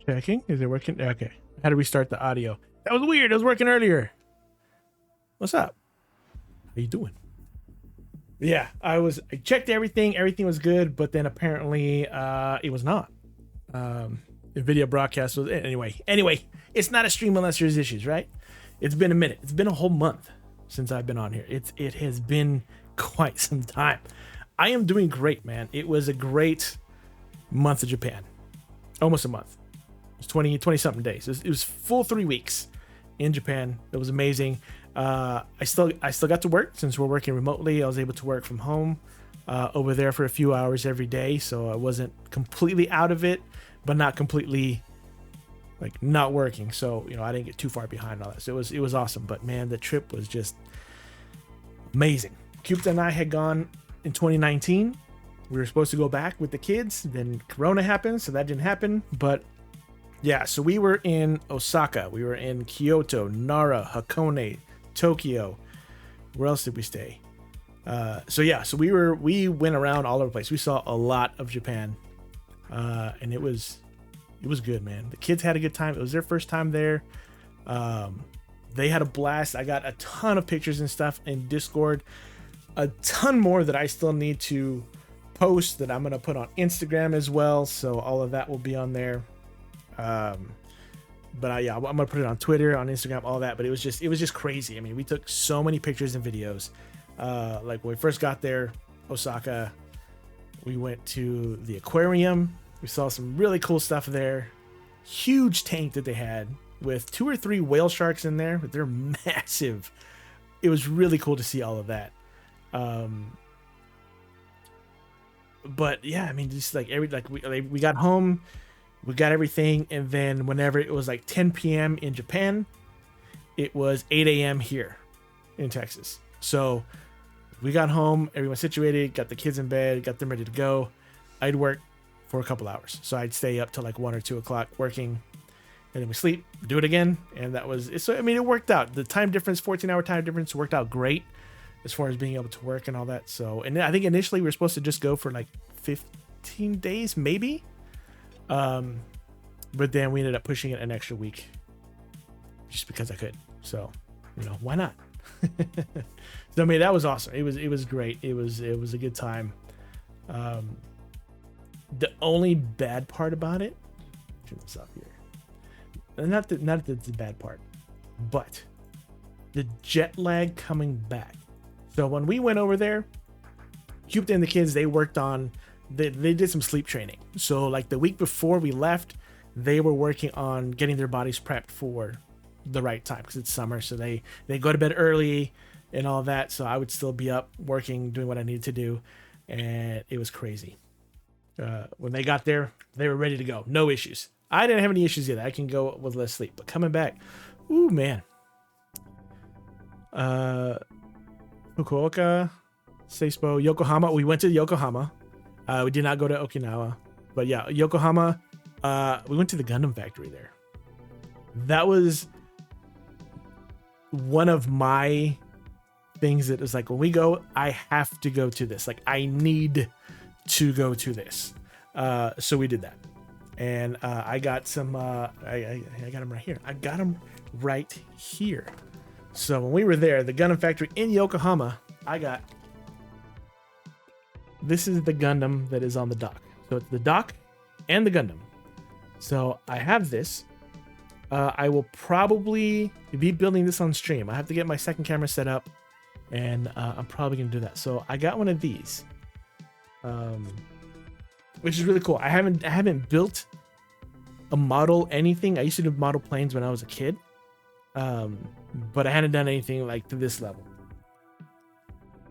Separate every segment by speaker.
Speaker 1: Checking. Is it working? Okay. I had to restart the audio. That was weird. It was working earlier. What's up? How you doing? Yeah, I checked everything. Everything was good, but then apparently it was not. The video broadcast was anyway. Anyway, it's not a stream unless there's issues, right? It's been a minute. It's been a whole month since I've been on here. It has been quite some time. I am doing great, man. It was a great month of Japan. Almost a month. It was 20 something days. It was full 3 weeks in Japan. It was amazing. I still got to work since we're working remotely. I was able to work from home over there for a few hours every day, so I wasn't completely out of it, but not completely like not working. So I didn't get too far behind all that. So it was awesome. But man, the trip was just amazing. Cupid and I had gone in 2019. We were supposed to go back with the kids. Then Corona happened, so that didn't happen. But yeah, so we were in Osaka. We were in Kyoto, Nara, Hakone, Tokyo. Where else did we stay? So we went around all over the place. We saw a lot of Japan, and it was good, man. The kids had a good time. It was their first time there. They had a blast. I got a ton of pictures and stuff in Discord, a ton more that I still need to post that I'm gonna put on Instagram as well. So all of that will be on there. I'm gonna put it on Twitter, on Instagram, all that. But it was just crazy. I mean, we took so many pictures and videos. Like when we first got there, Osaka, we went to the aquarium. We saw some really cool stuff there. Huge tank that they had with 2 or 3 whale sharks in there. They're massive. It was really cool to see all of that. But yeah, I mean, just like we got home. We got everything, and then whenever it was like 10 p.m. in Japan, it was 8 a.m. here in Texas. So we got home, everyone situated, got the kids in bed, got them ready to go. I'd work for a couple hours. So I'd stay up till like 1 or 2 o'clock working, and then we sleep, do it again. And that was it. So, I mean, it worked out. The time difference, 14-hour time difference, worked out great as far as being able to work and all that. So, and I think initially we were supposed to just go for like 15 days, maybe. But then we ended up pushing it an extra week just because I could. So, why not? So, I mean, that was awesome. It was great. It was a good time. The only bad part about it, turn this off here. Not that it's a bad part, but the jet lag coming back. So when we went over there, Cupid and the kids, they worked on, they did some sleep training. So like the week before we left, they were working on getting their bodies prepped for the right time because it's summer. So they go to bed early and all that. So I would still be up working, doing what I needed to do. And it was crazy. When they got there, they were ready to go. No issues. I didn't have any issues either. I can go with less sleep. But coming back, ooh, man. Fukuoka, Seispo, Yokohama. We went to Yokohama. We did not go to Okinawa. But yeah, Yokohama. We went to the Gundam factory there. That was one of my things that was like, when we go, I have to go to this. Like, I need to go to this. So we did that. And I got some, I got them right here. I got them right here. So when we were there, the Gundam factory in Yokohama, this is the Gundam that is on the dock. So it's the dock and the Gundam. So I have this. I will probably be building this on stream. I have to get my second camera set up, and I'm probably going to do that. So I got one of these, which is really cool. I haven't built a model anything. I used to do model planes when I was a kid, but I hadn't done anything like to this level.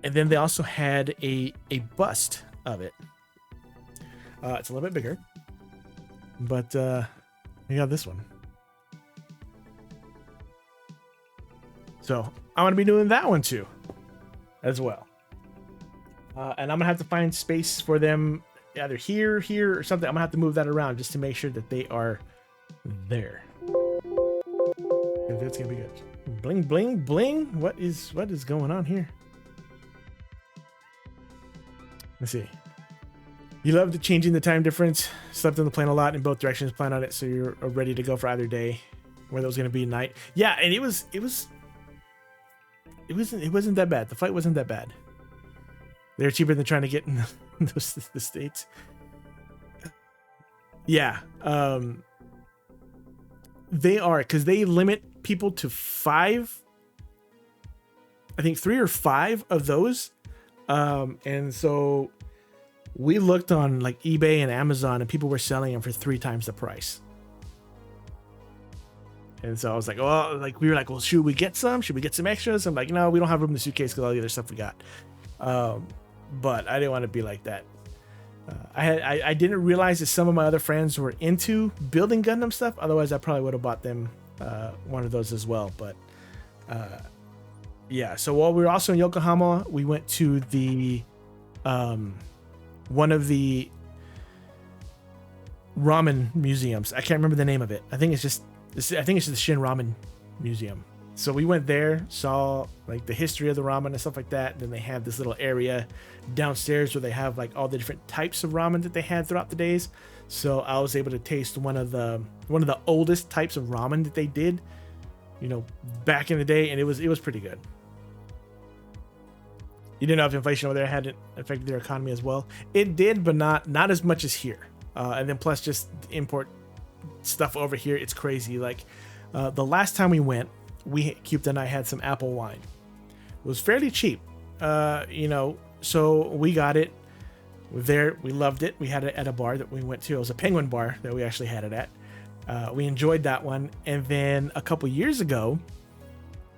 Speaker 1: And then they also had a bust of it. It's a little bit bigger, but you got this one. So I'm going to be doing that one too, as well. And I'm going to have to find space for them either here, or something. I'm going to have to move that around just to make sure that they are there. That's going to be good. Bling, bling, bling. What is going on here? Let's see. You loved changing the time difference. Slept on the plane a lot in both directions. Plan on it so you're ready to go for either day, whether it was going to be night. Yeah, and it wasn't that bad. The flight wasn't that bad. They're cheaper than trying to get in the States. Yeah, they are, because they limit people to 5. I think 3 or 5 of those. And so we looked on like eBay and Amazon, and people were selling them for 3 times the price. And so I was like, well, like we were like, well, should we get some? Should we get some extras? I'm like, no, we don't have room in the suitcase because all the other stuff we got. But I didn't want to be like that. I didn't realize that some of my other friends were into building Gundam stuff. Otherwise, I probably would have bought them one of those as well. But yeah, so while we were also in Yokohama, we went to the one of the ramen museums. I can't remember the name of it. I think it's just the Shin Ramen Museum. So we went there, saw like the history of the ramen and stuff like that. Then they have this little area downstairs where they have like all the different types of ramen that they had throughout the days. So I was able to taste one of the oldest types of ramen that they did, you know, back in the day, and it was pretty good. You didn't know if inflation over there hadn't affected their economy as well. It did, but not as much as here. And then plus just import stuff over here, it's crazy. Like the last time we went, Cupid and I had some apple wine. It was fairly cheap, you know, so we got it there. We loved it. We had it at a bar that we went to. It was a Penguin bar that we actually had it at. We enjoyed that one. And then a couple years ago,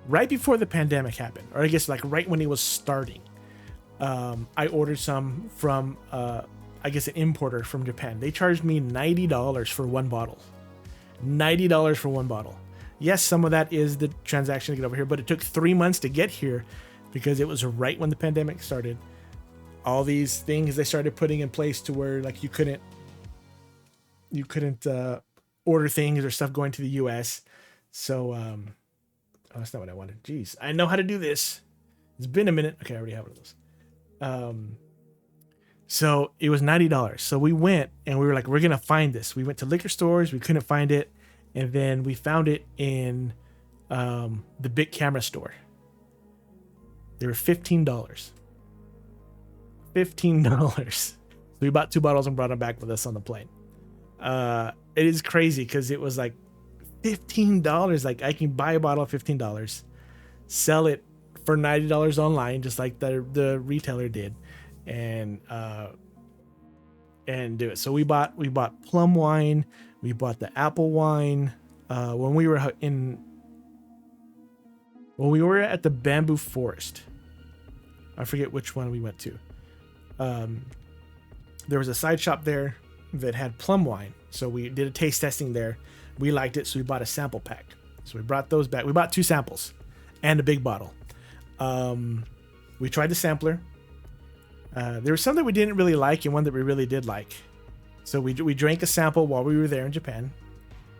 Speaker 1: right before the pandemic happened, or I guess like right when it was starting, I ordered some from, I guess, an importer from Japan. They charged me $90 for one bottle. $90 for one bottle. Yes, some of that is the transaction to get over here, but it took 3 months to get here because it was right when the pandemic started. All these things they started putting in place to where like you couldn't order things or stuff going to the US. So oh, that's not what I wanted. Jeez, I know how to do this. It's been a minute. Okay, I already have one of those. So it was $90. So we went and we were like, we're gonna find this. We went to liquor stores, we couldn't find it. And then we found it in the big camera store. They were $15. $15. So we bought 2 bottles and brought them back with us on the plane. It is crazy because it was like $15. Like I can buy a bottle of $15, sell it for $90 online, just like the retailer did, and do it. So we bought plum wine. We bought the apple wine when we were at the bamboo forest. I forget which one we went to. There was a side shop there that had plum wine. So we did a taste testing there. We liked it, so we bought a sample pack. So we brought those back. We bought 2 samples and a big bottle. We tried the sampler. There was some that we didn't really like and one that we really did like. So we drank a sample while we were there in Japan,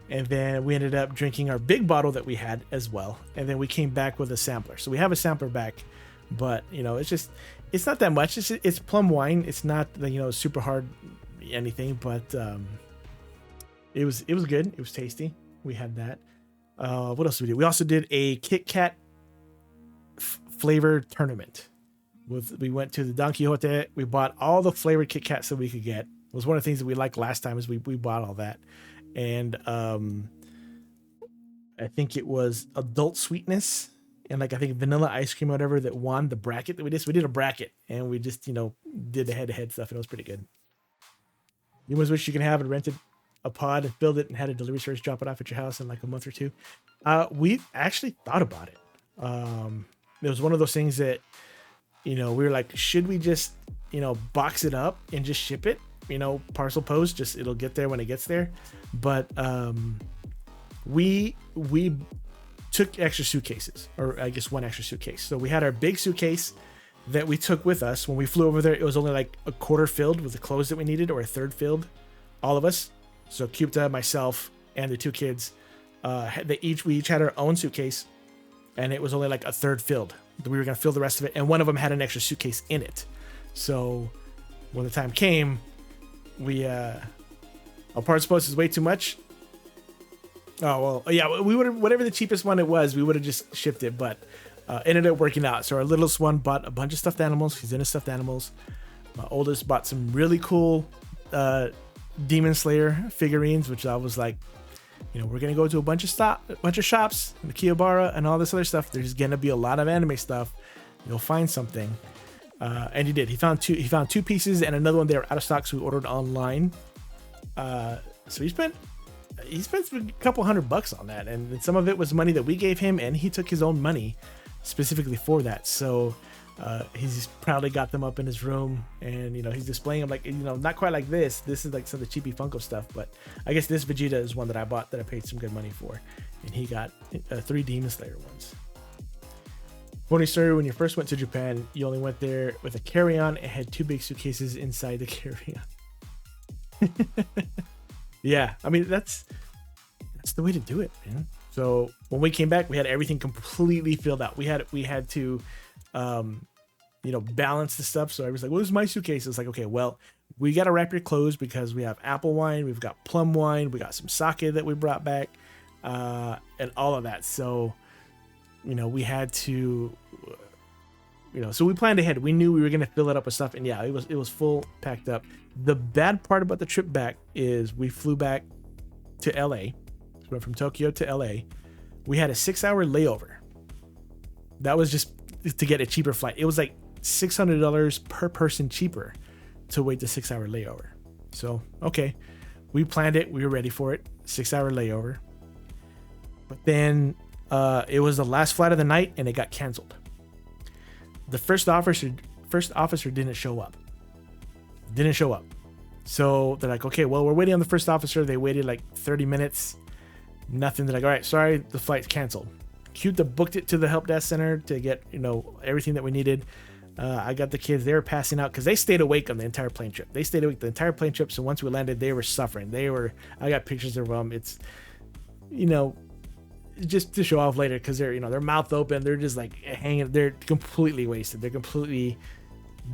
Speaker 1: and then we ended up drinking our big bottle that we had as well, and then we came back with a sampler. So we have a sampler back, but you know, it's not that much. It's plum wine. It's not, you know, super hard anything, but it was good. It was tasty. We had that. What else did we do? We also did a Kit Kat flavor tournament. We went to the Don Quixote. We bought all the flavored Kit Kats that we could get. It was one of the things that we liked last time, is we bought all that. And I think it was adult sweetness and like I think vanilla ice cream or whatever that won the bracket that we did. So we did a bracket and we just, you know, did the head-to-head stuff, and it was pretty good. You almost wish you could have it rented a pod, build it, and had a delivery service drop it off at your house in like a month or 2. We actually thought about it. It was one of those things that, you know, we were like, should we just, you know, box it up and just ship it? You know, parcel post, just it'll get there when it gets there. But we took extra suitcases, or I guess one extra suitcase. So we had our big suitcase that we took with us when we flew over there. It was only like a quarter filled with the clothes that we needed, or a third filled, all of us. So Cupta, myself, and the 2 kids, we each had our own suitcase, and it was only like a third filled. We were gonna fill the rest of it, and one of them had an extra suitcase in it. So when the time came, we our parts post is way too much. Oh well, yeah, we would have, whatever the cheapest one it was, we would have just shipped it, but ended up working out. So our littlest one bought a bunch of stuffed animals. He's into stuffed animals. My oldest bought some really cool Demon Slayer figurines, which I was like, you know, we're gonna go to a bunch of shops, the Kiyobara and all this other stuff. There's gonna be a lot of anime stuff. You'll find something, and he did. He found two pieces and another one. They were out of stock, so we ordered online. So he spent a couple $100 on that, and some of it was money that we gave him, and he took his own money specifically for that. So he's proudly got them up in his room, and you know, he's displaying them like, you know, not quite like this. This is like some of the cheapy Funko stuff, but I guess this Vegeta is one that I bought that I paid some good money for, and he got 3 Demon Slayer ones. Funny story: when you first went to Japan, you only went there with a carry-on and had 2 big suitcases inside the carry-on. Yeah, I mean, that's the way to do it, man. So when we came back, we had everything completely filled out. We had to, you know, balance the stuff. So I was like, "Well, this is my suitcase." It's like, okay, well, we got to wrap your clothes because we have apple wine, we've got plum wine, we got some sake that we brought back, and all of that. So, you know, we had to, you know, so we planned ahead. We knew we were gonna fill it up with stuff, and yeah, it was full packed up. The bad part about the trip back is we flew back to LA. We went from Tokyo to LA. We had a 6-hour layover. That was just to get a cheaper flight. It was like $600 per person cheaper to wait the 6-hour layover. So, okay, we planned it. We were ready for it. 6-hour layover. But then it was the last flight of the night, and it got canceled. The first officer didn't show up. So they're like, okay, well, we're waiting on the first officer. They waited like 30 minutes. Nothing. They're like, all right, sorry, the flight's canceled. Booked it to the help desk center to get, you know, everything that we needed. I got the kids. They were passing out because they stayed awake on the entire plane trip. So once we landed, they were suffering. I got pictures of them. It's, you know, just to show off later, because they're, you know, their mouth open. They're just like hanging. They're completely wasted. They're completely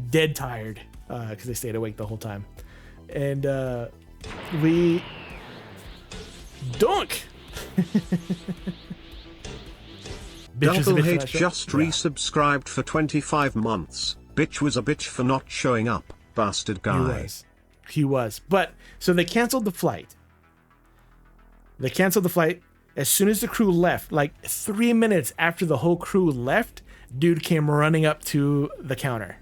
Speaker 1: dead tired because they stayed awake the whole time. And we dunk.
Speaker 2: Double Hate just resubscribed for 25 months. Bitch was a bitch for not showing up. Bastard guy.
Speaker 1: He was. But so they canceled the flight. As soon as the crew left, like 3 minutes after the whole crew left, dude came running up to the counter.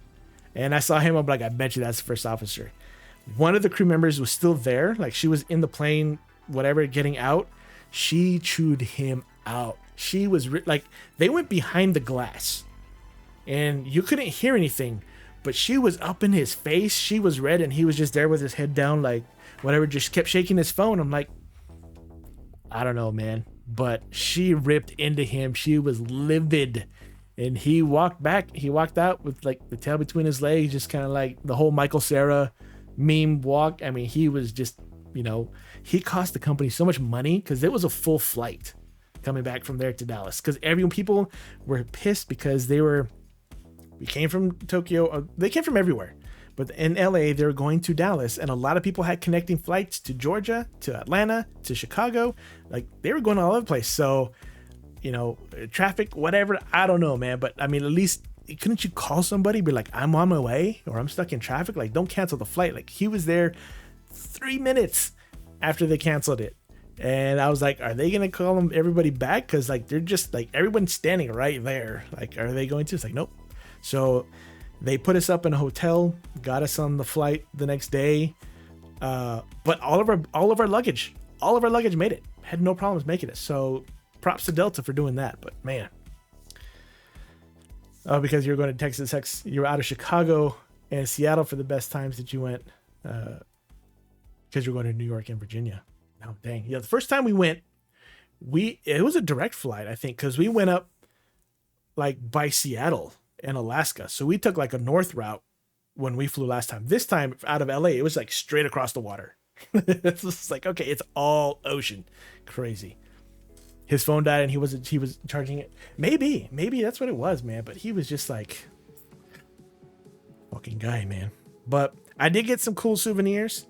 Speaker 1: And I saw him. I'm like, I bet you that's the first officer. One of the crew members was still there. Like, she was in the plane, whatever, getting out. She chewed him out. She was like, they went behind the glass and you couldn't hear anything, but she was up in his face. She was red, and he was just there with his head down, like whatever, just kept shaking his phone. I'm like, I don't know, man, but she ripped into him. She was livid. And he walked back. He walked out with like the tail between his legs, just kind of like the whole Michael Cera meme walk. I mean, he was just, you know, he cost the company so much money because it was a full flight coming back from there to Dallas. Because people were pissed because we came from Tokyo. They came from everywhere. But in LA, they were going to Dallas. And a lot of people had connecting flights to Georgia, to Atlanta, to Chicago. Like, they were going all over the place. So, you know, traffic, whatever, I don't know, man. But I mean, at least couldn't you call somebody, be like, I'm on my way, or I'm stuck in traffic? Like, don't cancel the flight. Like, he was there 3 minutes after they canceled it. And I was like, are they going to call everybody back? Because like, they're just like, everyone's standing right there. Like, are they going to? It's like, nope. So they put us up in a hotel, got us on the flight the next day. But all of our luggage made it. Had no problems making it. So props to Delta for doing that. But man, because you're going to Texas, you were out of Chicago and Seattle for the best times that you went, because you're going to New York and Virginia. Oh, dang. Yeah, the first time we went, it was a direct flight, I think, because we went up like by Seattle and Alaska. So we took like a north route when we flew last time. This time out of LA, it was like straight across the water. It's just like, okay, it's all ocean. Crazy. His phone died and he was charging it. Maybe that's what it was, man. But he was just like, fucking guy, man. But I did get some cool souvenirs.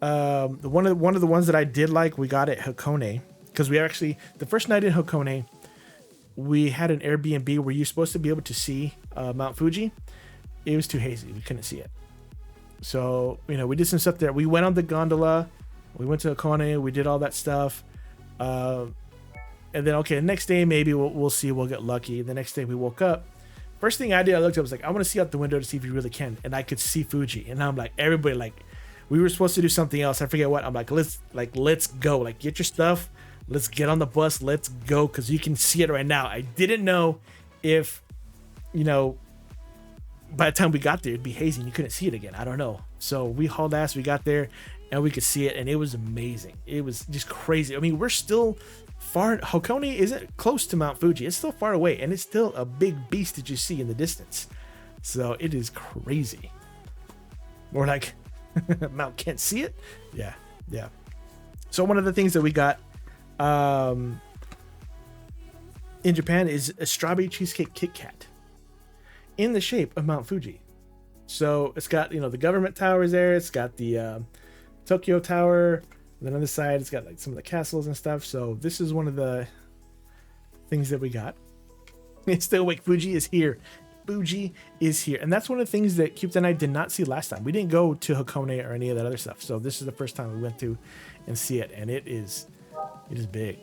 Speaker 1: One of the ones that I did like, we got at Hakone, because we actually, the first night in Hakone, we had an Airbnb where you're supposed to be able to see Mount Fuji. It was too hazy. We couldn't see it. So, you know, we did some stuff there. We went on the gondola. We went to Hakone. We did all that stuff. And then, okay, the next day, maybe we'll see. We'll get lucky. The next day we woke up. First thing I did, I looked up, I was like, I want to see out the window to see if you really can. And I could see Fuji. And I'm like, everybody, like, we were supposed to do something else. I forget what. I'm like, let's go. Like, get your stuff. Let's get on the bus. Let's go. Because you can see it right now. I didn't know if, you know, by the time we got there, it'd be hazy and you couldn't see it again. I don't know. So we hauled ass. We got there and we could see it. And it was amazing. It was just crazy. I mean, we're still far. Hakone isn't close to Mount Fuji. It's still far away. And it's still a big beast that you see in the distance. So it is crazy. Or like, Mount can't see it. Yeah. So one of the things that we got in Japan is a strawberry cheesecake Kit Kat in the shape of Mount Fuji. So it's got, you know, the government towers there. It's got the Tokyo Tower. And then on the side, it's got like some of the castles and stuff. So this is one of the things that we got. It's still awake. Fuji is here. Fuji is here. And that's one of the things that Cupid and I did not see last time. We didn't go to Hakone or any of that other stuff. So this is the first time we went to and see it. And it is big.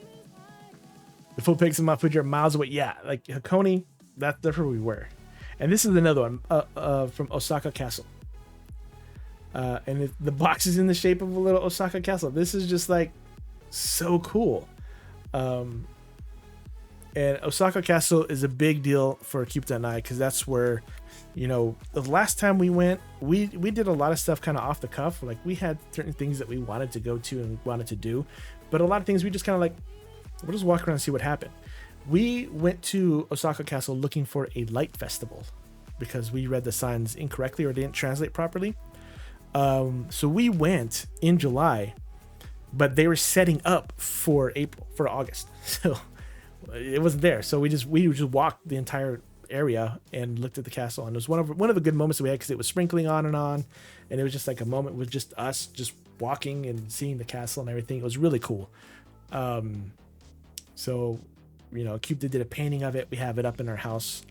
Speaker 1: The full pics of Mount Fuji are miles away. Yeah, like Hakone, that's where we were. And this is another one from Osaka Castle. And the box is in the shape of a little Osaka Castle. This is just like so cool. And Osaka Castle is a big deal for Cupid and I because that's where, you know, the last time we went, we did a lot of stuff kind of off the cuff. Like we had certain things that we wanted to go to and we wanted to do, but a lot of things we just kind of like, we'll just walk around and see what happened. We went to Osaka Castle looking for a light festival because we read the signs incorrectly or didn't translate properly. So we went in July, but they were setting up for August. So it wasn't there. So we just walked the entire area and looked at the castle. And it was one of the good moments that we had because it was sprinkling on. And it was just like a moment with just us just walking and seeing the castle and everything. It was really cool. So, you know, Cupid did a painting of it. We have it up in our house.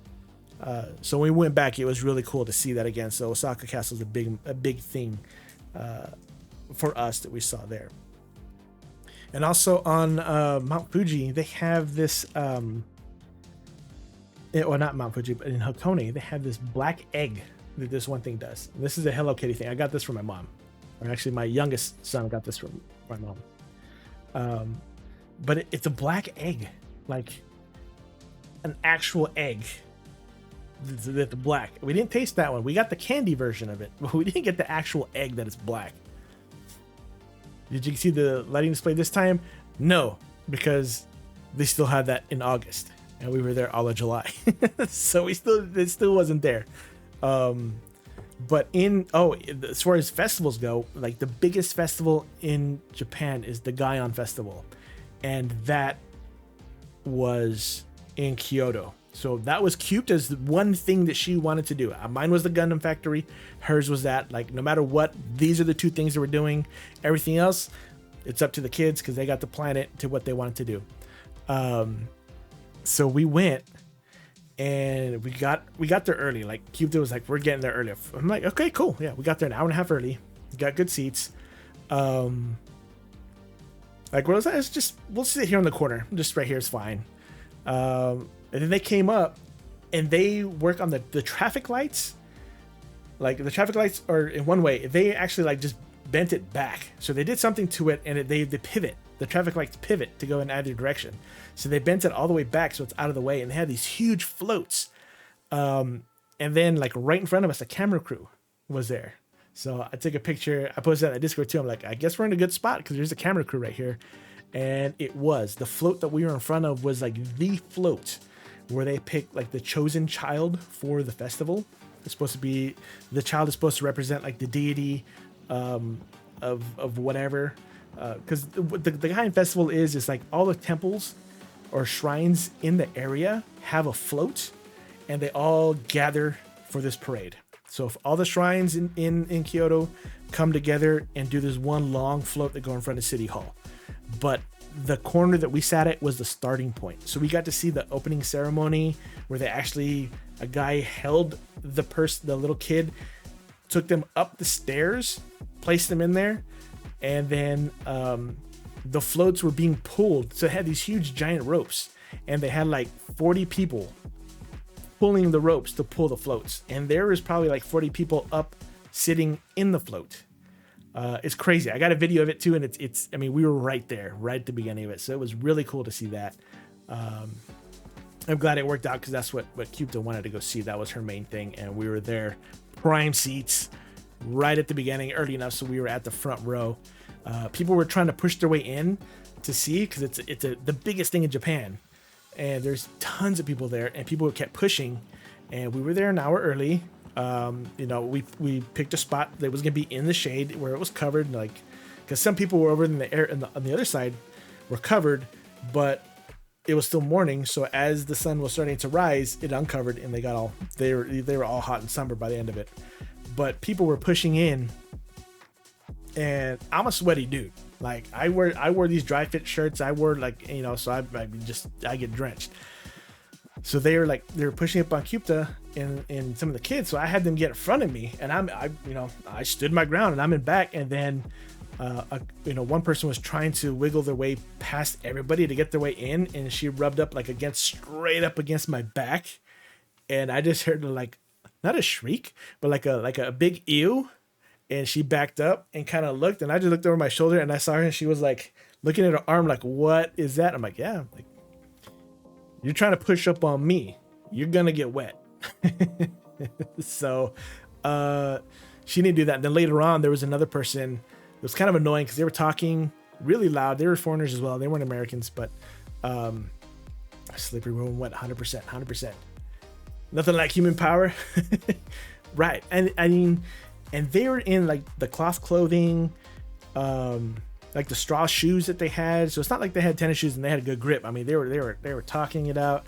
Speaker 1: So when we went back, it was really cool to see that again. So Osaka Castle is a big thing for us that we saw there. And also on Mount Fuji, they have this, well, not Mount Fuji, but in Hakone, they have this black egg that this one thing does. And this is a Hello Kitty thing. I got this from my mom. Or actually, my youngest son got this from my mom. But it's a black egg, like an actual egg. The black. We didn't taste that one. We got the candy version of it, but we didn't get the actual egg that is black. Did you see the lighting display this time? No, because they still had that in August, and we were there all of July, so it still wasn't there. But as far as festivals go, like the biggest festival in Japan is the Gaion Festival, and that was in Kyoto. So that was cute as the one thing that she wanted to do. Mine was the Gundam Factory. Hers was that. Like, no matter what, these are the two things that we're doing. Everything else, it's up to the kids because they got to plan it to what they wanted to do. So we went and we got there early. Like, Cupid was like, we're getting there early. I'm like, okay, cool. Yeah, we got there an hour and a half early. We got good seats. Like, what was that? It's just, we'll sit here in the corner. Just right here is fine. And then they came up and they work on the traffic lights. Like the traffic lights are in one way. They actually like just bent it back. So they did something to it and they pivot. The traffic lights pivot to go in either direction. So they bent it all the way back so it's out of the way. And they had these huge floats. And then like right in front of us, a camera crew was there. So I took a picture. I posted that on Discord too. I'm like, I guess we're in a good spot because there's a camera crew right here. And it was. The float that we were in front of was like the float where they picked like the chosen child for the festival. It's supposed to be, the child is supposed to represent like the deity of whatever. Because the Gaion Festival is like all the temples or shrines in the area have a float and they all gather for this parade. So if all the shrines in Kyoto, come together and do this one long float that go in front of City Hall. But the corner that we sat at was the starting point. So we got to see the opening ceremony where they actually, a guy held the little kid, took them up the stairs, placed them in there, and then the floats were being pulled. So it had these huge giant ropes, and they had like 40 people pulling the ropes to pull the floats. And there was probably like 40 people up sitting in the float. It's crazy. I got a video of it too, and it's I mean, we were right there, right at the beginning of it. So it was really cool to see that. I'm glad it worked out because that's what Cupta wanted to go see. That was her main thing. And we were there, prime seats, right at the beginning, early enough. So we were at the front row. People were trying to push their way in to see, because it's the biggest thing in Japan. And there's tons of people there, and people kept pushing. And we were there an hour early. We picked a spot that was going to be in the shade where it was covered, like, because some people were over in the air on the other side were covered, but it was still morning. So as the sun was starting to rise, it uncovered, and they were all hot and sunburned by the end of it. But people were pushing in, and I'm a sweaty dude. Like I wore these dry fit shirts. I wore so I get drenched. So they were pushing up on Cupta and some of the kids. So I had them get in front of me, and I stood my ground, and I'm in back. And then, one person was trying to wiggle their way past everybody to get their way in, and she rubbed up straight up against my back, and I just heard not a shriek, but like a big ew. And she backed up and kind of looked, and I just looked over my shoulder, and I saw her, and she was like looking at her arm, like, "What is that?" I'm like, "Yeah, like, you're trying to push up on me. You're gonna get wet." So she didn't do that. And then later on, there was another person. It was kind of annoying because they were talking really loud. They were foreigners as well. They weren't Americans, but slippery when wet, 100%. Nothing like human power. Right. And I mean, and they were in like the cloth clothing, like the straw shoes that they had. So it's not like they had tennis shoes and they had a good grip. I mean, they were talking it out.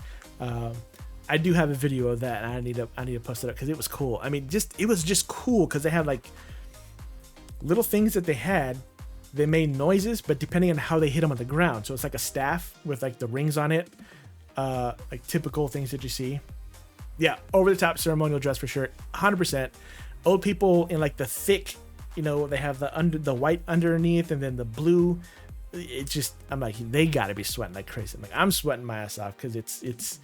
Speaker 1: I do have a video of that, and I need to post it up because it was cool. I mean, it was just cool because they had like little things that they made noises, but depending on how they hit them on the ground. So it's like a staff with like the rings on it, like typical things that you see. Yeah, over the top ceremonial dress for sure, 100%. Old people in like the thick, they have the white underneath and then the blue. It's just, I'm like, they gotta be sweating like crazy. I'm sweating my ass off because it's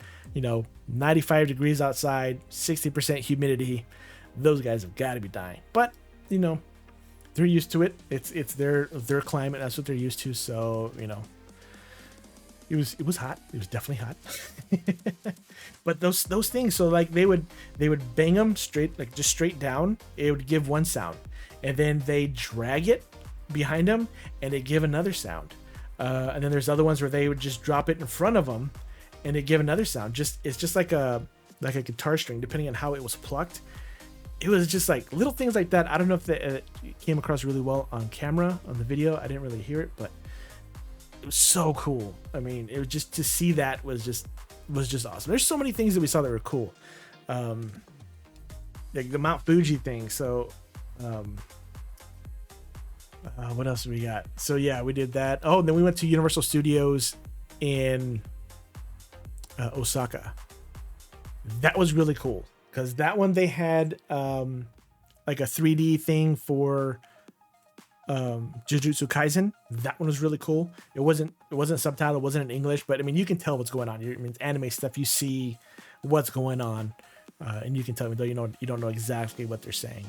Speaker 1: 95 degrees outside, 60% humidity. Those guys have got to be dying, but they're used to it. It's their climate. That's what they're used to. So it was hot. It was definitely hot. But those things, so like they would bang them straight, like just straight down. It would give one sound, and then they drag it behind them, and it give another sound. And then there's other ones where they would just drop it in front of them, and it give another sound. It's just like a guitar string, depending on how it was plucked. It was just like little things like that. I don't know if it came across really well on camera on the video. I didn't really hear it, but it was so cool. I mean, it was just to see that was just awesome. There's so many things that we saw that were cool. Like the Mount Fuji thing. So, what else do we got? So yeah, we did that. Oh, and then we went to Universal Studios in Osaka. That was really cool because that one they had like a 3D thing for Jujutsu Kaisen. That one was really cool. It wasn't subtitled, it wasn't in English, but I mean you can tell what's going on. I mean, it's anime stuff, you see what's going on, and you can tell me though you don't know exactly what they're saying.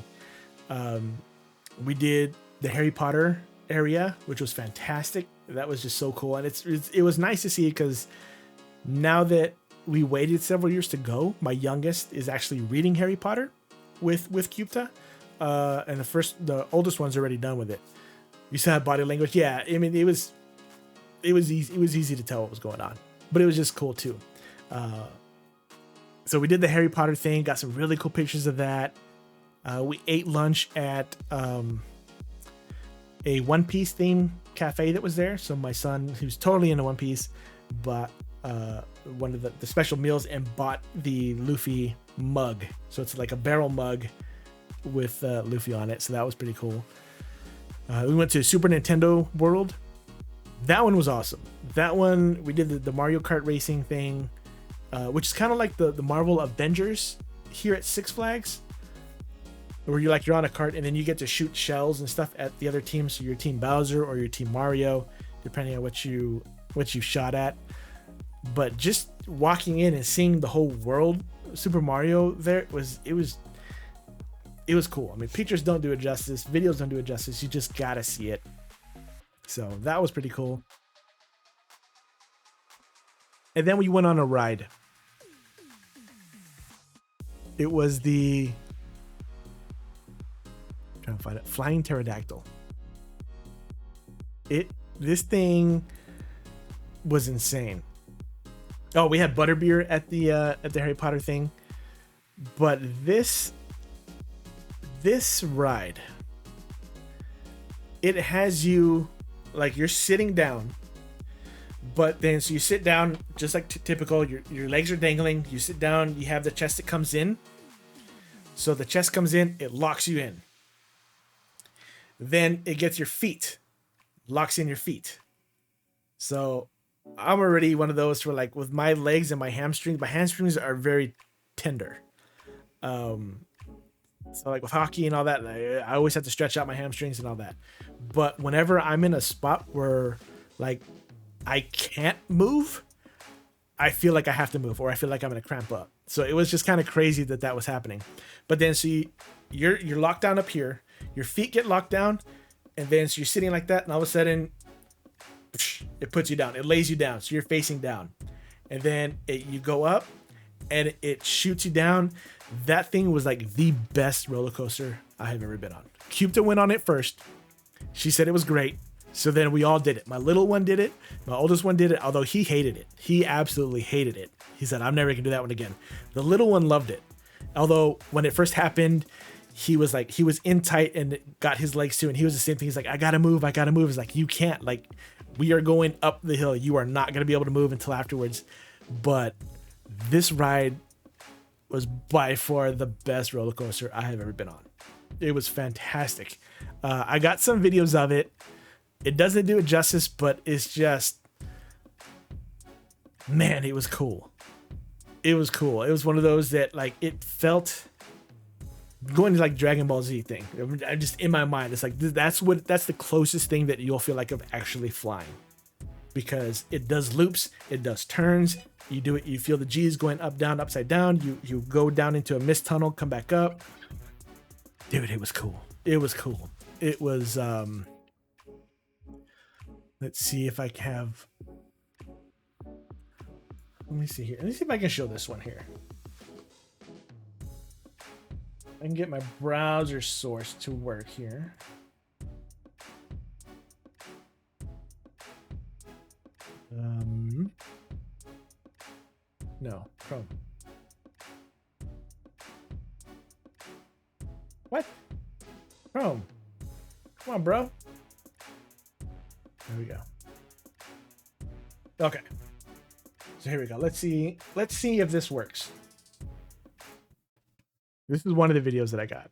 Speaker 1: We did the Harry Potter area, which was fantastic. That was just so cool, and it was nice to see because now that we waited several years to go, my youngest is actually reading Harry Potter with Cupta. And the oldest one's already done with it. You saw body language. Yeah. I mean, it was easy to tell what was going on, but it was just cool too. So we did the Harry Potter thing, got some really cool pictures of that. We ate lunch at, a One Piece themed cafe that was there. So my son, who's totally into One Piece, bought, one of the special meals and bought the Luffy mug. So it's like a barrel mug with Luffy on it, so that was pretty cool. We went to Super Nintendo World. That one was awesome. That one, we did the Mario Kart racing thing, which is kind of like the Marvel Avengers here at Six Flags, where you're on a cart and then you get to shoot shells and stuff at the other team. So your team Bowser or your team Mario, depending on what you shot at. But just walking in and seeing the whole world, Super Mario there, it was cool. I mean, pictures don't do it justice, videos don't do it justice. You just gotta see it. So that was pretty cool. And then we went on a ride. It was the, I'm trying to find it, Flying Pterodactyl. This thing was insane. Oh, we had butterbeer at the Harry Potter thing, but this ride, it has you like you're sitting down, but then so you sit down just like typical. Your legs are dangling. You sit down. You have the chest that comes in. So the chest comes in. It locks you in. Then it gets your feet, locks in your feet. So I'm already one of those where like with my legs and my hamstrings are very tender. So like with hockey and all that, I always have to stretch out my hamstrings and all that. But whenever I'm in a spot where like I can't move, I feel like I have to move, or I feel like I'm gonna cramp up. So it was just kind of crazy that was happening. But then so you're locked down up here, your feet get locked down, and then so you're sitting like that, and all of a sudden it puts you down, it lays you down, so you're facing down, and then you go up and it shoots you down. That thing was like the best roller coaster I have ever been on. Cupta went on it first. She said it was great. So then we all did it. My little one did it. My oldest one did it, although he hated it. He absolutely hated it. He said, I'm never gonna do that one again. The little one loved it. Although when it first happened, he was in tight and got his legs too. And he was the same thing. He's like, I gotta move. It's like, you can't, like, we are going up the hill. You are not gonna be able to move until afterwards. But this ride was by far the best roller coaster I have ever been on. It was fantastic. I got some videos of it. It doesn't do it justice, but it's just, man, it was cool. It was cool. It was one of those that like, it felt going to like Dragon Ball Z thing. I'm just in my mind. It's like, that's the closest thing that you'll feel like of actually flying, because it does loops. It does turns. You do it. You feel the G's going up, down, upside down. You go down into a mist tunnel, come back up. Dude, it was cool. It was cool. It was, let's see if I have, let me see here. Let me see if I can show this one here. I can get my browser source to work here. No, Chrome. What? Chrome. Come on, bro. There we go. Okay. So here we go. Let's see if this works. This is one of the videos that I got.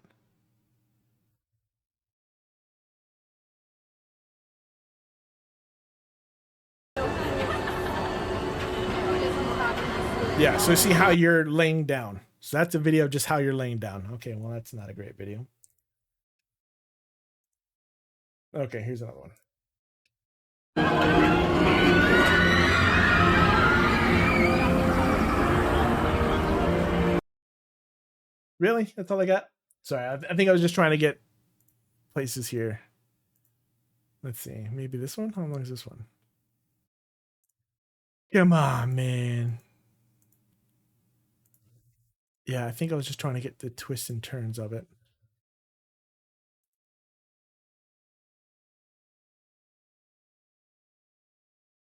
Speaker 1: Yeah, so see how you're laying down. So that's a video of just how you're laying down. Okay, well, that's not a great video. Okay, here's another one. Really? That's all I got? Sorry, I think I was just trying to get places here. Let's see. Maybe this one? How long is this one? Come on, man. Yeah, I think I was just trying to get the twists and turns of it.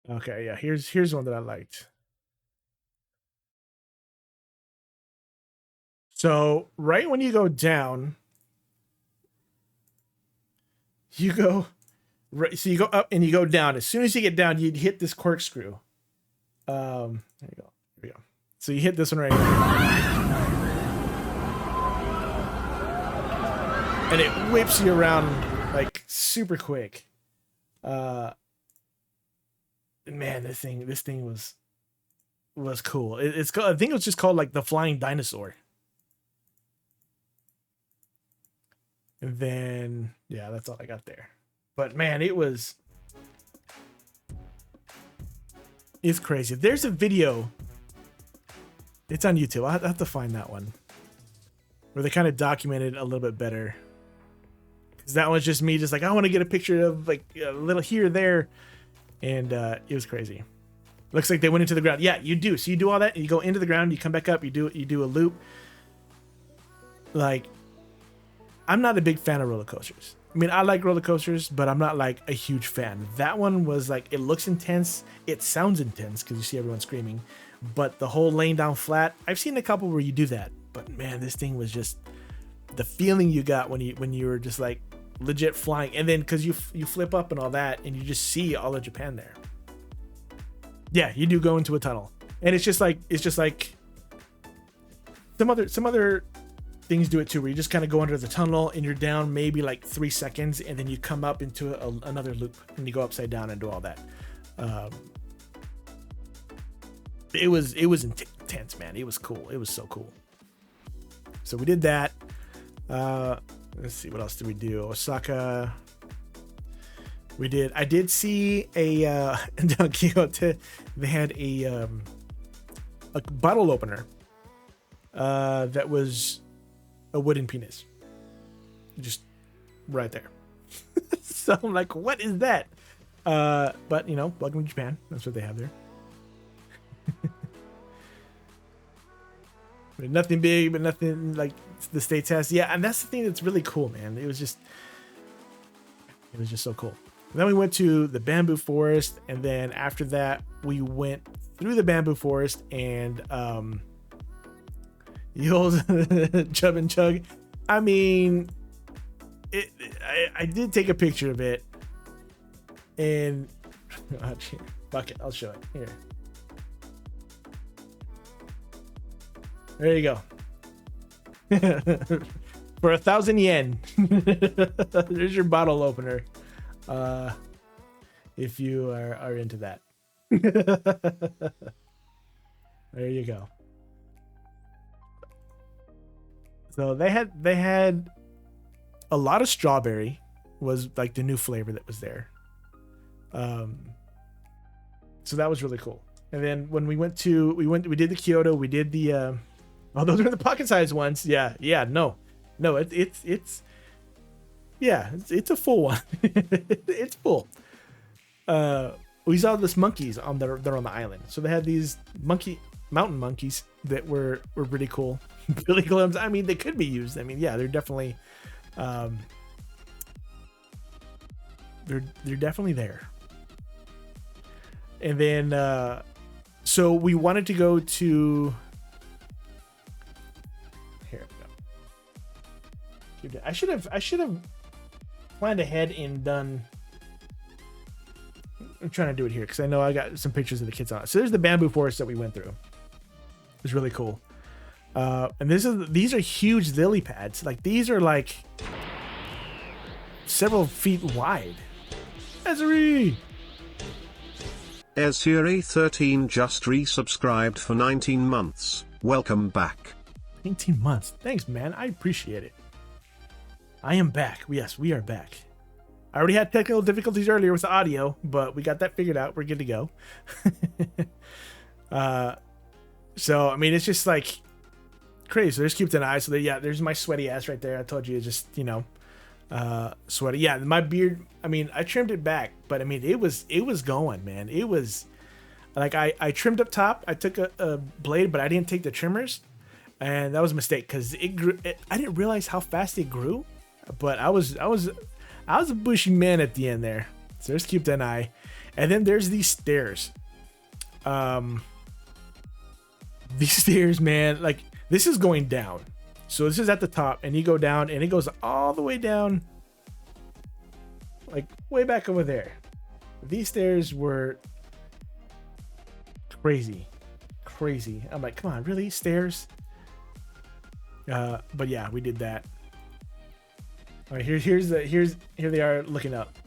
Speaker 1: Okay, yeah, here's one that I liked. So right when you go down, you go right. So you go up and you go down. As soon as you get down, you hit this corkscrew. There you go. Here we go. So you hit this one right here. and it whips you around like super quick. Man, this thing was cool. It's called, I think it was just called like the Flying Dinosaur. And then yeah, that's all I got there. But man, it's crazy. There's a video. It's on YouTube. I'll have to find that one where they kind of documented a little bit better. Because that one's just me, just like I want to get a picture of like a little here, there, and it was crazy. Looks like they went into the ground. Yeah, you do. So you do all that, and you go into the ground, you come back up, you do a loop. Like, I'm not a big fan of roller coasters. I mean, I like roller coasters, but I'm not like a huge fan. That one was like, it looks intense. It sounds intense because you see everyone screaming. But the whole laying down flat, I've seen a couple where you do that. But man, this thing was just the feeling you got when you were just like legit flying. And then because you flip up and all that, and you just see all of Japan there. Yeah, you do go into a tunnel, and it's just like some other things do it too, where you just kind of go under the tunnel and you're down maybe like 3 seconds, and then you come up into another loop and you go upside down and do all that. It was intense, man. It was cool. It was so cool. So we did that. Let's see, what else did we do? Osaka. I did see a down Kyoto. They had a bottle opener that was a wooden penis, just right there. So I'm like, what is that? But you know, welcome to Japan. That's what they have there. Nothing big, but nothing like the States has. Yeah, and that's the thing that's really cool, man. It was just so cool. And then we went to the bamboo forest, and then after that, we went through the bamboo forest and Yo's Chub and Chug. I mean, I did take a picture of it, and fuck it, I'll show it here. There you go. For 1,000 yen. There's your bottle opener. If you are into that. There you go. So they had a lot of strawberry, was like the new flavor that was there. So that was really cool. And then when we did the Kyoto, we did the those are the pocket sized ones. Yeah, no, it's a full one. It's full. We saw this monkeys they're on the island. So they had these mountain monkeys that were pretty cool. Really cool. I mean, they could be used. I mean, yeah, they're definitely they're definitely there. And then so we wanted to go to I should have planned ahead and done. I'm trying to do it here because I know I got some pictures of the kids on it. So there's the bamboo forest that we went through. It was really cool. And these are huge lily pads. Like these are like several feet wide. Ezri
Speaker 2: 13 just resubscribed for 19 months. Welcome back.
Speaker 1: 19 months. Thanks, man. I appreciate it. I am back. Yes, we are back. I already had technical difficulties earlier with the audio, but we got that figured out. We're good to go. So, I mean, it's just like crazy. So there's Cupid and I. So yeah, there's my sweaty ass right there. I told you, just, you know, sweaty. Yeah, my beard, I mean, I trimmed it back, but I mean, it was going, man. It was like, I trimmed up top. I took a blade, but I didn't take the trimmers. And that was a mistake because it grew. I didn't realize how fast it grew. But I was a bushy man at the end there. So there's Cupid and I. And then there's these stairs. These stairs, man, like this is going down. So this is at the top and you go down and it goes all the way down. Like way back over there. These stairs were crazy. I'm like, come on, really? Stairs? But yeah, we did that. All right, here they are looking up.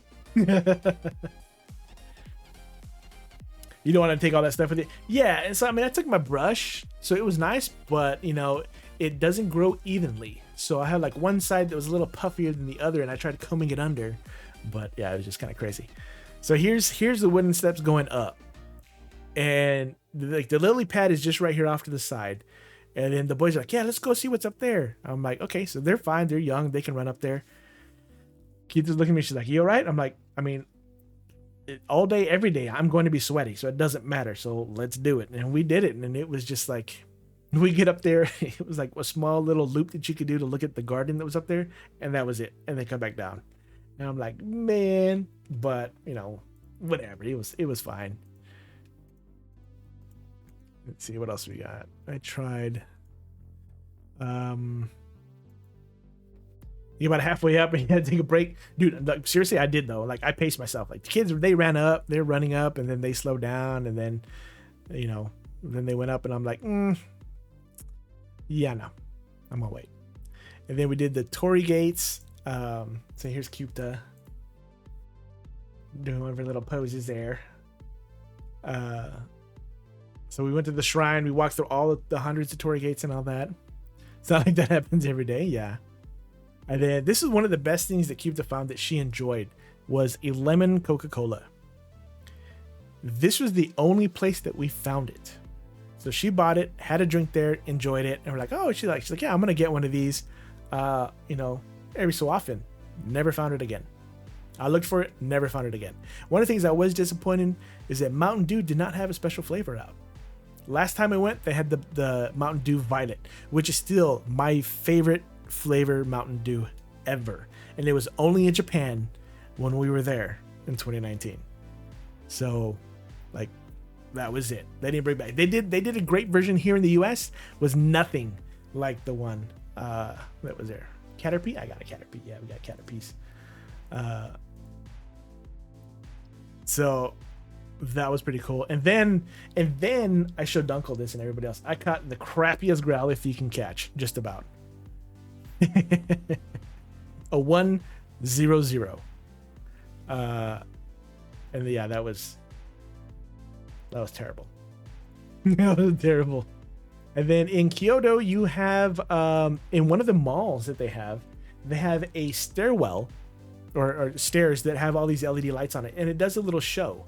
Speaker 1: You don't want to take all that stuff with you. Yeah, and so I mean, I took my brush, so it was nice, but you know, it doesn't grow evenly. So I had like one side that was a little puffier than the other, and I tried combing it under, but yeah, it was just kind of crazy. So here's the wooden steps going up, and like the lily pad is just right here off to the side, and then the boys are like, yeah, let's go see what's up there. I'm like, okay, so they're fine, they're young, they can run up there. Keith is looking at me, she's like, you all right? I'm like, I mean, all day, every day, I'm going to be sweaty, so it doesn't matter. So let's do it. And we did it. And it was just like, we get up there, it was like a small little loop that you could do to look at the garden that was up there. And that was it. And then come back down. And I'm like, man, but you know, whatever. It was fine. Let's see what else we got. I tried, you about halfway up and you had to take a break, dude. Like, seriously, I did though. Like I paced myself. Like the kids, they ran up, they're running up, and then they slowed down, and then, you know, then they went up, and I'm like, yeah, no, I'm gonna wait. And then we did the Torii gates. So here's Cupta doing one of her little poses there. So we went to the shrine. We walked through all of the hundreds of Torii gates and all that. It's not like that happens every day, yeah. And then this is one of the best things that Cupta found that she enjoyed was a lemon Coca-Cola. This was the only place that we found it. So she bought it, had a drink there, enjoyed it, and we're like, oh, she's like, yeah, I'm gonna get one of these, you know, every so often. Never found it again. I looked for it, never found it again. One of the things that was disappointing is that Mountain Dew did not have a special flavor out. Last time I went, they had the Mountain Dew Violet, which is still my favorite flavor Mountain Dew ever, and it was only in Japan when we were there in 2019. So like that was it. They didn't bring back. They did a great version here in the US, was nothing like the one that was there. Caterpie, I got a Caterpie. Yeah, we got Caterpies. So that was pretty cool. And then I showed Dunkel this and everybody else. I caught the crappiest Growlithe you can catch, just about. A 1-0-0. And yeah, that was terrible. That was terrible. And then in Kyoto, you have in one of the malls that they have a stairwell or stairs that have all these LED lights on it, and it does a little show.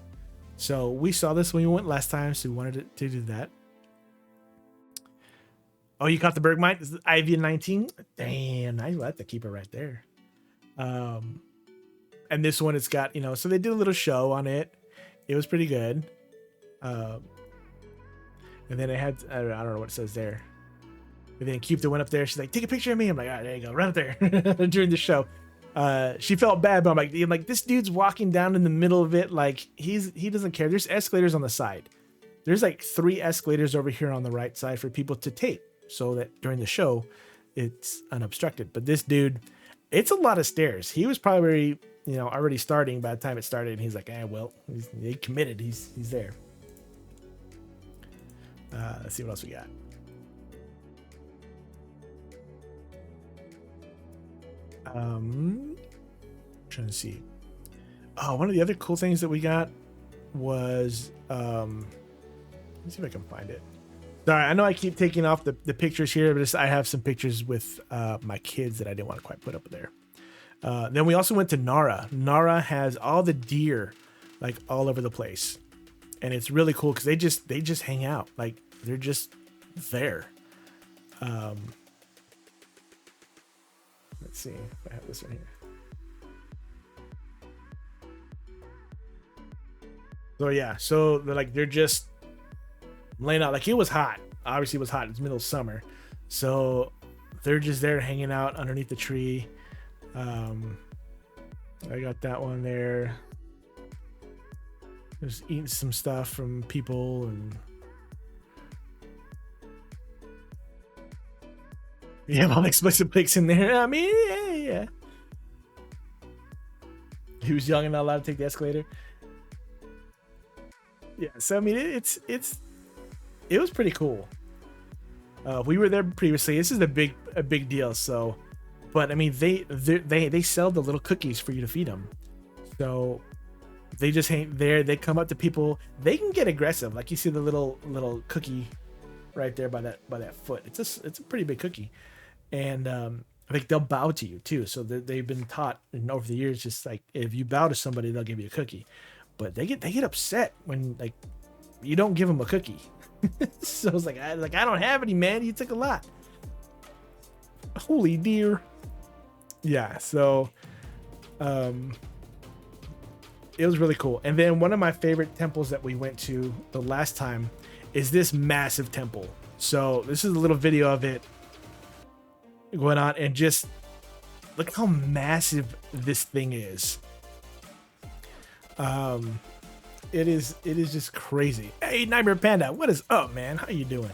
Speaker 1: So we saw this when we went last time, so we wanted to do that. Oh, you caught the Bergmite? This is IV 19. Damn, nice. We'll have to keep it right there. And this one, it's got, you know, so they did a little show on it. It was pretty good. And then it had, I don't know what it says there. And then Cupta went up there. She's like, take a picture of me. I'm like, all right, there you go. Run up there during the show. She felt bad, but I'm like, this dude's walking down in the middle of it. Like he doesn't care. There's escalators on the side. There's like 3 escalators over here on the right side for people to take, so that during the show it's unobstructed. But this dude, it's a lot of stairs. He was probably, you know, already starting by the time it started, and he's like, well, he committed. He's there. Let's see what else we got. Trying to see. Oh, one of the other cool things that we got was let me see if I can find it. Sorry, I know I keep taking off the pictures here, but I have some pictures with my kids that I didn't want to quite put up there. Then we also went to Nara. Nara has all the deer like all over the place, and it's really cool because they just hang out. Like they're just there. Let's see if I have this one here. So yeah, so they're just laying out. Like it was hot. Obviously it was hot. It's middle of summer. So they're just there hanging out underneath the tree. I got that one there. Just eating some stuff from people, and you have all the explicit pics in there. I mean, yeah. He was young and not allowed to take the escalator. Yeah, so I mean, it was pretty cool. We were there previously. This is a big deal. So But I mean, they sell the little cookies for you to feed them. So they just hang there. They come up to people. They can get aggressive. Like you see the little cookie right there by that foot. It's a pretty big cookie, and like they'll bow to you too. So they've been taught, and over the years, just like if you bow to somebody, they'll give you a cookie. But they get upset when like you don't give them a cookie. So it's like I don't have any, man. You took a lot. Holy dear. Yeah. So, it was really cool. And then one of my favorite temples that we went to the last time is this massive temple. So this is a little video of it going on, and just look how massive this thing is. It is just crazy. Hey, Nightmare Panda, what is up, man? How you doing?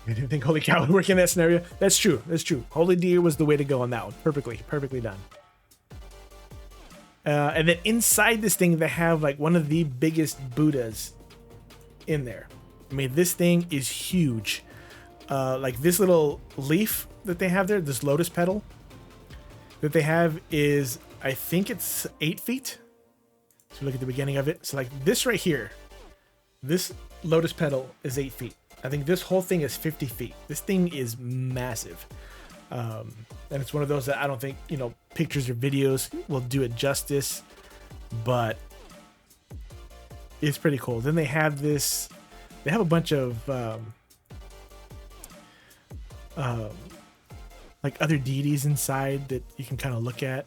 Speaker 1: You didn't think Holy Cow would work in that scenario? That's true. That's true. Holy Deer was the way to go on that one. Perfectly done. And then inside this thing, they have like one of the biggest Buddhas in there. I mean, this thing is huge. Like this little leaf that they have there, this lotus petal that they have is, I think it's 8 feet. So look at the beginning of it. So like this right here, this lotus petal is 8 feet. I think this whole thing is 50 feet. This thing is massive. And it's one of those that I don't think, pictures or videos will do it justice, but it's pretty cool. Then they have this, they have a bunch of, like other deities inside that you can kind of look at.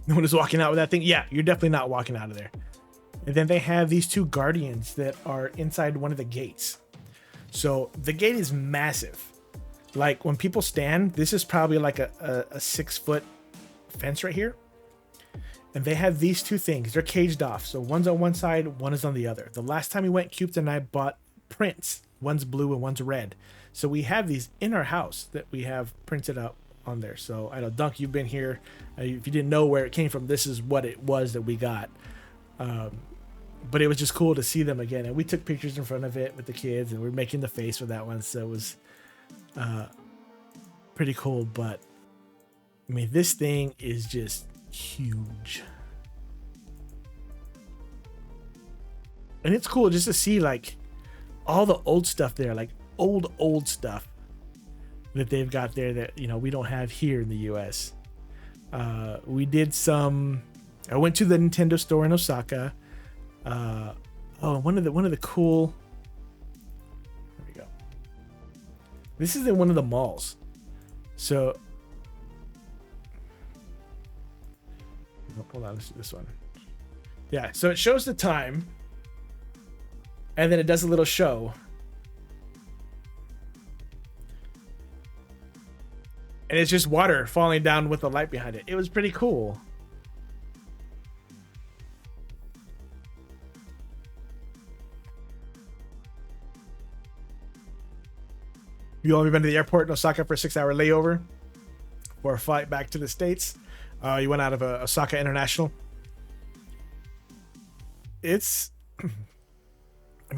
Speaker 1: No one is walking out with that thing. Yeah, you're definitely not walking out of there. And then they have these two guardians that are inside one of the gates. So the gate is massive. Like when people stand, this is probably like a 6-foot fence right here. And they have these two things. They're caged off. So one's on one side, one is on the other. The last time we went, Cupid and I bought prints. One's blue and one's red. So we have these in our house that we have printed up on there. So I know, Dunk, you've been here. If you didn't know where it came from, this is what it was that we got. But it was just cool to see them again. And we took pictures in front of it with the kids, and we were making the face with that one. So it was pretty cool. But I mean, this thing is just huge. And it's cool just to see like all the old stuff there, like old stuff that they've got there that, we don't have here in the US. We did I went to the Nintendo store in Osaka. One of the cool, there we go. This is in one of the malls. So hold on, let's do this one. Yeah, so it shows the time, and then it does a little show. And it's just water falling down with the light behind it. It was pretty cool. You only been to the airport in Osaka for a 6-hour layover for a flight back to the States. You went out of Osaka International.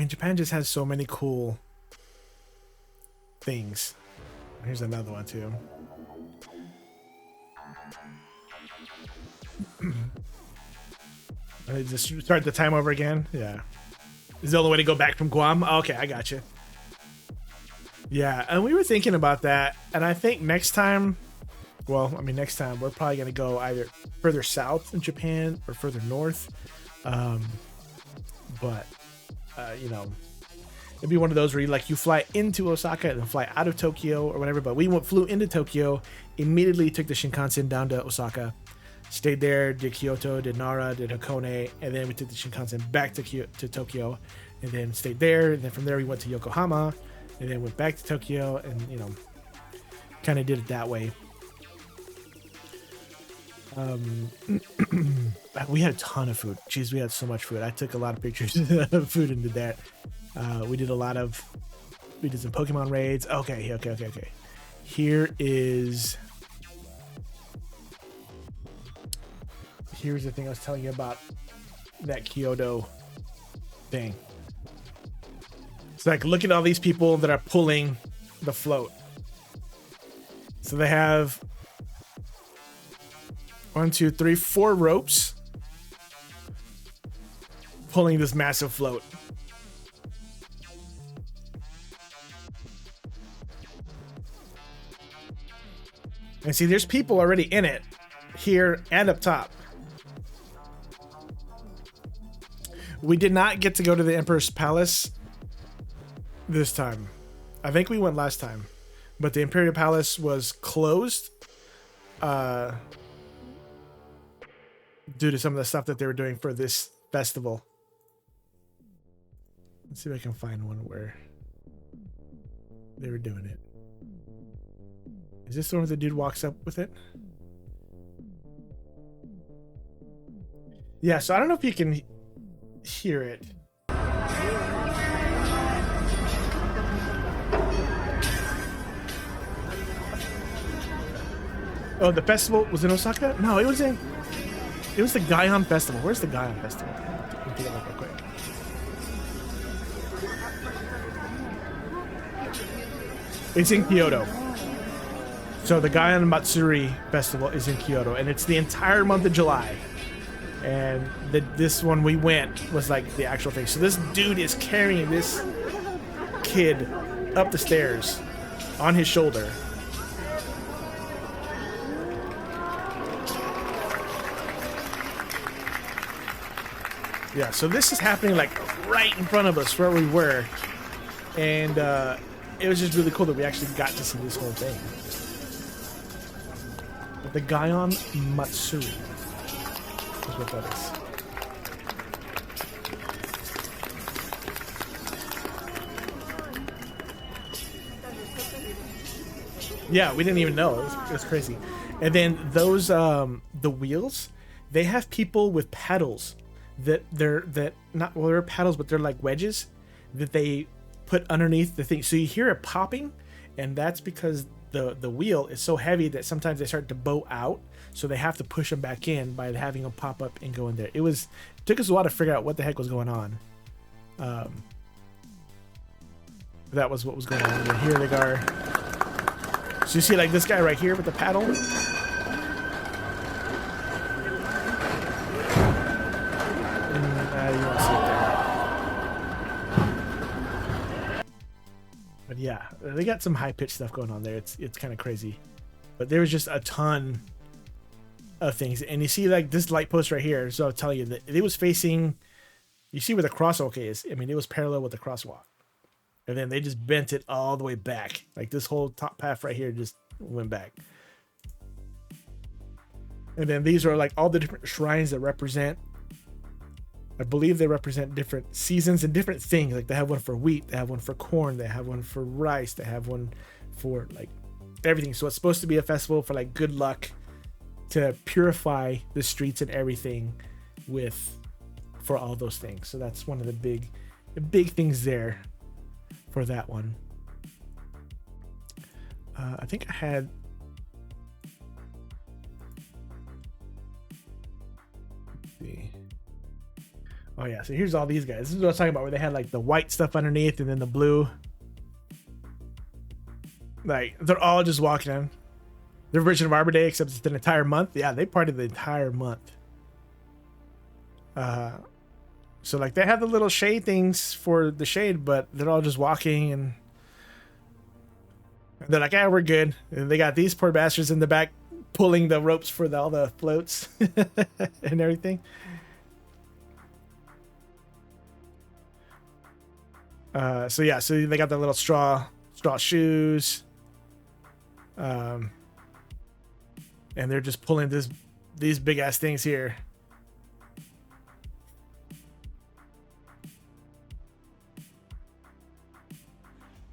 Speaker 1: Japan just has so many cool things. Here's another one too. Just start the time over again. Yeah. Is the only way to go back from Guam? Okay, I got you. Yeah, and we were thinking about that, and I think next time we're probably going to go either further south in Japan or further north. It'd be one of those where you fly into Osaka and then fly out of Tokyo or whatever. But we flew into Tokyo, immediately took the Shinkansen down to Osaka, stayed there, did Kyoto, did Nara, did Hakone, and then we took the Shinkansen back to Tokyo, and then stayed there. And then from there we went to Yokohama, and then went back to Tokyo, and kind of did it that way. We had a ton of food. Jeez, we had so much food. I took a lot of pictures of food and did that. We did some Pokemon raids. Okay. Here's the thing I was telling you about, that Kyoto thing. So like, look at all these people that are pulling the float. So they have 1, 2, 3, 4 ropes pulling this massive float. And see, there's people already in it here and up top. We did not get to go to the Emperor's Palace this time. I think we went last time, but the Imperial Palace was closed due to some of the stuff that they were doing for this festival. Let's see if I can find one where they were doing it. Is this the one where the dude walks up with it? Yeah, so I don't know if you can hear it. Oh, the festival was in Osaka? No, it was the Gaion Festival. Where's the Gaion Festival? Let me take a look real quick. It's in Kyoto. So the Gaion Matsuri Festival is in Kyoto, and it's the entire month of July. And this one we went was like the actual thing. So this dude is carrying this kid up the stairs on his shoulder. Yeah, so this is happening like right in front of us where we were. And it was just really cool that we actually got to see this whole thing. The Gaion Matsuri is what that is. Yeah, we didn't even know. It was crazy. And then those the wheels, they have people with paddles they're paddles, but they're like wedges that they put underneath the thing. So you hear it popping, and that's because the wheel is so heavy that sometimes they start to bow out, so they have to push them back in by having them pop up and go in there. It took us a while to figure out what the heck was going on. That was what was going on. And here they are. So you see like this guy right here with the paddle. You won't see it there. But yeah, they got some high-pitched stuff going on there. It's kind of crazy. But there was just a ton of things. And you see like this light post right here. So I'll tell you that it was facing, you see where the crosswalk is. I mean, it was parallel with the crosswalk. And then they just bent it all the way back. Like this whole top path right here just went back. And then these are like all the different shrines that represent, I believe they represent different seasons and different things. Like they have one for wheat, they have one for corn, they have one for rice, they have one for like everything. So it's supposed to be a festival for like good luck, to purify the streets and everything for all those things. So that's one of the big things there for that one. I think I had, let's see. Oh yeah, so here's all these guys. This is what I was talking about, where they had like the white stuff underneath and then the blue. Like they're all just walking on their version of Arbor Day, except it's an entire month. Yeah, they partied the entire month. So like they have the little shade things for the shade, but they're all just walking and they're like, yeah, we're good. And they got these poor bastards in the back pulling the ropes for all the floats and everything. So yeah, so they got the little straw shoes, and they're just pulling these big ass things here.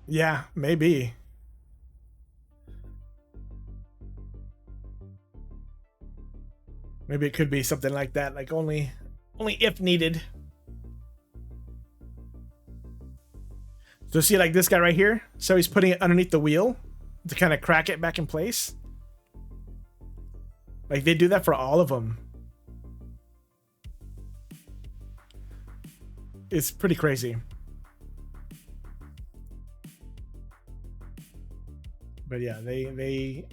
Speaker 1: Yeah, maybe. Maybe it could be something like that, like only if needed. So see like this guy right here? So he's putting it underneath the wheel to kind of crack it back in place. Like they do that for all of them. It's pretty crazy. But yeah, they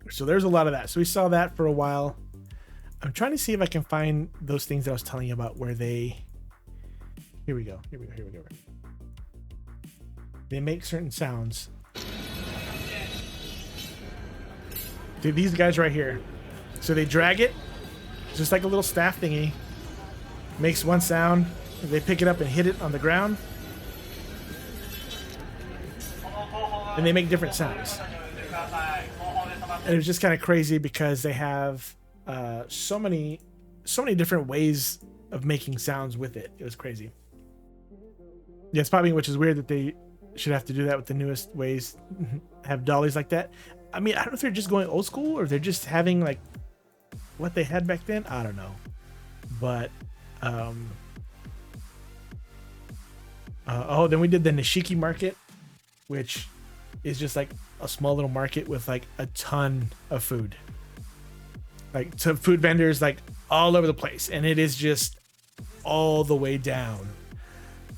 Speaker 1: so there's a lot of that. So we saw that for a while. I'm trying to see if I can find those things that I was telling you about where they, here we go. They make certain sounds. Dude, these guys right here. So they drag it, just like a little staff thingy. Makes one sound. They pick it up and hit it on the ground. And they make different sounds. And it was just kind of crazy because they have so many different ways of making sounds with it. It was crazy. Yeah, it's probably, which is weird that they should have to do that with the newest ways, have dollies like that. I mean, I don't know if they're just going old school or they're just having like what they had back then. I don't know. But oh, then we did the Nishiki market, which is just like a small little market with like a ton of food, like some food vendors like all over the place, and it is just all the way down.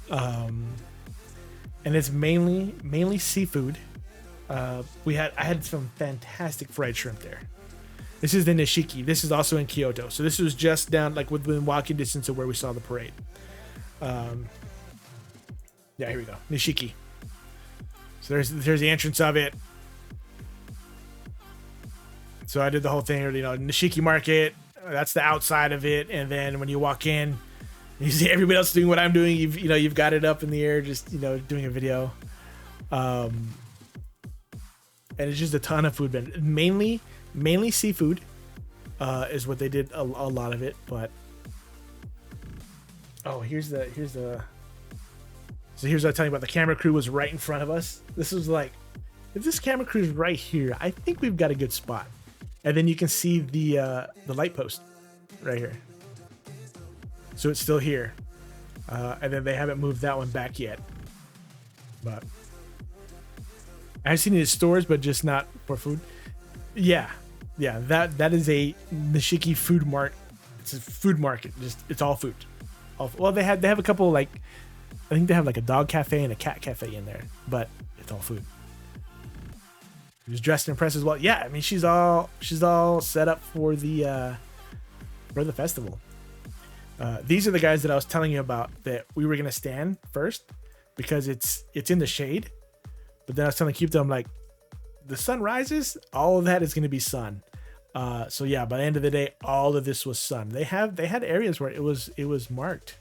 Speaker 1: And it's mainly seafood. I had some fantastic fried shrimp there. This is the Nishiki. This is also in Kyoto, so this was just down like within walking distance of where we saw the parade. Yeah, here we go, Nishiki. So there's the entrance of it. So I did the whole thing, you know, Nishiki market. That's the outside of it, and then when you walk in, you see everybody else doing what I'm doing. You've got it up in the air, just doing a video. And it's just a ton of food, but mainly seafood is what they did. A lot of it, but oh, here's what I'm telling you about. The camera crew was right in front of us. This was like, if this camera crew is right here, I think we've got a good spot. And then you can see the light post right here. So it's still here. And then they haven't moved that one back yet. But I've seen it in stores, but just not for food. Yeah. That is a Nishiki food mart. It's a food market. Just it's all food. Well, they have a couple, like, I think they have like a dog cafe and a cat cafe in there, but it's all food. She's dressed and impressed as well. Yeah, I mean she's all set up for the festival. These are the guys that I was telling you about that we were gonna stand first because it's in the shade. But then I was telling Keep them, like, the sun rises, all of that is gonna be sun. So yeah, by the end of the day, all of this was sun. They had areas where it was marked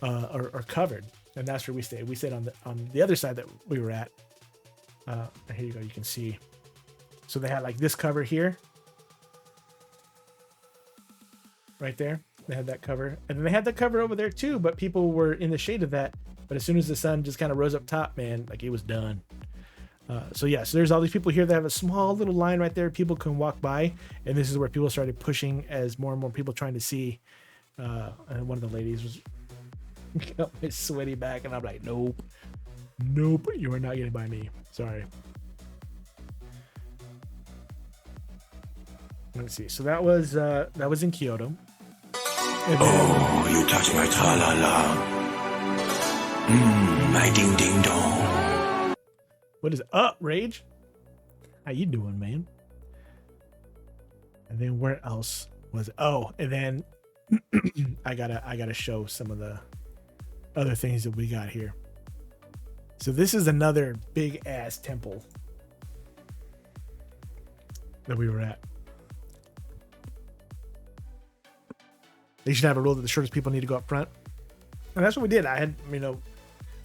Speaker 1: or covered, and that's where we stayed. We stayed on the other side that we were at. Here you go, you can see. So they had like this cover here, right there. They had that cover, and then they had the cover over there too, but people were in the shade of that. But as soon as the sun just kind of rose up top, man, like it was done. So there's all these people here that have a small little line right there. People can walk by, and this is where people started pushing as more and more people trying to see. And one of the ladies was got my sweaty back, and I'm like, nope, you are not getting by me. Sorry. Let's see. So that was in Kyoto.
Speaker 3: Oh, you touch my tra-la-la. My ding-ding-dong.
Speaker 1: What is up, Rage? How you doing, man? And then where else was it? Oh, and then I gotta show some of the other things that we got here. So this is another big ass temple that we were at. They should have a rule that the shortest people need to go up front, and that's what we did. I had,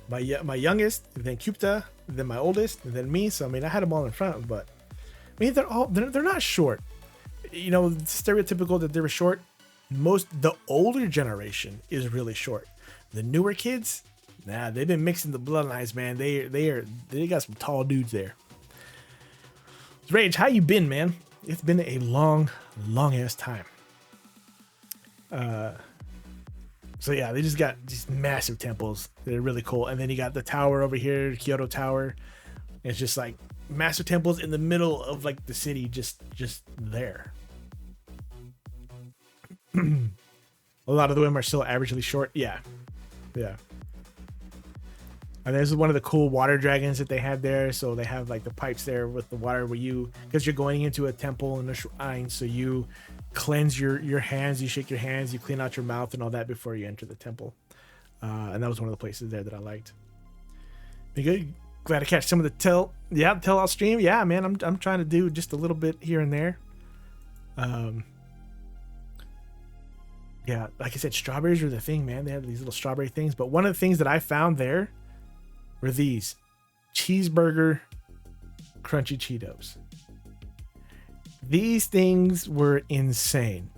Speaker 1: my youngest, and then Kupta, and then my oldest, and then me. So I had them all in front, but they're not short. Stereotypical that they were short. The older generation is really short. The newer kids, nah, they've been mixing the bloodlines, man. They got some tall dudes there. Rage, how you been, man? It's been a long ass time. So yeah, they just got these massive temples. They're really cool. And then you got the tower over here, Kyoto Tower. It's just like massive temples in the middle of like the city, just there. A lot of the women are still averagely short. Yeah. And this is one of the cool water dragons that they have there. So they have like the pipes there with the water where you, because you're going into a temple and a shrine, so you cleanse your hands, you shake your hands, you clean out your mouth and all that before you enter the temple. And that was one of the places there that I liked. Be good. Glad to catch some of the tell all stream. Yeah, man, I'm trying to do just a little bit here and there. Yeah, like I said, strawberries are the thing, man. They have these little strawberry things. But one of the things that I found there were these cheeseburger crunchy Cheetos. These things were insane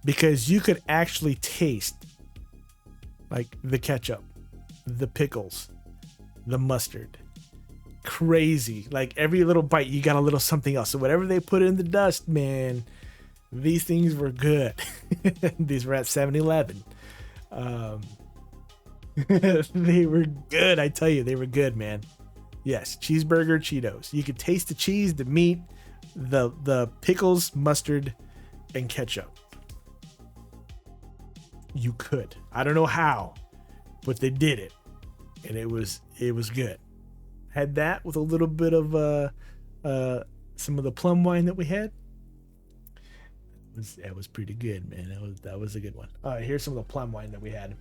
Speaker 1: because you could actually taste like the ketchup, the pickles, the mustard. Crazy. Like every little bite, you got a little something else. So whatever they put in the dust, man, these things were good. These were at 7-Eleven. They were good. I tell you, they were good, man. Yes, cheeseburger Cheetos. You could taste the cheese, the meat, the pickles, mustard, and ketchup. You could. I don't know how, but they did it, and it was good. Had that with a little bit of some of the plum wine that we had. That was pretty good, man. That was a good one. Here's some of the plum wine that we had.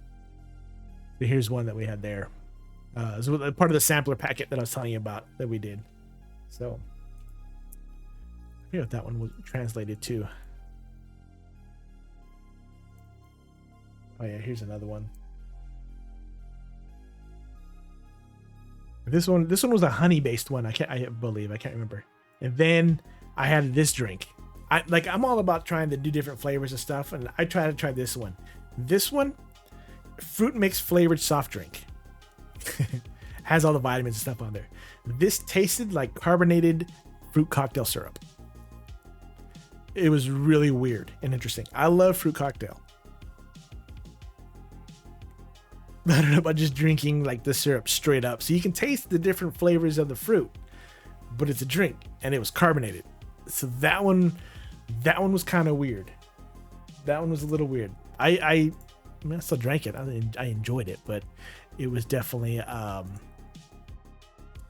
Speaker 1: Here's one that we had there. It was part of the sampler packet that I was telling you about that we did. So I forget what that one was translated to. Oh yeah, here's another one. This one was a honey based one. I believe. I can't remember. And then I had this drink. I'm all about trying to do different flavors and stuff, and I try this one. This one, fruit mix flavored soft drink. Has all the vitamins and stuff on there. This tasted like carbonated fruit cocktail syrup. It was really weird and interesting. I love fruit cocktail. I don't know about just drinking like the syrup straight up. So you can taste the different flavors of the fruit, but it's a drink and it was carbonated. So that one was kind of weird. That one was a little weird. I still drank it. I enjoyed it, but it was definitely on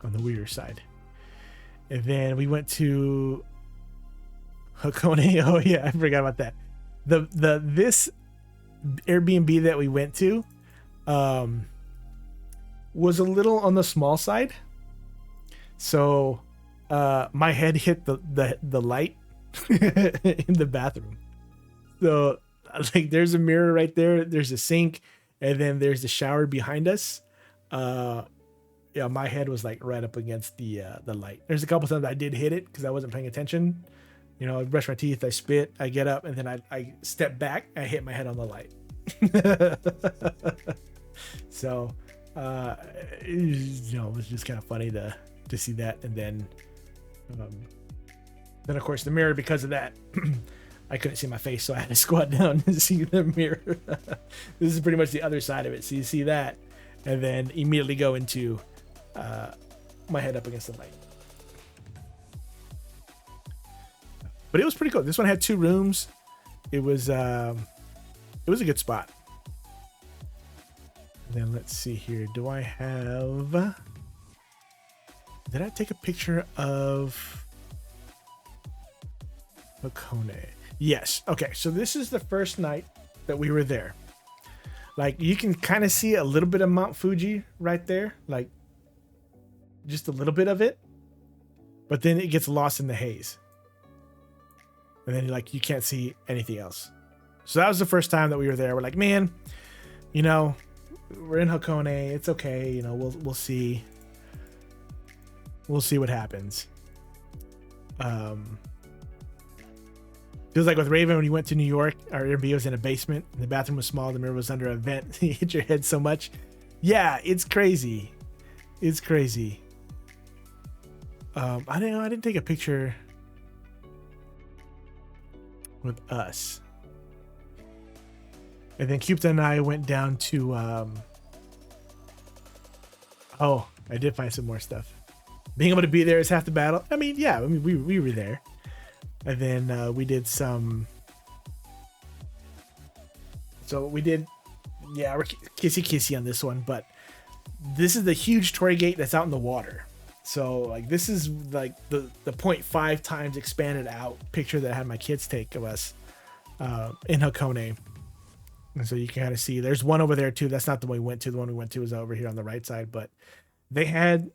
Speaker 1: the weirder side. And then we went to Hakone. Oh yeah, I forgot about that. This Airbnb that we went to was a little on the small side. So my head hit the light in the bathroom. So like there's a mirror right there, there's a sink, and then there's the shower behind us. Yeah, my head was like right up against the light. There's a couple times I did hit it because I wasn't paying attention. You know, I brush my teeth, I spit, I get up, and then I step back, I hit my head on the light. So it was just kind of funny to see that. And then of course the mirror, because of that I couldn't see my face, so I had to squat down to see the mirror. This is pretty much the other side of it, so you see that and then immediately go into my head up against the light. But it was pretty cool. This one had 2 rooms. It was a good spot. Then let's see here. Did I take a picture of Hakone? Yes. Okay. So this is the first night that we were there. Like you can kind of see a little bit of Mount Fuji right there, like just a little bit of it, but then it gets lost in the haze. And then you can't see anything else. So that was the first time that we were there. We're like, man, we're in Hakone. It's okay. We'll see. We'll see what happens. Feels like with Raven, when you went to New York, our Airbnb was in a basement. And the bathroom was small. The mirror was under a vent. You hit your head so much. Yeah, it's crazy. It's crazy. I didn't take a picture with us. And then Cupid and I went down to I did find some more stuff. Being able to be there is half the battle. We were there. And then we did some. So we did, we're kissy on this one, but this is the huge torii gate that's out in the water. So like this is like the 0.5 times expanded out picture that I had my kids take of us in Hakone. And so you can kind of see there's one over there too. That's not the one we went to. The one we went to was over here on the right side, but they had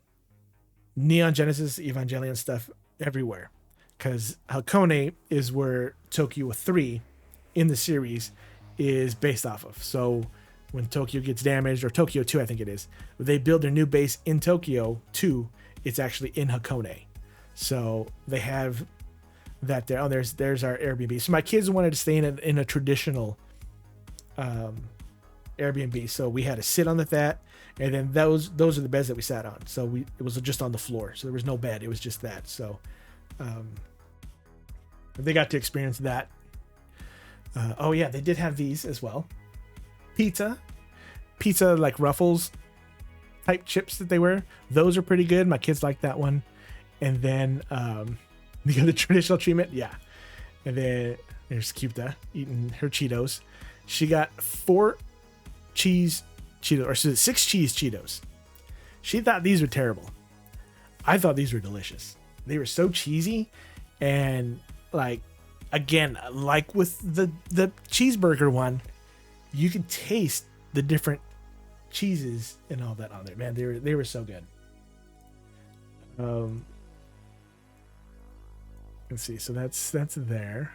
Speaker 1: Neon Genesis Evangelion stuff everywhere, because Hakone is where Tokyo 3 in the series is based off of. So when Tokyo gets damaged, or Tokyo 2 I think it is, they build their new base in Tokyo 2, it's actually in Hakone. So they have that there. Oh, there's our Airbnb. So my kids wanted to stay in a traditional Airbnb, so we had to sit on that, and then those are the beds that we sat on. So it was just on the floor, so there was no bed, it was just that. So they got to experience that. Oh yeah, they did have these as well. Pizza like Ruffles type chips that they were. Those are pretty good. My kids like that one. And then the traditional treatment, yeah. And then there's Kyuta eating her Cheetos. She got 4 cheese Cheetos, or 6 cheese Cheetos. She thought these were terrible. I thought these were delicious. They were so cheesy, and like, again, like with the cheeseburger one, you can taste the different cheeses and all that on there. Man, they were so good. Let's see. So that's there.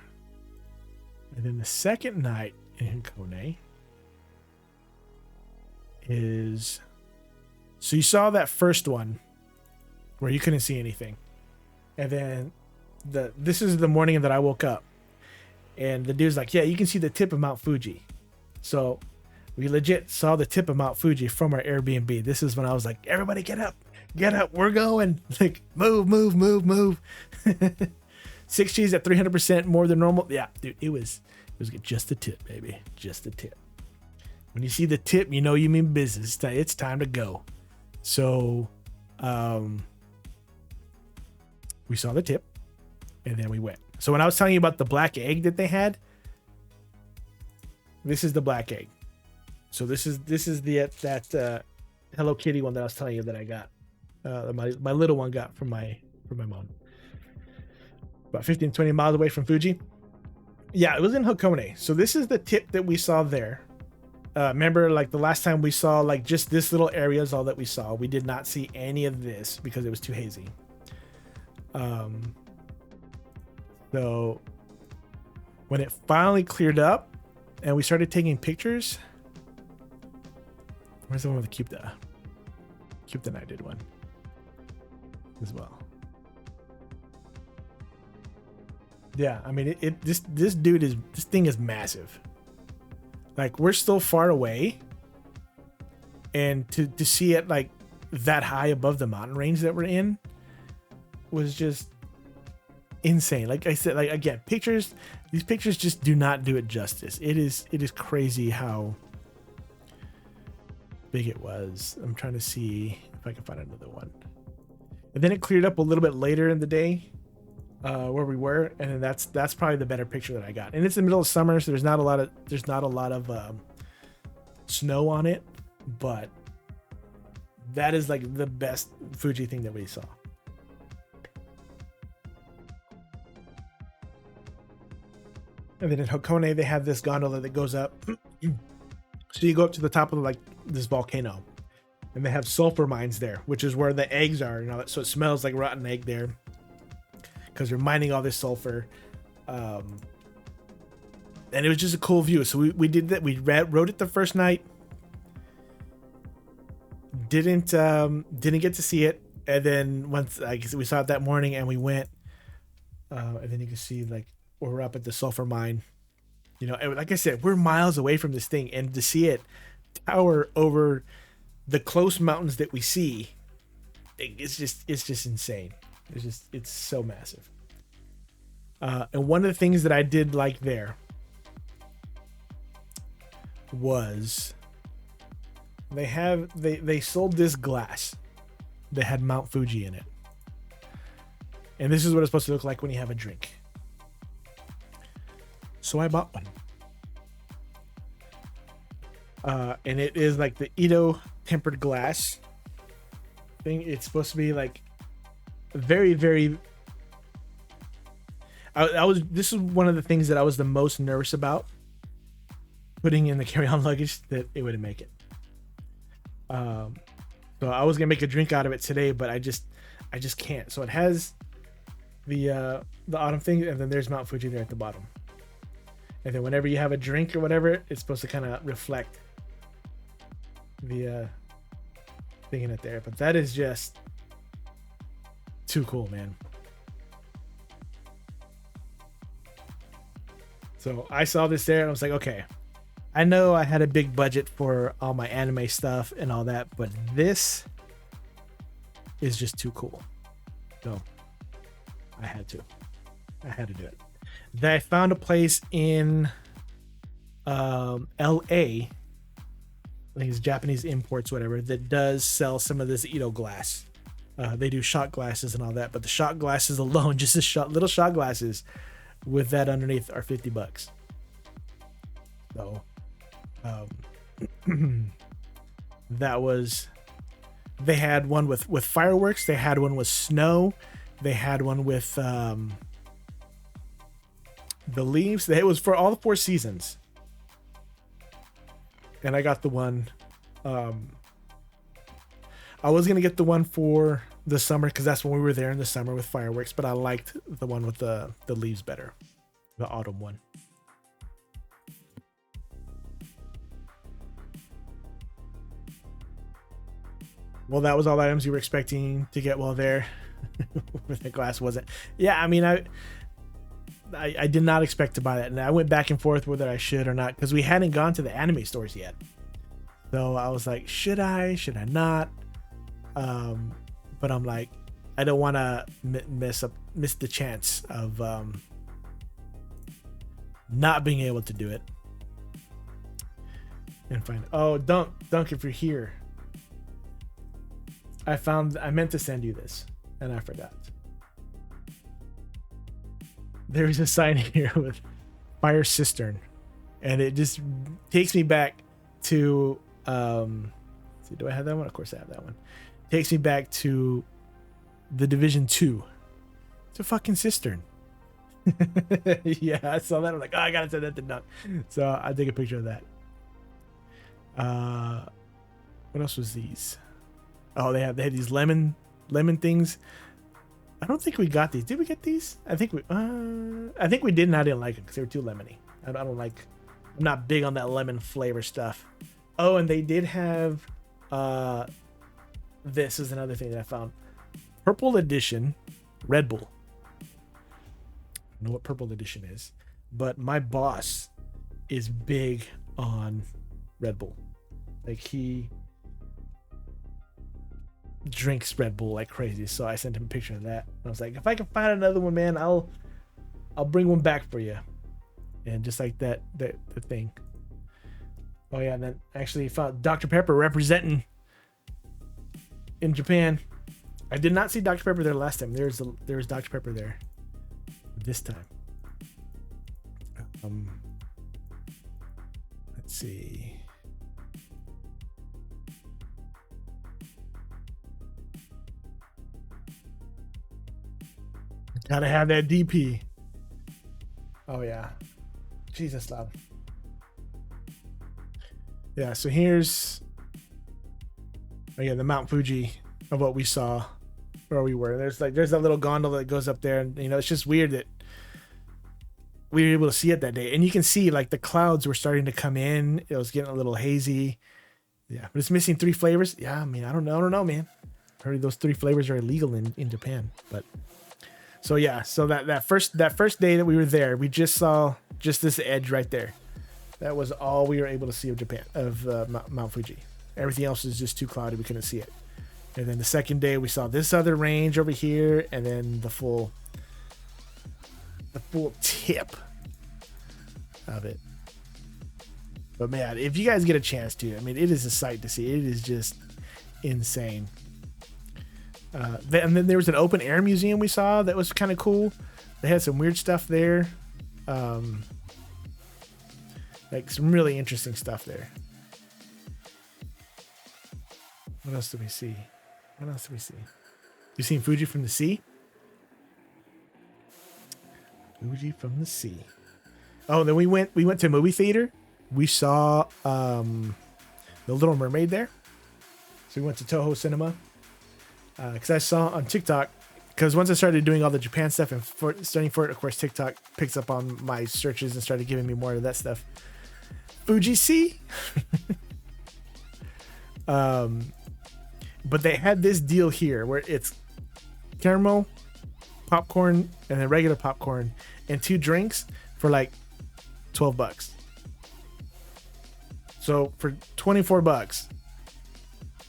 Speaker 1: And then the second night in Kone is, so you saw that first one where you couldn't see anything, and then this is the morning that I woke up, and the dude's like, yeah, you can see the tip of Mount Fuji. So we legit saw the tip of Mount Fuji from our Airbnb. This is when I was like, everybody get up, we're going. Like, move. 6 cheese at 300% more than normal. Yeah, dude, it was just a tip, baby. Just a tip. When you see the tip, you know you mean business. It's time to go. So we saw the tip, and then we went. So when I was telling you about the black egg that they had, this is the black egg. So this is that Hello Kitty one that I was telling you that I got. My little one got from my mom. About 15, 20 miles away from Fuji. Yeah, it was in Hakone. So this is the tip that we saw there. Remember, like the last time we saw like just this little area is all that we saw. We did not see any of this because it was too hazy. So when it finally cleared up and we started taking pictures, where's the one with the Kyuta? Kyuta and I did one as well. Yeah, I mean, this thing is massive. Like, we're still far away, and to see it like that high above the mountain range that we're in was just insane. Like I said, like again, these pictures just do not do it justice. It is crazy how big it was. I'm trying to see if I can find another one. And then it cleared up a little bit later in the day. Where we were, and then that's probably the better picture that I got. And it's the middle of summer, so there's not a lot of snow on it, but that is like the best Fuji thing that we saw. And then in Hakone, they have this gondola that goes up. So you go up to the top of like this volcano, and they have sulfur mines there, which is where the eggs are and all that. So it smells like rotten egg there, because they're mining all this sulfur. And it was just a cool view. So we did that. We rode it the first night. Didn't get to see it. And then once we saw it that morning, and we went, and then you can see like we're up at the sulfur mine. You know, and like I said, we're miles away from this thing, and to see it tower over the close mountains that we see, it's just insane. It's so massive. And one of the things that I did like there was they sold this glass that had Mount Fuji in it. And this is what it's supposed to look like when you have a drink. So I bought one. And it is like the Ito tempered glass thing. It's supposed to be like very, very. This is one of the things that I was the most nervous about putting in the carry-on luggage, that it wouldn't make it. So I was gonna make a drink out of it today, but I just can't. So it has the autumn thing, and then there's Mount Fuji there at the bottom. And then whenever you have a drink or whatever, it's supposed to kind of reflect the thing in it there. But that is just too cool, man. So I saw this there and I was like, okay, I know I had a big budget for all my anime stuff and all that, but this is just too cool. So I had to do it. Then I found a place in LA, I think it's Japanese imports, whatever, that does sell some of this Ito glass. They do shot glasses and all that, but the shot glasses alone, just the little shot glasses with that underneath, are $50. So that was, they had one with fireworks, they had one with snow, they had one with the leaves. It was for all the 4 seasons, and I got the one. I was gonna get the one for the summer because that's when we were there in the summer with fireworks, but I liked the one with the leaves better, the autumn one. Well, that was all the items you were expecting to get while there. The glass wasn't. Yeah, I mean, I did not expect to buy that, and I went back and forth whether I should or not because we hadn't gone to the anime stores yet. So I was like, should I not? But I'm like, I don't want to miss the chance of not being able to do it. And find, oh, Dunk, if you're here, I meant to send you this and I forgot. There's a sign here with Fire Cistern, and it just takes me back to see, do I have that one? Of course I have that one. Takes me back to the Division 2. It's a fucking cistern. Yeah, I saw that. I'm like, oh, I gotta send that to Dunk. So I'll take a picture of that. What else was these? Oh, they had these lemon things. I don't think we got these. Did we get these? I think we did, and I didn't like them because they were too lemony. I don't like. I'm not big on that lemon flavor stuff. Oh, and they did have. This is another thing that I found. Purple Edition Red Bull. I don't know what Purple Edition is, but my boss is big on Red Bull. Like, he drinks Red Bull like crazy, so I sent him a picture of that. I was like, if I can find another one, man, I'll bring one back for you. And just like that the thing. Oh yeah, and then actually found Dr. Pepper representing in Japan. I did not see Dr. Pepper there last time. There was Dr. Pepper there this time. Let's see. Gotta have that DP. Oh yeah. Jesus loud. Yeah, so here's the Mount Fuji of what we saw where we were. There's that little gondola that goes up there, and it's just weird that we were able to see it that day. And you can see like the clouds were starting to come in. It was getting a little hazy. Yeah, but it's missing 3 flavors. Yeah, I mean, I don't know, man. I heard those 3 flavors are illegal in Japan, but so yeah, so that first day that we were there, we just saw just this edge right there. That was all we were able to see of Japan, of Mount Fuji. Everything else is just too cloudy. We couldn't see it. And then the second day we saw this other range over here, and then the full tip of it. But man, if you guys get a chance to, I mean, it is a sight to see. It is just insane. And then there was an open air museum we saw that was kind of cool. They had some weird stuff there. Like some really interesting stuff there. What else do we see? What else do we see? You seen Fuji from the sea? Fuji from the sea. Oh, then we went to a movie theater. We saw The Little Mermaid there. So we went to Toho Cinema. Because I saw on TikTok, because once I started doing all the Japan stuff and studying for it, of course, TikTok picks up on my searches and started giving me more of that stuff. Fuji Sea. But they had this deal here where it's caramel popcorn and then regular popcorn and 2 drinks for like $12. So for $24,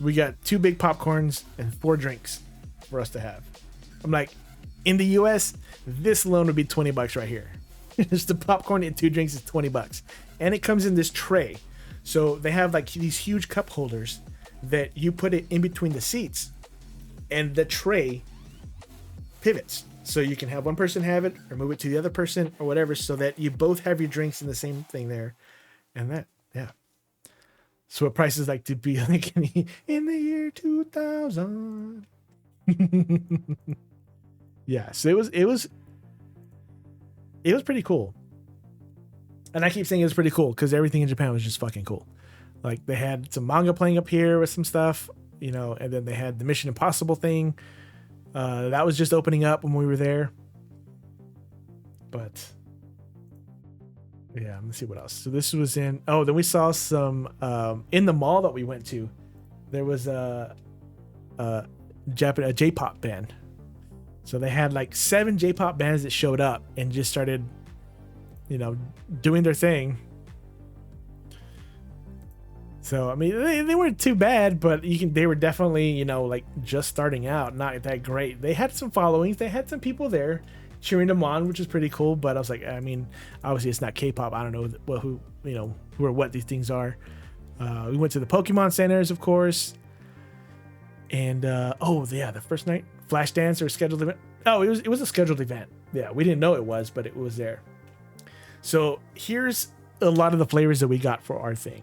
Speaker 1: we got 2 big popcorns and 4 drinks for us to have. I'm like, in the US, this alone would be $20 right here. Just the popcorn and 2 drinks is $20. And it comes in this tray. So they have like these huge cup holders that you put it in between the seats, and the tray pivots. So you can have one person have it or move it to the other person or whatever, so that you both have your drinks in the same thing there. And that, yeah. So what prices like to be like in the year 2000. Yeah, so it was pretty cool. And I keep saying it was pretty cool because everything in Japan was just fucking cool. Like they had some manga playing up here with some stuff, you know, and then they had the Mission Impossible thing. That was just opening up when we were there. But yeah, let's see what else. So this was in, then we saw some, in the mall that we went to, there was a J-pop band. So they had like 7 J-pop bands that showed up and just started, you know, doing their thing. So, I mean, they weren't too bad, but they were definitely, you know, like just starting out, not that great. They had some followings. They had some people there cheering them on, which is pretty cool. But I was like, I mean, obviously it's not K-pop. I don't know who or what these things are. We went to the Pokemon centers, of course. And, the first night, Flashdance or scheduled event. Oh, it was a scheduled event. Yeah, we didn't know it was, but it was there. So here's a lot of the flavors that we got for our thing.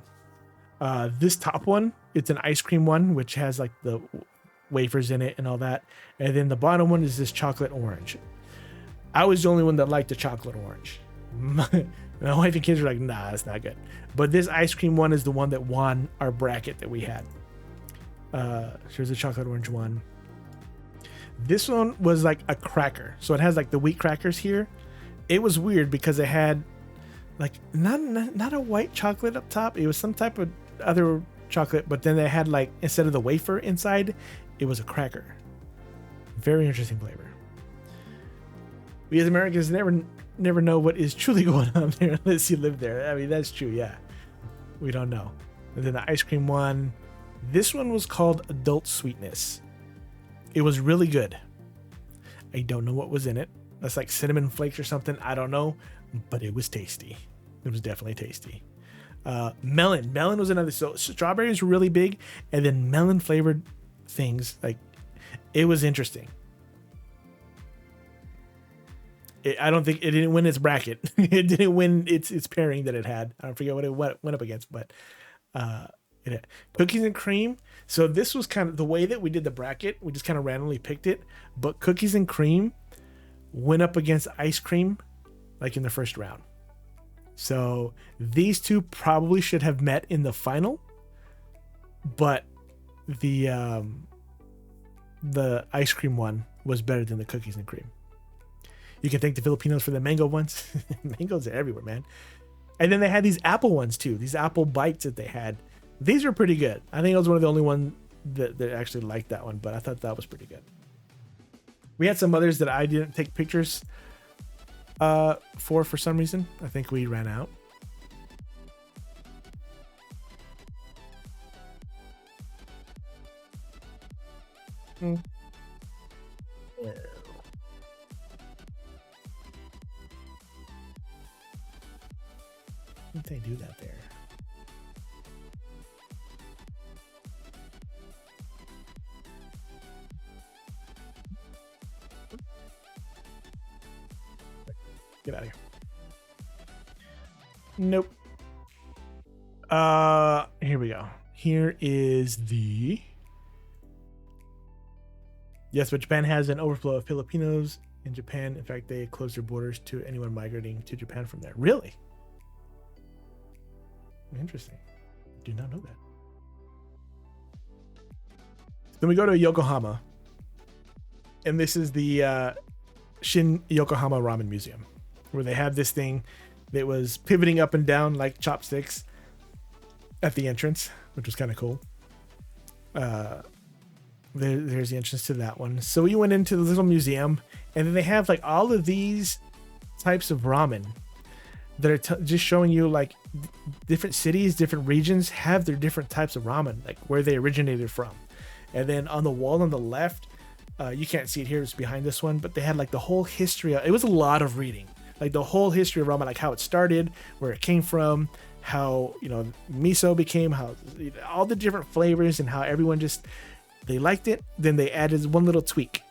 Speaker 1: This top one, it's an ice cream one, which has like the wafers in it and all that. And then the bottom one is this chocolate orange. I was the only one that liked the chocolate orange. My wife and kids were like, nah, it's not good. But this ice cream one is the one that won our bracket that we had. Here's the chocolate orange one. This one was like a cracker. So it has like the wheat crackers here. It was weird because it had like not a white chocolate up top. It was some type of other chocolate, but then they had like, instead of the wafer inside, it was a cracker. Very interesting flavor. We as Americans never know what is truly going on there unless you live there. I mean, that's true. Yeah, we don't know. And then the ice cream one, this one was called Adult Sweetness. It was really good. I don't know what was in it. That's like cinnamon flakes or something. I don't know, but it was tasty. It was definitely tasty. Melon was another. So strawberries were really big, and then melon flavored things, like, it was interesting. I don't think it didn't win its bracket. It didn't win its pairing that it had. I don't forget what it went up against, but it had cookies and cream. So this was kind of the way that we did the bracket. We just kind of randomly picked it, but cookies and cream went up against ice cream, like in the first round. So these two probably should have met in the final, but the ice cream one was better than the cookies and cream. You can thank the Filipinos for the mango ones. Mangoes are everywhere, man. And then they had these apple ones too. These apple bites that they had. These were pretty good. I think I was one of the only ones that actually liked that one, but I thought that was pretty good. We had some others that I didn't take pictures for some reason. I think we ran out. Yeah. Why did they do that there? Get out of here. Nope. Here we go. Here is the Yes, but Japan has an overflow of Filipinos in Japan. In fact, they closed their borders to anyone migrating to Japan from there. Really? Interesting. Do not know that. Then we go to Yokohama. And this is the Shin Yokohama Ramen Museum, where they have this thing that was pivoting up and down like chopsticks at the entrance, which was kind of cool. There's the entrance to that one. So we went into the little museum, and then they have like all of these types of ramen that are just showing you like different cities, different regions have their different types of ramen, like where they originated from. And then on the wall on the left, you can't see it here, it's behind this one, but they had like the whole history. It was a lot of reading, like the whole history of ramen, like how it started, where it came from, how, you know, miso became, how all the different flavors, and how everyone just, they liked it. Then they added one little tweak,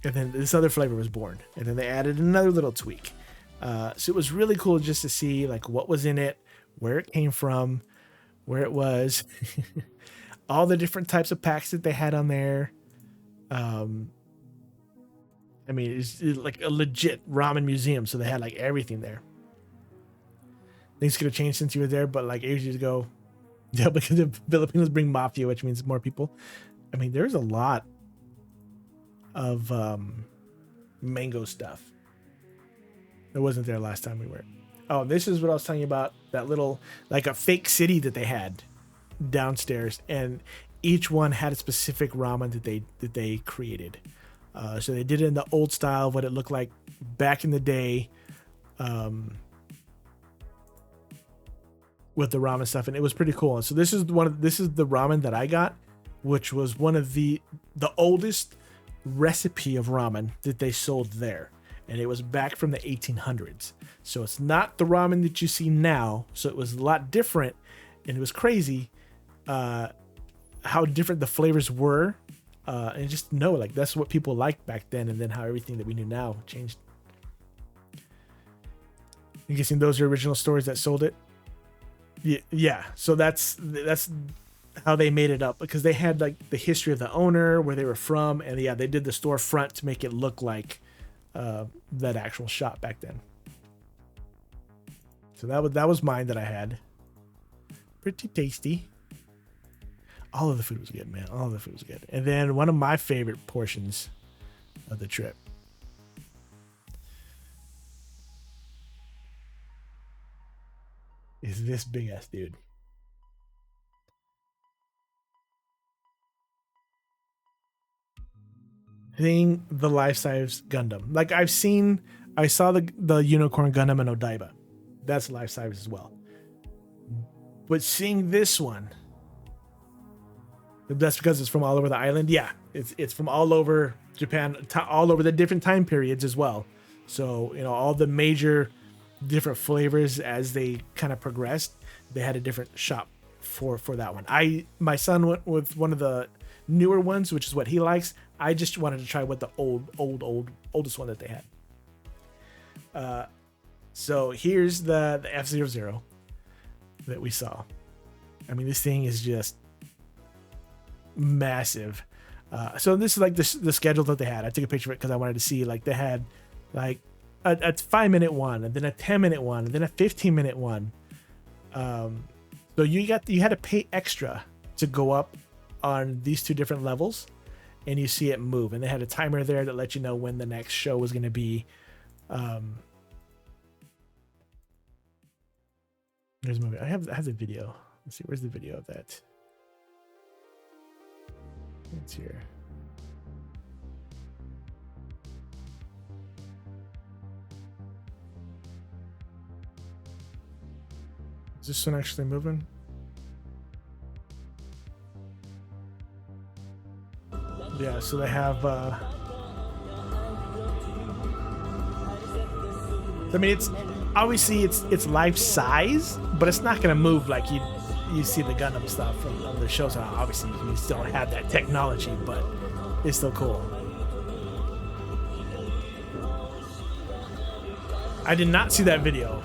Speaker 1: and then this other flavor was born, and then they added another little tweak. So it was really cool just to see like what was in it, where it came from, where it was, all the different types of packs that they had on there. I mean, it's like a legit ramen museum, so they had like everything there. Things could have changed since you were there, but like ages ago, yeah, because the Filipinos bring mafia, which means more people. I mean, there's a lot of mango stuff. It wasn't there last time we were. Oh, this is what I was telling you about, that little, like a fake city that they had downstairs, and each one had a specific ramen that they created. So they did it in the old style, what it looked like back in the day, with the ramen stuff, and it was pretty cool. And so this is the ramen that I got, which was one of the oldest recipe of ramen that they sold there, and it was back from the 1800s. So it's not the ramen that you see now. So it was a lot different, and it was crazy how different the flavors were, and just know like that's what people liked back then, and then how everything that we knew now changed. I'm guessing those are original stores that sold it. Yeah. So that's how they made it up, because they had like the history of the owner, where they were from, and yeah, they did the storefront to make it look like that actual shop back then. So that was mine that I had. Pretty tasty. All of the food was good, man. All of the food was good. And then one of my favorite portions of the trip is this big ass dude. Seeing the life-size Gundam. Like I saw the unicorn Gundam in Odaiba. That's life-size as well. But seeing this one, that's because it's from all over the island. Yeah, it's from all over Japan, all over the different time periods as well. So, you know, all the major different flavors as they kind of progressed, they had a different shop for that one. My son went with one of the newer ones, which is what he likes. I just wanted to try what the oldest one that they had. So here's the F-00 that we saw. I mean, this thing is just massive. So this is like the schedule that they had. I took a picture of it because I wanted to see, like, they had like a 5-minute one, and then a 10-minute one, and then a 15-minute one. So you had to pay extra to go up on these two different levels, and you see it move. And they had a timer there that let you know when the next show was going to be. There's a movie. I have the video. Let's see, where's the video of that? It's here. Is this one actually moving? Yeah, so they have I mean, it's obviously it's life size, but it's not gonna move like you see the Gundam stuff from the shows. Obviously you still don't have that technology, but it's still cool. I did not see that video.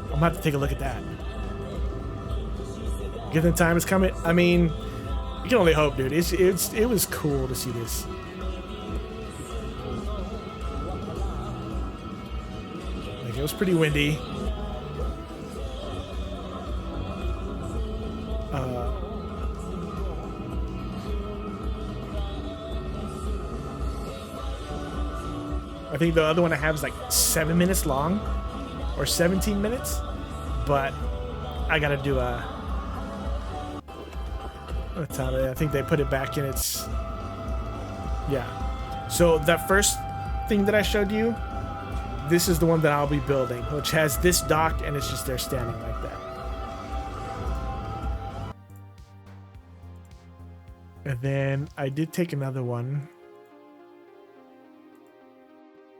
Speaker 1: I'm gonna have to take a look at that. Given the time is coming. I mean, you can only hope, dude. It was cool to see this. It was pretty windy. I think the other one I have is like 7 minutes long or 17 minutes, but I gotta do I think they put it back in its, yeah. So that first thing that I showed you, this is the one that I'll be building, which has this dock and it's just there standing like that. And then I did take another one.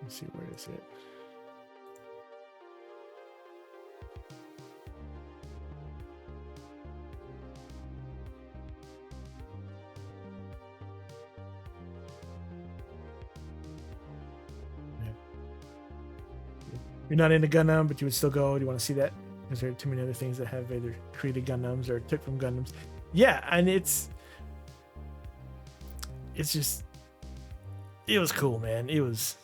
Speaker 1: Let's see, where is it? You're not into Gundam, but you would still go. Do you want to see that? Because there are too many other things that have either created Gundams or took from Gundams. Yeah, and it's just, it was cool, man. It was.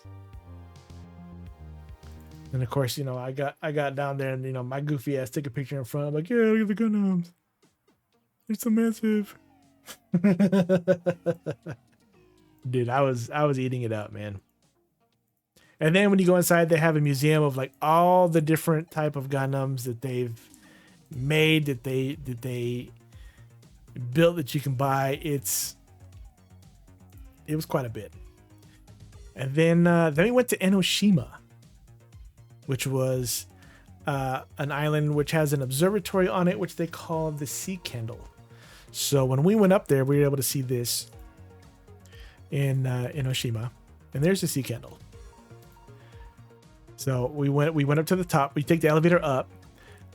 Speaker 1: And of course, you know, I got down there and, you know, my goofy ass took a picture in front. I'm like, yeah, look at the Gundams. They're so massive. Dude, I was eating it up, man. And then when you go inside, they have a museum of like all the different type of Gundams that they've made, that they built, that you can buy. It was quite a bit. And then we went to Enoshima, which was an island which has an observatory on it, which they call the Sea Candle. So when we went up there, we were able to see this in Enoshima, and there's the Sea Candle. So we went up to the top. We take the elevator up.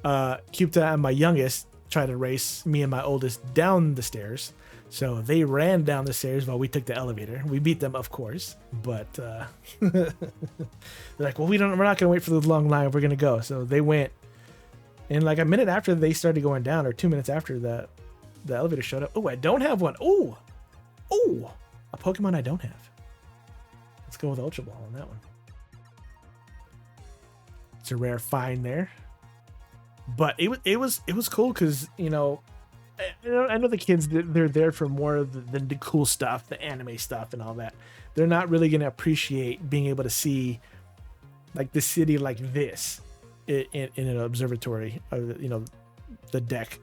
Speaker 1: Kyuta and my youngest tried to race me and my oldest down the stairs. So they ran down the stairs while we took the elevator. We beat them, of course, but they're like, well, we're not going to wait for the long line. We're going to go. So they went, and like a minute after they started going down, or 2 minutes after the elevator showed up. Oh, I don't have one. Oh, a Pokemon I don't have. Let's go with Ultra Ball on that one. It's a rare find there, but it was cool because, you know, I know the kids, they're there for more of the cool stuff, the anime stuff and all that. They're not really going to appreciate being able to see like the city like this in an observatory, you know, the deck.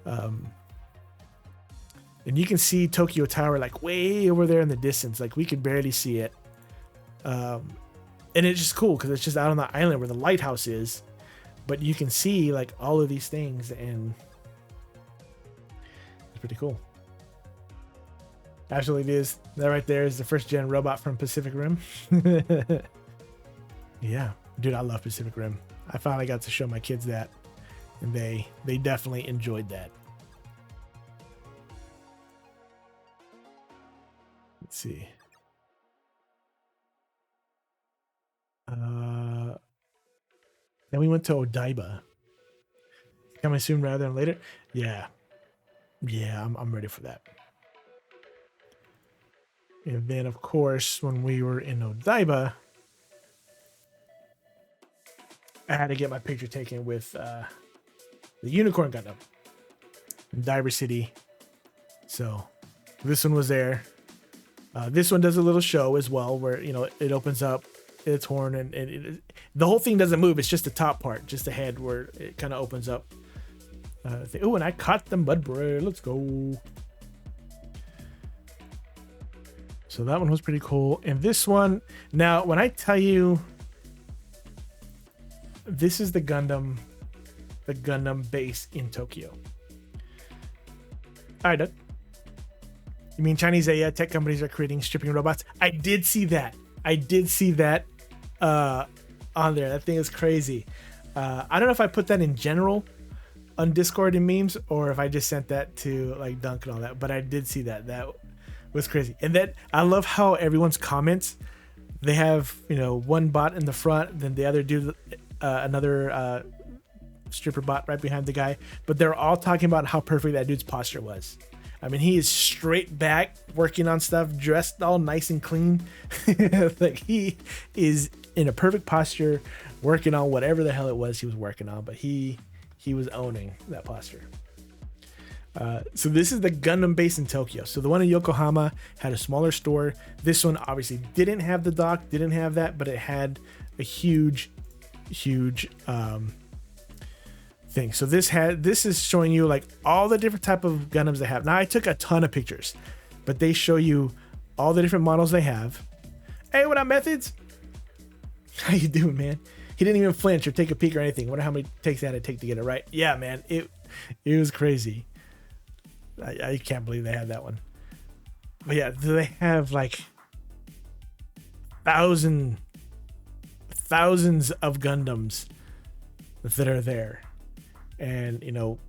Speaker 1: And you can see Tokyo Tower like way over there in the distance. Like we could barely see it. And it's just cool because it's just out on the island where the lighthouse is, but you can see like all of these things, and it's pretty cool. Actually, it is. That right there is the first gen robot from Pacific Rim. Yeah, dude, I love Pacific Rim. I finally got to show my kids that, and they definitely enjoyed that. Let's see. Then we went to Odaiba. Coming soon rather than later. Yeah, I'm ready for that. And then, of course, when we were in Odaiba, I had to get my picture taken with the Unicorn Gundam in Diver City. So this one was there. This one does a little show as well, where, you know, it opens up its horn, and the whole thing doesn't move. It's just the top part, just the head, where it kind of opens up. Oh, and I caught them, bud boy. Let's go. So that one was pretty cool. And this one, now when I tell you, this is the Gundam base in Tokyo. All right, Doug. You mean Chinese tech companies are creating stripping robots? I did see that on there. That thing is crazy. I don't know if I put that in general on Discord and memes, or if I just sent that to like Dunk and all that, but I did see that. That was crazy. And then I love how everyone's comments, they have, you know, one bot in the front, then the other dude, another stripper bot right behind the guy, but they're all talking about how perfect that dude's posture was. I mean, he is straight back working on stuff, dressed all nice and clean. Like he is in a perfect posture, working on whatever the hell it was he was working on, but he was owning that posture. So this is the Gundam base in Tokyo. So the one in Yokohama had a smaller store. This one obviously didn't have the dock, didn't have that, but it had a huge thing. So this is showing you like all the different type of Gundams they have. Now I took a ton of pictures, but they show you all the different models they have. Hey, what up, Methods? How you doing, man? He didn't even flinch or take a peek or anything. Wonder how many takes that had to take to get it right. Yeah, man, it was crazy. I can't believe they had that one. But yeah, they have like thousands of Gundams that are there. And, you know,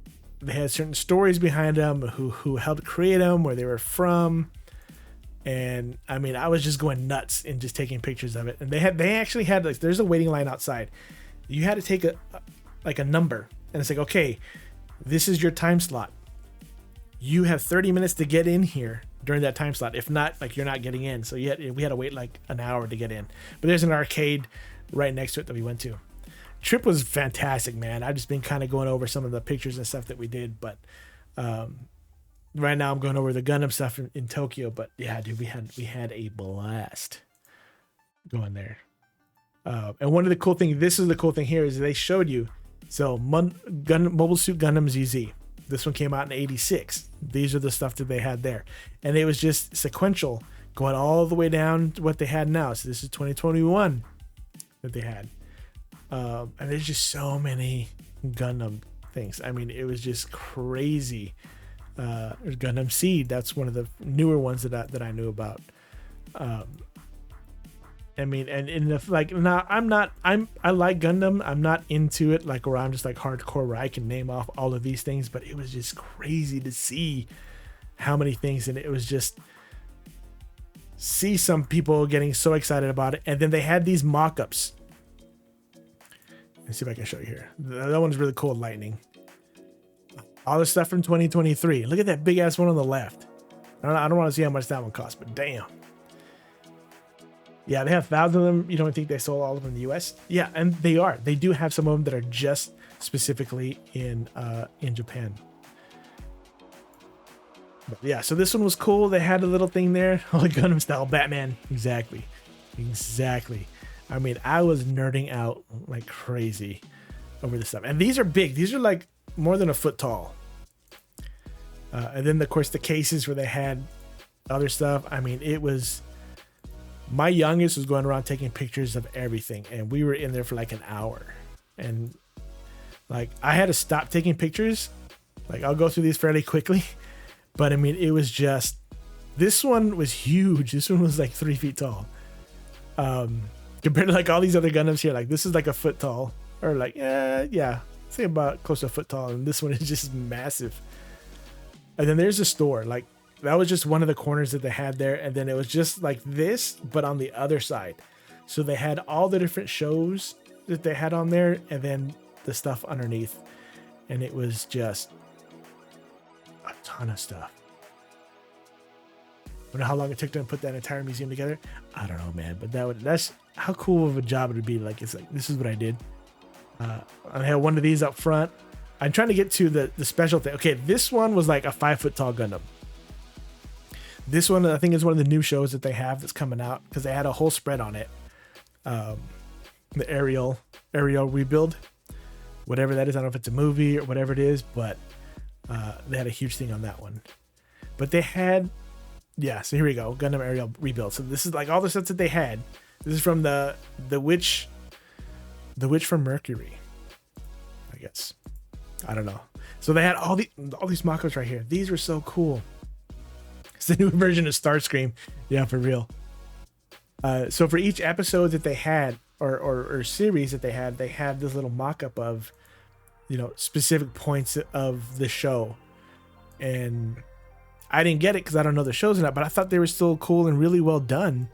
Speaker 1: they had certain stories behind them, who helped create them, where they were from. And I mean, I was just going nuts and just taking pictures of it. And they actually had like, there's a waiting line outside. You had to take a number, and it's like, okay, this is your time slot. You have 30 minutes to get in here during that time slot. If not, like, you're not getting in. So we had to wait like an hour to get in. But there's an arcade right next to it that we went to. Trip was fantastic, man. I've just been kind of going over some of the pictures and stuff that we did, but right now I'm going over the Gundam stuff in Tokyo. But yeah, dude, we had a blast going there. And one of the cool things, this is the cool thing here, is they showed you. So Mobile Suit Gundam ZZ. This one came out in '86. These are the stuff that they had there. And it was just sequential, going all the way down to what they had now. So this is 2021 that they had. And there's just so many Gundam things. I mean, it was just crazy. There's Gundam Seed. That's one of the newer ones that I knew about. I mean, and in the like, now I like Gundam. I'm not into it like where I'm just like hardcore where I can name off all of these things, but it was just crazy to see how many things, and it was just see some people getting so excited about it. And then they had these mock-ups. Let's see if I can show you here. That one's really cool. Lightning. All the stuff from 2023. Look at that big ass one on the left. I don't want to see how much that one costs, but damn. Yeah, they have thousands of them. You don't think they sold all of them in the US? Yeah, and they are. They do have some of them that are just specifically in Japan. But yeah, so this one was cool. They had a little thing there. Oh, Gundam style Batman. Exactly. I mean, I was nerding out like crazy over this stuff. And these are big. These are like more than a foot tall. And then, of course, the cases where they had other stuff. I mean, it was... My youngest was going around taking pictures of everything, and we were in there for like an hour. And like, I had to stop taking pictures. Like, I'll go through these fairly quickly, but I mean, it was just, this one was huge. This one was like 3 feet tall. Compared to like all these other Gundams here, like this is like a foot tall, or like, yeah, say about close to a foot tall. And this one is just massive. And then there's a store, like, that was just one of the corners that they had there. And then it was just like this, but on the other side. So they had all the different shows that they had on there, and then the stuff underneath. And it was just a ton of stuff. Wonder how long it took them to put that entire museum together. I don't know, man. But that's how cool of a job it would be. Like, it's like, this is what I did. I had one of these up front. I'm trying to get to the special thing. Okay, this one was like a 5 foot tall Gundam. This one, I think, is one of the new shows that they have that's coming out, because they had a whole spread on it. The aerial rebuild, whatever that is. I don't know if it's a movie or whatever it is, but they had a huge thing on that one. But they had, yeah. So here we go, Gundam aerial rebuild. So this is like all the sets that they had. This is from the Witch from Mercury, I guess. I don't know. So they had all these mock-ups right here. These were so cool. It's the new version of Starscream. Yeah, for real. So for each episode that they had, or series that they had this little mock-up of, specific points of the show. And I didn't get it because I don't know the shows or not, but I thought they were still cool and really well done.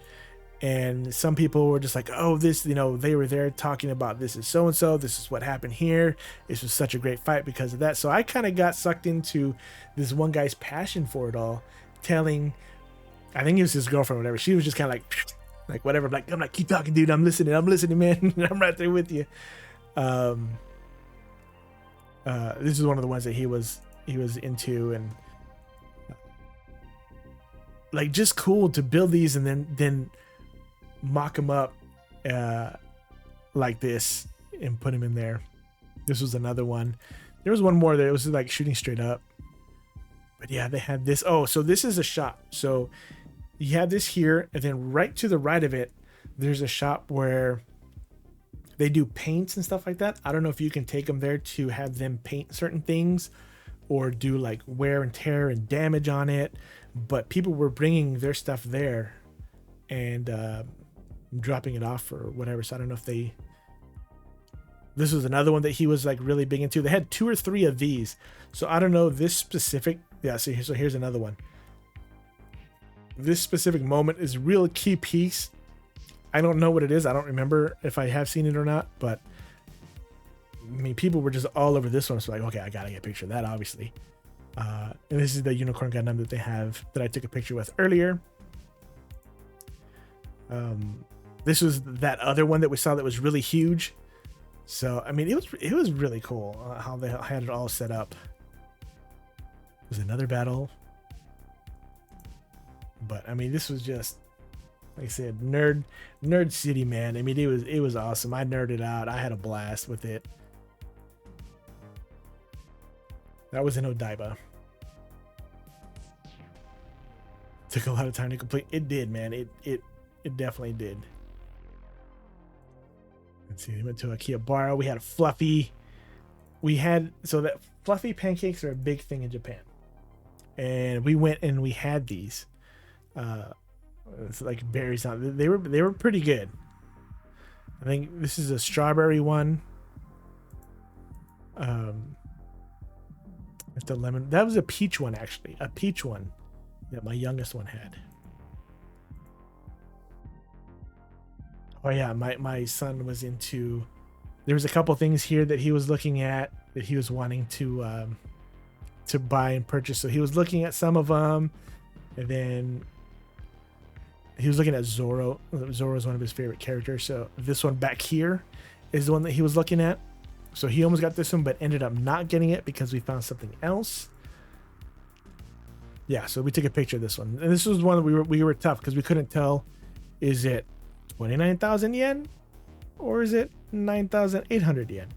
Speaker 1: And some people were just like, oh, this, you know, they were there talking about this is so and so, this is what happened here, this was such a great fight because of that. So I kind of got sucked into this one guy's passion for it all, telling, I think it was his girlfriend or whatever, she was just kind of like whatever, I'm like, keep talking, dude, I'm listening, man. I'm right there with you. This is one of the ones that he was into, and like just cool to build these and then mock them up like this and put them in there. This was another one. There was one more that it was like shooting straight up, but yeah, they had this. Oh, so this is a shop. So you have this here, and then right to the right of it, there's a shop where they do paints and stuff like that. I don't know if you can take them there to have them paint certain things or do like wear and tear and damage on it, but people were bringing their stuff there and dropping it off or whatever. So I don't know if this was another one that he was like really big into. They had 2 or 3 of these, so I don't know this specific. Yeah, so here's another one. This specific moment is a real key piece. I don't know what it is. I don't remember if I have seen it or not, but I mean, people were just all over this one. So like, okay, I gotta get a picture of that, obviously. And this is the unicorn Gundam that they have that I took a picture with earlier. This was that other one that we saw that was really huge. So I mean, it was really cool how they had it all set up. There's another battle, but I mean, this was just, like I said, nerd city, man. I mean, it was awesome. I nerded out. I had a blast with it. That was in Odaiba. Took a lot of time to complete. It did, man. It definitely did. Let's see. We went to Akihabara. We had a fluffy. So that fluffy pancakes are a big thing in Japan, and we went and we had these. It's like berries on. They were pretty good. I think this is a strawberry one. With the lemon. That was a peach one, actually. A peach one that my youngest one had. Oh yeah, my son was into. There was a couple things here that he was looking at that he was wanting to buy and purchase. So he was looking at some of them, and then he was looking at Zoro. Zoro is one of his favorite characters. So this one back here is the one that he was looking at. So he almost got this one, but ended up not getting it because we found something else. Yeah, so we took a picture of this one. And this was one that we were tough because we couldn't tell, is it 29,000 yen or is it 9,800 yen?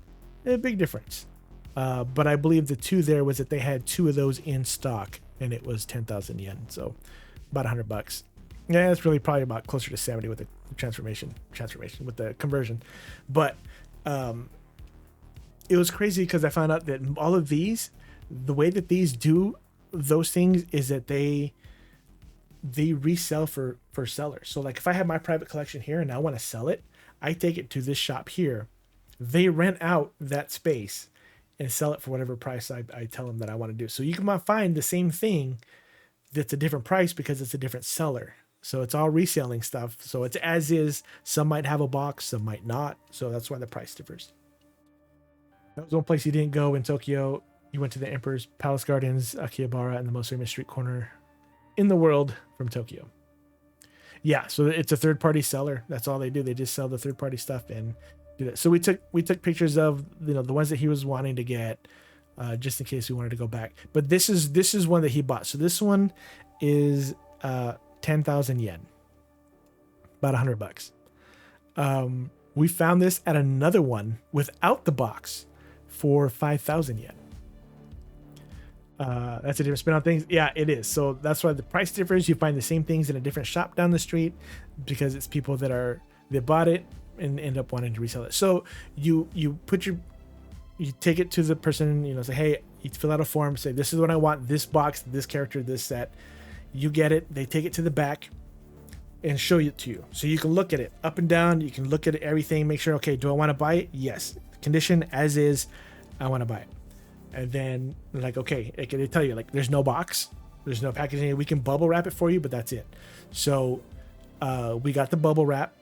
Speaker 1: A big difference. But I believe the 2 there was that they had 2 of those in stock and it was 10,000 yen. So about $100. Yeah, it's really probably about closer to 70 with the transformation with the conversion. But it was crazy because I found out that all of these, the way that these do those things is that they resell for sellers. So like if I have my private collection here and I want to sell it, I take it to this shop here. They rent out that space and sell it for whatever price I tell them that I want to do. So you can find the same thing that's a different price because it's a different seller. So it's all reselling stuff. So it's as is. Some might have a box, some might not. So that's why the price differs. That was one place you didn't go in Tokyo. You went to the Emperor's Palace Gardens, Akihabara, and the most famous street corner in the world from Tokyo. Yeah, so it's a third-party seller. That's all they do. They just sell the third-party stuff and do that. So we took pictures of the ones that he was wanting to get, just in case we wanted to go back. But this is one that he bought. So this one is 10,000 yen, about $100. We found this at another one without the box for 5,000 yen. That's a different spin on things. Yeah, it is. So that's why the price differs. You find the same things in a different shop down the street because it's people that bought it and end up wanting to resell it. So you take it to the person, say, hey, you fill out a form, say, this is what I want, this box, this character, this set. You get it. They take it to the back and show it to you. So you can look at it up and down. You can look at everything, make sure, okay, do I want to buy it? Yes. Condition as is, I want to buy it. And then like, okay, they tell you like, there's no box, there's no packaging. We can bubble wrap it for you, but that's it. So we got the bubble wrap,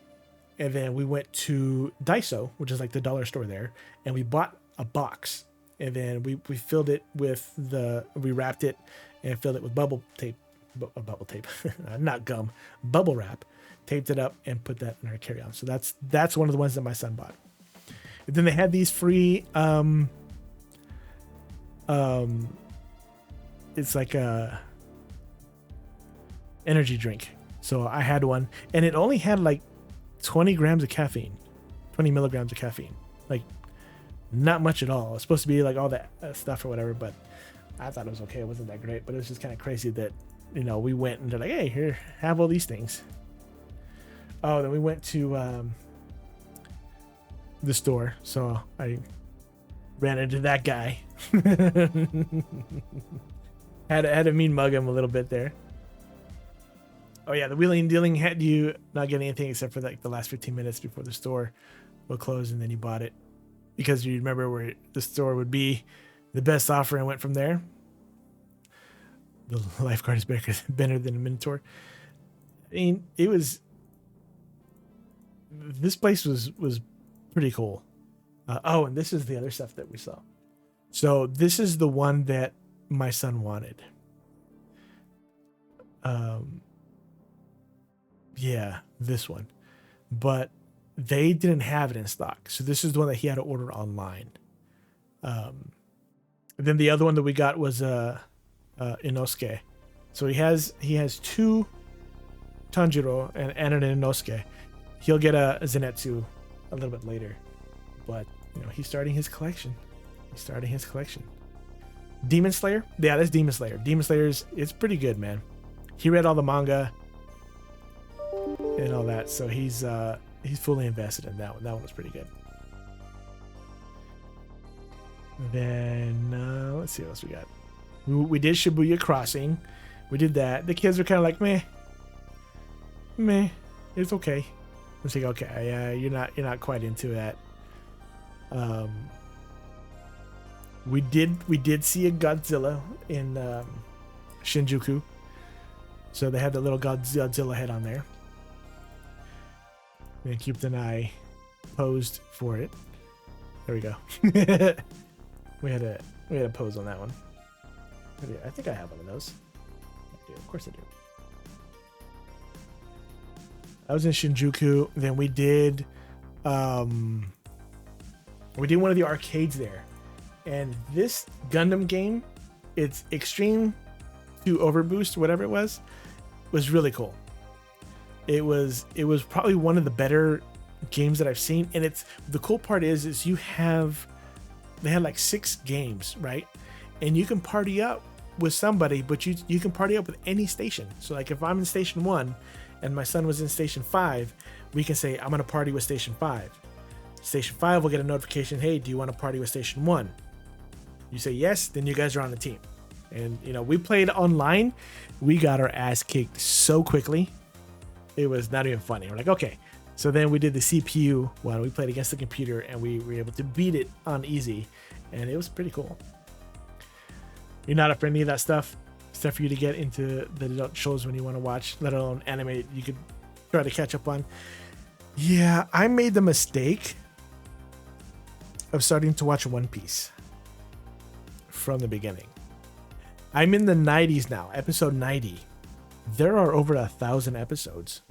Speaker 1: and then we went to Daiso, which is like the dollar store there, and we bought a box, and then we filled it with we wrapped it and filled it with bubble tape, not gum, bubble wrap, taped it up and put that in our carry-on. So that's one of the ones that my son bought. And then they had these free it's like a energy drink. So I had one, and it only had like 20 grams of caffeine, 20 milligrams of caffeine, like not much at all. It's supposed to be like all that stuff or whatever, but I thought it was okay. It wasn't that great, but it was just kind of crazy that, you know, we went and they're like, hey, here, have all these things. Oh, then we went to the store, so I ran into that guy. had to mean mug him a little bit there. Oh yeah, the wheeling and dealing had you not get anything except for like the last 15 minutes before the store will close, and then you bought it because you remember where the store would be the best offer and went from there. The lifeguard is better than a Minotaur. I mean, this place was pretty cool. Oh, and this is the other stuff that we saw. So this is the one that my son wanted. Yeah, this one. But they didn't have it in stock. So this is the one that he had to order online. Then the other one that we got was Inosuke. So he has two Tanjiro and an Inosuke. He'll get a Zenitsu a little bit later. But, you know, he's starting his collection. Demon Slayer? Yeah, that's Demon Slayer. Demon Slayer's, it's pretty good, man. He read all the manga and all that, so he's fully invested in that one. That one was pretty good. And then let's see what else we got. We did Shibuya Crossing. We did that. The kids were kind of like, meh, it's okay. I was like, okay, yeah, you're not quite into that. We did see a Godzilla in Shinjuku. So they had the little Godzilla head on there. And Cupid and I posed for it. There we go. we had a pose on that one. I think I have one of those. I do. Of course I do. I was in Shinjuku. Then we did one of the arcades there. And this Gundam game, it's Extreme to Overboost, whatever it was really cool. It was probably one of the better games that I've seen. And the cool part is they had like 6 games, right? And you can party up with somebody, but you can party up with any station. So like if I'm in station 1 and my son was in station 5, we can say, I'm going to party with station 5. Station 5 will get a notification, hey, do you want to party with station 1? You say yes, then you guys are on the team. And, you know, we played online. We got our ass kicked so quickly. It was not even funny. We're like, okay. So then we did the CPU one. We played against the computer, and we were able to beat it on easy. And it was pretty cool. You're not up for any of that stuff? Stuff for you to get into the adult shows when you want to watch, let alone anime you could try to catch up on. Yeah, I made the mistake of starting to watch One Piece from the beginning. I'm in the 90s now, episode 90. There are over 1,000 episodes.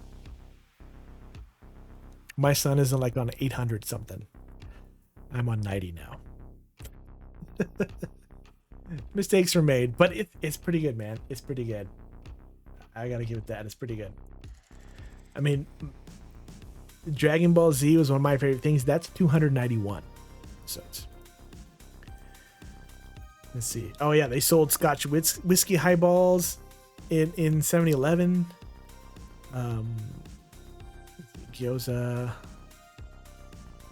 Speaker 1: My son is like on 800 something. I'm on 90 now. Mistakes were made, but it's pretty good, man. It's pretty good. I gotta give it that. It's pretty good. I mean, Dragon Ball Z was one of my favorite things. That's 291 episodes. Let's see. Oh yeah, they sold Scotch whiskey highballs in 7-Eleven. Gyoza.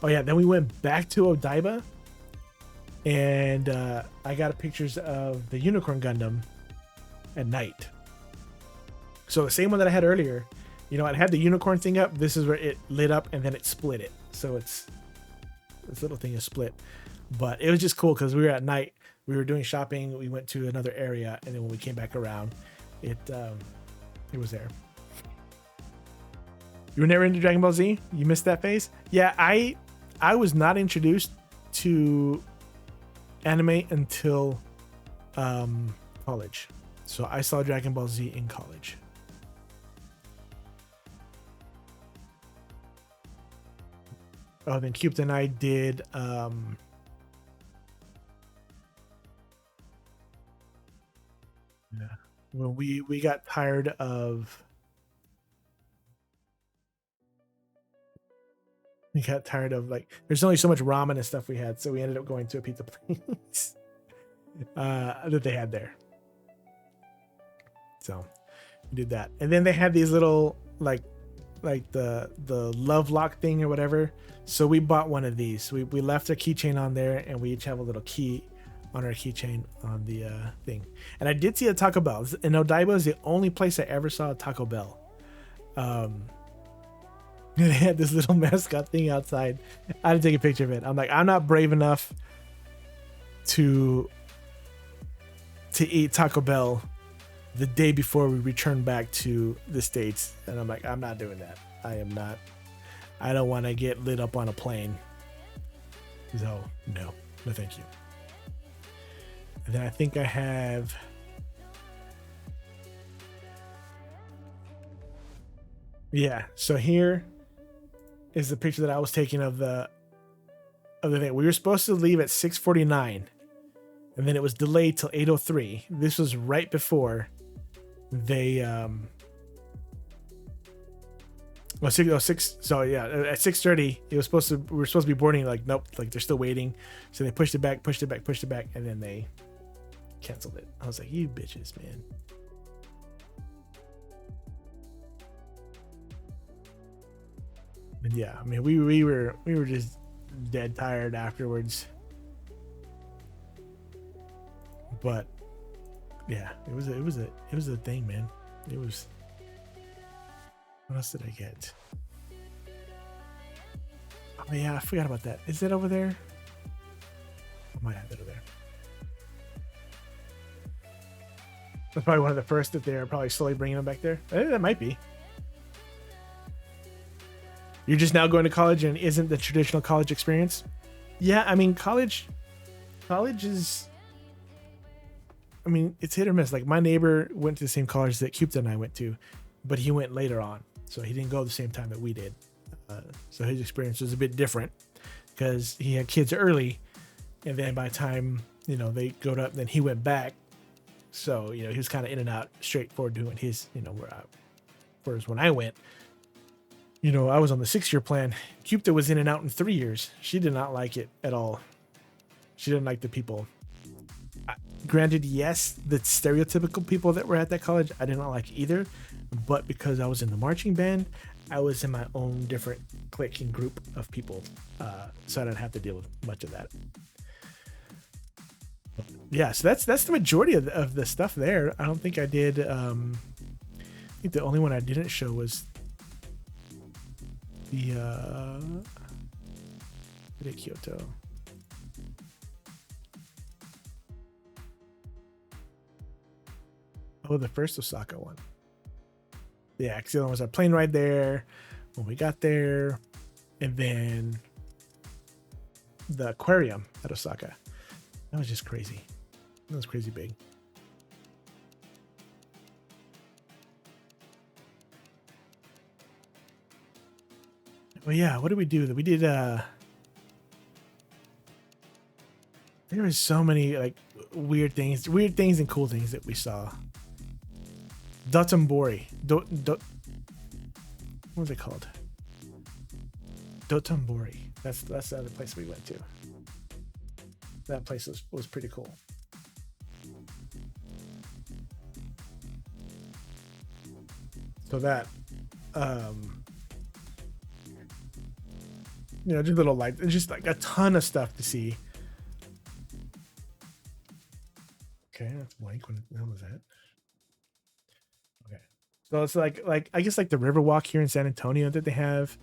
Speaker 1: Oh yeah, then we went back to Odaiba, and I got pictures of the Unicorn Gundam at night. So the same one that I had earlier, you know, I had the unicorn thing up. This is where it lit up and then it split it. So this little thing is split. But it was just cool because we were at night. We were doing shopping. We went to another area, and then when we came back around, it was there. You were never into Dragon Ball Z? You missed that phase? Yeah, I was not introduced to anime until college. So I saw Dragon Ball Z in college. Oh, then Cupid and I did yeah. When we got tired of like there's only so much ramen and stuff we had, so we ended up going to a pizza place that they had there. So we did that. And then they had these little like the love lock thing or whatever. So we bought one of these. We left a keychain on there, and we each have a little key on our keychain on the thing. And I did see a Taco Bell. And Odaiba is the only place I ever saw a Taco Bell. They had this little mascot thing outside. I had to take a picture of it. I'm like, I'm not brave enough to eat Taco Bell the day before we return back to the States. And I'm like, I'm not doing that. I don't want to get lit up on a plane. So no thank you. And then I think I have so here is the picture that I was taking of the thing. We were supposed to leave at 6:49, and then it was delayed till 8:03. This was right before they well, 6:06. So yeah, at 6:30 we were supposed to be boarding. Like, nope, like they're still waiting. So they pushed it back, and then they canceled it. I was like, you bitches, man. And yeah, I mean, we were just dead tired afterwards. But yeah, it was a thing, man. It was. What else did I get? Oh yeah, I forgot about that. Is it over there? I might have it over there. That's probably one of the first that they're probably slowly bringing them back there. That might be. You're just now going to college and isn't the traditional college experience? Yeah, I mean, college is, I mean, it's hit or miss. Like, my neighbor went to the same college that Cupid and I went to, but he went later on. So he didn't go the same time that we did. So his experience was a bit different because he had kids early. And then by the time, they growed up, then he went back. So, he was kind of in and out, straightforward doing his, whereas when I went, I was on the 6-year plan. Cupid was in and out in 3 years. She did not like it at all. She didn't like the people. Granted, yes, the stereotypical people that were at that college, I did not like either. But because I was in the marching band, I was in my own different clique and group of people. So I didn't have to deal with much of that. Yeah, so that's the majority of the stuff there. I don't think I did. I think the only one I didn't show was the Kyoto. Oh, the first Osaka one. Yeah, because the other one was a plane ride there when we got there, and then the aquarium at Osaka. That was just crazy. That was crazy big. Well, yeah, what did we do? We did there was so many like weird things and cool things that we saw. Dotonbori. What was it called? Dotonbori. That's the other place we went to. That place was pretty cool. So that just little lights, just like a ton of stuff to see. Okay, that's blank. What the hell was that? Okay, so it's like I guess like the Riverwalk here in San Antonio that they have.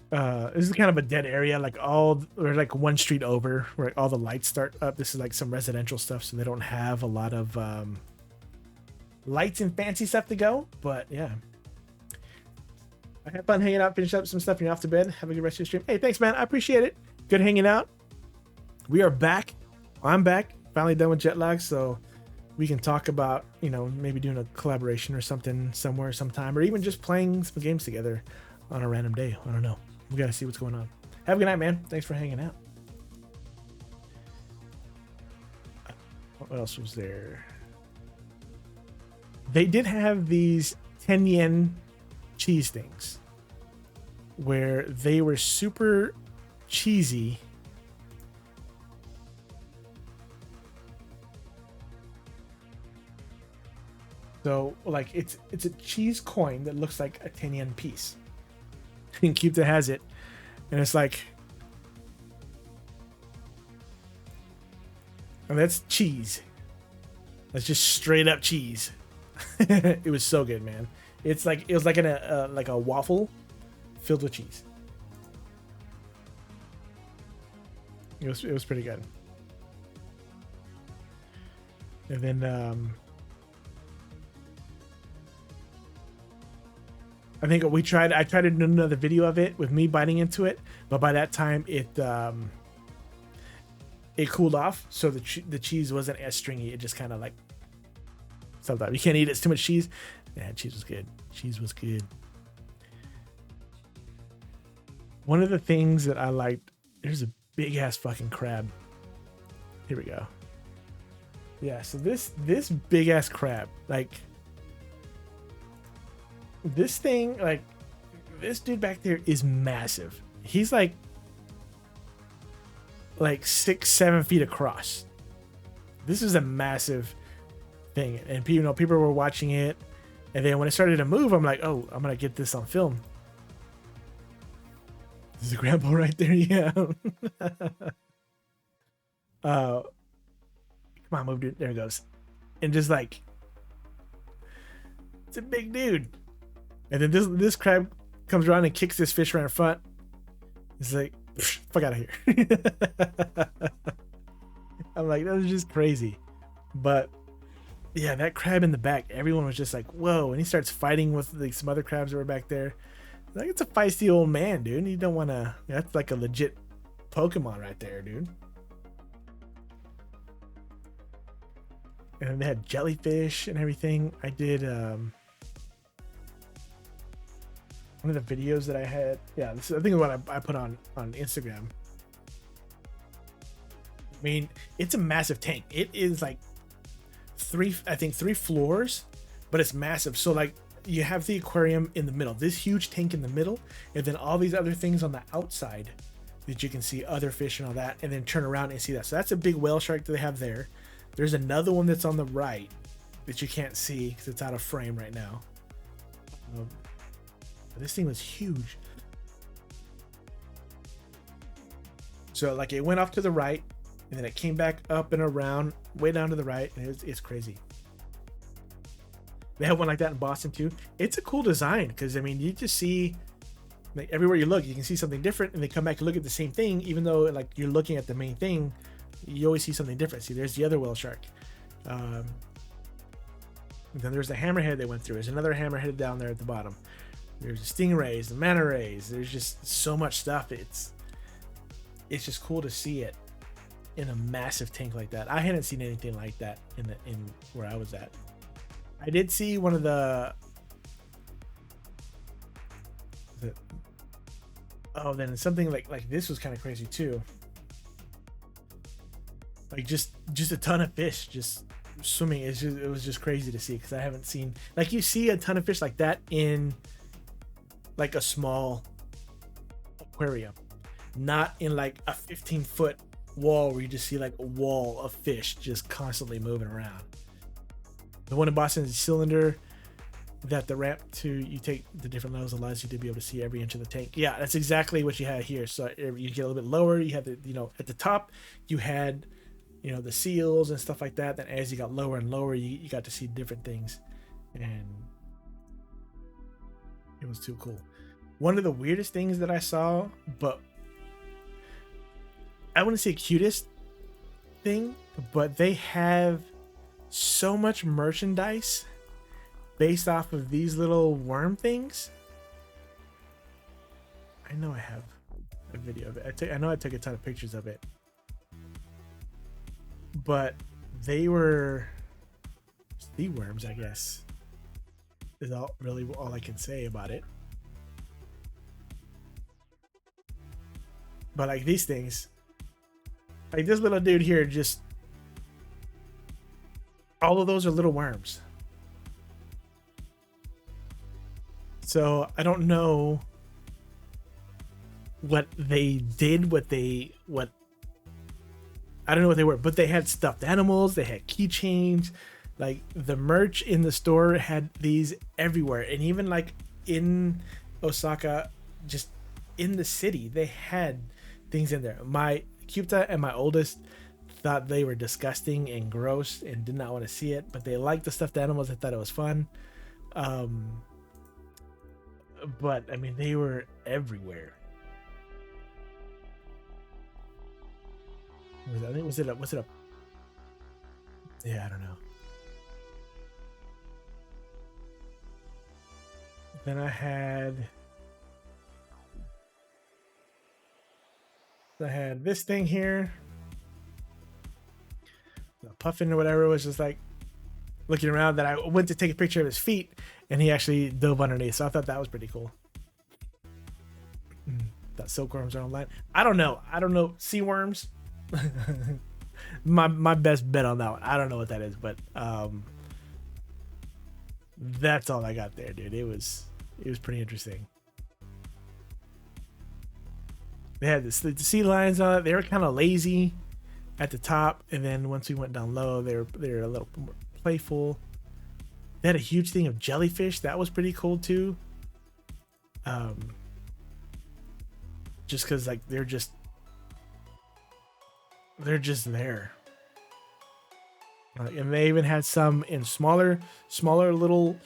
Speaker 1: This is kind of a dead area, or like one street over where all the lights start up. This is like some residential stuff, so they don't have a lot of lights and fancy stuff to go. But yeah, I had fun hanging out, finish up some stuff, and you're off to bed. Have a good rest of your stream. Hey, thanks, man. I appreciate it. Good hanging out. We are back. I'm back. Finally done with jet lag, so we can talk about, you know, maybe doing a collaboration or something somewhere, sometime, or even just playing some games together on a random day. I don't know. We got to see what's going on. Have a good night, man. Thanks for hanging out. What else was there? They did have these 10 yen cheese things where they were super cheesy. So like it's a cheese coin that looks like a 10 yen piece. And Cupta has it, and it's like, and that's cheese. That's just straight up cheese. It was so good, man. It was like a waffle filled with cheese. It was pretty good. And then I think I tried to do another video of it with me biting into it, but by that time it cooled off, so the cheese wasn't as stringy. It just kind of like stuff up. You can't eat it. It's too much cheese. Yeah, cheese was good. Cheese was good. One of the things that I liked, there's a big ass fucking crab. Here we go. Yeah, so this big ass crab, like this thing, like this dude back there is massive. He's like 6-7 feet across. This is a massive thing, and people were watching it, and then when it started to move, I'm like, oh, I'm gonna get this on film. There's a grandpa right there. Yeah. Come on, move, dude. There it goes. And just like, it's a big dude. And then this crab comes around and kicks this fish right in front. It's like, fuck out of here. I'm like, that was just crazy. But yeah, that crab in the back, everyone was just like, whoa. And he starts fighting with like some other crabs that were back there. Like, it's a feisty old man, dude. You don't want to, that's like a legit Pokemon right there, dude. And then they had jellyfish and everything. I did one of the videos that I had. Yeah, this is, I think, what I put on Instagram. I mean, it's a massive tank. It is like three floors, but it's massive. So like, you have the aquarium in the middle, this huge tank in the middle, and then all these other things on the outside that you can see, other fish and all that, and then turn around and see that. So that's a big whale shark that they have there. There's another one that's on the right that you can't see because it's out of frame right now. This thing was huge. So like, it went off to the right, and then it came back up and around, way down to the right, and it's crazy. They have one like that in Boston too. It's a cool design because, I mean, you just see, like, everywhere you look, you can see something different, and they come back and look at the same thing, even though like you're looking at the main thing, you always see something different. See, there's the other whale shark. And then there's the hammerhead they went through. There's another hammerhead down there at the bottom. There's the stingrays, the manta rays. There's just so much stuff. It's just cool to see it in a massive tank like that. I hadn't seen anything like that in where I was at. I did see one of the then something like this was kind of crazy too. Like just a ton of fish just swimming. It was just crazy to see, because I haven't seen, like, you see a ton of fish like that in like a small aquarium, not in like a 15-foot wall where you just see like a wall of fish just constantly moving around. The one in Boston is a cylinder that the ramp to, you take the different levels, allows you to be able to see every inch of the tank. Yeah, that's exactly what you had here. So you get a little bit lower, you had the, at the top you had, the seals and stuff like that. Then as you got lower and lower, you got to see different things, and it was too cool. One of the weirdest things that I saw, but I wouldn't say cutest thing, but they have so much merchandise based off of these little worm things. I know I have a video of it. I know I took a ton of pictures of it, but they were sea worms, I guess. Is all I can say about it. But like these things, like this little dude here, just all of those are little worms. So I don't know what they did, what I don't know what they were, but they had stuffed animals, they had keychains, like the merch in the store had these everywhere. And even like in Osaka, just in the city, they had things in there. My Kyuta and my oldest thought they were disgusting and gross and did not want to see it, but they liked the stuffed animals. They thought it was fun. But I mean, they were everywhere. Was it a yeah, I don't know. Then I had this thing here, the puffin or whatever, was just like looking around. That I went to take a picture of his feet and he actually dove underneath, so I thought that was pretty cool. That silkworms are online. I don't know sea worms. my best bet on that one. I don't know what that is, but that's all I got there, dude. It was pretty interesting. They had the sea lions on it. They were kind of lazy at the top, and then once we went down low, they were a little more playful. They had a huge thing of jellyfish. That was pretty cool too. Just because like they're just there. And they even had some in smaller little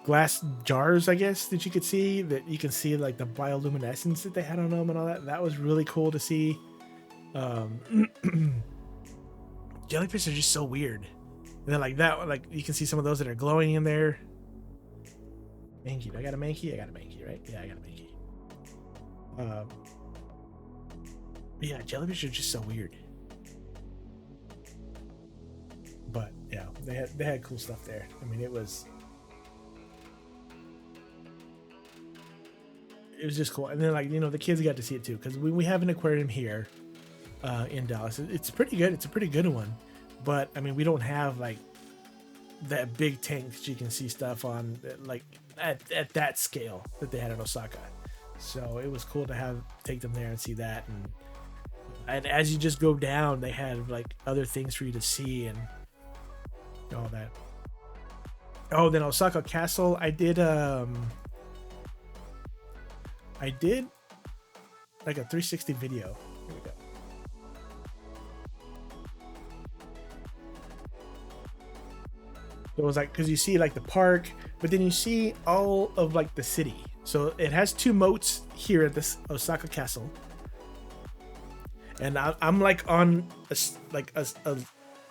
Speaker 1: glass jars, I guess, that you could see, that you can see like the bioluminescence that they had on them and all that. That was really cool to see. Jellyfish are just so weird. And then like that, like you can see some of those that are glowing in there. Mankey. I got a Mankey, right? Yeah, I got a Mankey. Yeah, jellyfish are just so weird. But yeah, they had cool stuff there. I mean, it was just cool. And then like, you know, the kids got to see it too, because we have an aquarium here in Dallas. It's pretty good. It's a pretty good one. But I mean, we don't have like that big tank that you can see stuff on, like at that scale that they had in Osaka. So it was cool to take them there and see that. And as you just go down, they had like other things for you to see and all that. Oh, then Osaka Castle, I did like a 360 video. Here we go. So it was like, because you see like the park, but then you see all of like the city. So it has two moats here at this Osaka Castle. And I'm like on a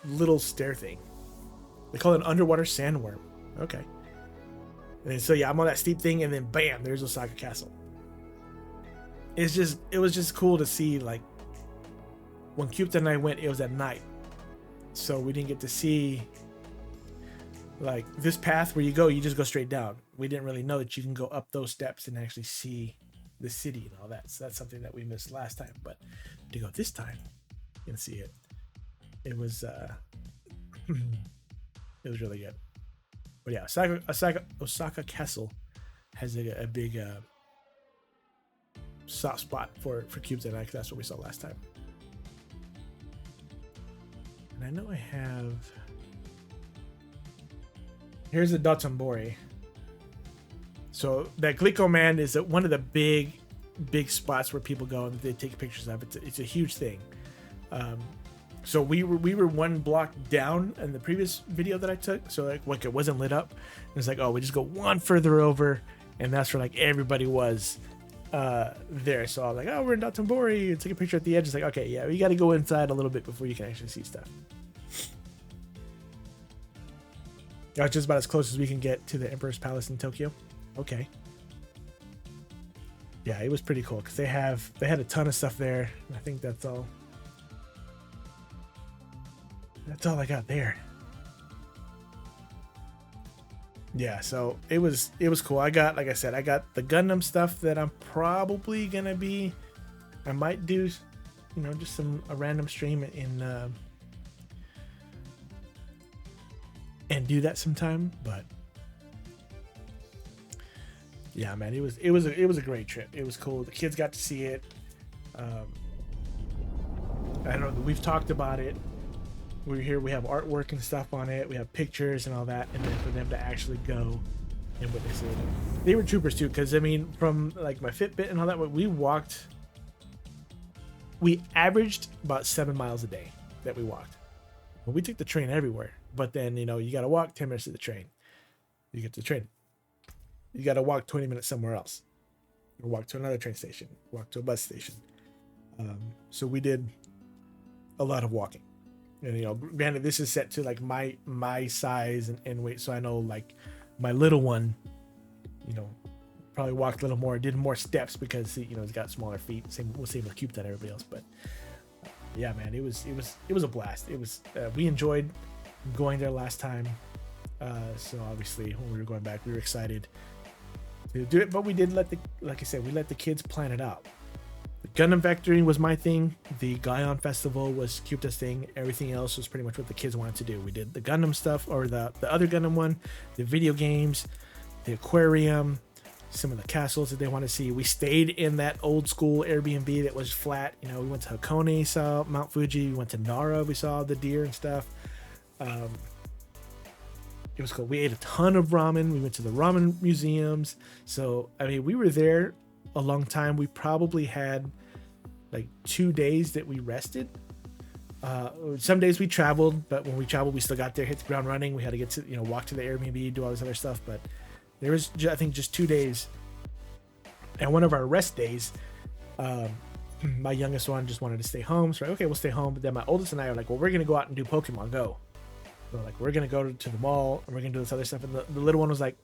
Speaker 1: little stair thing. They call it an underwater sandworm. Okay. And so yeah, I'm on that steep thing, and then bam, there's Osaka Castle. It was just cool to see. Like when Cupid and I went, it was at night, so we didn't get to see like this path where you just go straight down. We didn't really know that you can go up those steps and actually see the city and all that. So that's something that we missed last time, but to go this time, you can see it. It was it was really good. But yeah, Osaka Castle has a big soft spot for cubes and I, because that's what we saw last time. And I know I have. Here's the Dotonbori. So that Glico Man is one of the big spots where people go and they take pictures of. It's a huge thing. So we were one block down in the previous video that I took. So like it wasn't lit up. It's like, oh, we just go one further over, and that's where like everybody was there. So I was like, oh, we're in Dotonbori. Take a picture at the edge. It's like, okay, yeah, you got to go inside a little bit before you can actually see stuff. That's just about as close as we can get to the Emperor's Palace in Tokyo. Okay. yeah, it was pretty cool because they had a ton of stuff there. I think that's all I got there. Yeah, so it was cool. Like I said, I got the Gundam stuff that I'm probably gonna be. I might do, just a random stream and do that sometime. But yeah, man, it was a great trip. It was cool. The kids got to see it. I don't know. We've talked about it. We're here. We have artwork and stuff on it. We have pictures and all that. And then for them to actually go and witness it, they were troopers too. Because I mean, from like my Fitbit and all that, we averaged about 7 miles a day that we walked. Well, we took the train everywhere. But then you got to walk 10 minutes to the train. You get to the train. You got to walk 20 minutes somewhere else, or walk to another train station, walk to a bus station. So we did a lot of walking. And granted, this is set to like my size and weight, so I know like my little one, probably walked a little more, did more steps because he's got smaller feet. Same with Cupid and everybody else. But yeah, man, it was a blast. It was we enjoyed going there last time. So obviously when we were going back, we were excited to do it, but we did let the kids plan it out. The Gundam Factory was my thing. The Gaion Festival was Cupid's thing. Everything else was pretty much what the kids wanted to do. We did the Gundam stuff, or the other Gundam one, the video games, the aquarium, some of the castles that they want to see. We stayed in that old school Airbnb that was flat. We went to Hakone, saw Mount Fuji. We went to Nara, we saw the deer and stuff. It was cool. We ate a ton of ramen. We went to the ramen museums. So I mean, we were there a long time. We probably had like 2 days that we rested. Some days we traveled, but when we traveled, we still got there, hit the ground running. We had to get to walk to the Airbnb, do all this other stuff. But there was I think just 2 days, and one of our rest days, my youngest one just wanted to stay home. So okay, we'll stay home. But then my oldest and I are like, well, we're gonna go out and do Pokemon Go. So like, we're gonna go to the mall and we're gonna do this other stuff. And the little one was like,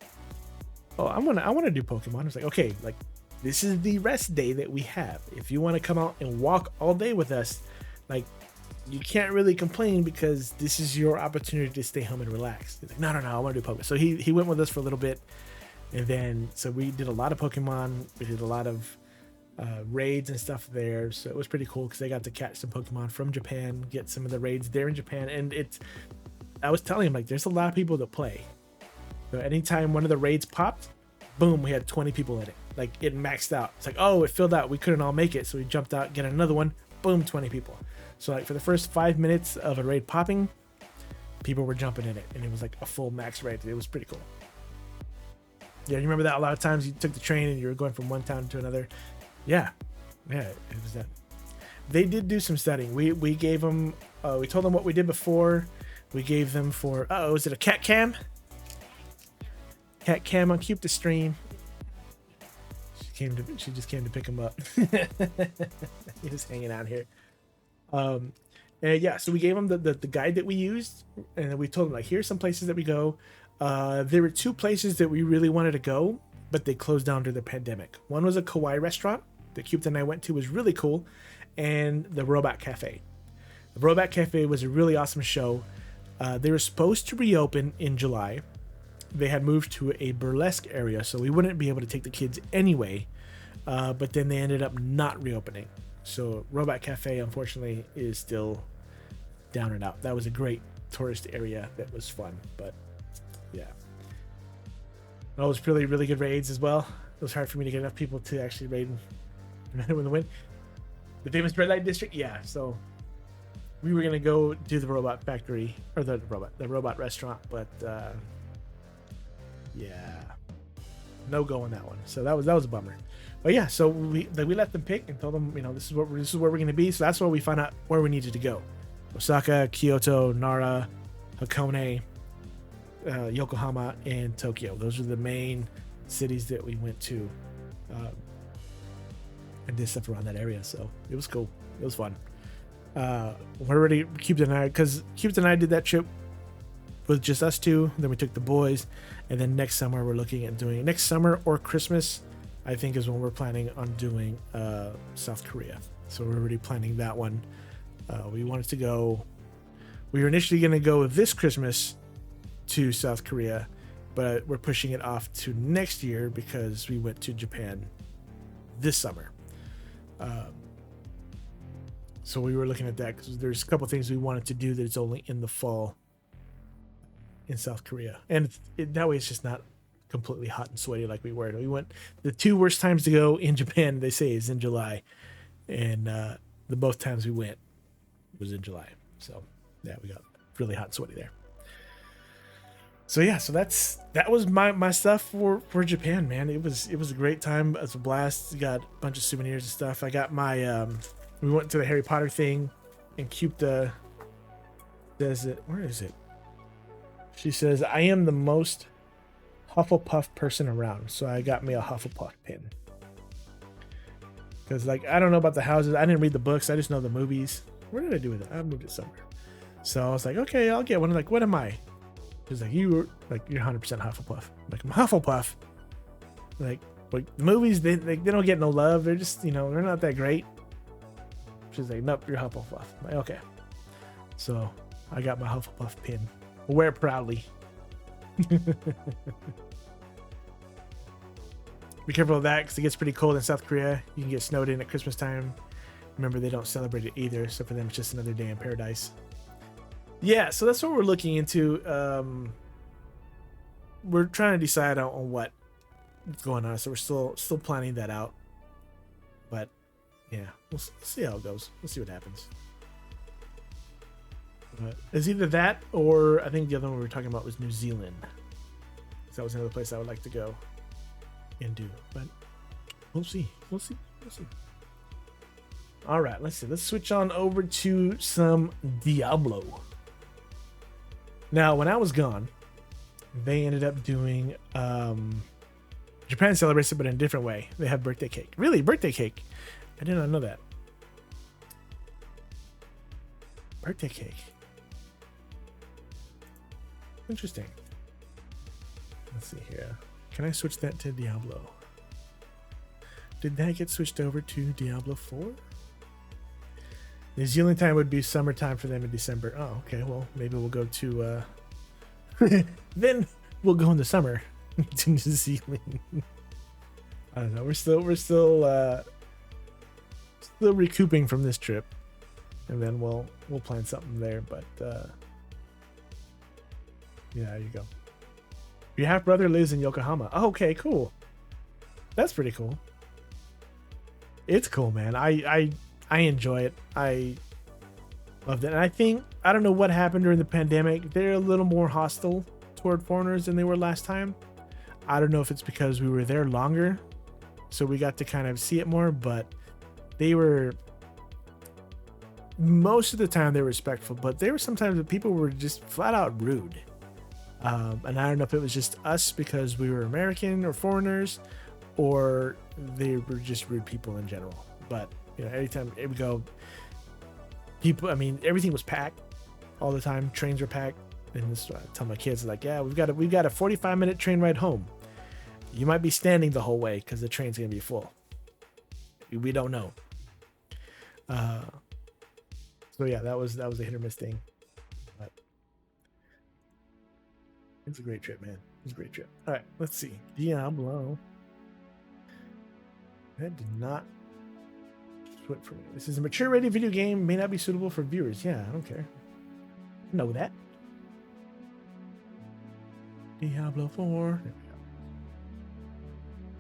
Speaker 1: oh, I want to do Pokemon. I was like, okay, like, this is the rest day that we have. If you want to come out and walk all day with us, like, you can't really complain because this is your opportunity to stay home and relax. He's like, no, I want to do Pokemon. So he went with us for a little bit, and then so we did a lot of Pokemon. We did a lot of raids and stuff there. So it was pretty cool because they got to catch some Pokemon from Japan, get some of the raids there in Japan, and I was telling him, like, there's a lot of people that play. So anytime one of the raids popped, boom, we had 20 people in it. Like, it maxed out. It's like, oh, it filled out. We couldn't all make it. So we jumped out, get another one. Boom, 20 people. So like for the first 5 minutes of a raid popping, people were jumping in it. And it was like a full max raid. It was pretty cool. Yeah, you remember that? A lot of times you took the train and you were going from one town to another. Yeah, it was that. They did do some studying. We gave them, we told them what we did before. We gave them was it a cat cam? Cat cam on Cupid stream. She just came to pick him up. He was hanging out here. And yeah, so we gave him the guide that we used, and we told him, like, here's some places that we go. There were 2 places that we really wanted to go, but they closed down during the pandemic. One was a kawaii restaurant that Cupid and I went to, was really cool, and the Robot Cafe. The Robot Cafe was a really awesome show. They were supposed to reopen in July. They had moved to a burlesque area, so we wouldn't be able to take the kids anyway. But then they ended up not reopening. So Robot Cafe, unfortunately, is still down and out. That was a great tourist area that was fun, but yeah. It was really, really good raids as well. It was hard for me to get enough people to actually raid when the win. The famous red light district, yeah. So we were gonna go do the Robot Factory, or the robot restaurant, but yeah, no go on that one. So that was a bummer. But yeah, so we let them pick and told them, this is where we're gonna be. So that's where we found out where we needed to go: Osaka, Kyoto, Nara, Hakone, Yokohama, and Tokyo. Those are the main cities that we went to, and did stuff around that area. So it was cool. It was fun. We're already Cupid and I, because Cupid and I did that trip with just us 2. Then we took the boys, and then next summer we're looking at doing it next summer or Christmas. I think is when we're planning on doing South Korea. So we're already planning that one. We wanted to go. We were initially going to go this Christmas to South Korea, but we're pushing it off to next year because we went to Japan this summer. So we were looking at that because there's a couple things we wanted to do that's only in the fall in South Korea, and that way it's just not completely hot and sweaty like we were. We went the 2 worst times to go in Japan. They say is in July, and the both times we went was in July. So yeah, we got really hot and sweaty there. So yeah, so that was my stuff for Japan, man. It was a great time. It was a blast. Got a bunch of souvenirs and stuff. I got my we went to the Harry Potter thing, and Cupta says it. Where is it? She says, I am the most Hufflepuff person around, so I got me a Hufflepuff pin. Because, like, I don't know about the houses. I didn't read the books. I just know the movies. Where did I do with it? I moved it somewhere. So I was like, okay, I'll get one. I'm like, what am I? She's like, you're 100% Hufflepuff. I'm like, I'm Hufflepuff. Like the movies, they don't get no love. They're just, they're not that great. She's like, nope, you're Hufflepuff. I'm like, okay. So I got my Hufflepuff pin. I'll wear it proudly. Be careful of that because it gets pretty cold in South Korea. You can get snowed in at Christmas time. Remember, they don't celebrate it either, so for them it's just another day in paradise. Yeah, so that's what we're looking into. We're trying to decide on what's going on, so we're still planning that out. But yeah, we'll see how it goes. We'll see what happens. But it's either that or I think the other one we were talking about was New Zealand. So that was another place I would like to go and do. But we'll see. All right, let's see. Let's switch on over to some Diablo. Now, when I was gone, they ended up doing Japan celebrates it, but in a different way. They have birthday cake. Really, birthday cake? I did not know that. Birthday cake. Interesting. Let's see here. Can I switch that to Diablo? Did that get switched over to Diablo 4? New Zealand time would be summertime for them in December. Oh, okay. Well, maybe we'll go to then we'll go in the summer to New Zealand. I don't know. We're still recouping from this trip, and then we'll plan something there. But yeah, there you go. Your half brother lives in Yokohama. Oh, okay, cool. That's pretty cool. It's cool, man. I enjoy it. I loved it. And I don't know what happened during the pandemic. They're a little more hostile toward foreigners than they were last time. I don't know if it's because we were there longer, so we got to kind of see it more, but they were, most of the time they were respectful, but there were sometimes that people were just flat out rude. And I don't know if it was just us because we were American or foreigners, or they were just rude people in general. But anytime we go, people, everything was packed all the time. Trains were packed, and this I tell my kids, like, yeah, we've got a 45-minute train ride home. You might be standing the whole way because the train's gonna be full. We don't know. So yeah, that was a hit or miss thing. But it's a great trip, man. It's a great trip. All right, let's see. Diablo. That did not switch for me. This is a mature-rated video game. May not be suitable for viewers. Yeah, I don't care. I know that. Diablo 4.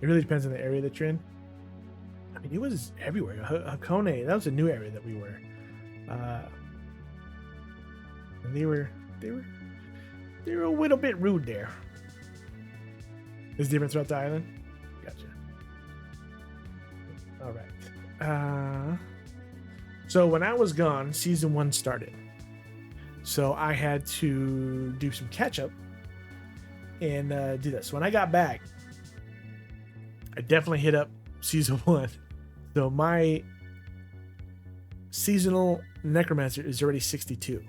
Speaker 1: It really depends on the area that you're in. It was everywhere. Hakone, that was a new area that we were. And they were a little bit rude there. Is it different throughout the island? Gotcha. All right. So when I was gone, season 1 started. So I had to do some catch up and do that. So when I got back, I definitely hit up season 1. So my seasonal necromancer is already 62.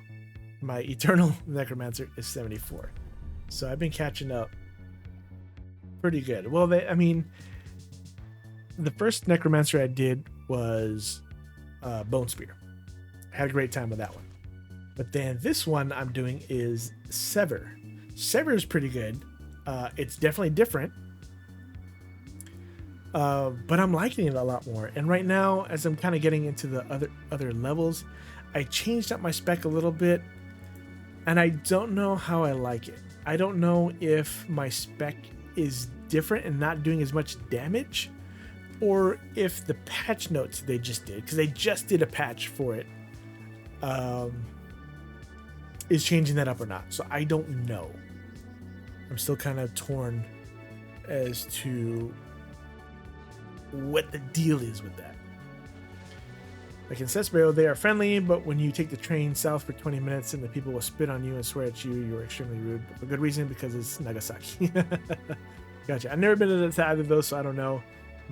Speaker 1: My eternal necromancer is 74. So I've been catching up pretty good. Well, the first necromancer I did was Bone Spear. I had a great time with that one. But then this one I'm doing is Sever. Sever is pretty good. It's definitely different. But I'm liking it a lot more. And right now, as I'm kind of getting into the other levels, I changed up my spec a little bit, and I don't know how I like it. I don't know if my spec is different and not doing as much damage, or if the patch notes they just did, because they just did a patch for it, is changing that up or not. So I don't know. I'm still kind of torn as to what the deal is with that. Like in Cesbero, they are friendly, but when you take the train south for 20 minutes and the people will spit on you and swear at you, you're extremely rude. But for good reason, because it's Nagasaki. Gotcha. I've never been to either of those, so I don't know.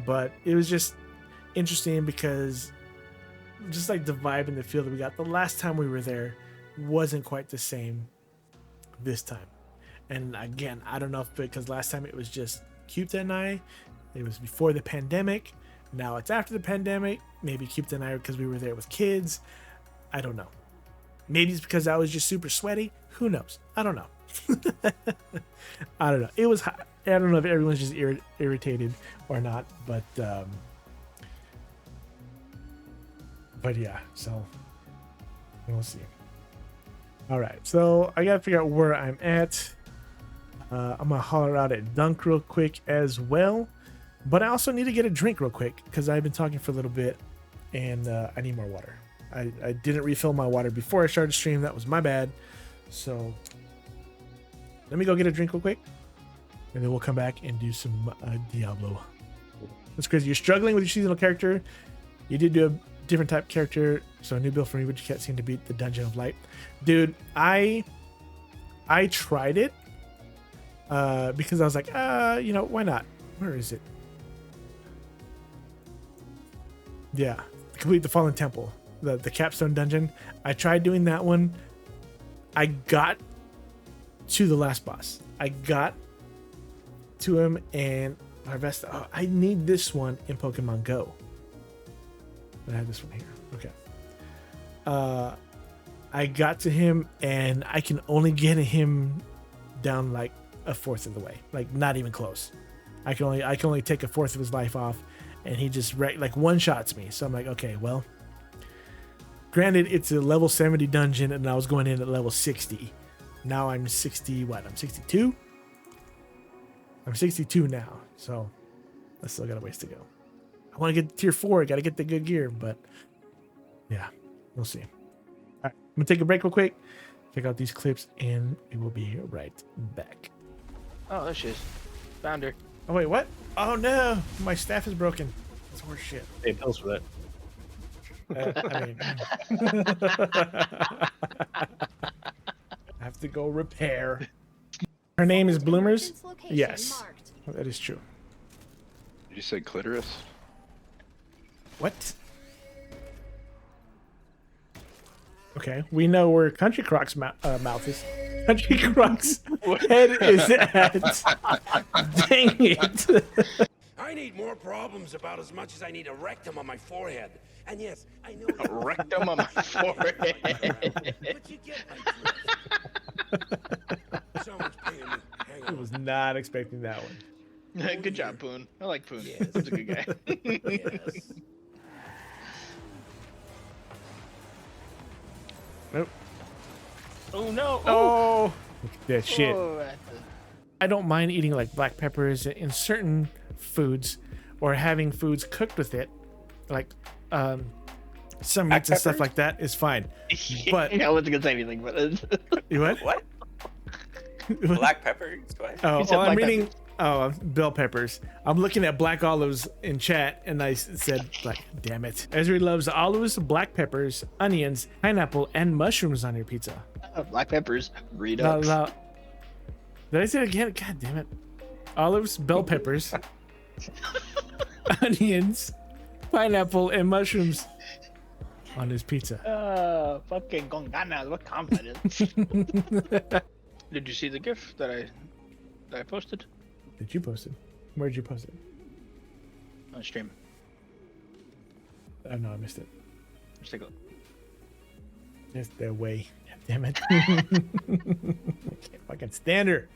Speaker 1: But it was just interesting because just like the vibe and the feel that we got the last time we were there wasn't quite the same this time. And again, I don't know if because last time it was just Cupta and I. It was before the pandemic. Now it's after the pandemic. Maybe Cupta and I because we were there with kids. I don't know. Maybe it's because I was just super sweaty. Who knows? I don't know. I don't know. It was hot. I don't know if everyone's just irritated or not, but yeah. So we'll see. All right. So I gotta figure out where I'm at. I'm gonna holler out at Dunk real quick as well. But I also need to get a drink real quick because I've been talking for a little bit and I need more water. I didn't refill my water before I started stream. That was my bad. So let me go get a drink real quick and then we'll come back and do some Diablo. That's crazy. You're struggling with your seasonal character. You did do a different type character. So a new build for me, but you can't seem to beat the Dungeon of Light. Dude, I tried it because I was like, why not? Where is it? Yeah, complete the Fallen Temple, the capstone dungeon. I tried doing that one. I got to the last boss. I got to him and Harvesta. Oh, I need this one in Pokemon Go. I have this one here. Okay. I got to him and I can only get him down like a fourth of the way, like not even close. I can only take a fourth of his life off. And he just like one-shots me. So I'm like, okay, well, granted, it's a level 70 dungeon, and I was going in at level 60. Now I'm 60, what? I'm 62? I'm 62 now. So I still got a ways to go. I want to get tier 4. I got to get the good gear, but yeah, we'll see. All right, I'm going to take a break real quick, check out these clips, and we will be right back.
Speaker 4: Oh, there she is. Found her.
Speaker 1: Oh, wait, what? Oh, no. My staff is broken. That's horse shit.
Speaker 5: Hey, pills for that.
Speaker 1: I have to go repair. Her name is Bloomers? Yes. That is true.
Speaker 6: Did you say clitoris?
Speaker 1: What? Okay, we know where Country Croc's mouth is. Country Croc's head is at. Dang it.
Speaker 3: I need more problems about as much as I need a rectum on my forehead. And yes, I know
Speaker 4: A rectum on my forehead.
Speaker 3: but you get my drift. Someone's paying me. Hang
Speaker 1: I
Speaker 3: on.
Speaker 1: was not expecting that one.
Speaker 4: Good job, Poon. I like Poon.
Speaker 3: Yes.
Speaker 4: He's a good guy.
Speaker 3: Yes.
Speaker 1: Nope.
Speaker 4: Oh, no.
Speaker 1: Oh, look at that shit.
Speaker 4: Oh, that's
Speaker 1: I don't mind eating like black peppers in certain foods or having foods cooked with it. Like some meats and stuff like that is fine. But
Speaker 4: I wasn't gonna say anything, but
Speaker 1: you what?
Speaker 7: What? Black peppers? What?
Speaker 1: Oh,
Speaker 4: He said
Speaker 1: well, I'm
Speaker 4: black
Speaker 1: reading. Oh, bell peppers. I'm looking at black olives in chat, and I said, "Like, damn it!" Ezra loves olives, black peppers, onions, pineapple, and mushrooms on your pizza.
Speaker 4: black peppers. Read
Speaker 1: La,
Speaker 4: up.
Speaker 1: la. Did I say it again? God damn it! Olives, bell peppers, onions, pineapple, and mushrooms on his pizza.
Speaker 4: Fucking con ganas. What confidence. Did you see the GIF that I posted?
Speaker 1: Did you post it? Where'd you post it?
Speaker 4: On stream.
Speaker 1: Oh no, I missed it.
Speaker 4: Just take a look.
Speaker 1: It's their way. Damn it. I can't fucking stand her.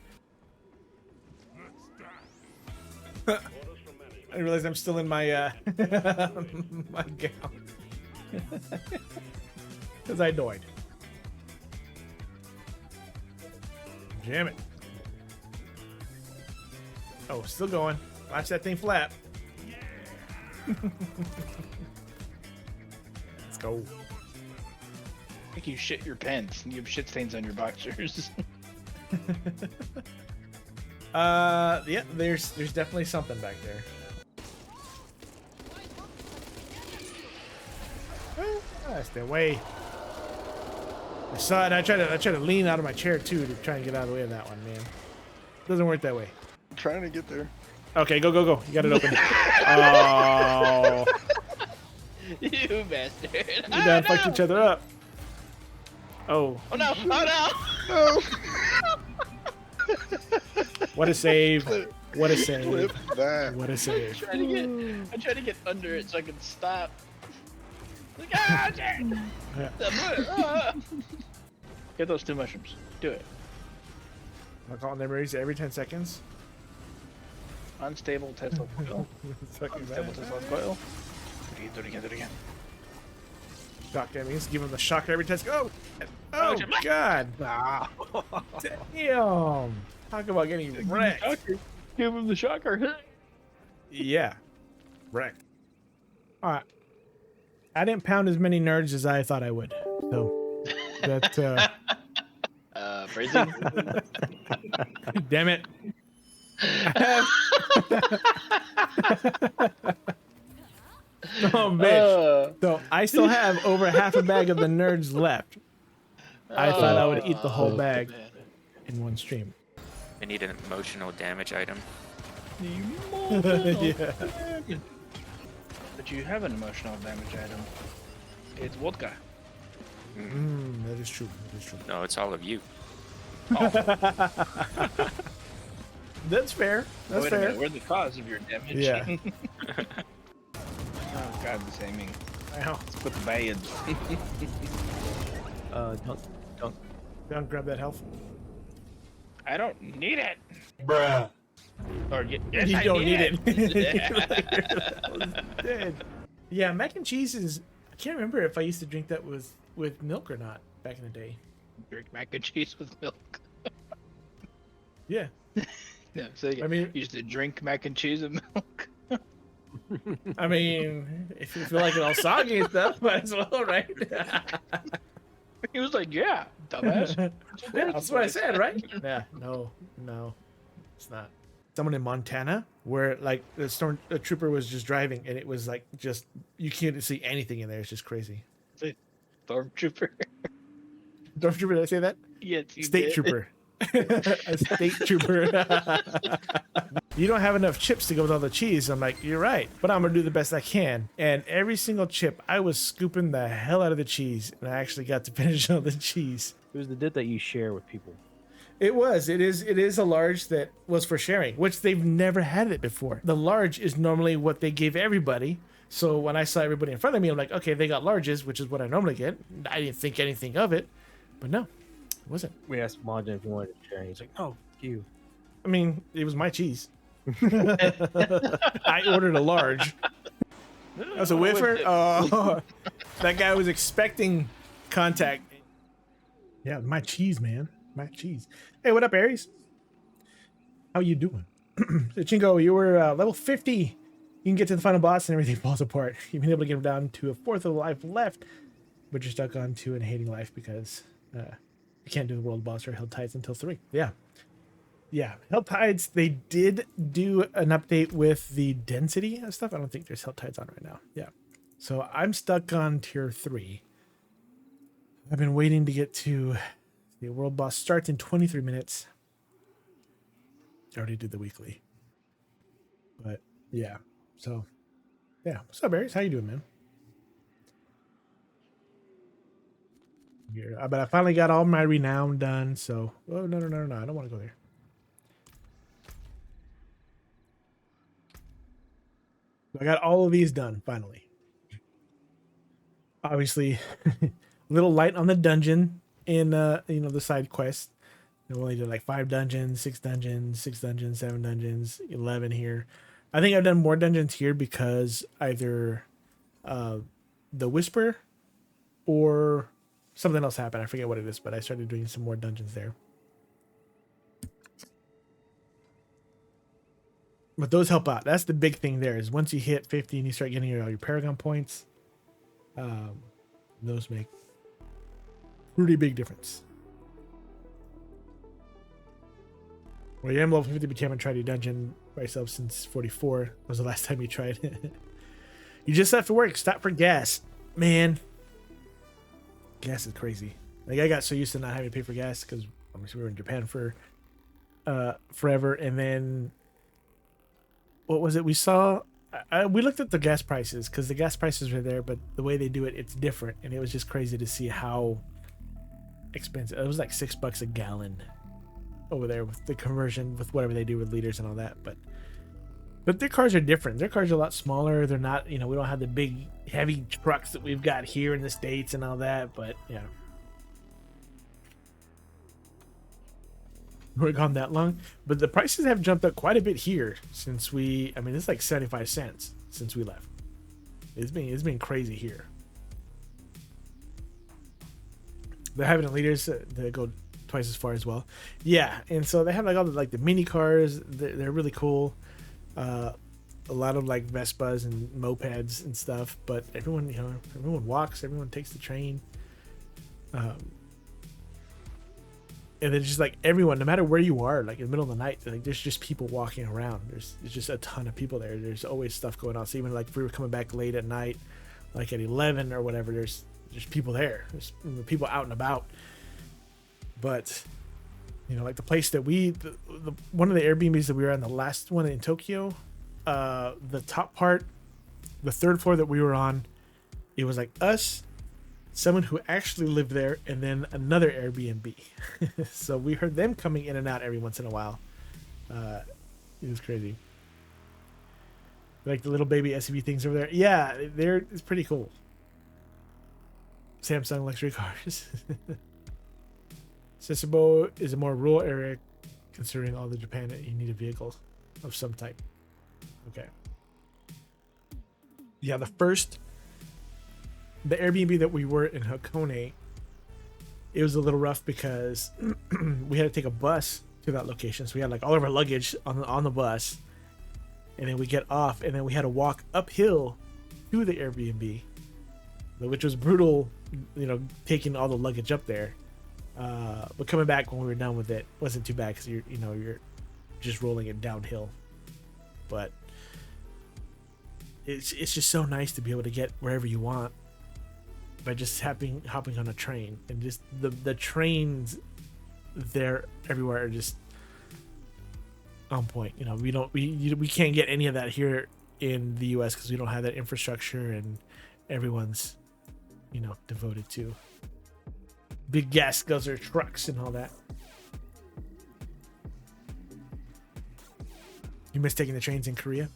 Speaker 1: I realize I'm still in my my gown. Because I died. Damn it. Oh, still going. Watch that thing flap. Let's go.
Speaker 4: I think you shit your pants and you have shit stains on your boxers.
Speaker 1: Yeah, there's definitely something back there. That's the way. I saw it. I tried to lean out of my chair too to try and get out of the way of that one, man. Doesn't work that way.
Speaker 6: I'm trying to get there.
Speaker 1: Okay, go. You got it open. Oh,
Speaker 4: You bastard.
Speaker 1: you done fucked each other up. Oh.
Speaker 4: Oh no! Oh no!
Speaker 1: What a save. What a save.
Speaker 6: Flip that.
Speaker 1: What a save.
Speaker 4: I tried to get under it so I could stop. Like, ah, shit! Get those 2 mushrooms. Do it.
Speaker 1: I'm calling their memories every 10 seconds.
Speaker 4: Unstable Tesla coil.
Speaker 1: Fucking
Speaker 4: Unstable
Speaker 1: bad.
Speaker 4: Tesla coil. Do it again.
Speaker 1: Shock enemies. Give them the shocker every 10 seconds. Oh God. Damn. Talk about getting wrecked.
Speaker 4: Give him the shocker.
Speaker 1: Yeah. Wrecked. Alright. I didn't pound as many nerds as I thought I would. So that
Speaker 4: Phrasing.
Speaker 1: damn it. Oh bitch. So I still have over half a bag of the nerds left. I thought I would eat the whole bag in one stream.
Speaker 7: I need an emotional damage item.
Speaker 1: Yeah.
Speaker 4: But you have an emotional damage item. It's vodka.
Speaker 1: That is true. That is true.
Speaker 7: No, it's all of you.
Speaker 1: That's fair. That's
Speaker 4: Wait a
Speaker 1: fair.
Speaker 4: minute, we're the cause of your damage.
Speaker 1: Yeah.
Speaker 4: Oh god, this aiming.
Speaker 1: Ow.
Speaker 4: Let's put the bads.
Speaker 1: Don't grab that health.
Speaker 4: I don't need it.
Speaker 1: Bruh.
Speaker 4: Or yes,
Speaker 1: You
Speaker 4: I
Speaker 1: don't need
Speaker 4: it.
Speaker 1: Dead. Yeah, mac and cheese is. I can't remember if I used to drink that with milk or not back in the day.
Speaker 4: Drink mac and cheese with milk.
Speaker 1: Yeah.
Speaker 4: No, so
Speaker 1: I mean-
Speaker 4: you used to drink mac and cheese and milk.
Speaker 1: I mean, if you feel like it all soggy and stuff, might as well, right?
Speaker 4: He was like, "Yeah, dumbass."
Speaker 1: Yeah, that's what I said, right? Yeah. No, it's not. Someone in Montana where like the stormtrooper was just driving and it was like just you can't see anything in there. It's just crazy.
Speaker 4: Stormtrooper.
Speaker 1: Stormtrooper, did I say that?
Speaker 4: Yes, you
Speaker 1: State
Speaker 4: did.
Speaker 1: trooper. A state trooper. You don't have enough chips to go with all the cheese. I'm like, you're right, but I'm gonna do the best I can. And every single chip, I was scooping the hell out of the cheese, and I actually got to finish all the cheese.
Speaker 5: It was the dip that you share with people.
Speaker 1: It is a large that was for sharing, which they've never had it before. The large is normally what they gave everybody. So when I saw everybody in front of me, I'm like, okay, they got larges, which is what I normally get. I didn't think anything of it, but no, it wasn't.
Speaker 5: We asked Majin if he wanted to share. He's like, "No, fuck you."
Speaker 1: I mean, it was my cheese. I ordered a large. That's a whiffer. Oh, that guy was expecting contact. Yeah, my cheese, man. My cheese. Hey, what up, Aries? How you doing? So, Chingo, you were level 50. You can get to the final boss and everything falls apart. You've been able to get him down to a fourth of the life left, but you're stuck on 2 and hating life because you can't do the world boss or Hell Tides until 3. Yeah. Yeah, Hell Tides, they did do an update with the density and stuff. I don't think there's Hell Tides on right now. Yeah. So I'm stuck on tier 3. I've been waiting to get to the world boss. Starts in 23 minutes. I already did the weekly. But yeah. So yeah. What's up, Aries? How you doing, man? But I finally got all my renown done. So, oh, no. I don't want to go there. So I got all of these done finally. Obviously, a little light on the dungeon in the side quest. We only did like 5 dungeons, 6 dungeons, 6 dungeons, 7 dungeons, 11 here. I think I've done more dungeons here because either the Whisper or something else happened. I forget what it is, but I started doing some more dungeons there. But those help out. That's the big thing there, is once you hit 50 and you start getting all your Paragon points, those make pretty big difference. Well, yeah, I'm level 50, but you haven't tried a dungeon by yourself since 44. Was the last time you tried. You just have to work. Stop for gas. Man. Gas is crazy. Like, I got so used to not having to pay for gas because obviously we were in Japan for forever. And then, what was it? We saw, we looked at the gas prices because the gas prices were there, but the way they do it, it's different. And it was just crazy to see how expensive. It was like $6 a gallon over there with the conversion, with whatever they do with liters and all that. But their cars are different. Their cars are a lot smaller. They're not, we don't have the big heavy trucks that we've got here in the States and all that. But yeah, we're gone that long. But the prices have jumped up quite a bit here since it's like 75 cents since we left. It's been crazy here. They're having liters that go twice as far as well. Yeah, and so they have like all the mini cars. They're really cool. A lot of like Vespas and mopeds and stuff, but everyone walks, everyone takes the train. And then just like everyone, no matter where you are, like in the middle of the night, like there's just people walking around. There's just a ton of people there. There's always stuff going on. So even like if we were coming back late at night, like at 11 or whatever, there's people there. There's people out and about. But like the place that one of the Airbnbs that we were on, the last one in Tokyo, the top part, the 3rd floor that we were on, it was like us, someone who actually lived there, and then another Airbnb. So we heard them coming in and out every once in a while. It was crazy. Like the little baby SUV things over there. Yeah, it's pretty cool. Samsung luxury cars. Sasebo is a more rural area, considering all the Japan, you need a vehicle of some type. Okay. Yeah, the Airbnb that we were in Hakone, it was a little rough because we had to take a bus to that location. So we had like all of our luggage on the bus, and then we get off, and then we had to walk uphill to the Airbnb, which was brutal, taking all the luggage up there. But coming back when we were done with it wasn't too bad because you're just rolling it downhill. But it's just so nice to be able to get wherever you want by just hopping on a train, and just the trains there everywhere are just on point. We can't get any of that here in the US because we don't have that infrastructure, and everyone's devoted to big gas guzzler trucks and all that. You miss taking the trains in Korea?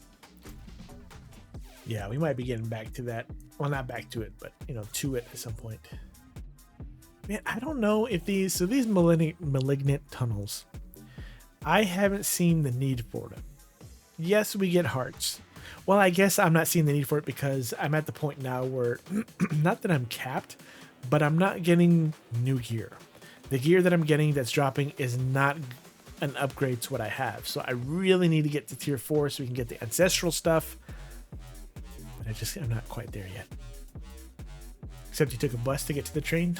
Speaker 1: Yeah, we might be getting back to that. Well, not back to it, but to it at some point. Man, I don't know if these malignant tunnels, I haven't seen the need for them. Yes, we get hearts. Well, I guess I'm not seeing the need for it because I'm at the point now where not that I'm capped, but I'm not getting new gear. The gear that I'm getting that's dropping is not an upgrade to what I have. So I really need to get to tier 4 so we can get the ancestral stuff. But I'm not quite there yet. Except you took a bus to get to the train.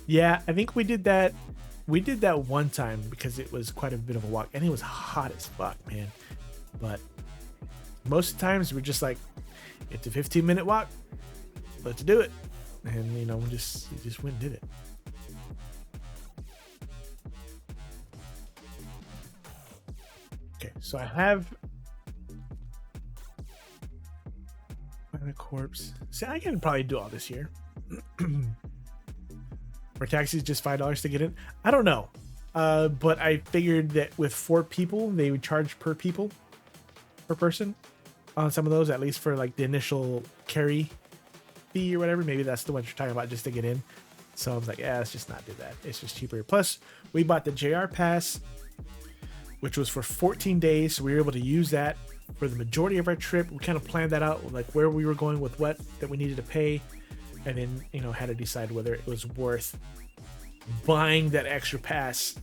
Speaker 1: Yeah, I think we did that. We did that one time because it was quite a bit of a walk, and it was hot as fuck, man. But most of the times we're just like, it's a 15-minute walk. Let's do it. And we just went and did it. Okay, so I have a corpse. See, I can probably do all this here. For taxis, just $5 to get in. I don't know, but I figured that with 4 people, they would charge per person. on some of those, at least for like the initial carry fee or whatever. Maybe that's the one you're talking about just to get in. So I was like, yeah, let's just not do that. It's just cheaper. Plus, we bought the JR Pass, which was for 14 days. So we were able to use that for the majority of our trip. We kind of planned that out, like where we were going with what that we needed to pay. And then, you know, had to decide whether it was worth buying that extra pass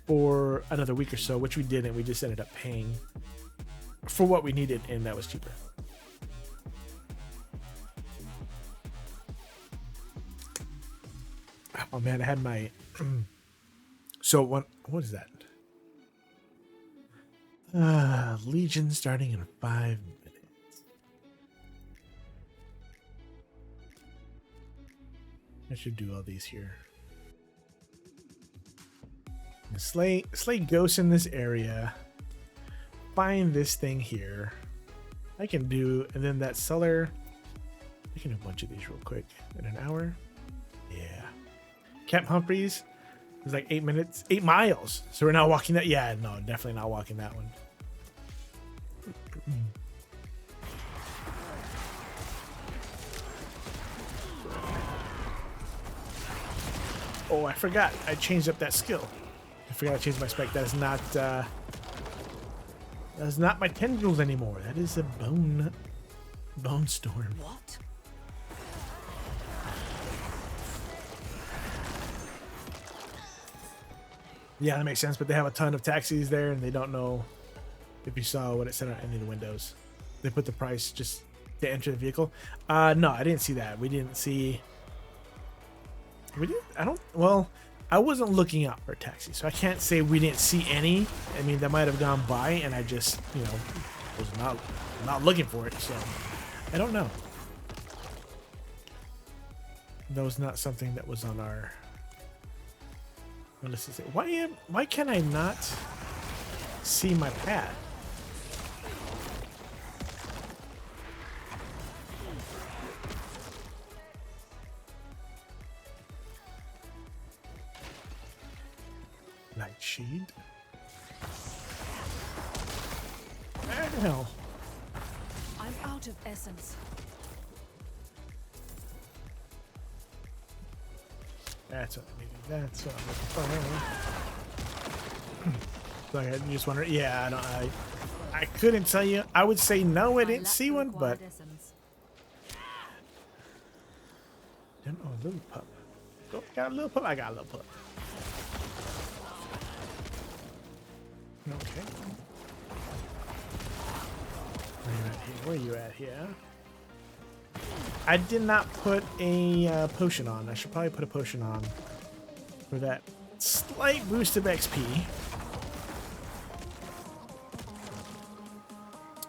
Speaker 1: for another week or so, which we didn't. We just ended up paying for what we needed, and that was cheaper. Oh man, I had my so what is that? Legion starting in 5 minutes. I should do all these here. Slay ghosts in this area. Find this thing here. I can do, and then that cellar. I can do a bunch of these real quick in an hour. Yeah. Camp Humphreys is like 8 minutes, 8 miles. So we're not walking that. Yeah, no, definitely not walking that one. Oh, I forgot. I changed up that skill. I forgot I changed my spec. That is not my tendrils anymore. That is a bone storm.
Speaker 8: What?
Speaker 1: Yeah, that makes sense. But they have a ton of taxis there, and they don't know if you saw what it said on any of the windows. They put the price just to enter the vehicle. No, I didn't see that. We didn't see. We didn't. I don't. Well, I wasn't looking out for a taxi, so I can't say we didn't see any. I mean, that might have gone by, and I just, you know, was not looking for it. So I don't know. That was not something that was on our. Let's see. Why can I not see my path? Nightshade. Hell.
Speaker 8: I'm out of essence.
Speaker 1: That's what I needed. That's what I'm looking for. So I just wonder. Yeah, I couldn't tell you. I would say no, I didn't see one, but. Oh, a little pup. Oh, got a little pup. I got a little pup. Okay. Where you at here? I did not put a potion on. I should probably put a potion on for that slight boost of XP.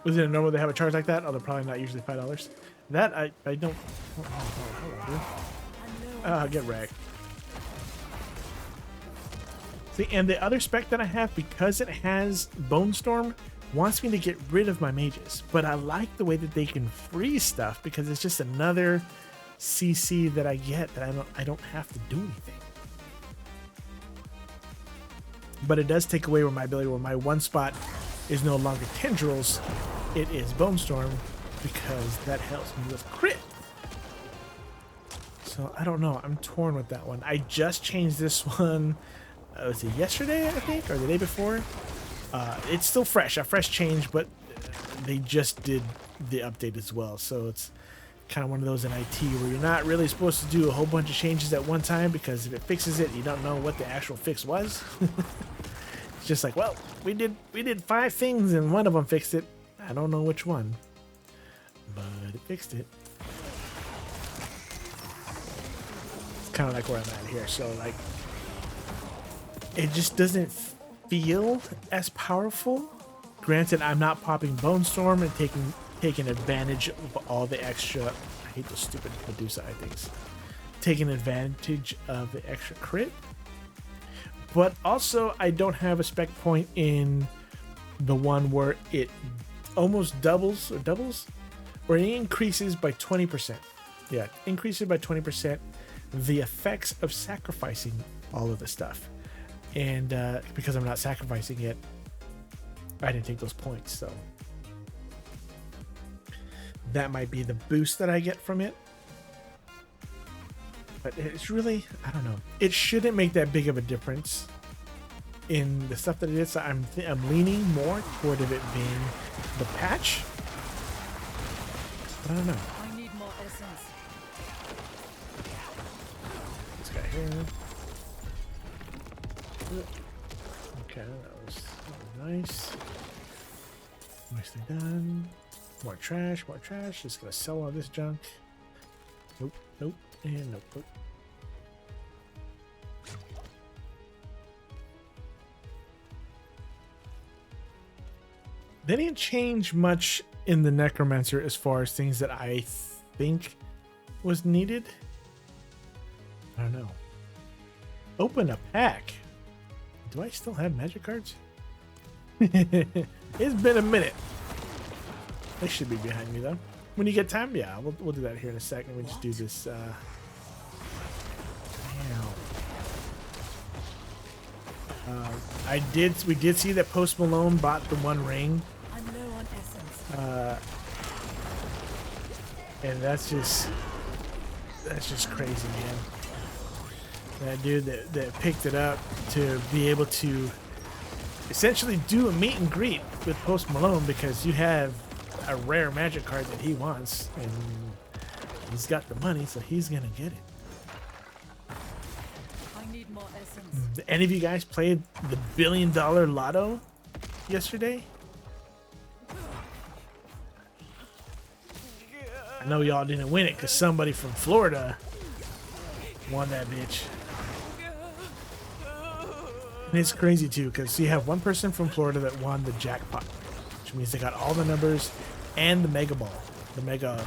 Speaker 1: Was it normal to have a charge like that? Oh, they're probably not usually $5. That I don't. Get wrecked. See, and the other spec that I have, because it has Bone Storm, wants me to get rid of my mages. But I like the way that they can freeze stuff, because it's just another CC that I get that I don't have to do anything. But it does take away my ability where my one spot is no longer tendrils, it is Bone Storm, because that helps me with crit. So I don't know, I'm torn with that one. I just changed this one. Was it yesterday, I think, or the day before? It's still fresh, a fresh change, but they just did the update as well. So it's kind of one of those in IT where you're not really supposed to do a whole bunch of changes at one time, because if it fixes it, you don't know what the actual fix was. It's just like, well, we did 5 things and one of them fixed it. I don't know which one, but it fixed it. It's kind of like where I'm at here. So like, it just doesn't feel as powerful. Granted, I'm not popping Bone Storm and taking advantage of all the extra. I hate those stupid Medusa things. Taking advantage of the extra crit. But also, I don't have a spec point in the one where it almost doubles, or it increases by 20%. Yeah, increases by 20% the effects of sacrificing all of the stuff. And because I'm not sacrificing it, I didn't take those points. So that might be the boost that I get from it. But it's really, I don't know. It shouldn't make that big of a difference in the stuff that it is. So I'm leaning more toward it being the patch. But I don't know.
Speaker 8: I need more essence.
Speaker 1: This guy here. Okay, that was nice. Nicely done. More trash, more trash. Just gonna sell all this junk. Nope, nope, and nope, nope. They didn't change much in the Necromancer as far as things that I think was needed. I don't know. Open a pack. Do I still have magic cards? It's been a minute. They should be behind me though. When you get time, yeah, we'll do that here in a second. We just do this. We did see that Post Malone bought the One Ring.
Speaker 8: I'm low on essence.
Speaker 1: And that's just crazy, man. That dude that picked it up to be able to essentially do a meet and greet with Post Malone because you have a rare magic card that he wants and he's got the money, so he's gonna get it.
Speaker 8: I need more essence.
Speaker 1: Any of you guys played the $1 billion lotto yesterday? I know y'all didn't win it because somebody from Florida won that bitch. And it's crazy too because you have one person from Florida that won the jackpot, which means they got all the numbers and the mega ball, the mega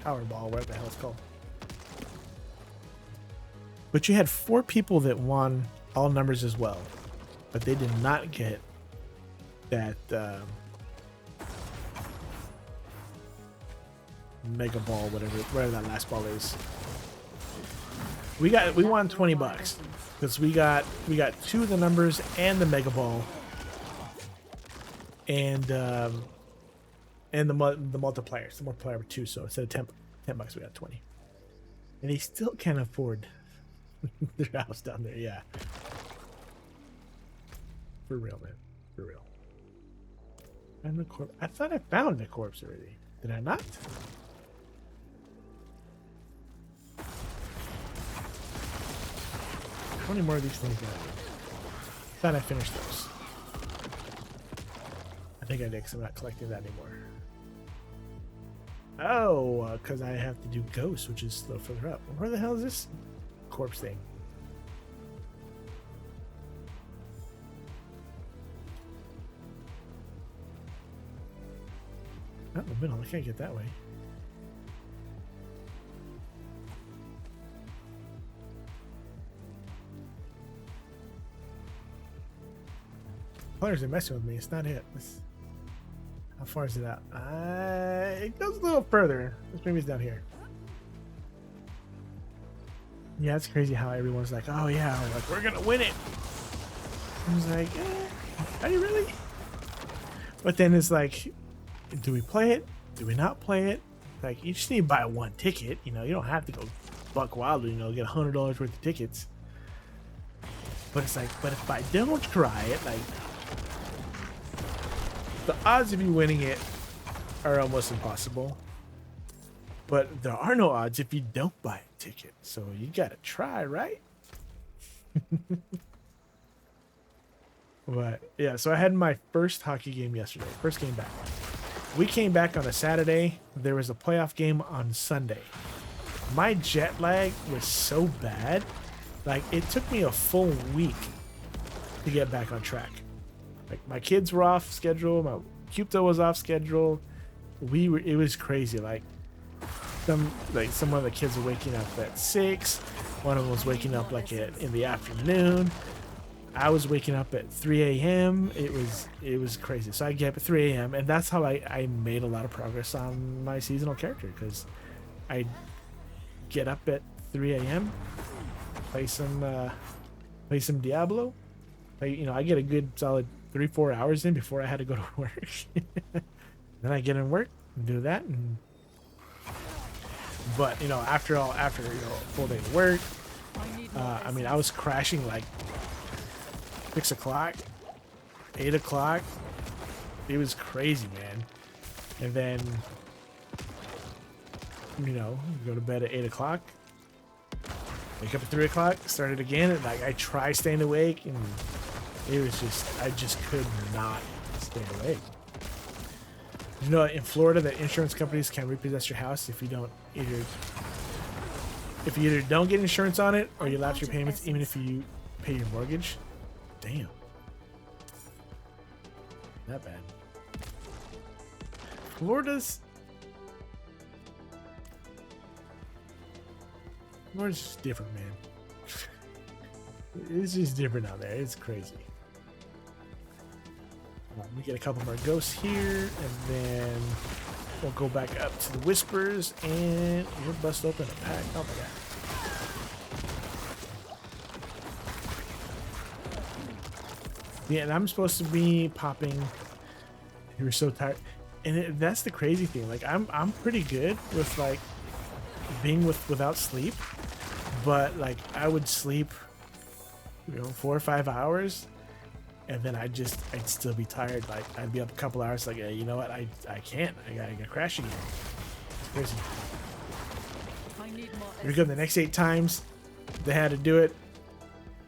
Speaker 1: power ball, whatever the hell it's called. But you had 4 people that won all numbers as well, but they did not get that mega ball, whatever that last ball is. We won $20 because we got 2 of the numbers and the mega ball, and the multipliers. The multiplier were 2, so instead of $10 we got 20. And they still can't afford their house down there. Yeah, for real, man, for real. And the corpse. I thought I found the corpse already. Did I not? How many more of these things do I have? I thought I finished those. I think I did because I'm not collecting that anymore. Oh, because I have to do ghosts, which is a little further up. Where the hell is this corpse thing? Not in the middle. I can't get that way. Colors are messing with me. It's not it. How far is it out? It goes a little further. Maybe it's down here. Yeah, it's crazy how everyone's like, "Oh yeah, like we're gonna win it." I was like, "Are you really?" But then it's like, do we play it? Do we not play it? Like, you just need to buy 1 ticket. You know, you don't have to go buck wild. You know, get $100 worth of tickets. But it's like, but if I don't try it, like, the odds of you winning it are almost impossible. But there are no odds if you don't buy a ticket. So you gotta try, right? But yeah, so I had my first hockey game yesterday. First game back. We came back on a Saturday. There was a playoff game on Sunday. My jet lag was so bad. Like, it took me a full week to get back on track. Like, my kids were off schedule. My Cupto was off schedule. It was crazy. Like, some of the kids were waking up at 6. One of them was waking up like in the afternoon. I was waking up at 3 a.m. It was crazy. So I get up at 3 a.m. and that's how I made a lot of progress on my seasonal character, because I get up at 3 a.m. play some Diablo. I get a good solid 3-4 hours in before I had to go to work. Then I get in work, do that. But you know, after a full day of work,
Speaker 8: I need more
Speaker 1: I mean,
Speaker 8: essence.
Speaker 1: I was crashing like 6 o'clock, 8 o'clock. It was crazy, man. And then, you know, go to bed at 8 o'clock, wake up at 3 o'clock, start it again. And like, I try staying awake, and it was just, I just could not stay awake. You know, in Florida, that insurance companies can repossess your house if you don't either don't get insurance on it or you lapse your payments, even if you pay your mortgage. Damn. Not bad. Florida's just different, man. It's just different out there. It's crazy. We get a couple more ghosts here, and then we'll go back up to the Whispers, and we'll bust open a pack. Oh my god. Yeah, and I'm supposed to be popping. You were so tired, and that's the crazy thing. Like, I'm pretty good with like being without sleep, but like I would sleep, you know, 4 or 5 hours, and then I'd still be tired. Like, I'd be up a couple hours. Like, hey, you know what? I can't. I gotta crash again. It's crazy.
Speaker 8: I need more
Speaker 1: Here we go. The next 8 times they had to do it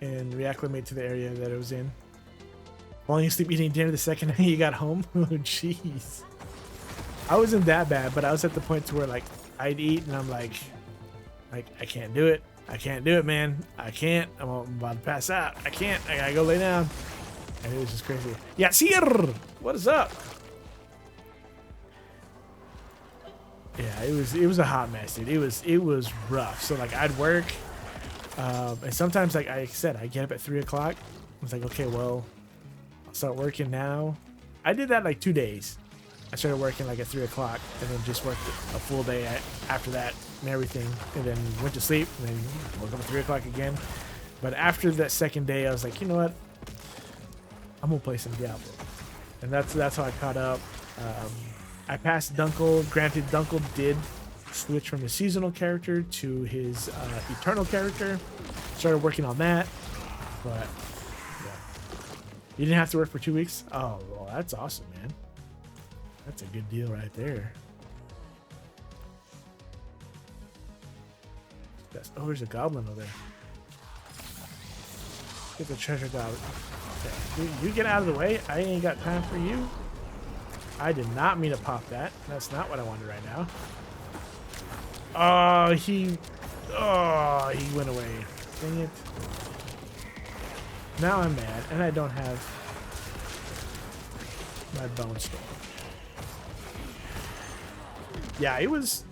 Speaker 1: and reacclimate to the area that it was in. Falling asleep eating dinner the second night you got home. Oh, jeez. I wasn't that bad, but I was at the point to where like I'd eat and I'm like I can't do it. I can't do it, man. I can't. I'm about to pass out. I can't. I gotta go lay down. And it was just crazy. Yeah, Sir, what is up? Yeah, it was a hot mess, dude. It was rough. So like I'd work, and sometimes like I said, I get up at 3 o'clock. I was like, okay, well, I'll start working now. I did that like 2 days. I started working like at 3 o'clock, and then just worked a full day after that and everything, and then went to sleep, and then woke up at 3 o'clock again. But after that second day, I was like, you know what? I'm gonna play some Diablo, and that's how I caught up. I passed Dunkel. Granted, Dunkel did switch from his seasonal character to his eternal character. Started working on that, but yeah. You didn't have to work for 2 weeks. Oh, well, that's awesome, man. That's a good deal right there. Oh, there's a goblin over there. Get the treasure goblin. Okay. You get out of the way. I ain't got time for you. I did not mean to pop that. That's not what I wanted right now. Oh, he went away. Dang it. Now I'm mad, and I don't have my bone storm. Yeah, it was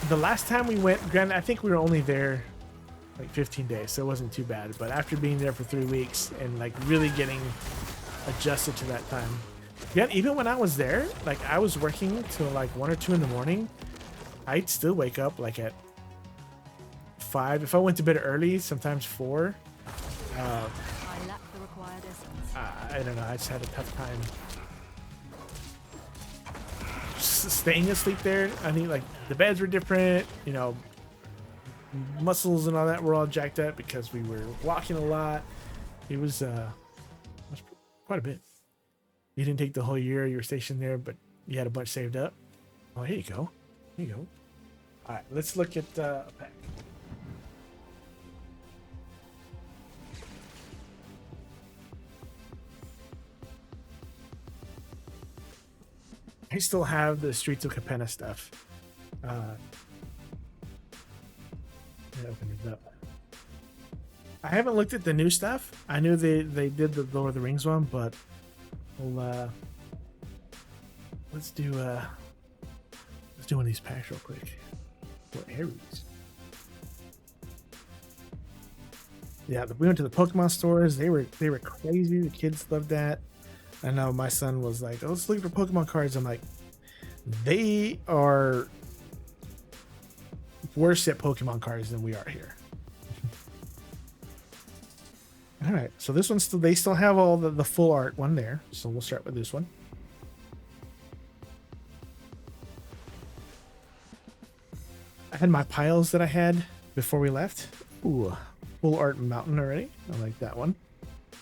Speaker 1: the last time we went. Granted, I think we were only there like 15 days, so it wasn't too bad. But after being there for 3 weeks and like really getting adjusted to that time, yeah, even when I was there, like I was working till like 1 or 2 in the morning. I'd still wake up like at 5. If I went to bed early, sometimes 4.
Speaker 8: I lack the required essence.
Speaker 1: I don't know. I just had a tough time staying asleep there. I mean, like the beds were different, you know, muscles and all that were all jacked up because we were walking a lot. It was quite a bit. You didn't take the whole year you were stationed there, but you had a bunch saved up. Oh, here you go. Here you go. All right, let's look at a pack. I still have the Streets of Capenna stuff. Open it up. I haven't looked at the new stuff. I knew they did the Lord of the Rings one, but we'll let's do one of these packs real quick. For Aries. Yeah, we went to the Pokemon stores. They were crazy. The kids loved that. I know my son was like, oh, let's look for Pokemon cards. I'm like, they are worse at Pokemon cards than we are here. All right, so this one's still, they still have all the full art one there. So we'll start with this one. I had my piles that I had before we left. Ooh, full art mountain already. I like that one.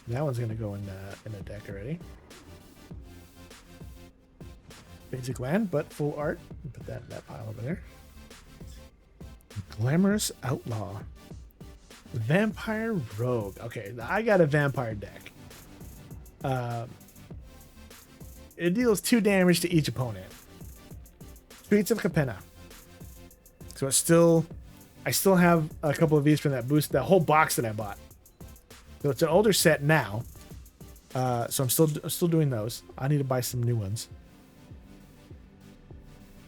Speaker 1: That one's gonna go in a deck already. Basic land, but full art. Put that pile over there. Glamorous Outlaw. Vampire Rogue. Okay, I got a vampire deck. It deals 2 damage to each opponent. Streets of Capenna. So it's still, I still have a couple of these from that boost, that whole box that I bought. So it's an older set now. So I'm still doing those. I need to buy some new ones.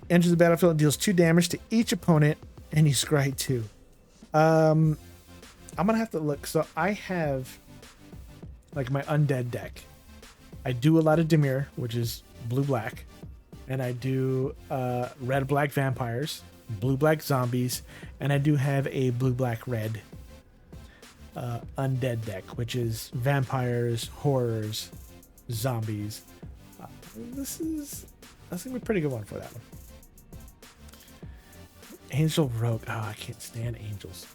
Speaker 1: Enters the battlefield and deals 2 damage to each opponent, and you scry 2. I'm gonna have to look. So I have like my undead deck. I do a lot of Dimir, which is blue-black, and I do red-black vampires, blue-black zombies, and I do have a blue-black-red undead deck, which is vampires, horrors, zombies. That's gonna be a pretty good one for that one. Angel Rogue. Oh, I can't stand angels.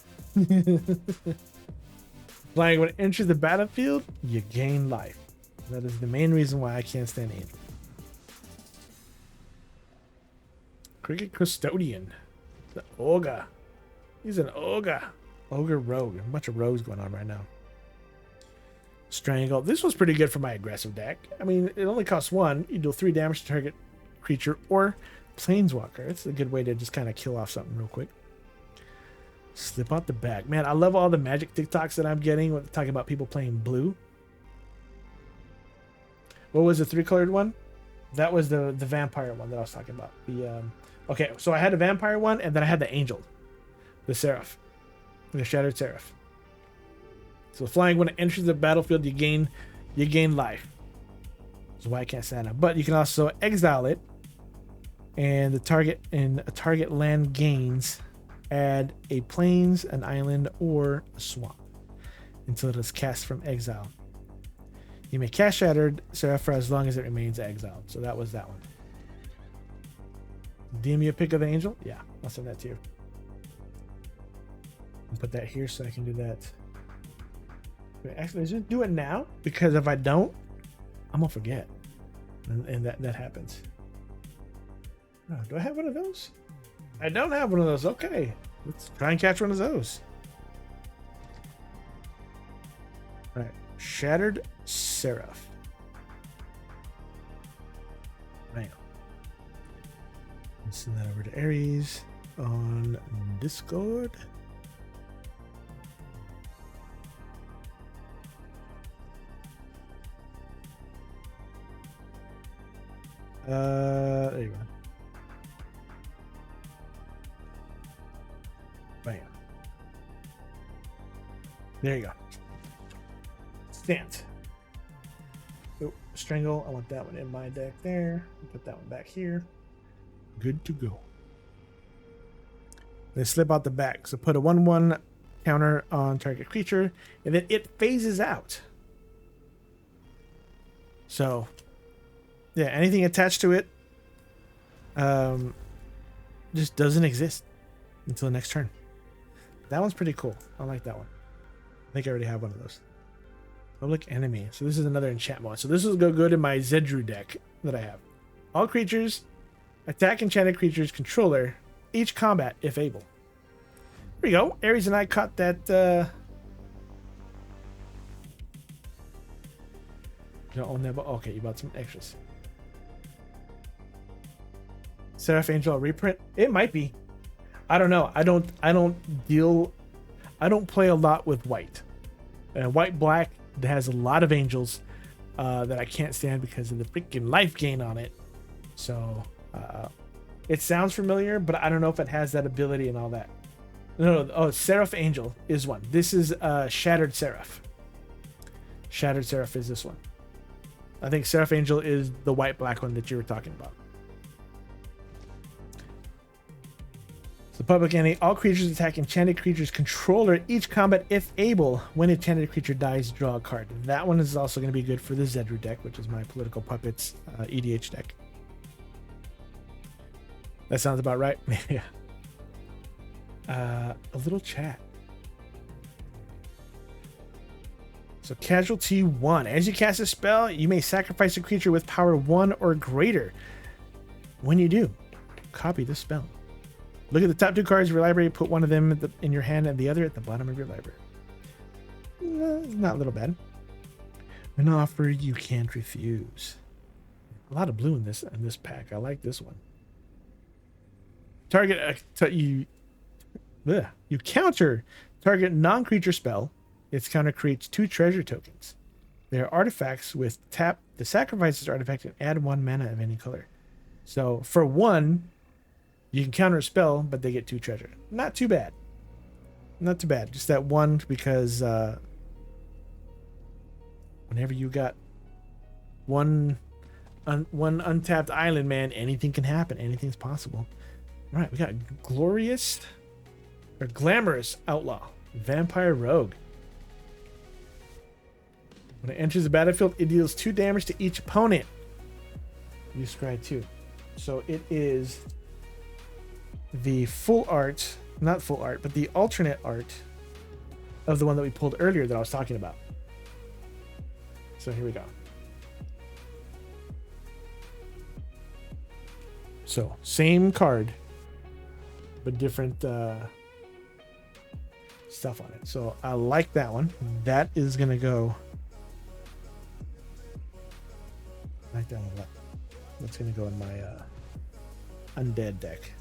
Speaker 1: Like when it enters the battlefield, you gain life. That is the main reason why I can't stand angels. Cricket Custodian. The Ogre. He's an Ogre. Ogre Rogue. A bunch of rogues going on right now. Strangle. This was pretty good for my aggressive deck. I mean, it only costs 1. You deal 3 damage to target creature or Planeswalker. It's a good way to just kind of kill off something real quick. Slip out the back. Man, I love all the Magic TikToks that I'm getting with talking about people playing blue. What was the 3-colored one? That was the vampire one that I was talking about. Okay, so I had a vampire one, and then I had the angel, the seraph, the shattered seraph. So flying, when it enters the battlefield, you gain life. That's why I can't stand it. But you can also exile it, and a target land gains, add a plains, an island, or a swamp until it is cast from exile. You may cast Shattered Seraph for as long as it remains exiled. So that was that one. DM me a pic of the angel? Yeah, I'll send that to you. I'll put that here so I can do that. Wait, actually, let's just do it now, because if I don't, I'm gonna forget. And that happens. Oh, do I have one of those? I don't have one of those. Okay, let's try and catch one of those. All right, Shattered Seraph. Bam. Let's send that over to Aries on Discord. There you go. Bam. There you go. Stamped. Oh, Strangle. I want that one in my deck there. Put that one back here. Good to go. Then slip out the back. So put a 1/1 counter on target creature, and then it phases out. So, yeah, anything attached to it just doesn't exist until the next turn. That one's pretty cool. I like that one. I think I already have one of those. Public Enemy. So this is another enchantment. So this will go good in my Zedru deck that I have. All creatures attack enchanted creatures controller each combat if able. There we go. Aries and I caught that. You don't own that, but okay, you bought some extras. Seraph Angel reprint. It might be. I don't know. I don't play a lot with white. White black that has a lot of angels that I can't stand because of the freaking life gain on it. So it sounds familiar, but I don't know if it has that ability and all that. No. Oh, Seraph Angel is one. This is Shattered Seraph. Shattered Seraph is this one. I think Seraph Angel is the white black one that you were talking about. So public enemy, all creatures attack enchanted creatures controller each combat if able. When enchanted creature dies, draw a card. That one is also going to be good for the Zedru deck, which is my Political Puppets EDH deck. That sounds about right. Yeah. A little chat. So casualty 1. As you cast a spell, you may sacrifice a creature with power 1 or greater. When you do, copy the spell. Look at the top 2 cards of your library, put one of them in your hand and the other at the bottom of your library. It's not a little bad. An offer you can't refuse. A lot of blue in this pack. I like this one. Target you counter target non-creature spell. Its counter creates 2 treasure tokens. They are artifacts with tap the sacrifice this artifact and add 1 mana of any color. So for 1, you can counter a spell, but they get 2 treasure. Not too bad. Not too bad. Just that 1 because whenever you got one untapped island, man, anything can happen. Anything's possible. All right, we got glamorous outlaw, vampire rogue. When it enters the battlefield, it deals 2 damage to each opponent. You scry 2. So it is the full art, not full art, but the alternate art of the one that we pulled earlier that I was talking about. So here we go. So same card, but different stuff on it. So I like that one. That is gonna go. I like that one a lot. That's gonna go in my undead deck.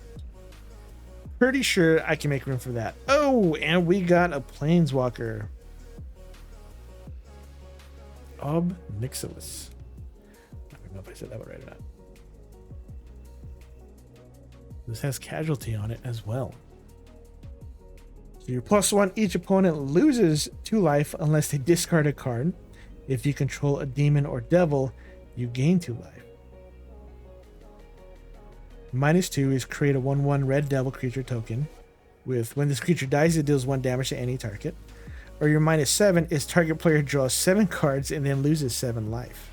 Speaker 1: Pretty sure I can make room for that. Oh, and we got a planeswalker. Nixilis. I don't know if I said that one right or not. This has casualty on it as well. So your +1, each opponent loses 2 life unless they discard a card. If you control a demon or devil, you gain 2 life. -2 is create a 1/1 red devil creature token. With when this creature dies, it deals 1 damage to any target. Or your -7 is target player draws 7 cards and then loses 7 life.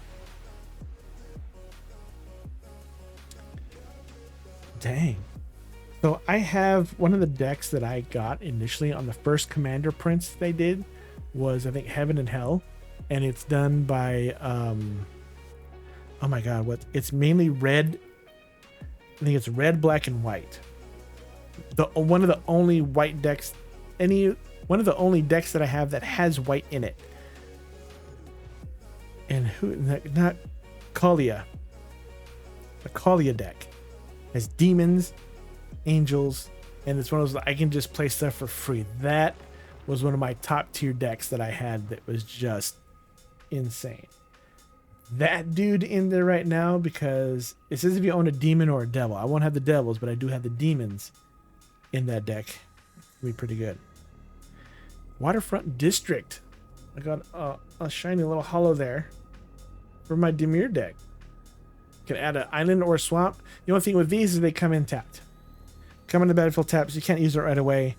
Speaker 1: Dang. So I have one of the decks that I got initially on the first commander prints they did was I think Heaven and Hell, and it's done by oh my god, what it's mainly red. I think it's red, black, and white. One of the only white decks one of the only decks that I have that has white in it. And not Kalia. The Kalia deck has demons, angels, and it's one of those I can just play stuff for free. That was one of my top tier decks that I had that was just insane. That dude in there right now because it says if you own a demon or a devil. I won't have the devils, but I do have the demons in that deck. It'll be pretty good. Waterfront District. I got a shiny little hollow there for my Dimir deck. You can add an island or a swamp. The only thing with these is they come in tapped. Come in the battlefield tapped, so you can't use it right away.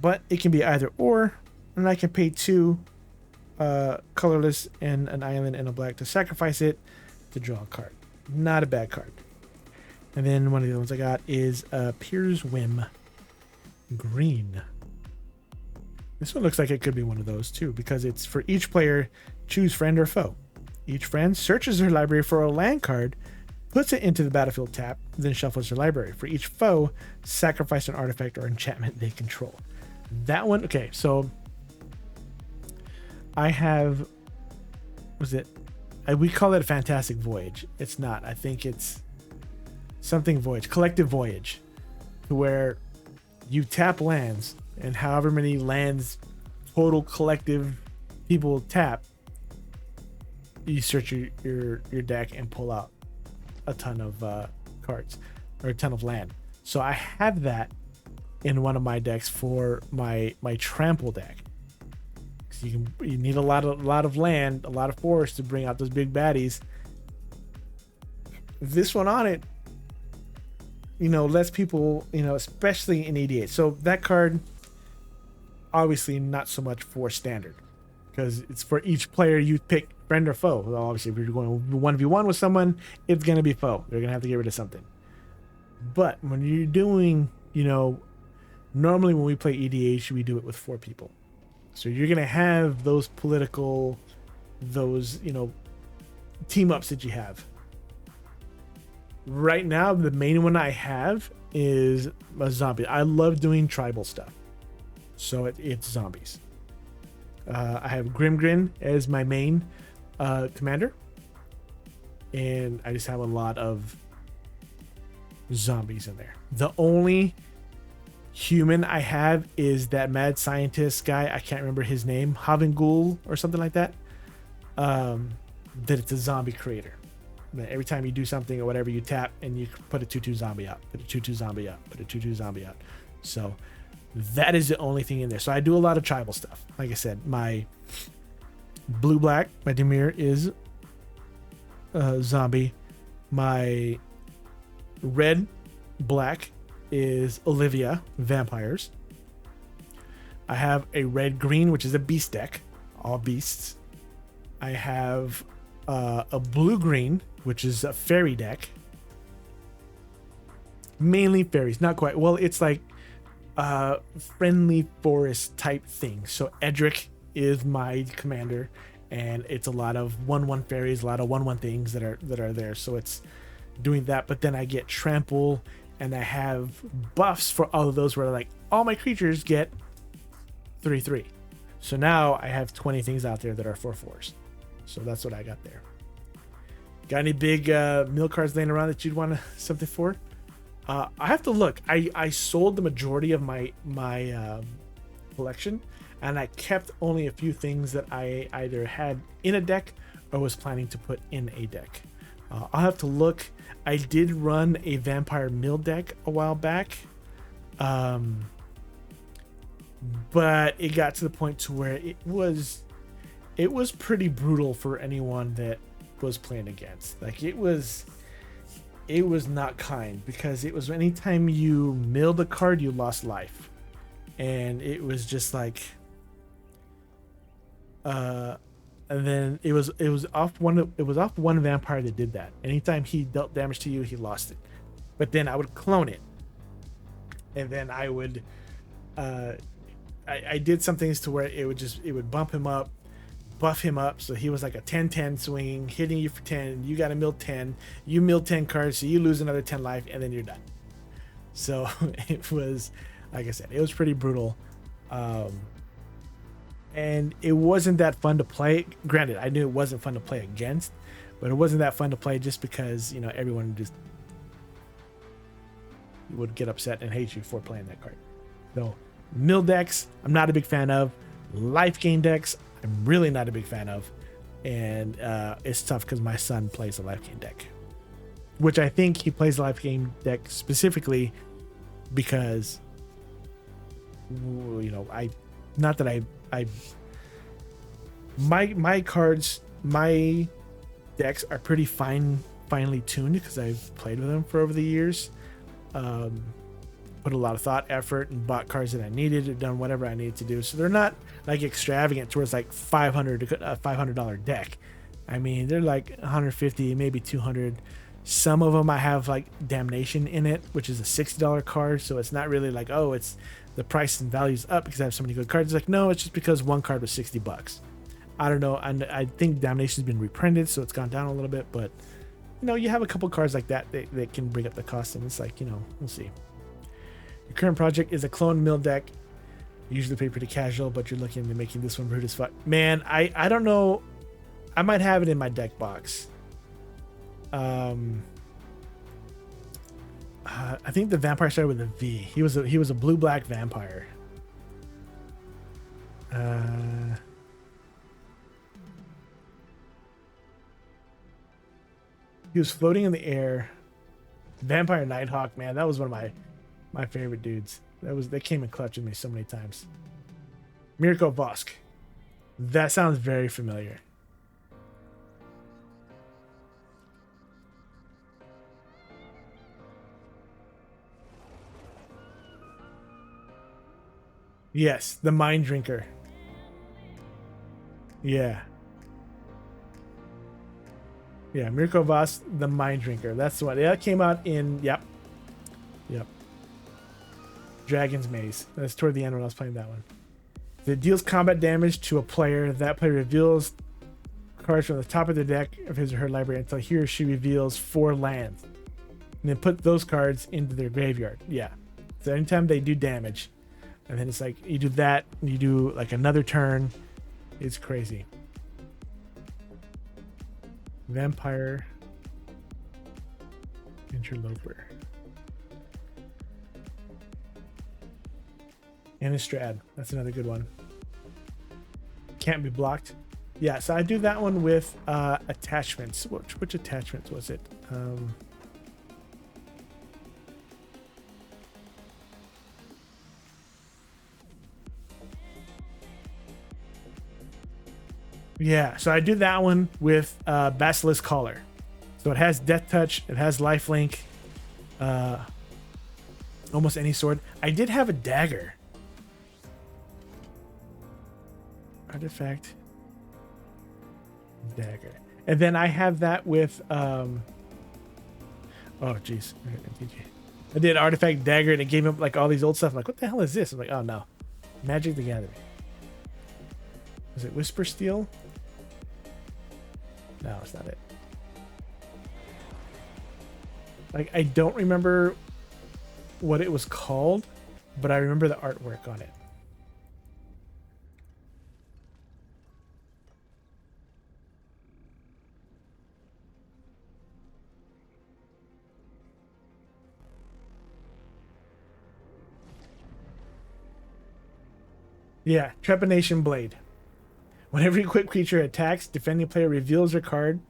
Speaker 1: But it can be either or, and I can pay 2 colorless and an island and a black to sacrifice it to draw a card. Not a bad card. And then one of the other ones I got is Piers Whim Green. This one looks like it could be one of those too, because it's for each player, choose friend or foe. Each friend searches their library for a land card, puts it into the battlefield tap, then shuffles their library. For each foe, sacrifice an artifact or enchantment they control. That one, okay, so I have, we call it a Fantastic Voyage. It's not. I think it's something Voyage, Collective Voyage, to where you tap lands, and however many lands total collective people tap, you search your deck and pull out a ton of cards or a ton of land. So I have that in one of my decks for my trample deck. So you need a lot of land, a lot of forest to bring out those big baddies. This one on it, lets people, especially in EDH. So that card, obviously not so much for standard, because it's for each player you pick friend or foe. Well, obviously, if you're going 1v1 with someone, it's going to be foe. They're going to have to get rid of something. But when you're doing, Normally when we play EDH, we do it with 4 people. So you're going to have those political, those, team ups that you have. Right now, the main one I have is a zombie. I love doing tribal stuff. So it's zombies. I have Grimgrin as my main commander. And I just have a lot of zombies in there. The only human I have is that mad scientist guy. I can't remember his name. Havengul or something like that. That it's a zombie creator. That every time you do something or whatever, you tap and you put a 2/2 zombie out. Put a 2/2 zombie out. Put a 2/2 zombie out. So that is the only thing in there. So I do a lot of tribal stuff. Like I said, my blue-black, my Demir is zombie. My red-black is Olivia, vampires. I have a red-green, which is a beast deck, all beasts. I have a blue-green, which is a fairy deck. Mainly fairies, not quite. Well, it's like friendly forest type thing. So Edric is my commander, and it's a lot of 1/1 fairies, a lot of 1/1 things that are there. So it's doing that. But then I get trample, and I have buffs for all of those where like all my creatures get 3/3. So now I have 20 things out there that are 4/4s. So that's what I got there. Got any big mill cards laying around that you'd want something for? I have to look. I sold the majority of my collection, and I kept only a few things that I either had in a deck or was planning to put in a deck. I'll have to look. I did run a vampire mill deck a while back, but it got to the point to where it was pretty brutal for anyone that was playing against. Like it was not kind, because it was anytime you milled a card, you lost life, and it was just like, and then it was off one vampire that did that. Anytime he dealt damage to you, he lost it. But then I would clone it, and then I would, I did some things to where it would bump him up, buff him up, so he was like a 10-10 swinging, hitting you for 10. You got to mill 10. You mill 10 cards, so you lose another 10 life, and then you're done. So it was, like I said, it was pretty brutal. And it wasn't that fun to play. Granted, I knew it wasn't fun to play against, but it wasn't that fun to play just because, everyone just would get upset and hate you for playing that card. So mill decks, I'm not a big fan of. Life gain decks, I'm really not a big fan of. And it's tough because my son plays a life gain deck, which I think he plays a life gain deck specifically because, my cards, my decks are pretty finely tuned because I've played with them for over the years. Put a lot of thought, effort, and bought cards that I needed, and done whatever I needed to do. So they're not like extravagant towards like $500 deck. I mean, they're like 150, maybe 200. Some of them I have like Damnation in it, which is a $60 card. So it's not really like, oh, it's the price and value's up because I have so many good cards. It's like, no, it's just because one card was $60. I don't know. And I think Damnation's been reprinted, so it's gone down a little bit. But you have a couple cards like that that can bring up the cost, and it's like, we'll see. Your current project is a clone mill deck. You usually play pretty casual, but you're looking into making this one brute as fuck. Man, I don't know. I might have it in my deck box. I think the vampire started with a V. He was a blue-black vampire. He was floating in the air. Vampire Nighthawk, man, that was one of my favorite dudes. They came in clutch with me so many times. Mirko Vosk. That sounds very familiar. Yes, the Mind Drinker. Yeah. Yeah, Mirko Vosk, the Mind Drinker. That's the one. That came out in, yep. Dragon's Maze. That's toward the end when I was playing that one. It deals combat damage to a player. That player reveals cards from the top of the deck of his or her library until he or she reveals 4 lands. And then put those cards into their graveyard. Yeah. So anytime they do damage, and then it's like you do that, and you do like another turn. It's crazy. Vampire Interloper. Innistrad. That's another good one. Can't be blocked. Yeah, so I do that one with attachments. Which attachments was it? Yeah, so I do that one with Basilisk Collar. So it has Death Touch, it has Lifelink, almost any sword. I did have a dagger. Artifact. Dagger. And then I have that with oh jeez. I did Artifact Dagger and it gave him like all these old stuff. I'm like, what the hell is this? I'm like, oh no. Magic the Gathering. Was it Whisper Steel? No, it's not it. Like, I don't remember what it was called, but I remember the artwork on it. Yeah, Trepanation Blade. Whenever a quick creature attacks, defending player reveals their card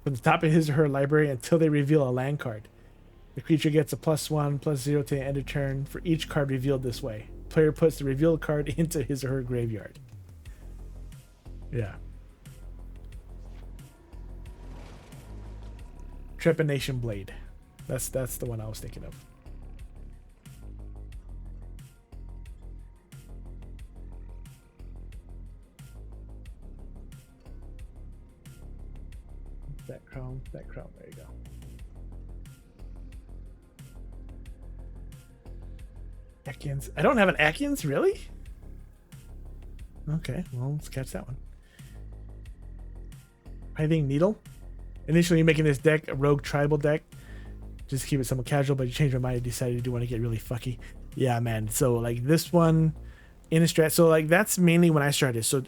Speaker 1: from the top of his or her library until they reveal a land card. The creature gets a +1/+0 to the end of turn for each card revealed this way. Player puts the revealed card into his or her graveyard. Yeah. Trepanation Blade. That's the one I was thinking of. That crown, there you go. Atkins. I don't have an Atkins, really? Okay, well, let's catch that one. Writhing Needle. Initially, you're making this deck a rogue tribal deck. Just keep it somewhat casual, but you change your mind and decided you do want to get really fucky. Yeah, man. So, like, this one, Innistrad. So, like, that's mainly when I started. So,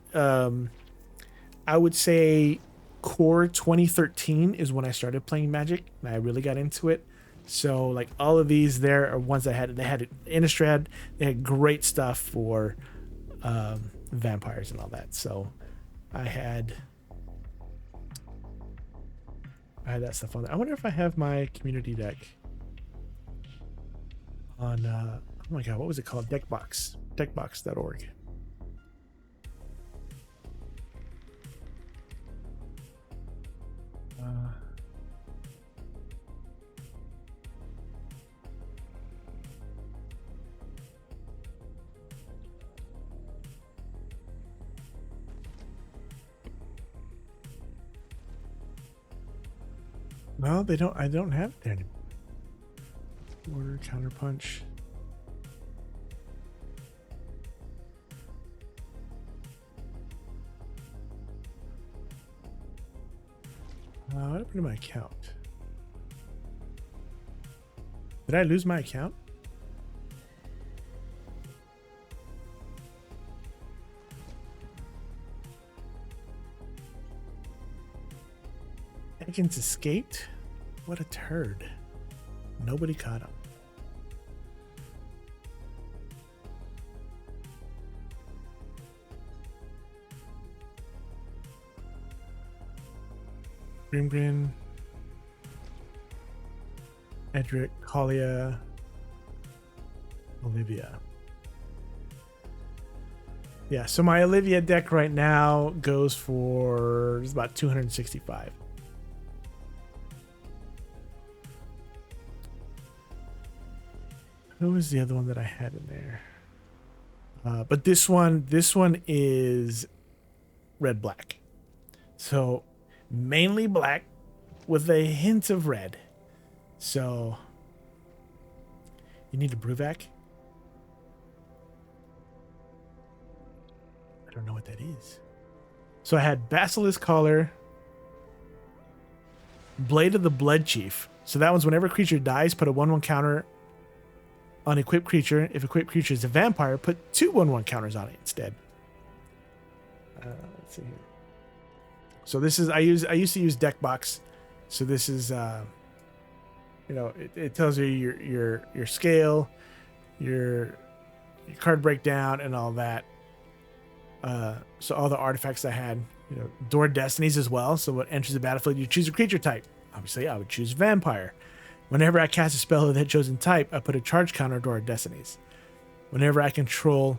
Speaker 1: I would say core 2013 is when I started playing Magic, and I really got into it. So, like, all of these there are ones I had. They had Innistrad. They had great stuff for vampires and all that. So, I had that stuff on there. I wonder if I have my community deck on oh my god, what was it called? Deckbox.org. No, they don't. I don't have it there anymore. Order, Counterpunch. What happened to my account? Did I lose my account? Atkins escaped? What a turd. Nobody caught him. Grimgrin, Edric, Collia, Olivia. Yeah, so my Olivia deck right now goes for it's about 265. Who was the other one that I had in there? But this one is red black. So mainly black with a hint of red. So you need a Bruvac. don't know what that is. So I had Basilisk Collar, Blade of the Blood Chief. So that one's whenever a creature dies, put a 1/1 counter on equipped creature. If equipped creature is a vampire, put 2 1/1 counters on it instead. Let's see here. So this is I used to use deck box. So this is it tells you your scale, your card breakdown, and all that. So all the artifacts I had, Door of Destinies as well. So what enters the battlefield, you choose a creature type. Obviously, I would choose vampire. Whenever I cast a spell of that chosen type, I put a charge counter on Door of Destinies. Whenever I control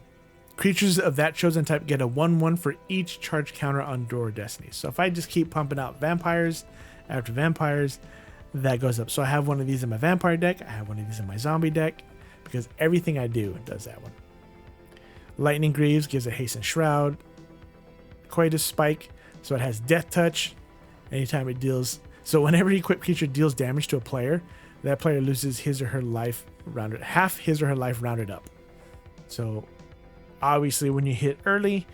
Speaker 1: creatures of that chosen type, get a 1/1 for each charge counter on Door of Destinies. So if I just keep pumping out vampires after vampires, that goes up. So I have one of these in my vampire deck. I have one of these in my zombie deck because everything I do does that one. Lightning Greaves gives a haste and shroud. Coitus Spike, so it has death touch. Anytime it deals, so whenever an equipped creature deals damage to a player, that player loses his or her life rounded, half his or her life rounded up. So obviously when you hit early,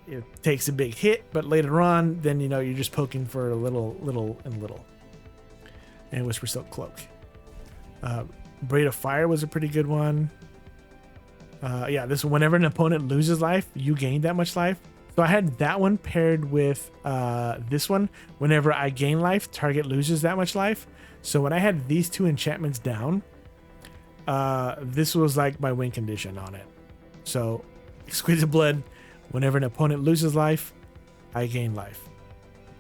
Speaker 1: it takes a big hit, but later on, then you're just poking for a little. And Whisper Silk Cloak. Braid of Fire was a pretty good one. This whenever an opponent loses life, you gain that much life. So I had that one paired with this one. Whenever I gain life, target loses that much life. So when I had these two enchantments down, this was like my win condition on it. So Exquisite Blood, whenever an opponent loses life, I gain life.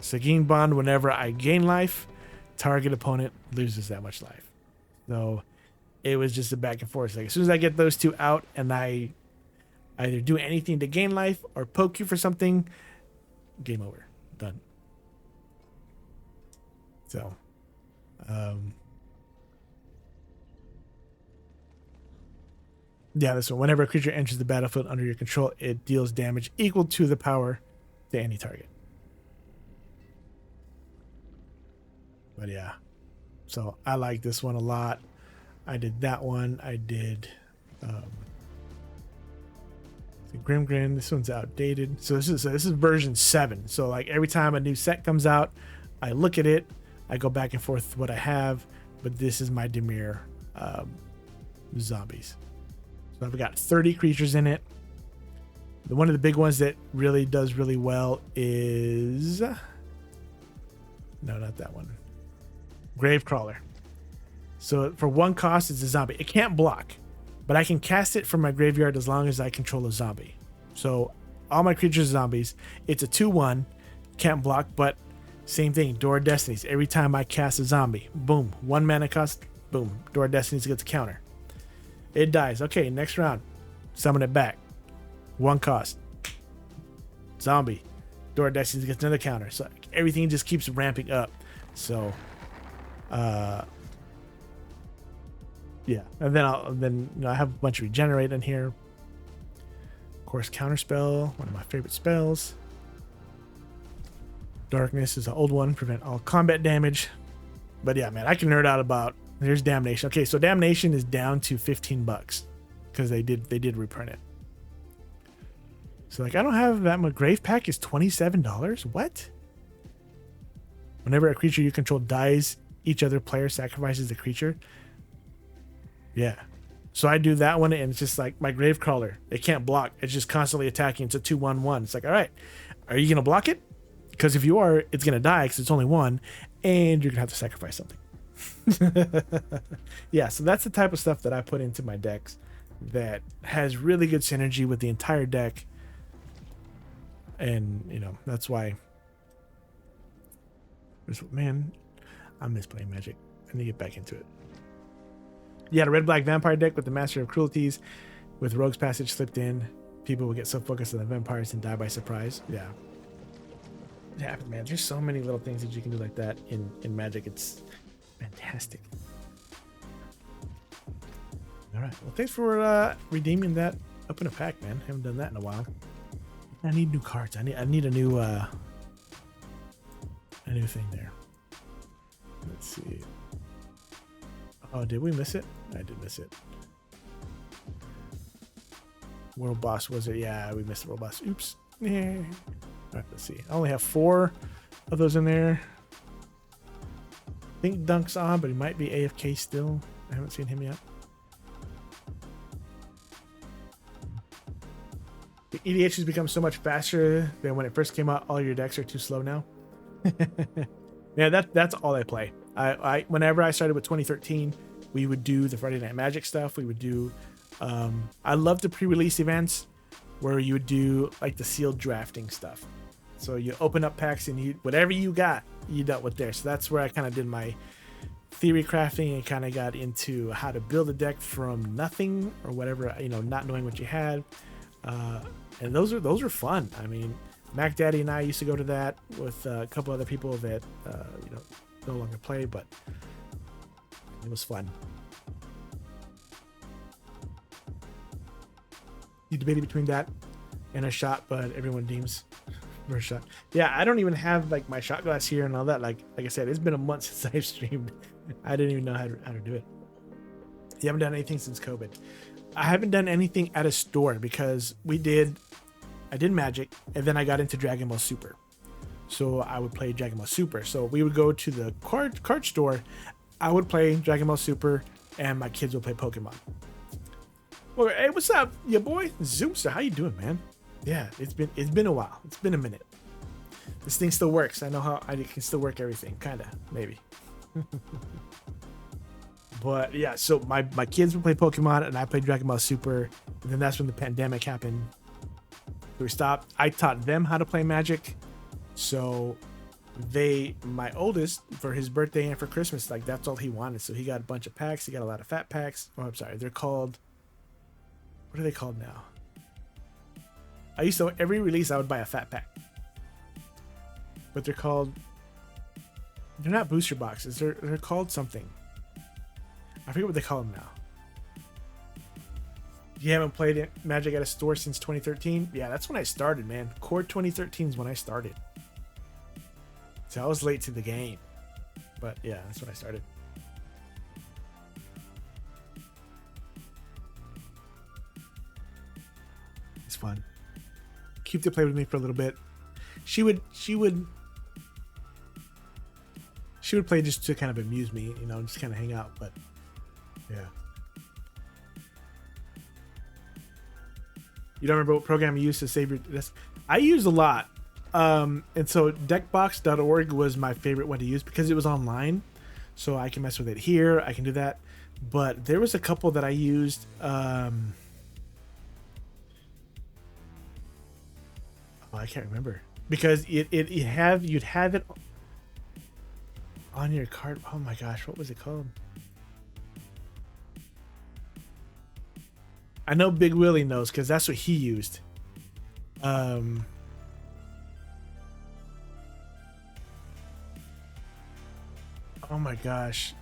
Speaker 1: Seguin Bond, whenever I gain life, target opponent loses that much life. So it was just a back and forth. Like as soon as I get those two out and I either do anything to gain life or poke you for something, game over. Done. So, this one. Whenever a creature enters the battlefield under your control, it deals damage equal to the power to any target. But yeah, so I like this one a lot. I did that one. I did Grimgrin. This one's outdated. So this is version 7. So like every time a new set comes out, I look at it. I go back and forth with what I have. But this is my Dimir zombies. So I've got 30 creatures in it. One of the big ones that really does really well is... No, not that one. Gravecrawler. So for 1 cost, it's a zombie. It can't block, but I can cast it from my graveyard as long as I control a zombie. So all my creatures are zombies. It's a 2/1, can't block, but same thing. Door of Destinies. Every time I cast a zombie, boom, 1 mana cost, boom, Door of Destinies gets a counter. It dies. Okay, next round, summon it back. 1 cost, zombie. Door of Destinies gets another counter. So everything just keeps ramping up. So, yeah, and then I have a bunch of regenerate in here. Of course, counterspell, one of my favorite spells. Darkness is an old one, prevent all combat damage. But yeah, man, I can nerd out about. There's Damnation. Okay, so Damnation is down to $15 because they did reprint it. So like I don't have that much. Grave Pack is $27. What? Whenever a creature you control dies, each other player sacrifices the creature. Yeah. So I do that one, and it's just like my Gravecrawler. It can't block. It's just constantly attacking. It's a 2/1/1. It's like, all right, are you going to block it? Because if you are, it's going to die because it's only 1, and you're going to have to sacrifice something. Yeah, so that's the type of stuff that I put into my decks that has really good synergy with the entire deck. And, that's why... Man, I miss playing Magic. I need to get back into it. Yeah, the red-black vampire deck with the Master of Cruelties with Rogue's Passage slipped in. People will get so focused on the vampires and die by surprise. Yeah. It happens, man. There's so many little things that you can do like that in Magic. It's fantastic. All right. Well, thanks for redeeming that up in a pack, man. Haven't done that in a while. I need new cards. I need a new thing there. Let's see. Oh, did we miss it? I did miss it. World Boss was it? Yeah, we missed the World Boss. Oops. Yeah. All right, let's see. I only have 4 of those in there. I think Dunk's on, but he might be AFK still. I haven't seen him yet. The EDH has become so much faster than when it first came out. All your decks are too slow now. Yeah, that's all I play. I whenever I started with 2013, we would do the Friday Night Magic stuff. We would do I love the pre-release events where you would do like the sealed drafting stuff. So you open up packs and whatever you got, you dealt with there. So that's where I kind of did my theory crafting and kind of got into how to build a deck from nothing or whatever, not knowing what you had. And those are fun. I mean, Mac Daddy and I used to go to that with a couple other people that no longer play, but it was fun. You debated between that and a shot, but everyone deems for a shot. Yeah, I don't even have like my shot glass here and all that. Like I said, it's been a month since I've streamed. I didn't even know how to do it. You haven't done anything since COVID. I haven't done anything at a store because I did Magic, and then I got into Dragon Ball Super. So I would play Dragon Ball Super. So we would go to the card store. I would play Dragon Ball Super, and my kids would play Pokemon. Well, hey, what's up, your boy Zeus? How you doing, man? Yeah, it's been a while. It's been a minute. This thing still works. I know how I can still work everything, kinda, maybe. But yeah, so my kids would play Pokemon, and I played Dragon Ball Super. And then that's when the pandemic happened. So we stopped. I taught them how to play Magic. So my oldest, for his birthday and for Christmas, like that's all he wanted. So he got a bunch of packs. He got a lot of fat packs. Oh, I'm sorry. They're called, what are they called now? I used to, every release I would buy a fat pack. But they're not booster boxes. They're called something. I forget what they call them now. You haven't played Magic at a store since 2013? Yeah, that's when I started, man. Core 2013 is when I started. So I was late to the game. But yeah, that's when I started. It's fun. Keep to play with me for a little bit. She would play just to kind of amuse me, just kind of hang out, but yeah. You don't remember what program you used to save your this? I used a lot. And so deckbox.org was my favorite one to use because it was online. So I can mess with it here. I can do that. But there was a couple that I used. I can't remember. Because you'd have it on your card. Oh my gosh, what was it called? I know Big Willie knows because that's what he used. Oh my gosh.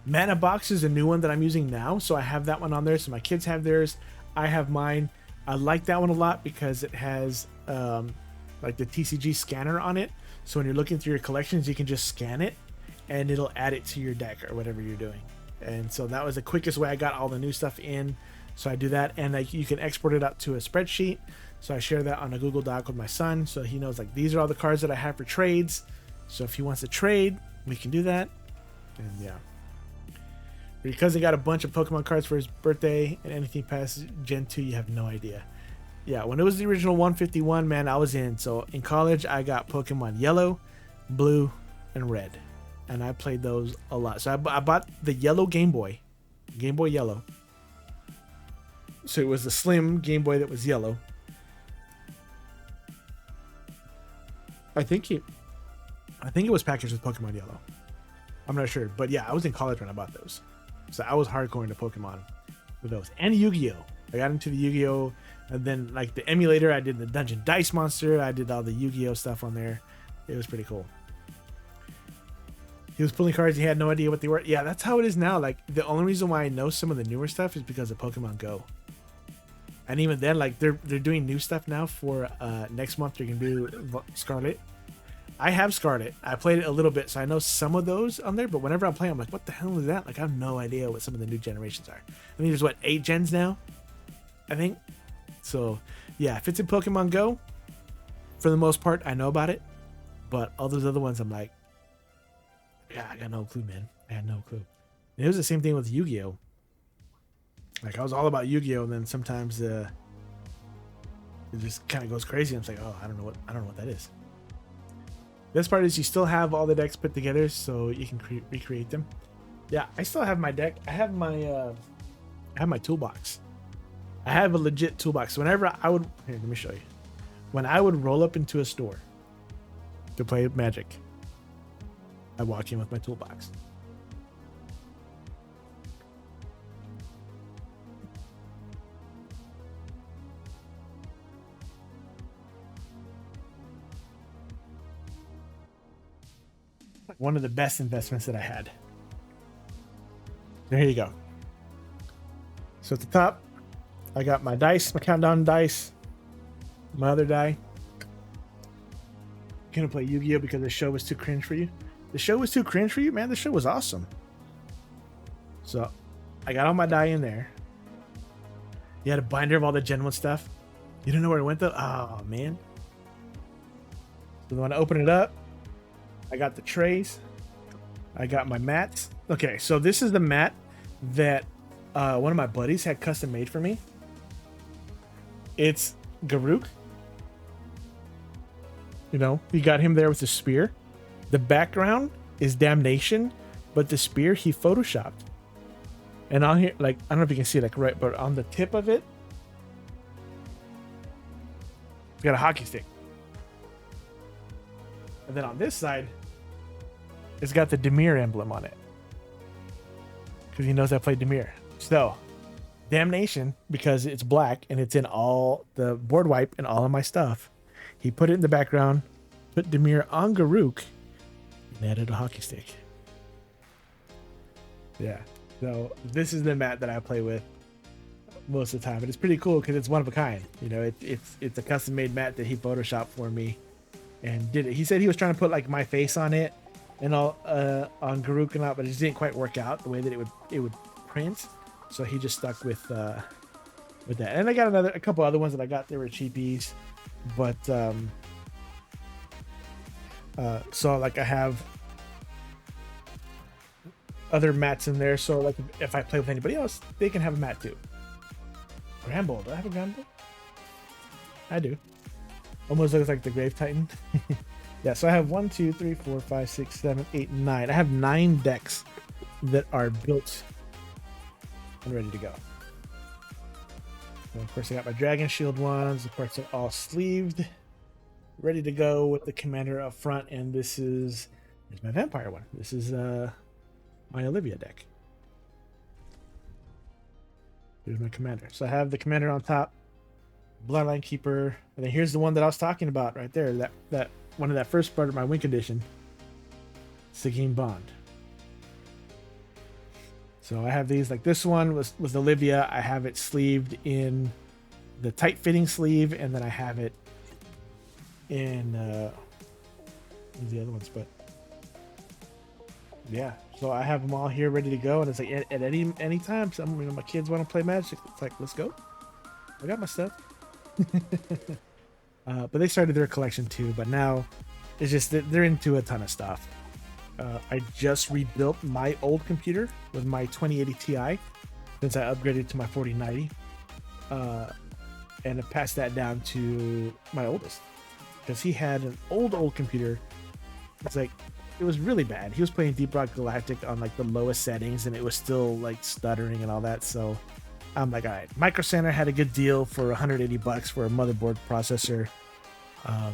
Speaker 1: Mana Box is a new one that I'm using now, so I have that one on there. So my kids have theirs. I have mine. I like that one a lot because it has like the TCG scanner on it. So when you're looking through your collections, you can just scan it and it'll add it to your deck or whatever you're doing. And so that was the quickest way I got all the new stuff in. So I do that, and you can export it out to a spreadsheet. So I share that on a Google Doc with my son, so he knows like these are all the cards that I have for trades. So if he wants to trade, we can do that. And yeah, because he got a bunch of Pokemon cards for his birthday, and anything past Gen 2, you have no idea. Yeah, when it was the original 151, man, I was in. So in college, I got Pokemon Yellow, Blue, and Red. And I played those a lot. So I bought the yellow Game Boy Yellow. So it was the slim Game Boy that was yellow. I think it was packaged with Pokemon Yellow. I'm not sure, but yeah, I was in college when I bought those. So I was hardcore into Pokemon with those. And Yu-Gi-Oh! I got into the Yu-Gi-Oh! And then like the emulator, I did the Dungeon Dice Monster. I did all the Yu-Gi-Oh! Stuff on there. It was pretty cool. He was pulling cards. He had no idea what they were. Yeah, that's how it is now. Like the only reason why I know some of the newer stuff is because of Pokemon Go. And even then, like they're doing new stuff now for next month. They're gonna do Scarlet. I have Scarlet. I played it a little bit, so I know some of those on there. But whenever I'm playing, I'm like, what the hell is that? Like I have no idea what some of the new generations are. I think there's 8 gens now. I think So yeah, if it's in Pokemon Go, for the most part, I know about it. But all those other ones, I'm like, yeah, I got no clue, man. I had no clue. And it was the same thing with Yu-Gi-Oh. Like I was all about Yu-Gi-Oh, and then sometimes it just kind of goes crazy. I'm just like, oh, I don't know what that is. This part is you still have all the decks put together, so you can recreate them. Yeah, I still have my deck. I have my toolbox. I have a legit toolbox. Whenever I would, here, let me show you. When I would roll up into a store to play Magic, I walk in with my toolbox. One of the best investments that I had. There you go. So at the top, I got my dice, my countdown dice, my other die. Gonna play Yu-Gi-Oh because the show was too cringe for you. The show was too cringe for you, man. The show was awesome. So I got all my die in there. You had a binder of all the Gen 1 stuff. You didn't know where it went though? Oh man. So when I open it up, I got the trays. I got my mats. Okay, so this is the mat that one of my buddies had custom made for me. It's Garuk. You know, he got him there with the spear. The background is Damnation, but the spear he photoshopped. And on here, like, I don't know if you can see it, like, right, but on the tip of it, it's got a hockey stick. And then on this side, it's got the Demir emblem on it. Because he knows I played Demir. So, Damnation, because it's black and it's in all the board wipe and all of my stuff, he put it in the background, put Demir on Garuk, and added a hockey stick. Yeah. So, this is the mat that I play with most of the time. And it's pretty cool because it's one of a kind. You know, it's a custom made mat that he photoshopped for me and did it. He said he was trying to put like my face on it and all on Garuk and all, but it just didn't quite work out the way that it would print. So he just stuck with that. And I got a couple other ones that I got. They were cheapies, but so like I have other mats in there. So like if I play with anybody else, they can have a mat too. Gramble, do I have a Gramble? I do. Almost looks like the Grave Titan. Yeah, so I have 1, 2, 3, 4, 5, 6, 7, 8, 9. I have 9 decks that are built and ready to go. So of course, I got my Dragon Shield ones. Of course, they're all sleeved, ready to go with the commander up front. And this is my Vampire one. This is my Olivia deck. Here's my commander. So I have the commander on top, Bloodline Keeper, and then here's the one that I was talking about right there. That one of that first part of my Wink Edition, Seguin Bond. So I have these, like this one was Olivia. I have it sleeved in the tight fitting sleeve, and then I have it in the other ones, but yeah. So I have them all here ready to go, and it's like at any time, my kids want to play Magic. It's like, let's go. I got my stuff. But they started their collection too, but now it's just that they're into a ton of stuff. I just rebuilt my old computer with my 2080 Ti since I upgraded to my 4090, and I passed that down to my oldest because he had an old computer. It's like, it was really bad. He was playing Deep Rock Galactic on like the lowest settings, and it was still like stuttering and all that. So I'm like, all right, Micro Center had a good deal for $180 for a motherboard processor. So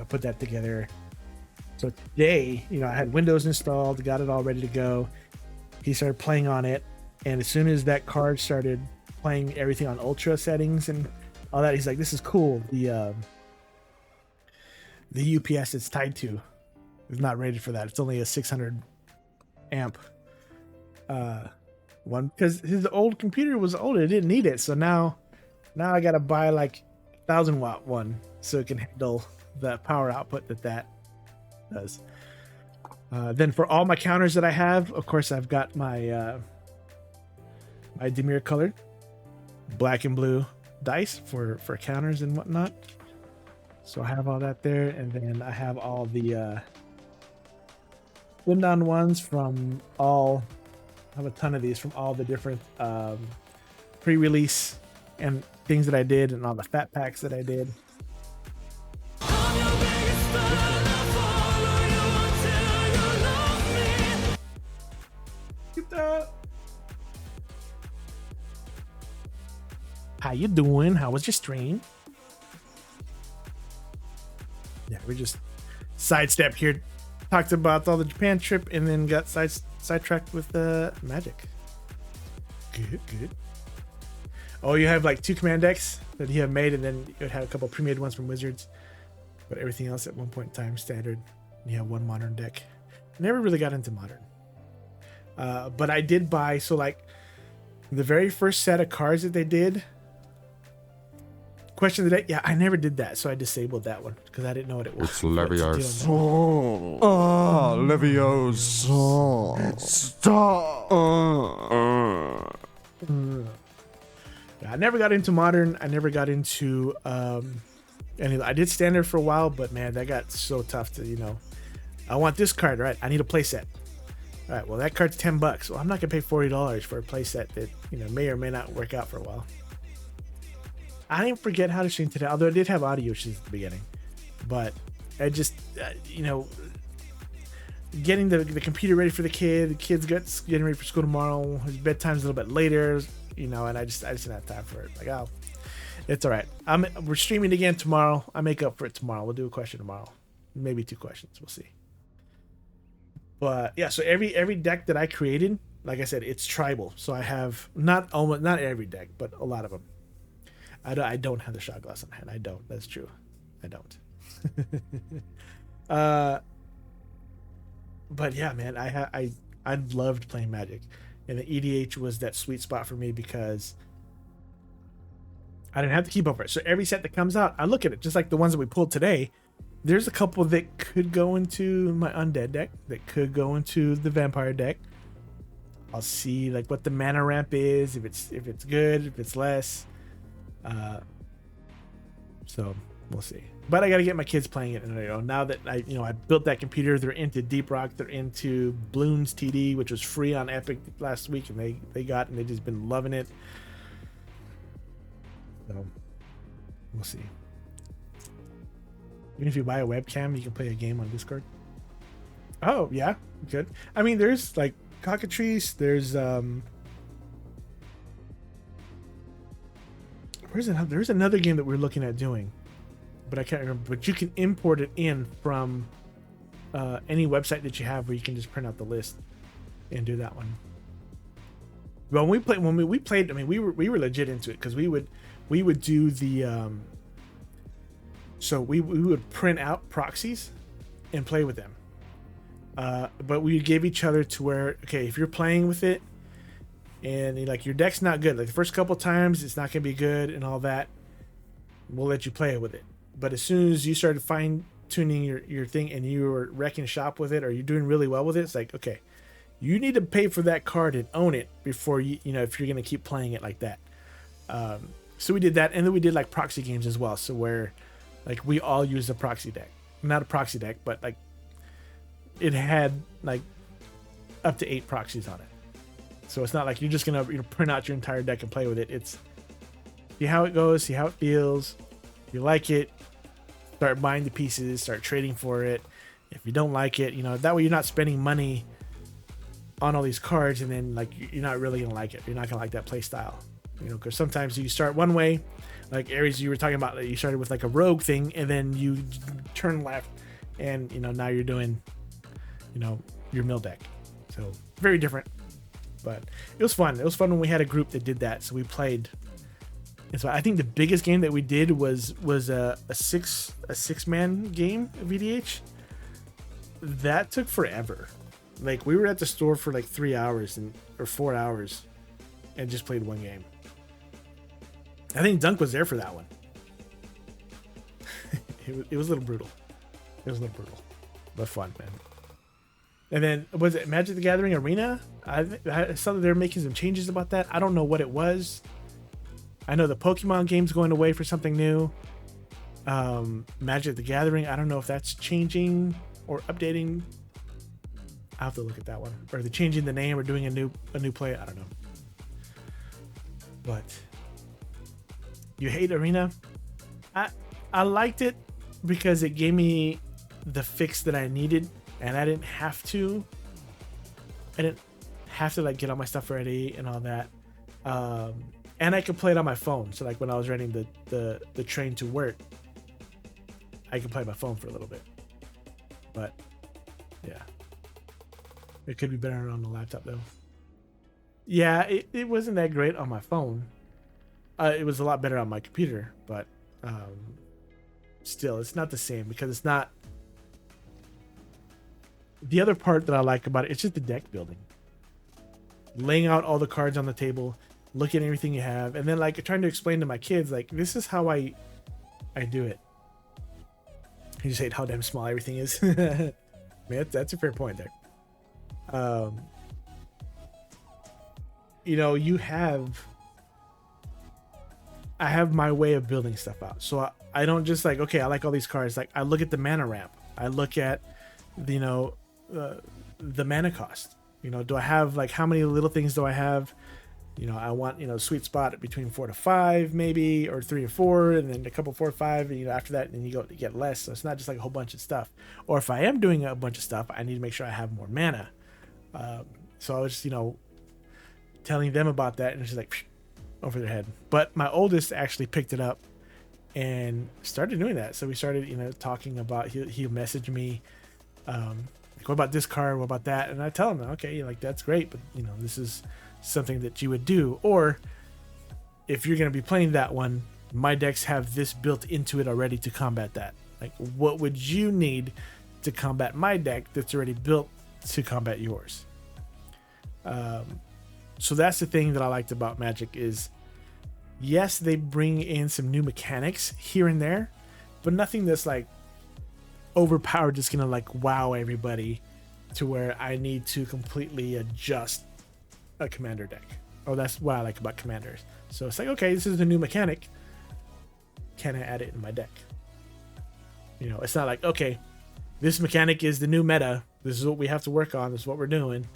Speaker 1: I put that together. So today, I had Windows installed, got it all ready to go. He started playing on it, and as soon as that card started playing everything on ultra settings and all that, he's like, this is cool. The UPS it's tied to is not rated for that. It's only a 600 amp one, because his old computer was older. It didn't need it. So now I got to buy like 1,000 watt one so it can handle the power output that does. Then for all my counters that I have, of course, I've got my my Demir colored, black and blue, dice for counters and whatnot. So I have all that there, and then I have all the slim down ones from all. I have a ton of these from all the different pre-release and things that I did, and all the fat packs that I did. How you doing? How was your stream? Yeah, we just sidestepped here, talked about all the Japan trip, and then got sidetracked with Magic. Good. Oh, you have like 2 command decks that you have made, and then you had a couple pre-made ones from Wizards, but everything else at one point in time standard. You have 1 modern deck. Never really got into modern, but I did buy. So like the very first set of cards that they did. Question of the day. Yeah, I never did that, so I disabled that one because I didn't know what it was.
Speaker 9: It's Leviosa. Leviosa. Stop.
Speaker 1: Yeah, I never got into modern. I never got into any. I did standard for a while, but man, that got so tough to, I want this card, right? I need a playset. All right, well, that card's $10. Well, I'm not gonna pay $40 for a playset that may or may not work out for a while. I didn't forget how to stream today, although I did have audio issues at the beginning. But I just, getting the computer ready for the kid's getting ready for school tomorrow. His bedtime's a little bit later, and I just didn't have time for it. Like, oh, it's all right. We're streaming again tomorrow. I make up for it tomorrow. We'll do a question tomorrow, maybe 2 questions. We'll see. But yeah, so every deck that I created, like I said, it's tribal. So I have not every deck, but a lot of them. I don't have the shot glass on hand. I don't. That's true. I don't. But yeah, man, I loved playing Magic, and the EDH was that sweet spot for me because I didn't have to keep up with it. So every set that comes out, I look at it, just like the ones that we pulled today. There's a couple that could go into my undead deck, that could go into the vampire deck. I'll see like what the mana ramp is, if it's good, if it's less. So we'll see. But I got to get my kids playing it, and now that I built that computer, they're into Deep Rock, they're into Bloons TD, which was free on Epic last week, and they just been loving it. So we'll see. Even if you buy a webcam, you can play a game on Discord. Oh yeah, good. I mean, there's like Cockatrice. There's there's another game that we're looking at doing, but I can't remember. But you can import it in from any website that you have, where you can just print out the list and do that one. But when we played, I mean, we were legit into it because we would do the so we would print out proxies and play with them. But we would give each other to where, okay, if you're playing with it and like your deck's not good, like the first couple times it's not gonna be good and all that, we'll let you play with it. But as soon as you started fine tuning your thing and you were wrecking shop with it, or you're doing really well with it, it's like, okay, you need to pay for that card and own it before if you're gonna keep playing it like that. So we did that, and then we did like proxy games as well. So where like we all used a proxy deck, not a proxy deck, but like it had like up to 8 proxies on it. So it's not like you're just gonna print out your entire deck and play with it. It's see how it goes, see how it feels. If you like it, start buying the pieces, start trading for it. If you don't like it, that way you're not spending money on all these cards, and then like you're not really gonna like it. You're not gonna like that play style, because sometimes you start one way, like Aries, you were talking about, you started with like a rogue thing, and then you turn left, and now you're doing, your mill deck. So very different, but it was fun. It was fun when we had a group that did that. So we played. And so I think the biggest game that we did was a 6-man game of VDH. That took forever. Like we were at the store for like 3 hours or 4 hours and just played one game. I think Dunk was there for that one. It was a little brutal. But fun, man. And then was it Magic the Gathering Arena? I saw that they're making some changes about that. I don't know what it was. I know the Pokemon game's going away for something new. Magic the Gathering, I don't know if that's changing or updating. I'll have to look at that one. Or they're changing the name or doing a new play. I don't know. But you hate Arena? I liked it because it gave me the fix that I needed, and I didn't have to. I didn't have to like get all my stuff ready and all that. And I could play it on my phone. So like when I was riding the train to work, I could play my phone for a little bit. But yeah, it could be better on the laptop though. Yeah, it wasn't that great on my phone. It was a lot better on my computer, but still, it's not the same because it's not. The other part that I like about it, it's just the deck building. Laying out all the cards on the table, looking at everything you have, and then like trying to explain to my kids, like, this is how I do it. You just hate how damn small everything is. Man, that's a fair point there. You know, I have my way of building stuff out. So I don't just like, okay, I like all these cards. Like I look at the mana ramp. I look at, you know, the mana cost. You know, do I have like, how many little things do I have? You know, I want, you know, sweet spot between 4 to 5 maybe, or 3 to 4, and then a couple 4 or 5, and you know, after that, and you get less. So it's not just like a whole bunch of stuff. Or if I am doing a bunch of stuff, I need to make sure I have more mana. So I was just, you know, telling them about that, and it's just like over their head. But my oldest actually picked it up and started doing that. So we started, you know, talking about, he'll message me, like, what about this card? What about that? And I tell him, okay, like, that's great, but you know, this is something that you would do. Or if you're going to be playing that one, my decks have this built into it already to combat that. Like, what would you need to combat my deck that's already built to combat yours? So that's the thing that I liked about Magic is, yes, they bring in some new mechanics here and there, but nothing that's like overpowered, just gonna like wow everybody to where I need to completely adjust a commander deck. Oh, that's what I like about commanders. So it's like, okay, this is a new mechanic. Can I add it in my deck? You know, it's not like, okay, this mechanic is the new meta. This is what we have to work on. This is what we're doing.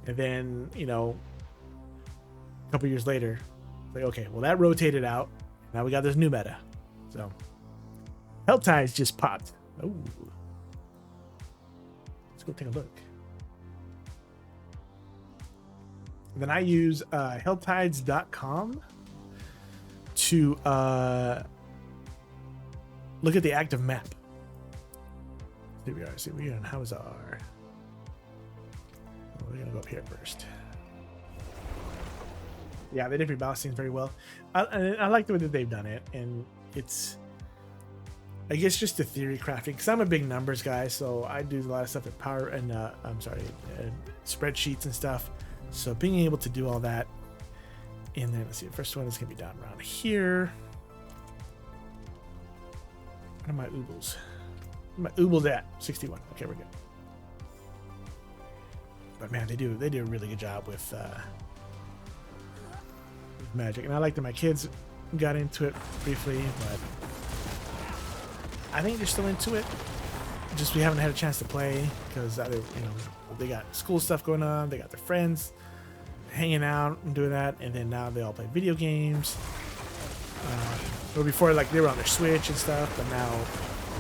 Speaker 1: And then, you know, a couple years later, like, okay, well, that rotated out. Now we got this new meta. So, Helltides just popped. Oh, let's go take a look. And then I use helltides.com to look at the active map. Here we are. See, we're on Howzar. Oh, we're gonna go up here first. Yeah, they did rebalance things very well. I like the way that they've done it, and it's, I guess, just the theory crafting, because I'm a big numbers guy, so I do a lot of stuff at power and spreadsheets and stuff. So being able to do all that, and then let's see, the first one is gonna be down around here. What are my oobles? Where my oobles at 61. Okay, we're good. But man, they do a really good job with Magic, and I like that my kids got into it briefly, but I think they're still into it. Just we haven't had a chance to play because either, you know, they got school stuff going on, they got their friends hanging out and doing that, and then now they all play video games. Or before, like, they were on their Switch and stuff, but now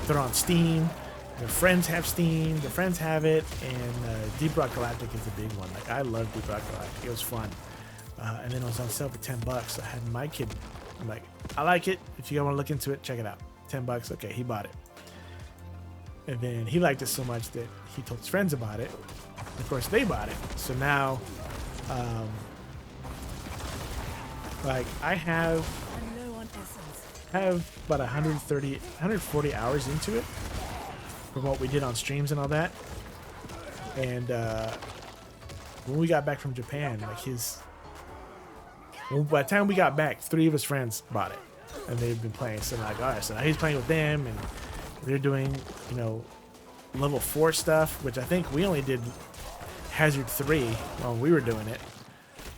Speaker 1: they're on Steam. Their friends have Steam, their friends have it, and Deep Rock Galactic is the big one. Like, I love Deep Rock Galactic. It was fun. And then it was on sale for $10. I had my kid. I'm like, I like it. If you want to look into it, check it out. $10. Okay, he bought it. And then he liked it so much that he told his friends about it. Of course, they bought it. So now, like, I have about 140 hours into it from what we did on streams and all that. And when we got back from Japan, like, by the time we got back, 3 of his friends bought it, and they've been playing. So like, all right, so now he's playing with them, and they're doing, you know, level 4 stuff, which I think we only did Hazard 3 while we were doing it.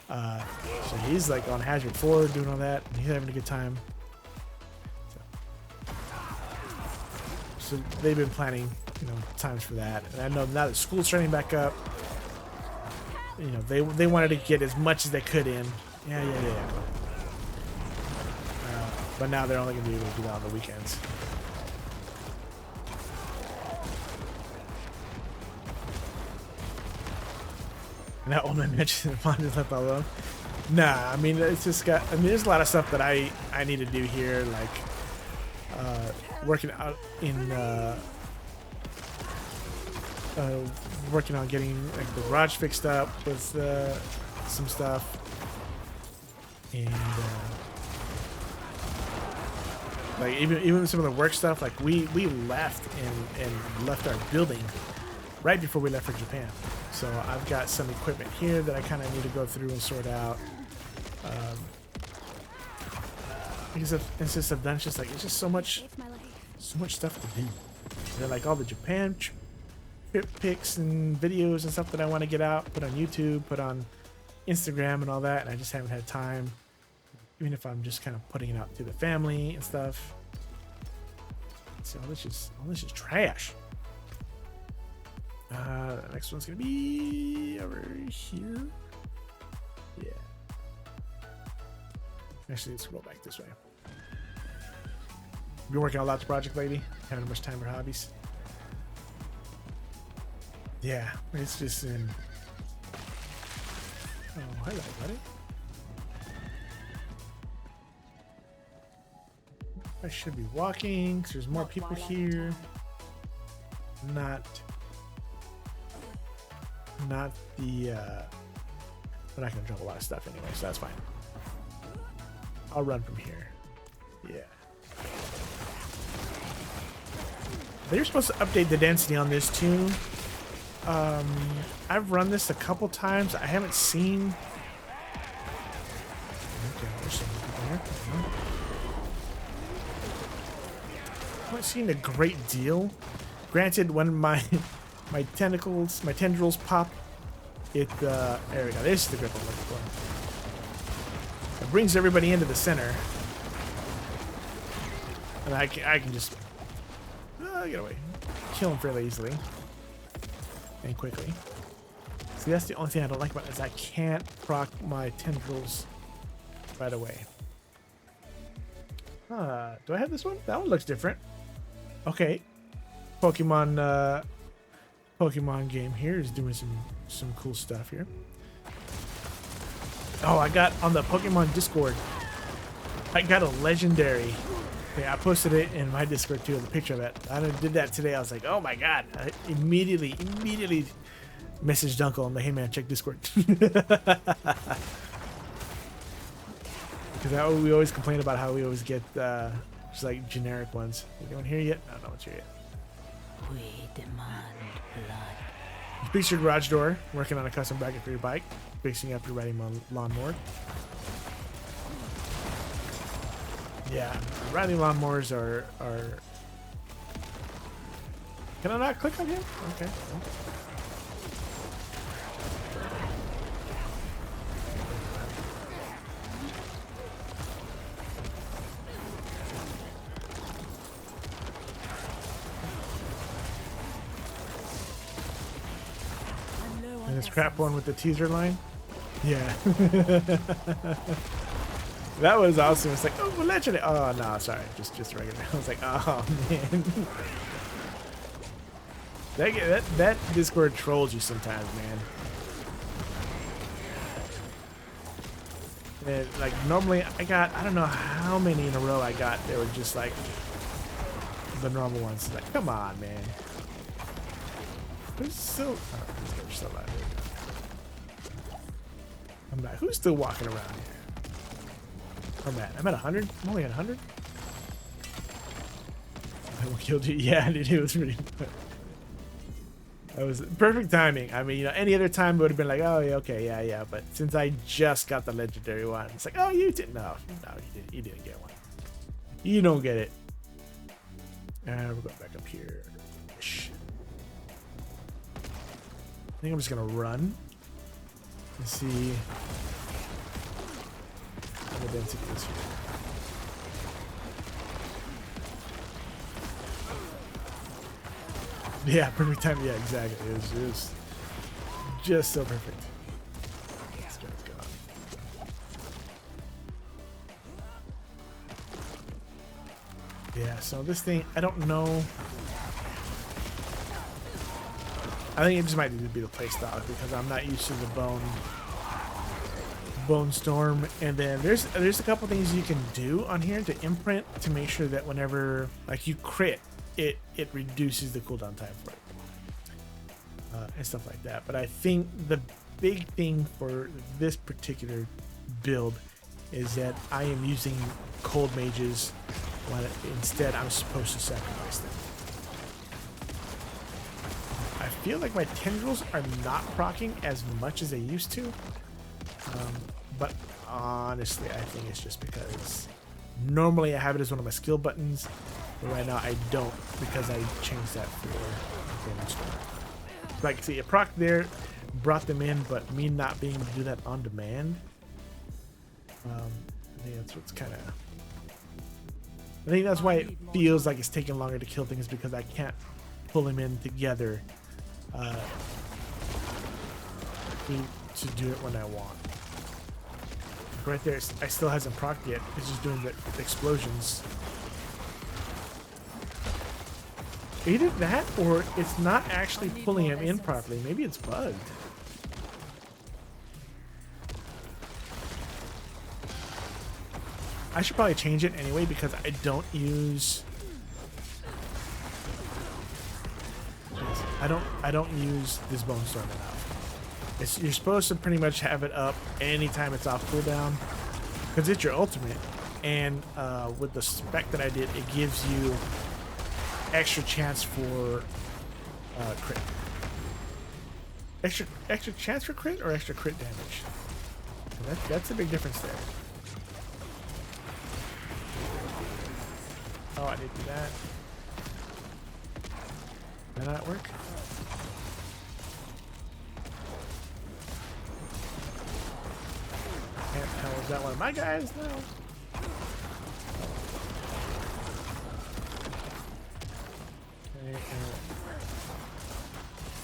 Speaker 1: So he's like on Hazard 4 doing all that, and he's having a good time. So they've been planning, you know, times for that. And I know now that school's starting back up, you know, they wanted to get as much as they could in. Yeah. But now they're only going to be able to do that on the weekends. And that old man mentioned mine just left all alone. Nah, I mean, it's just got, I mean, there's a lot of stuff that I need to do here, like working out in working on getting like the garage fixed up with some stuff, and like even some of the work stuff. Like we left and left our building right before we left for Japan. So I've got some equipment here that I kind of need to go through and sort out. Because it's just I've done, it's just like it's just so much stuff to do. And then like all the Japan trip pics and videos and stuff that I want to get out, put on YouTube, put on Instagram and all that, and I just haven't had time. Even if I'm just kind of putting it out to the family and stuff. So all this is trash. The next one's gonna be over here. Yeah. Actually, let's go back this way. Been working on lots of projects lately. Having much time for hobbies. Yeah, it's just in. Oh, hello, buddy. I should be walking, because there's more people here. Not the but I can drop a lot of stuff anyway, so that's fine. I'll run from here. Yeah. They're supposed to update the density on this too. I've run this a couple times. I haven't seen. Okay, there's some people there. I haven't seen a great deal. Granted, when my tendrils pop, it there we go. This is the grip I'm looking for. It brings everybody into the center, and I can just get away, kill them fairly easily and quickly. See, that's the only thing I don't like about it, is I can't proc my tendrils right away. Do I have this one? That one looks different. Okay, Pokemon game here is doing some cool stuff here. Oh, I got on the Pokemon Discord, I got a legendary. Yeah, I posted it in my Discord too, the picture of it. I did that today. I was like, oh my god. I immediately messaged Uncle. I'm like, hey man, check Discord. Because we always complain about how we always get just like generic ones. Anyone here yet? No, no one's here yet.
Speaker 8: We demand blood.
Speaker 1: Fix your garage door. Working on a custom bracket for your bike. Fixing up your riding lawnmower. Yeah, riding lawnmowers are. Can I not click on him? Okay. And this crap one with the teaser line. Yeah. That was awesome. It's like, oh, well, legendary. Oh no, sorry, just regular. I was like, oh man. that Discord trolls you sometimes, man. And like normally, I don't know how many in a row I got. They were just like the normal ones. Like, come on, man. Who's still? Oh, these guys are still alive. I'm like, who's still walking around here? I'm at 100. I'm only at 100. I killed you. Yeah, dude, it was really. That was perfect timing. I mean, you know, any other time it would have been like, oh yeah, okay, yeah. But since I just got the legendary one, it's like, oh, you didn't. No, you didn't get one. You don't get it. And we're going back up here. I think I'm just gonna run and see. density is here. Yeah, perfect time. Yeah, exactly. It was just so perfect. Let's go. Yeah, so this thing, I don't know. I think it just might need to be the playstyle because I'm not used to the bone storm. And then there's a couple things you can do on here to imprint to make sure that whenever like you crit, it reduces the cooldown time for it and stuff like that. But I think the big thing for this particular build is that I am using cold mages when instead I'm supposed to sacrifice them. I feel like my tendrils are not proccing as much as they used to, but honestly I think it's just because normally I have it as one of my skill buttons, but right now I don't because I changed that for damage storm. Like, see, it proc there, brought them in, but me not being able to do that on demand, I think that's what's kind of. I think that's why it feels like it's taking longer to kill things because I can't pull them in together to do it when I want. Right there, I still hasn't procced yet. It's just doing the explosions. Either that or it's not actually pulling him in properly. Maybe it's bugged. I should probably change it anyway because I don't use. I don't use this bone storm enough. You're supposed to pretty much have it up anytime it's off cooldown because it's your ultimate, and with the spec that I did, it gives you extra chance for crit. Extra chance for crit or extra crit damage. That's a big difference there. Oh, I didn't do that. Did that not work? Can't tell. Is that one of my guys? No. Okay,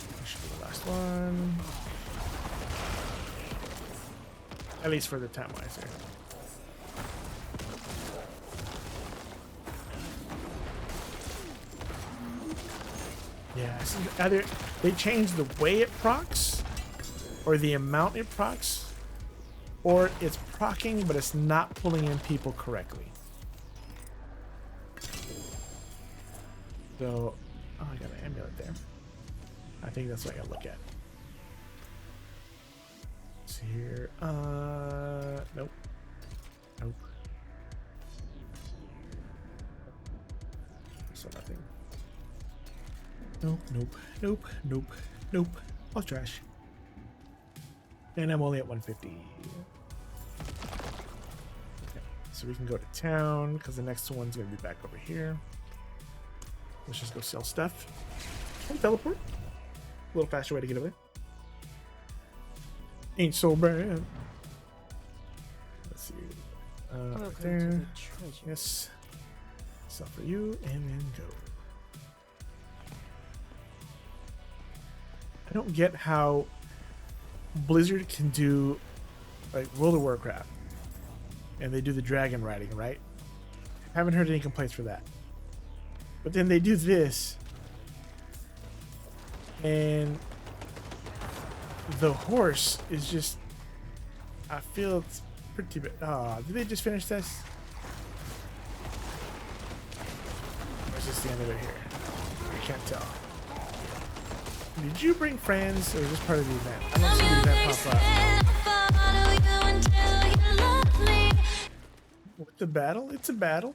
Speaker 1: that should be the last one. At least for the time wise here. Yeah, so either they change the way it procs, or the amount it procs, or it's proccing but it's not pulling in people correctly. So, oh, I got an amulet there. I think that's what I gotta look at. Let's see here. Nope. Nope. So nothing. Nope, nope, nope, nope, nope. All trash. And I'm only at 150. Okay, so we can go to town because the next one's gonna be back over here. Let's just go sell stuff and teleport. A little faster way to get over there. Ain't so bad. Let's see. Right there. Yes. Sell for you and then go. I don't get how Blizzard can do like World of Warcraft and they do the dragon riding, right? Haven't heard any complaints for that. But then they do this and the horse is just, I feel it's pretty bad. Oh, did they just finish this? Or is this the end of it here? I can't tell. Did you bring friends, or is this part of the event? I don't see the event pop up. What's the battle? It's a battle.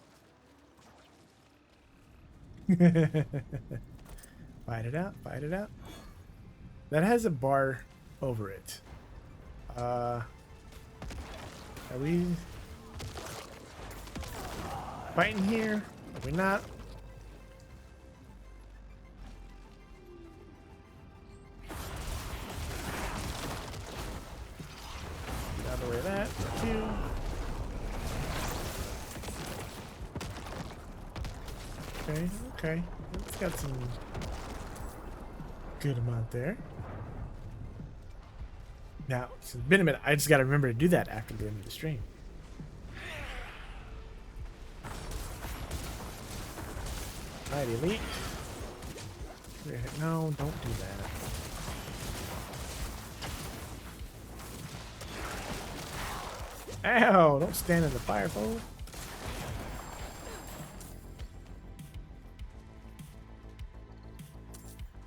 Speaker 1: Fight it out, fight it out. That has a bar over it. Are we fighting here? Are we not? Out of the way of that. Thank you. Okay. It's got some good amount there. Now, it's been a minute. I just got to remember to do that after the end of the stream. Alright, elite. No, don't do that. Ow! Don't stand in the fire, fool.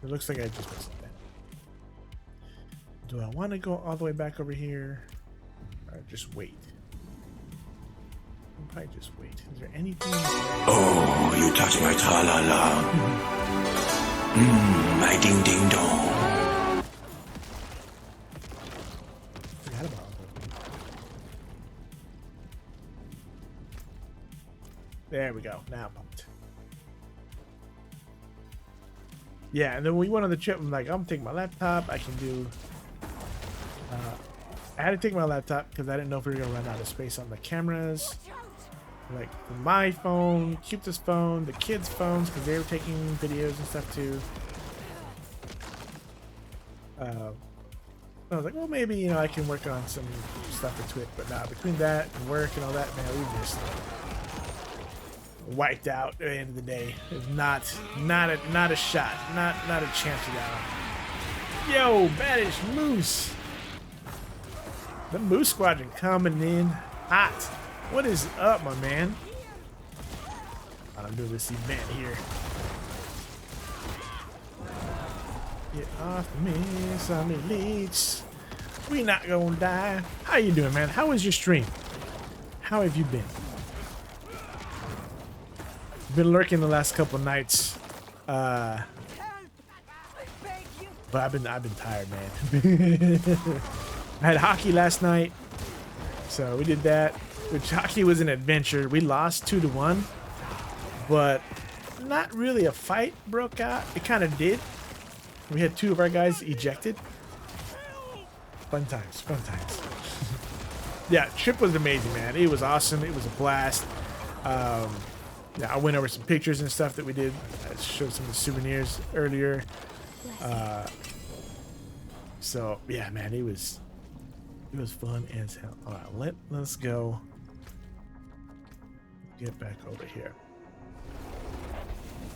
Speaker 1: It looks like I just missed that. Do I want to go all the way back over here? Or just wait? I'll probably just wait. Is there anything?
Speaker 3: Oh, you touch my tra-la-la. My ding-ding-dong.
Speaker 1: Forgot about it. There we go. Now I'm pumped. Yeah, and then when we went on the trip, I'm like, I'm taking my laptop. I can do. I had to take my laptop because I didn't know if we were gonna run out of space on the cameras. Like my phone, Cupid's phone, the kids' phones, because they were taking videos and stuff too. I was like, well, maybe I can work on some stuff for Twitch, but nah, between that and work and all that, man, we just wiped out at the end of the day. It's not a shot, not a chance at that. Yo, Badish Moose. The Moose Squadron coming in hot. What is up, my man? I'm doing this event here. Get off me, some elites. We not gonna die. How you doing, man? How was your stream? How have you been? Been lurking the last couple nights. But I've been tired, man. I had hockey last night, so we did that. Which hockey was an adventure. We lost 2-1, but not really a fight broke out. It kind of did. We had 2 of our guys ejected. Fun times, fun times. Yeah, trip was amazing, man. It was awesome. It was a blast. Yeah, I went over some pictures and stuff that we did. I showed some of the souvenirs earlier. So yeah, man, it was fun as hell. All right, let's go. Get back over here.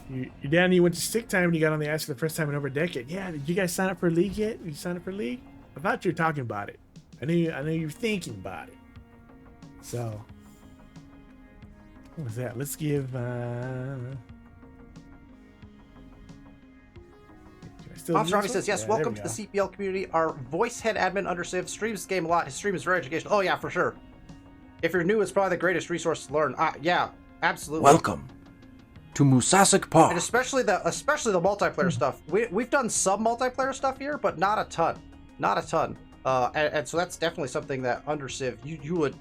Speaker 1: You down? You went to stick time and you got on the ice for the first time in over a decade. Yeah, did you guys sign up for a league yet? Did you sign up for a league? I thought you were talking about it. I know you were thinking about it. So what was that? Let's give
Speaker 10: Monster Army says, yes, welcome to the CPL community. Our voice head admin under Civ streams this game a lot. His stream is very educational. Oh yeah, for sure. If you're new, it's probably the greatest resource to learn. Yeah, absolutely.
Speaker 3: Welcome to Musasik Park.
Speaker 10: And especially the multiplayer stuff. We've done some multiplayer stuff here, but not a ton. Not a ton. And so that's definitely something that under Civ you would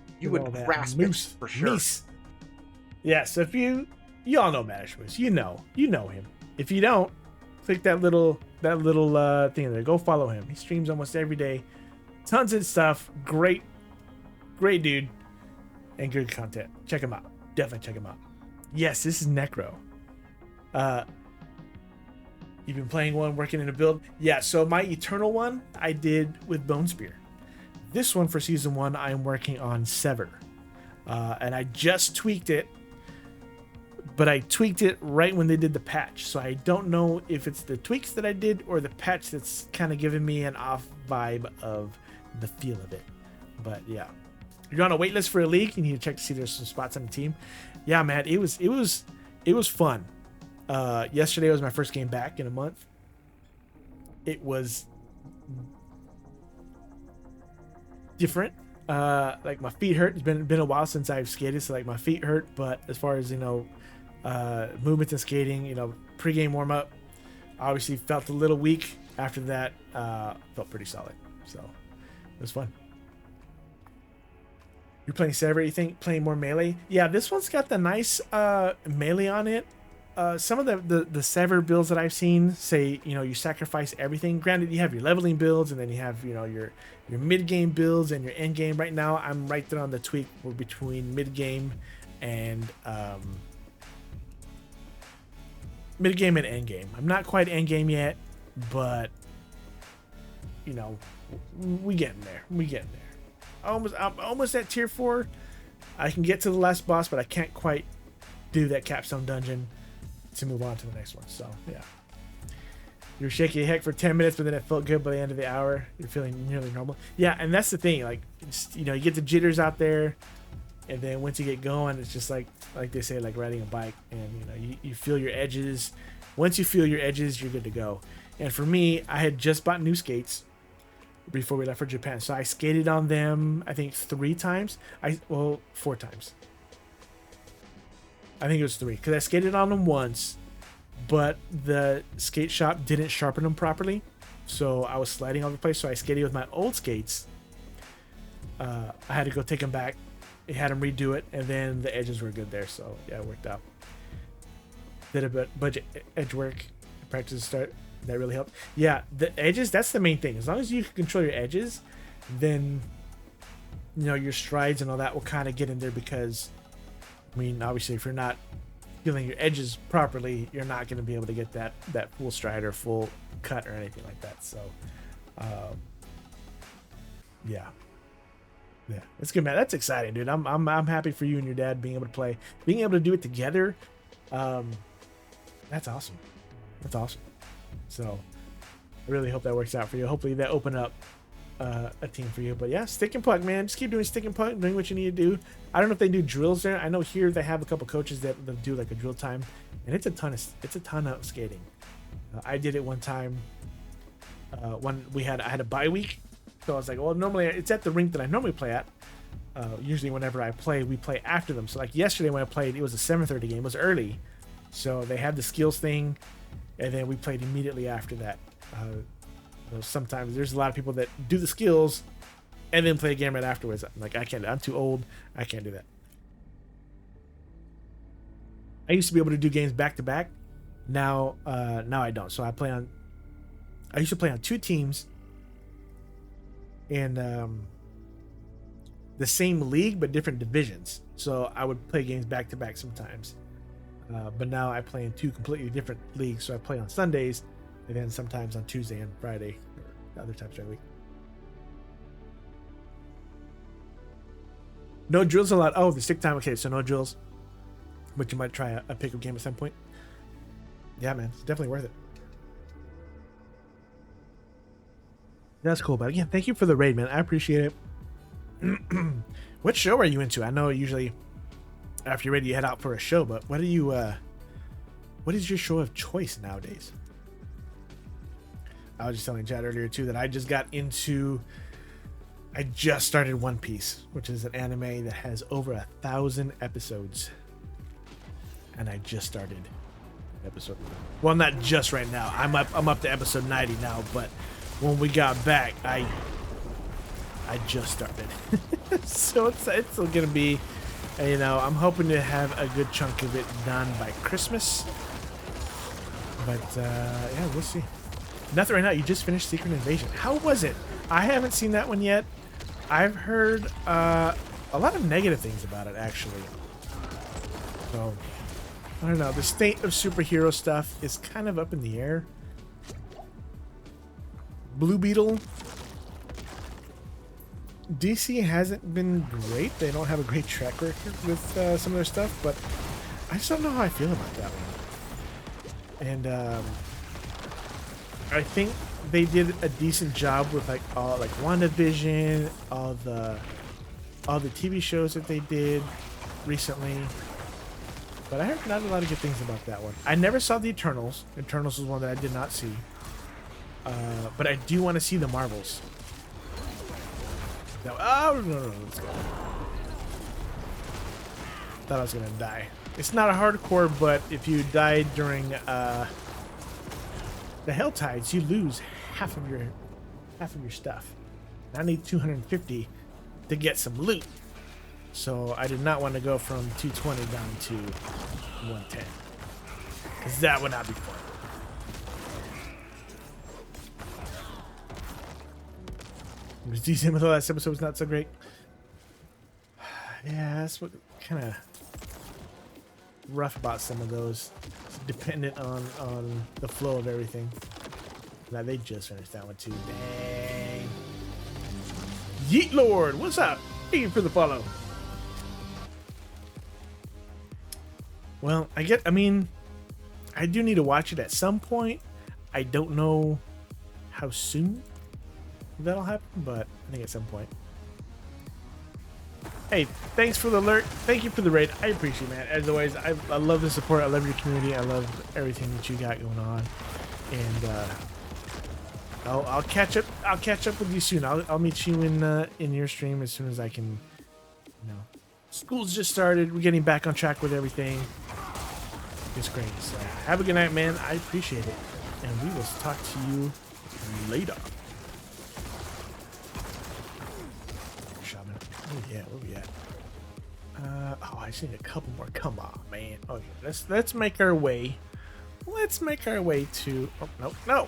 Speaker 10: grasp it for sure.
Speaker 1: Yeah, so if you all know Manish Moose, you know him. If you don't, click that little thing there. Go follow him. He streams almost every day. Tons of stuff. Great dude. And good content. Check him out. Definitely check him out. Yes, this is Necro. You've been playing one, working in a build. Yeah, so my Eternal one I did with Bone Spear. This one for season 1 I'm working on Sever. And I just tweaked it. But I tweaked it right when they did the patch. So I don't know if it's the tweaks that I did or the patch that's kind of giving me an off vibe of the feel of it. But yeah. If you're on a wait list for a league, you need to check to see there's some spots on the team. Yeah, man, it was fun. Yesterday was my first game back in a month. It was different. Like my feet hurt. It's been a while since I've skated, so like my feet hurt. But as far as movements and skating, pre-game warm up, obviously felt a little weak. After that, felt pretty solid. So it was fun. You're playing Sever, you think playing more melee? Yeah, this one's got the nice melee on it. Some of the Sever builds that I've seen say, you sacrifice everything. Granted, you have your leveling builds and then you have, your mid-game builds and your end game. Right now, I'm right there on the tweak. We're between mid-game and mid game and end game. I'm not quite end game yet, but you know, we getting there. We getting there. I'm almost at tier 4. I can get to the last boss, but I can't quite do that capstone dungeon to move on to the next one. So yeah, you're shaky as heck for 10 minutes, but then it felt good by the end of the hour. You're feeling nearly normal. Yeah, and that's the thing. Like, it's, you know, you get the jitters out there, and then once you get going, it's just like they say, like riding a bike. And you know, you feel your edges. Once you feel your edges, you're good to go. And for me, I had just bought new skates before we left for Japan, so I skated on them I think 4 times. I think it was 3, because I skated on them once, but the skate shop didn't sharpen them properly, so I was sliding all over the place. So I skated with my old skates. I had to go take them back. It had them redo it, and then the edges were good there, so yeah, it worked out. Did a bit budget edge work practice to start. That really helped. Yeah, the edges, that's the main thing. As long as you can control your edges, then you know your strides and all that will kind of get in there, because I mean, obviously if you're not feeling your edges properly, you're not going to be able to get that full stride or full cut or anything like that. So yeah, it's good, man. That's exciting, dude. I'm happy for you and your dad being able to play, being able to do it together. That's awesome. That's awesome. So I really hope that works out for you. Hopefully that open up a team for you. But yeah, stick and puck, man. Just keep doing stick and puck, doing what you need to do. I don't know if they do drills there. I know here they have a couple coaches that do like a drill time, and it's a ton of skating. I did it one time when I had a bye week, so I was like, well, normally it's at the rink that I normally play at. Usually whenever I play, we play after them. So like yesterday when I played, it was a 7:30 game. It was early, so they had the skills thing, and then we played immediately after that. Sometimes there's a lot of people that do the skills and then play a game right afterwards. I'm like, I can't. I'm too old. I can't do that. I used to be able to do games back to back. Now I don't. So I used to play on 2 teams in the same league but different divisions. So I would play games back to back sometimes. But now I play in 2 completely different leagues. So I play on Sundays, and then sometimes on Tuesday and Friday, or other times during the week. No drills allowed. Oh, the stick time. Okay, so no drills. But you might try a pickup game at some point. Yeah, man, it's definitely worth it. That's cool. But again, thank you for the raid, man. I appreciate it. What show are you into? I know usually after you're ready, you head out for a show, but what is your show of choice nowadays? I was just telling Chad earlier too that I just started One Piece, which is an anime that has over 1,000 episodes, and I just started episode. Well, not just right now. I'm up to episode 90 now, but when we got back, I just started. So it's gonna be, you know, I'm hoping to have a good chunk of it done by Christmas. But yeah, we'll see. Nothing right now. You just finished Secret Invasion. How was it? I haven't seen that one yet. I've heard a lot of negative things about it, actually. So I don't know. The state of superhero stuff is kind of up in the air. Blue Beetle. DC hasn't been great. They don't have a great track record with some of their stuff, but I just don't know how I feel about that one. And I think they did a decent job with like WandaVision, all the TV shows that they did recently. But I heard not a lot of good things about that one. I never saw the Eternals. Eternals was one that I did not see. But I do want to see the Marvels. No, no, let's go. Thought I was gonna die. It's not a hardcore, but if you died during the Hell Tides, you lose half of your stuff. And I need 250 to get some loot. So I did not want to go from 220 down to 110, because that would not be fun. It was decent, with the last episode was not so great. Yeah, that's what kind of rough about some of those dependent on the flow of everything. Now they just finished that one too. Dang. Yeet Lord, what's up? Thank you for the follow. Well, I do need to watch it at some point. I don't know how soon that'll happen, but I think at some point. Hey, thanks for the alert. Thank you for the raid. I appreciate it, man. As always, I love the support. I love your community. I love everything that you got going on. And I'll catch up. I'll catch up with you soon. I'll meet you in your stream as soon as I can. You know, school's just started. We're getting back on track with everything. It's great. So have a good night, man. I appreciate it, and we will talk to you later. Oh yeah, where we at? Oh, I just need a couple more. Come on, man. Okay, let's make our way. Let's make our way to. Oh no, no.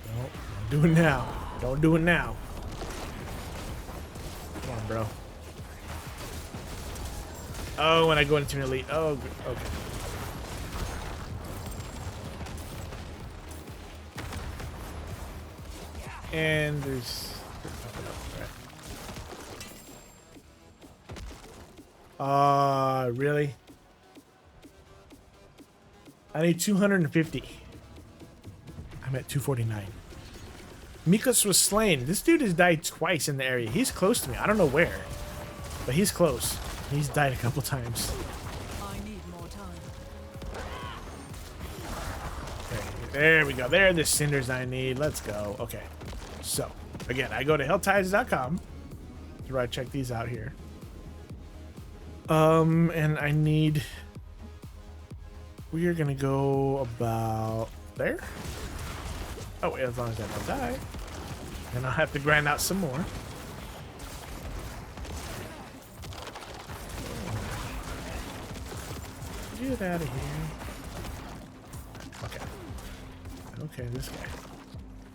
Speaker 1: No, don't do it now. Don't do it now. Come on, bro. Oh, when I go into an elite. Oh, okay. And there's. Really? I need 250. I'm at 249. Mikos was slain. This dude has died twice in the area. He's close to me. I don't know where, but he's close. He's died a couple times.
Speaker 8: I need more time.
Speaker 1: Okay, there we go. There are the cinders I need. Let's go. Okay. So, again, I go to helltides.com. That's where I check these out here. And I need. We are gonna go about there. Oh wait, as long as I don't die, then I'll have to grind out some more. Get out of here. Okay. Okay, this guy.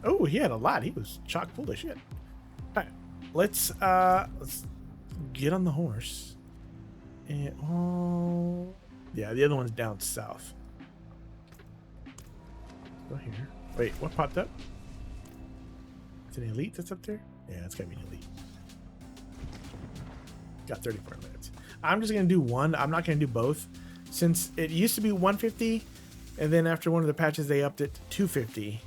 Speaker 1: Oh, he had a lot. He was chock full of shit. All right, let's get on the horse. And oh, yeah, the other one's down south. Go here. Wait, what popped up? It's an elite that's up there? Yeah, it's gotta be an elite. Got 34 minutes. I'm just gonna do one. I'm not gonna do both. Since it used to be 150, and then after one of the patches they upped it to 250.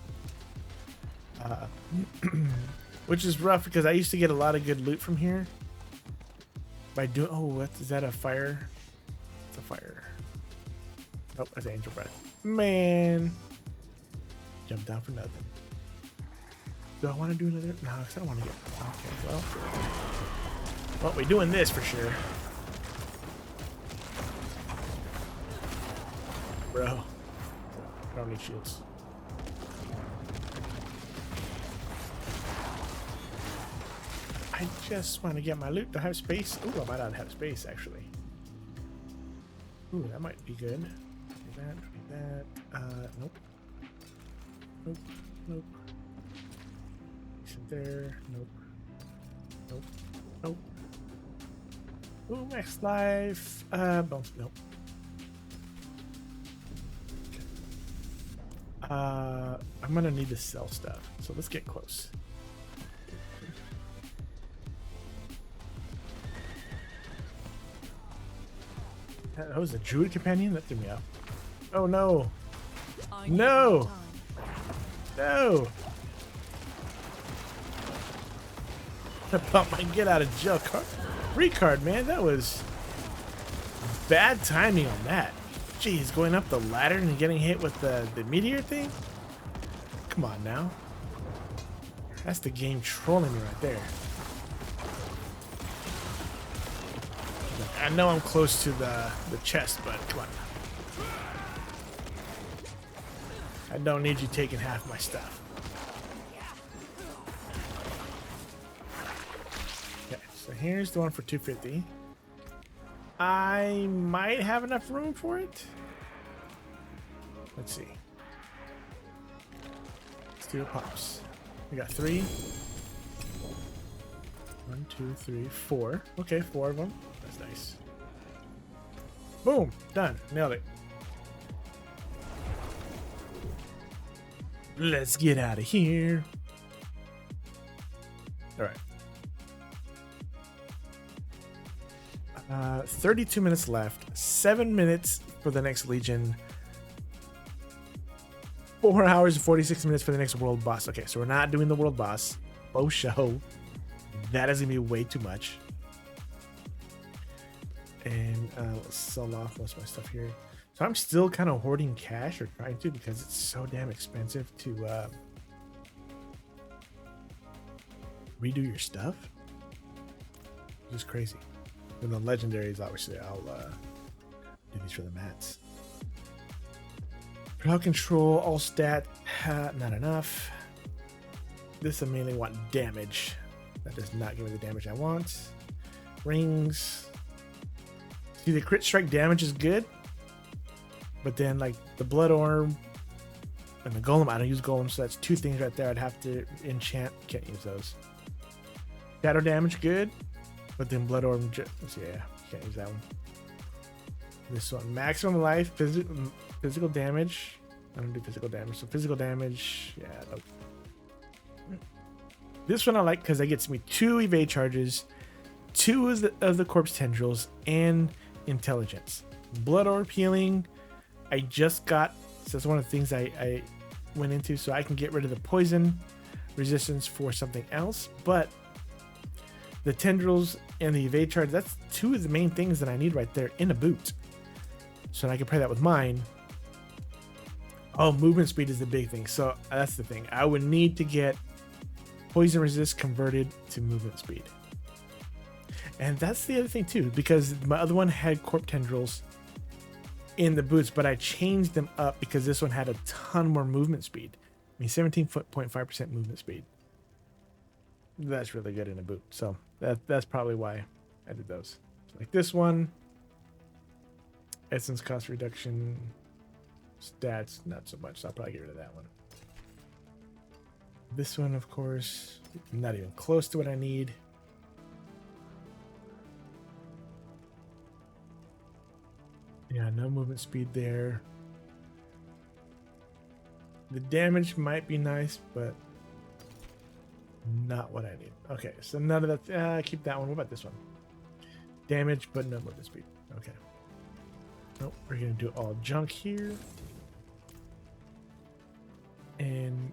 Speaker 1: Which is rough because I used to get a lot of good loot from here. By doing, oh, what is that? A fire? It's a fire. Oh, that's angel breath. Man, jumped down for nothing. Do I want to do another? No, because I don't want to get. Okay, well, we're doing this for sure, bro. I don't need shields. I just want to get my loot to have space. Ooh, I might not have space actually. Ooh, that might be good. Do that, do that. Nope. Nope. Nope. Isn't there? Nope. Nope. Nope. Ooh, max life. Bones. Nope. I'm gonna need to sell stuff, so let's get close. That was a druid companion? That threw me off. Oh no! No! No! I pumped my get out of jail card. Free card, man. That was bad timing on that. Jeez, going up the ladder and getting hit with the meteor thing? Come on now. That's the game trolling me right there. I know I'm close to the chest, but come on. I don't need you taking half my stuff. Okay, so here's the one for 250. I might have enough room for it. Let's see. Let's do the pops. We got 3. 1, 2, 3, 4. Okay, 4 of them. That's nice. Boom. Done. Nailed it. Let's get out of here. All right. 32 minutes left. 7 minutes for the next Legion. 4 hours and 46 minutes for the next world boss. Okay, so we're not doing the world boss. Oh, show. That is going to be way too much. And let's sell off most of my stuff here. So I'm still kind of hoarding cash, or trying to, because it's so damn expensive to redo your stuff. It's just crazy. And the legendaries, obviously, I'll do these for the mats. Crowd control, all stat, not enough. This I mainly want damage. That does not give me the damage I want. Rings. See, the crit strike damage is good. But then, like, the blood orb and the golem, I don't use golem, so that's 2 things right there I'd have to enchant. Can't use those. Shadow damage, good. But then blood orb, yeah, can't use that one. This one, maximum life, physical damage. I don't do physical damage, so physical damage, yeah, nope. This one I like because it gets me 2 evade charges, 2 of the corpse tendrils, and intelligence. Blood orb healing, I just got, so that's one of the things I went into, so I can get rid of the poison resistance for something else. But the tendrils and the evade charge, that's 2 of the main things that I need right there in a boot. So I can play that with mine. Oh, movement speed is the big thing. So that's the thing. I would need to get poison resist converted to movement speed. And that's the other thing too, because my other one had corp tendrils in the boots, but I changed them up because this one had a ton more movement speed. I mean, 17.5% movement speed. That's really good in a boot. So that's probably why I did those. So like this one, essence cost reduction, stats, not so much. So I'll probably get rid of that one. This one, of course, not even close to what I need. Yeah, no movement speed there. The damage might be nice, but not what I need. Okay, so none of that. Keep that one. What about this one? Damage, but no movement speed. Okay. Nope, we're going to do all junk here. And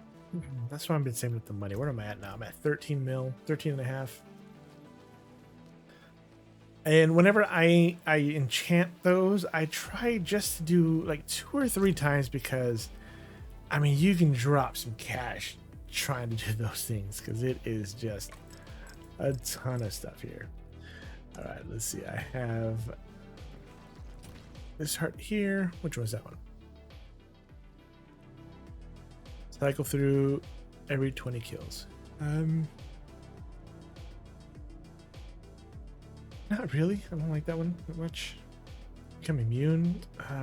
Speaker 1: that's why I've been saving with the money. Where am I at now? I'm at 13 mil, 13 and a half. And whenever I enchant those, I try just to do like 2 or 3 times because, I mean, you can drop some cash trying to do those things because it is just a ton of stuff here. All right, let's see. I have this heart here. Which one's that one? Cycle through every 20 kills. Not really. I don't like that one that much. Become immune.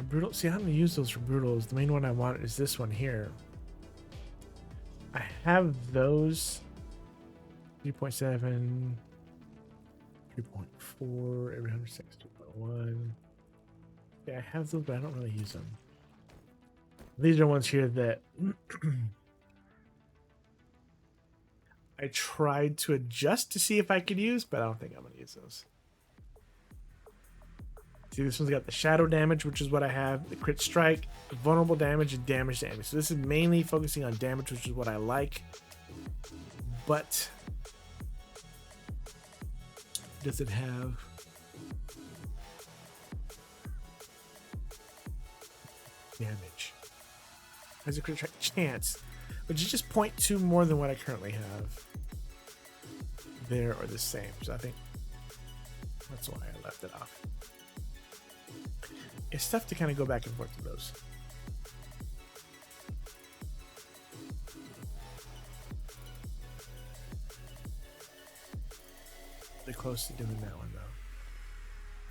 Speaker 1: Brutal. See, I don't use those for brutals. The main one I want is this one here. I have those. 3.7, 3.4, every 100 seconds, 2.1. Yeah, I have those, but I don't really use them. These are ones here that I tried to adjust to see if I could use, but I don't think I'm going to use those. See, this one's got the shadow damage, which is what I have, the crit strike, the vulnerable damage, and damage to enemies. So this is mainly focusing on damage, which is what I like. But does it have damage? Has a crit strike chance, which is just 0.2 more than what I currently have. There or the same. So I think that's why I left it off. It's tough to kind of go back and forth to those. They're close to doing that one though.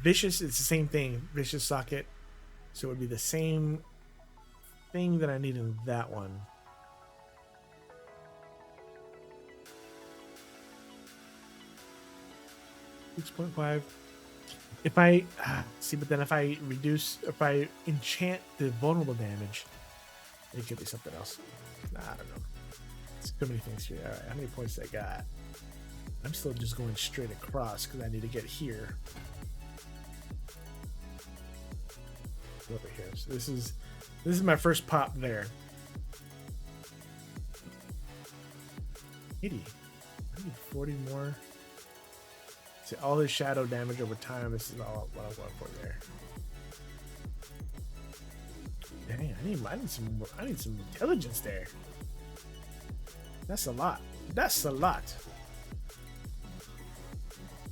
Speaker 1: Vicious is the same thing. Vicious socket. So it would be the same thing that I need in that one. $6.5. If I see, but then if I enchant the vulnerable damage, it could be something else. Nah, I don't know. It's too many things here. All right, how many points I got? I'm still just going straight across because I need to get here. Over here. So this is my first pop there. 80. I need 40 more. See, all this shadow damage over time. This is all what I want for there. Dang, I need some intelligence there. That's a lot. That's a lot.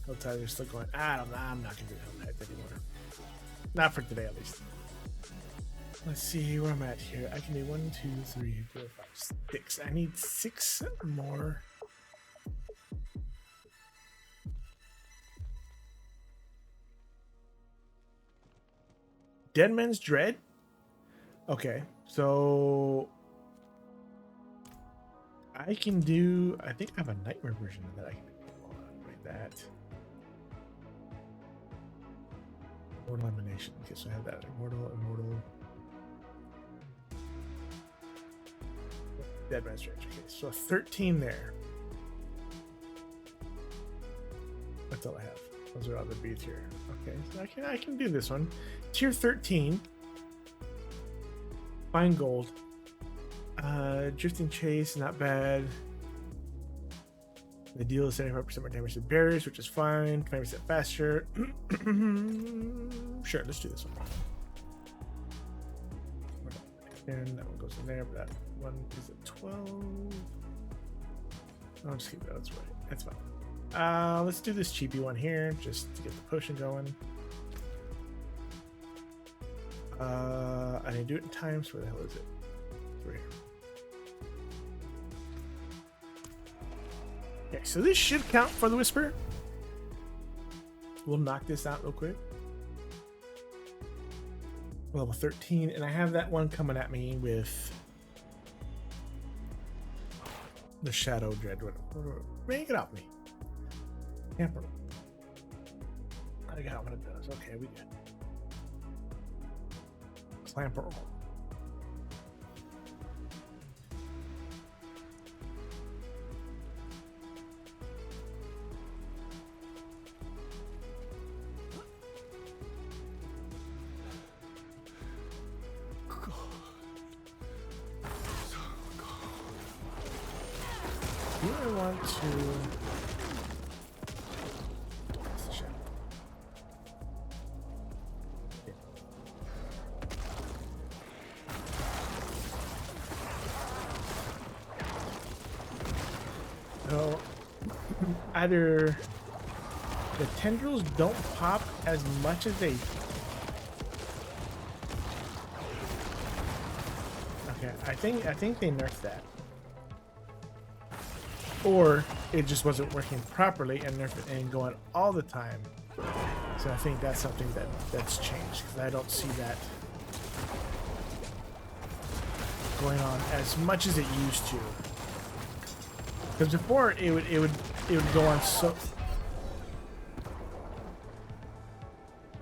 Speaker 1: Helltides are still going. I'm not gonna do Helltides anymore. Not for today, at least. Let's see where I'm at here. I can do 1, 2, 3, 4, 5, 6. I need 6 more. Dead Man's Dread? Okay, so I can do. I think I have a nightmare version of that. I can do. Hold on, wait, that. Mortal Elimination. Okay, so I have that. Immortal. Dead Man's Dread. Okay, so 13 there. That's all I have. Those are all the beats here. Okay, so I can do this one. Tier 13. Fine Gold. Drifting Chase, not bad. The deal is 75% more damage to barriers, which is fine. 20% faster. Sure, let's do this one. And that one goes in there, but that one is at 12. I'll just keep that. That's right. That's fine. Let's do this cheapy one here, just to get the potion going. I didn't do it in time, so where the hell is it? It's right here. Okay, so this should count for the Whisper. We'll knock this out real quick. Level 13, and I have that one coming at me with the Shadow Dread. Make it out me. Tamper. I got what it does. Okay, we good. Clamper. Do I want to? So either the tendrils don't pop as much as they. Okay, I think they nerfed that. Or it just wasn't working properly and nerfed it and going all the time. So I think that's something that's changed, because I don't see that going on as much as it used to. Because before it would go on so.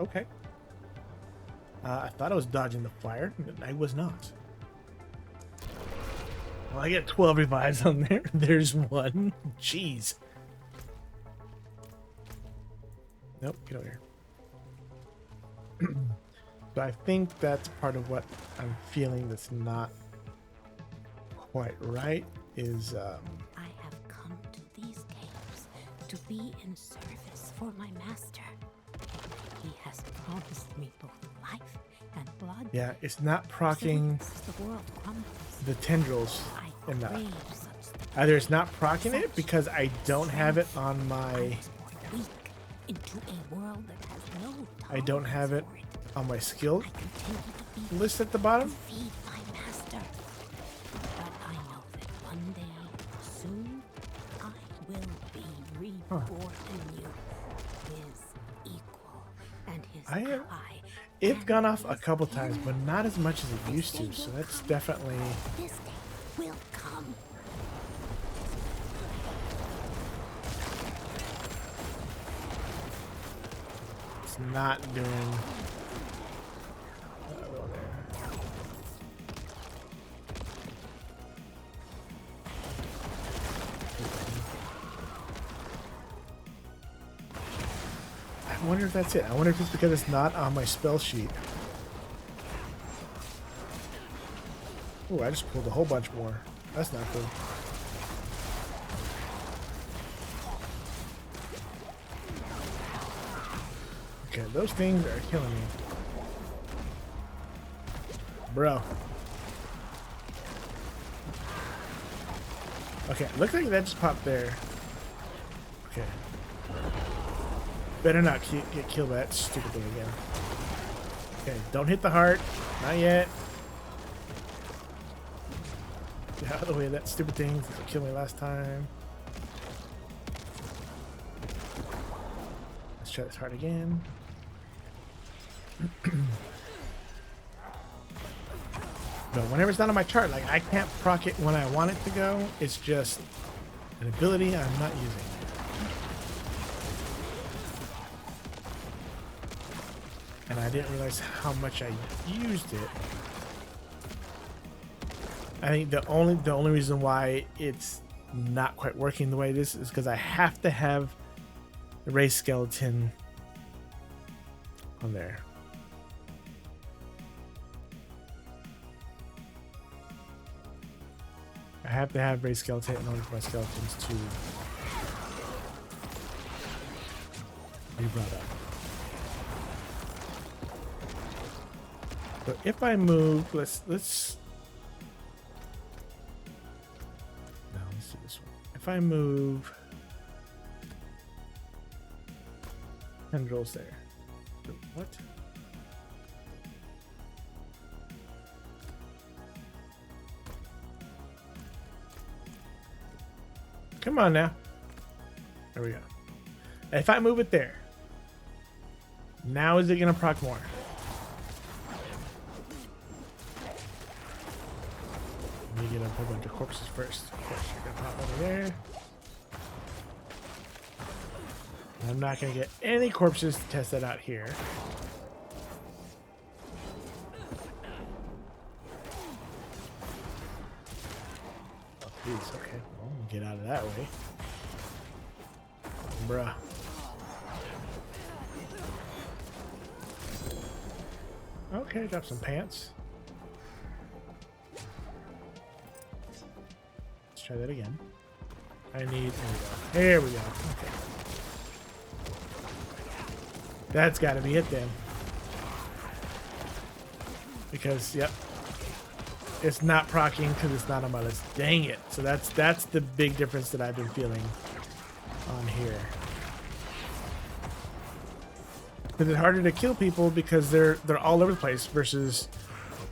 Speaker 1: Okay. I thought I was dodging the fire. I was not. Well, I get 12 revives on there. There's one. Jeez. Nope, get over here. So I think that's part of what I'm feeling that's not quite right is
Speaker 8: I have come to these caves to be in service for my master. He has promised me both life and blood.
Speaker 1: yeah, it's not proccing
Speaker 8: The world crumbles.
Speaker 1: the tendrils
Speaker 8: I
Speaker 1: enough.
Speaker 8: crave such
Speaker 1: Either it's not proccing it because I don't have it on my
Speaker 8: weak into a world that has no
Speaker 1: I don't have it
Speaker 8: for it.
Speaker 1: on my skill
Speaker 8: I continue to be
Speaker 1: list at the bottom.
Speaker 8: feed my master. But I know that one day, soon, I will be reborn anew. His equal and his
Speaker 1: I have
Speaker 8: ally.
Speaker 1: it's gone off a couple times, but not as much as it used to. So that's definitely
Speaker 8: This day will come.
Speaker 1: it's not doing. I wonder if that's it. I wonder if it's because it's not on my spell sheet. Oh, I just pulled a whole bunch more. That's not good. Okay, those things are killing me. Bro. Okay, looks like that just popped there. Okay. Better not get killed by that stupid thing again. Okay, don't hit the heart. Not yet. Get out of the way of that stupid thing. It killed me last time. Let's try this heart again. No, whenever it's not on my chart, like I can't proc it when I want it to go. It's just an ability I'm not using. And I didn't realize how much I used it. I think the only reason why it's not quite working the way it is because I have to have the race skeleton on there. I have to have race skeleton in order for my skeletons to be brought up. So if I move, let's do this one. If I move tendrils there. What? Come on now. There we go. If I move it there, now is it gonna proc more? Let me get a whole bunch of corpses first. Of course, you're gonna pop over there. I'm not gonna get any corpses to test that out here. Oh, please, okay. Well, get out of that way. Bruh. Okay, drop some pants. Let's try that again. I need, there we go. Okay. That's gotta be it then. Because, yep. It's not proccing because it's not on my list. Dang it. So that's the big difference that I've been feeling on here. Because it's harder to kill people because they're all over the place versus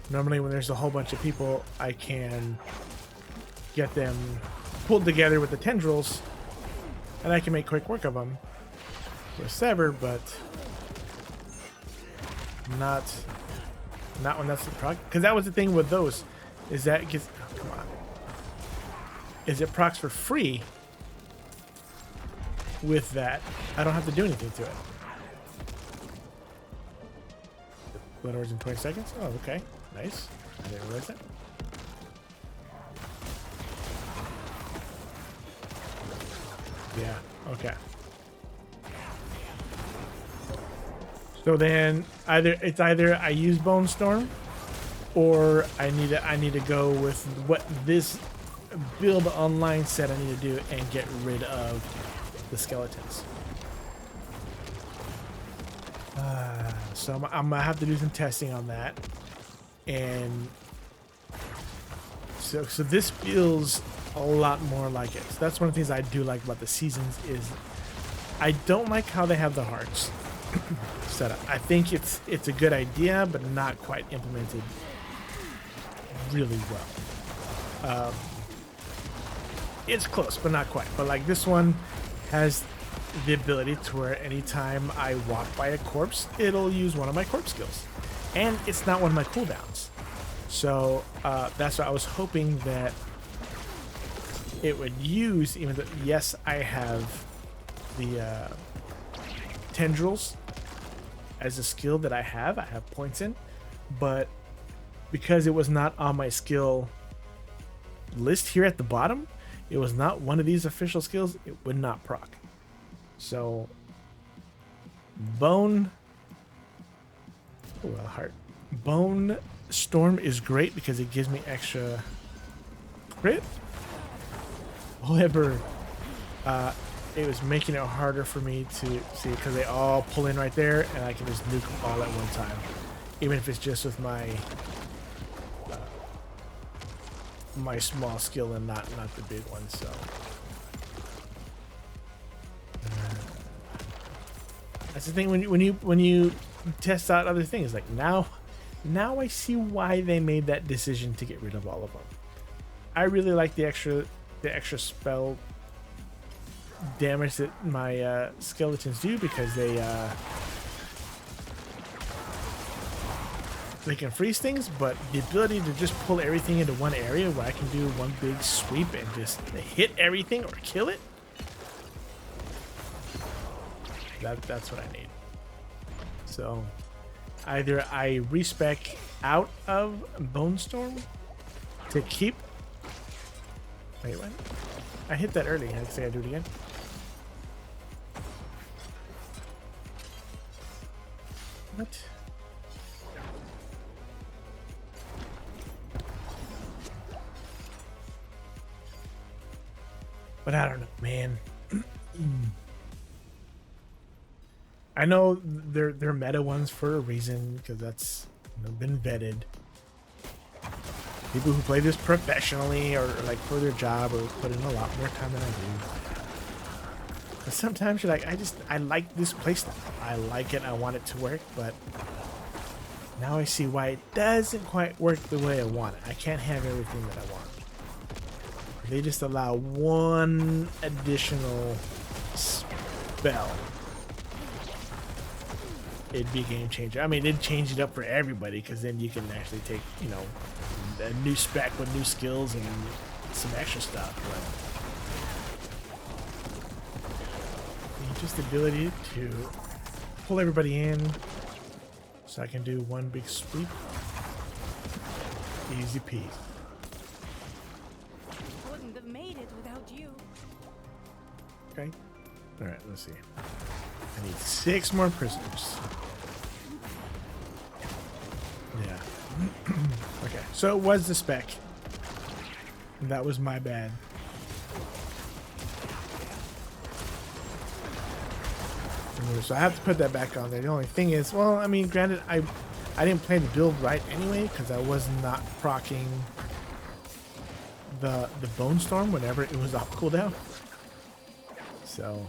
Speaker 1: normally when there's a whole bunch of people, I can get them pulled together with the tendrils and I can make quick work of them with Sever, but not when that's the proc. Because that was the thing with those, is that it gets, oh, come on, is it procs for free with that. I don't have to do anything to it. Blood Orbs in 20 seconds? Oh, okay. Nice. I didn't realize that. Yeah, okay. So then either I use Bone Storm or I need to go with what this build online said I need to do and get rid of the skeletons. So I'm gonna have to do some testing on that, and so this feels a lot more like it. So that's one of the things I do like about the seasons is I don't like how they have the hearts set up. I think it's a good idea, but not quite implemented really well. It's close, but not quite. But like this one has the ability to where anytime I walk by a corpse, it'll use one of my corpse skills, and it's not one of my cooldowns. So that's why I was hoping that it would use, even though yes, I have the tendrils as a skill that I have points in, but because it was not on my skill list here at the bottom, it was not one of these official skills, it would not proc. So Bone Storm is great because it gives me extra crit. However, it was making it harder for me to see because they all pull in right there, and I can just nuke them all at one time, even if it's just with my my small skill and not the big one. So that's the thing when you test out other things. Like now I see why they made that decision to get rid of all of them. I really like the extra spell damage that my skeletons do because they can freeze things, but the ability to just pull everything into one area where I can do one big sweep and just hit everything or kill it, that's what I need. So either I respec out of Bone Storm to keep. Wait, what? I hit that early. I say I do it again. What? But I don't know, man. I know they're meta ones for a reason because that's been vetted. People who play this professionally or like for their job or put in a lot more time than I do. But sometimes you're like, I like this playstyle. I like it. I want it to work, but now I see why it doesn't quite work the way I want it. I can't have everything that I want. They just allow one additional spell. It'd be a game changer. I mean, they'd change it up for everybody because then you can actually take, a new spec with new skills and some extra stuff. But just the ability to pull everybody in so I can do one big sweep. Easy peasy.
Speaker 8: Wouldn't have made it without you.
Speaker 1: Okay. All right, let's see. I need 6 more prisoners. Yeah. Okay, so it was the spec. That was my bad. So I have to put that back on there. The only thing is, well, I mean, granted, I didn't play the build right anyway because I was not proccing the Bone Storm whenever it was off cooldown. So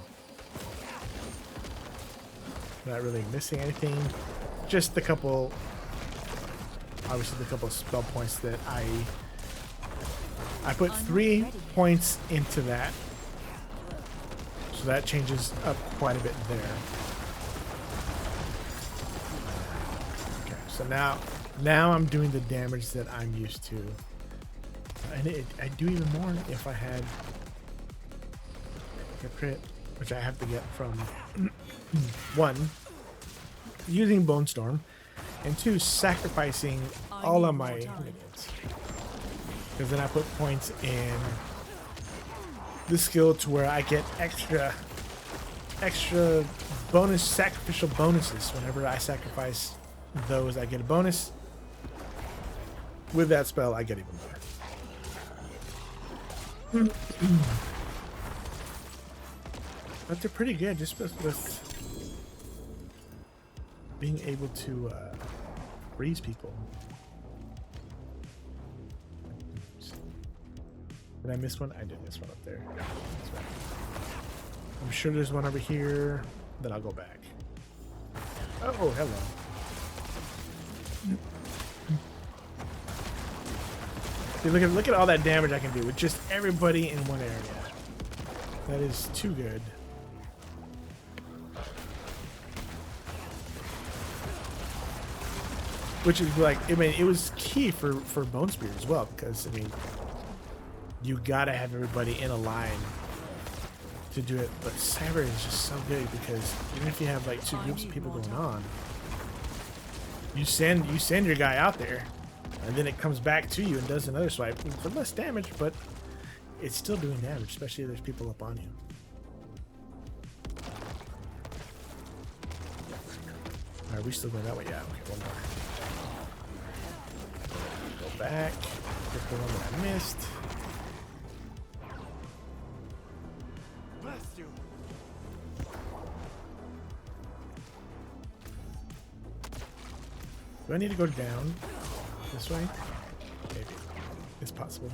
Speaker 1: not really missing anything. Just the couple, obviously the couple of spell points that I put 3 points into that. So that changes up quite a bit there. Okay, so now I'm doing the damage that I'm used to. And I'd do even more if I had a crit, which I have to get from 1, using Bone Storm, and 2, sacrificing all of my minions. Because then I put points in the skill to where I get extra bonus sacrificial bonuses. Whenever I sacrifice those, I get a bonus. With that spell, I get even more. But they're pretty good, just with being able to freeze people. Did I miss one? I did miss one up there. I'm sure there's one over here. Then I'll go back. Oh, hello. See, look at all that damage I can do with just everybody in one area. That is too good. Which is like, I mean, it was key for Bone Spear as well, because I mean, you gotta have everybody in a line to do it. But Cyber is just so good because even if you have like 2 groups of people going on, You send your guy out there, and then it comes back to you and does another swipe for less damage, but it's still doing damage, especially if there's people up on you. Are we still going that way? Yeah, okay, one more. Go back. Get the one that I missed.
Speaker 3: Bless you.
Speaker 1: Do I need to go down this way? Maybe. It's possible.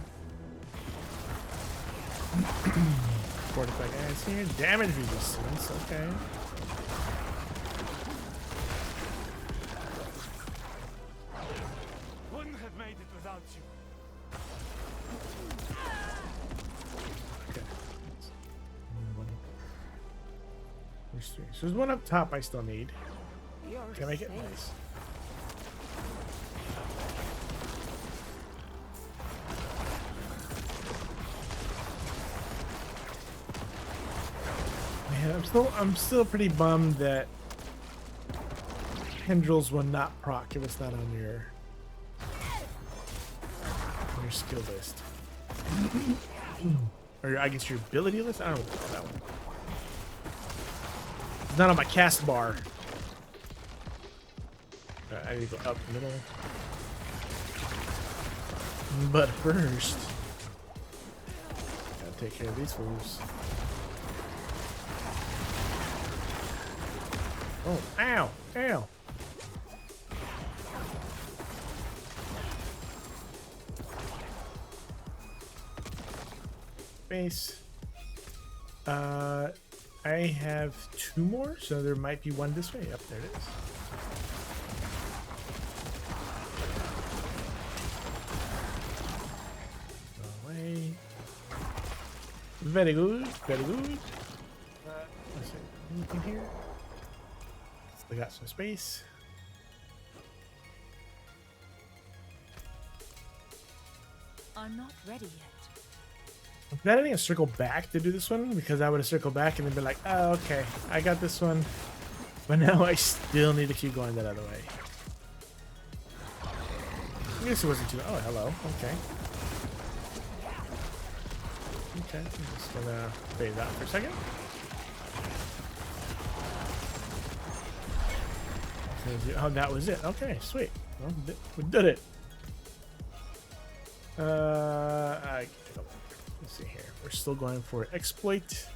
Speaker 1: 45 guys here. Damage resistance. Okay.
Speaker 3: Wouldn't have made it without you.
Speaker 1: Okay. There's 3. So there's one up top I still need. Can I make it? Nice. Man, I'm still pretty bummed that tendrils will not proc if it's not on your skill list. Or I guess your ability list? I don't know what to call that one. It's not on my cast bar. I need to go up middle. But first, gotta take care of these fools. Oh, ow, ow. Base. I have 2 more, so there might be one this way. Up there it is. Away. Very good, very good. Let's see, anything here? Still got some space.
Speaker 8: I'm not ready yet.
Speaker 1: I'm glad I didn't circle back to do this one, because I would have circled back and then been like, oh, okay, I got this one. But now I still need to keep going that other way. I guess it wasn't too. Oh, hello. Okay. Okay. I'm just gonna fade that for a second. Oh, that was it. Okay, sweet. Well, we did it. Let's see here. We're still going for exploit.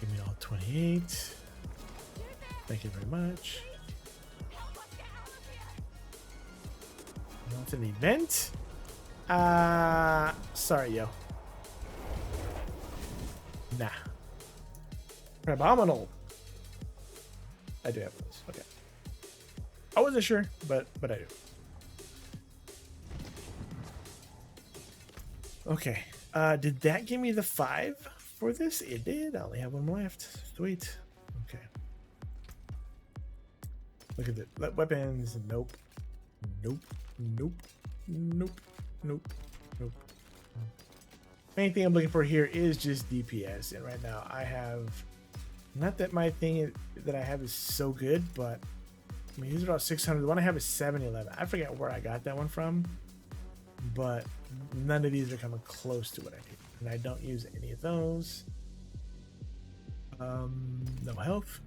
Speaker 1: Give me all 28. Thank you very much. It's an event? Sorry, yo. Nah. Abominable. I do have those. Okay. I wasn't sure, but I do. Okay. Did that give me the 5 for this? It did. I only have 1 left. Sweet. Okay. Look at it. Weapons. Nope. Nope. Nope. Nope. Nope. Nope. Main thing I'm looking for here is just DPS. And right now I have, not that my thing that I have is so good, but I mean, these are about 600. The one I have is 711. I forget where I got that one from, but none of these are coming close to what I need. And I don't use any of those. No health.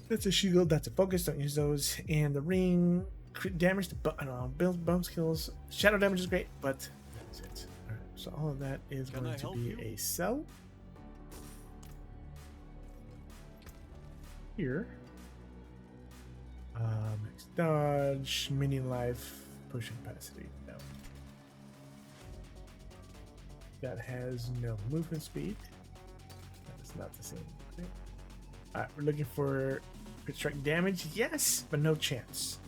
Speaker 1: That's a shield. That's a focus. Don't use those. And the ring, crit damage, I don't know, bone skills. Shadow damage is great, but that's it. All right, so all of that is going to be a sell. Here. Max dodge, mini life, pushing capacity. No. That has no movement speed. That's not the same thing. Alright, we're looking for crit strike damage. Yes, but no chance.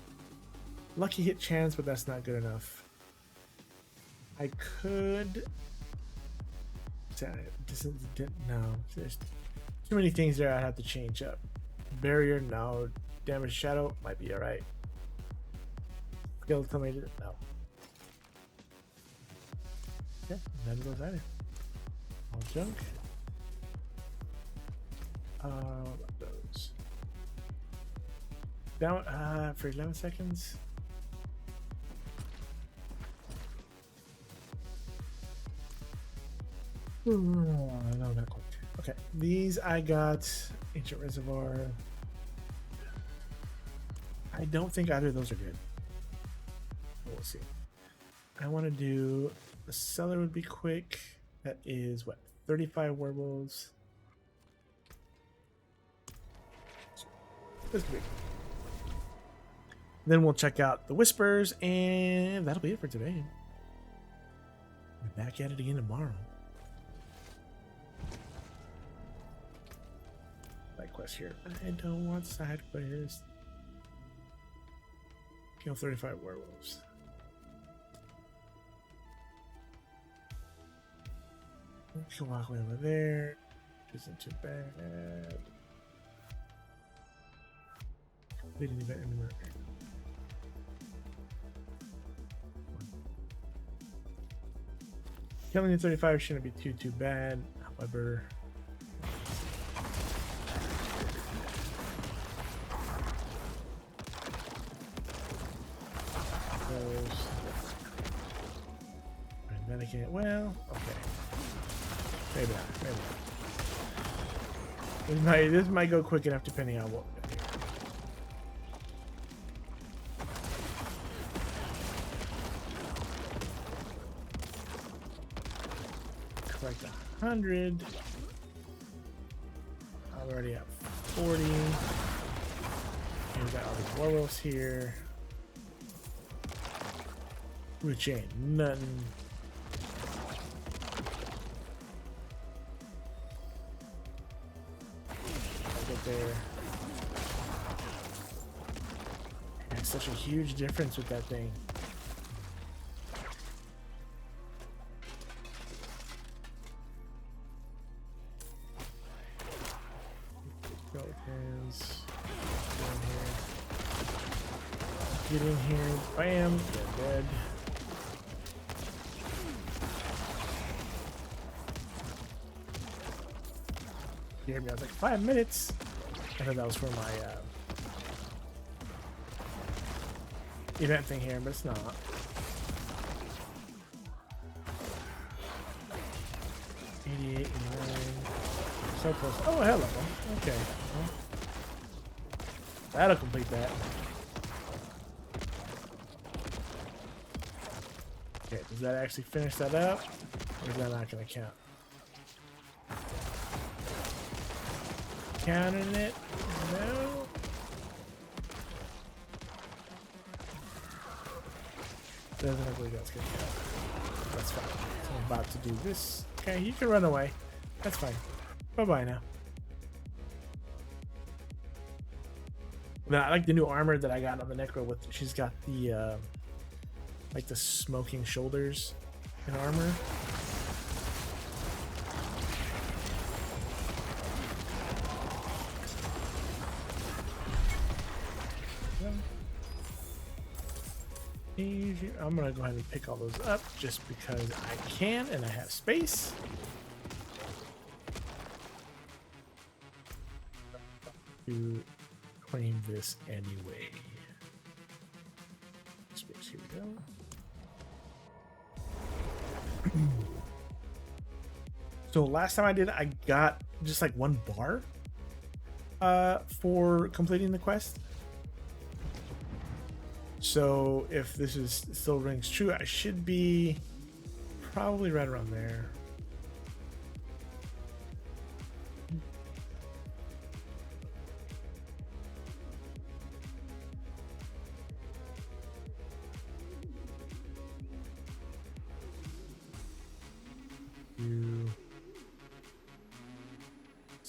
Speaker 1: Lucky hit chance, but that's not good enough. I could. No, there's too many things there I have to change up. Barrier, no. Damage shadow might be alright. Skeleton major, no. Okay, none of those either. All junk. What about those? Down for 11 seconds. No, not quite. Okay, these I got Ancient Reservoir. I don't think either of those are good. We'll see. I want to do the cellar would be quick. That is what, 35 werewolves. This could be. Then we'll check out the whispers, and that'll be it for today. We're back at it again tomorrow. Side quest here. I don't want side quests. Kill 35 werewolves. We can walk away over there. Isn't too bad. Complete an event anywhere. Killing the 35 shouldn't be too bad. However, and then I can't. Well, okay. Maybe not. Maybe not. This might go quick enough depending on what we got here. Collect 100. I'm already at 40. And we got all these werewolves here. Which ain't nothing. There. It's such a huge difference with that thing. Skeletons. Get in here. Bam. They're dead. You hear me? I was like 5 minutes. I thought that was for my event thing here, but it's not. 88, 89. So close. Oh, hello. Okay. Well, that'll complete that. Okay, does that actually finish that up? Or is that not going to count? Counting it? No. Doesn't look like that's gonna count. That's fine. So I'm about to do this. Okay, you can run away. That's fine. Bye bye now. Now I like the new armor that I got on the Necro with. She's got the like the smoking shoulders in armor. I'm gonna go ahead and pick all those up just because I can and I have space. To claim this anyway. Space, here we go. So last time I did, I got just like 1 bar for completing the quest. So if this is still rings true, I should be probably right around there.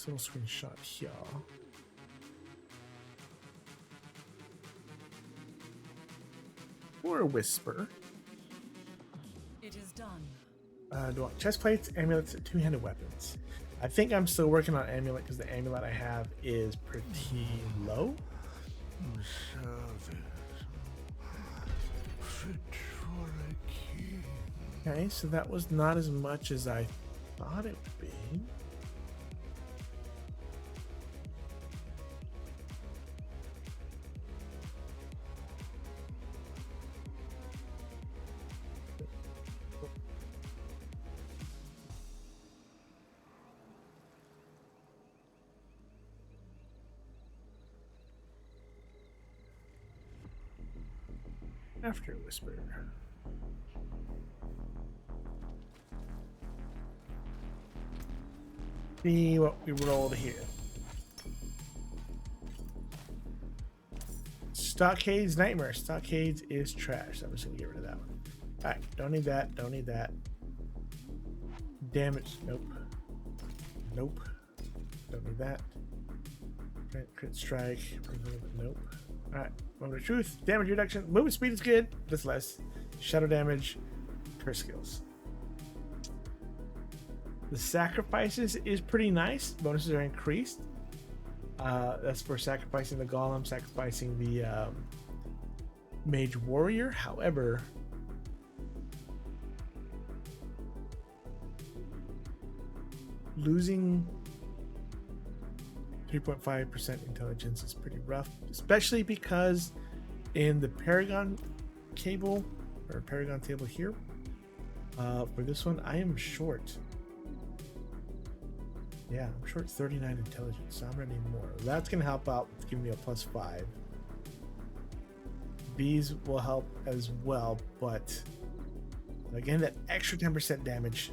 Speaker 1: Little screenshot here. Or a whisper.
Speaker 11: It is done.
Speaker 1: Do I want chest plates, amulets, 2-handed weapons? I think I'm still working on amulet because the amulet I have is pretty low. Okay, so that was not as much as I thought it would be. After Whisper. See what we rolled here. Stockades Nightmare. Stockades is trash. I'm just gonna get rid of that one. Alright, don't need that. Don't need that. Damage. Nope. Nope. Don't need that. Crit strike. Nope. Alright. Moment of truth. Damage reduction. Movement speed is good. Just less. Shadow damage. Curse skills. The sacrifices is pretty nice. Bonuses are increased. That's for sacrificing the golem, sacrificing the mage warrior. However, losing 3.5% intelligence is pretty rough, especially because in the Paragon cable or Paragon table here, for this one, I am short. Yeah, I'm short 39 intelligence, so I'm gonna need more. That's gonna help out with giving me a +5. These will help as well, but again, that extra 10% damage,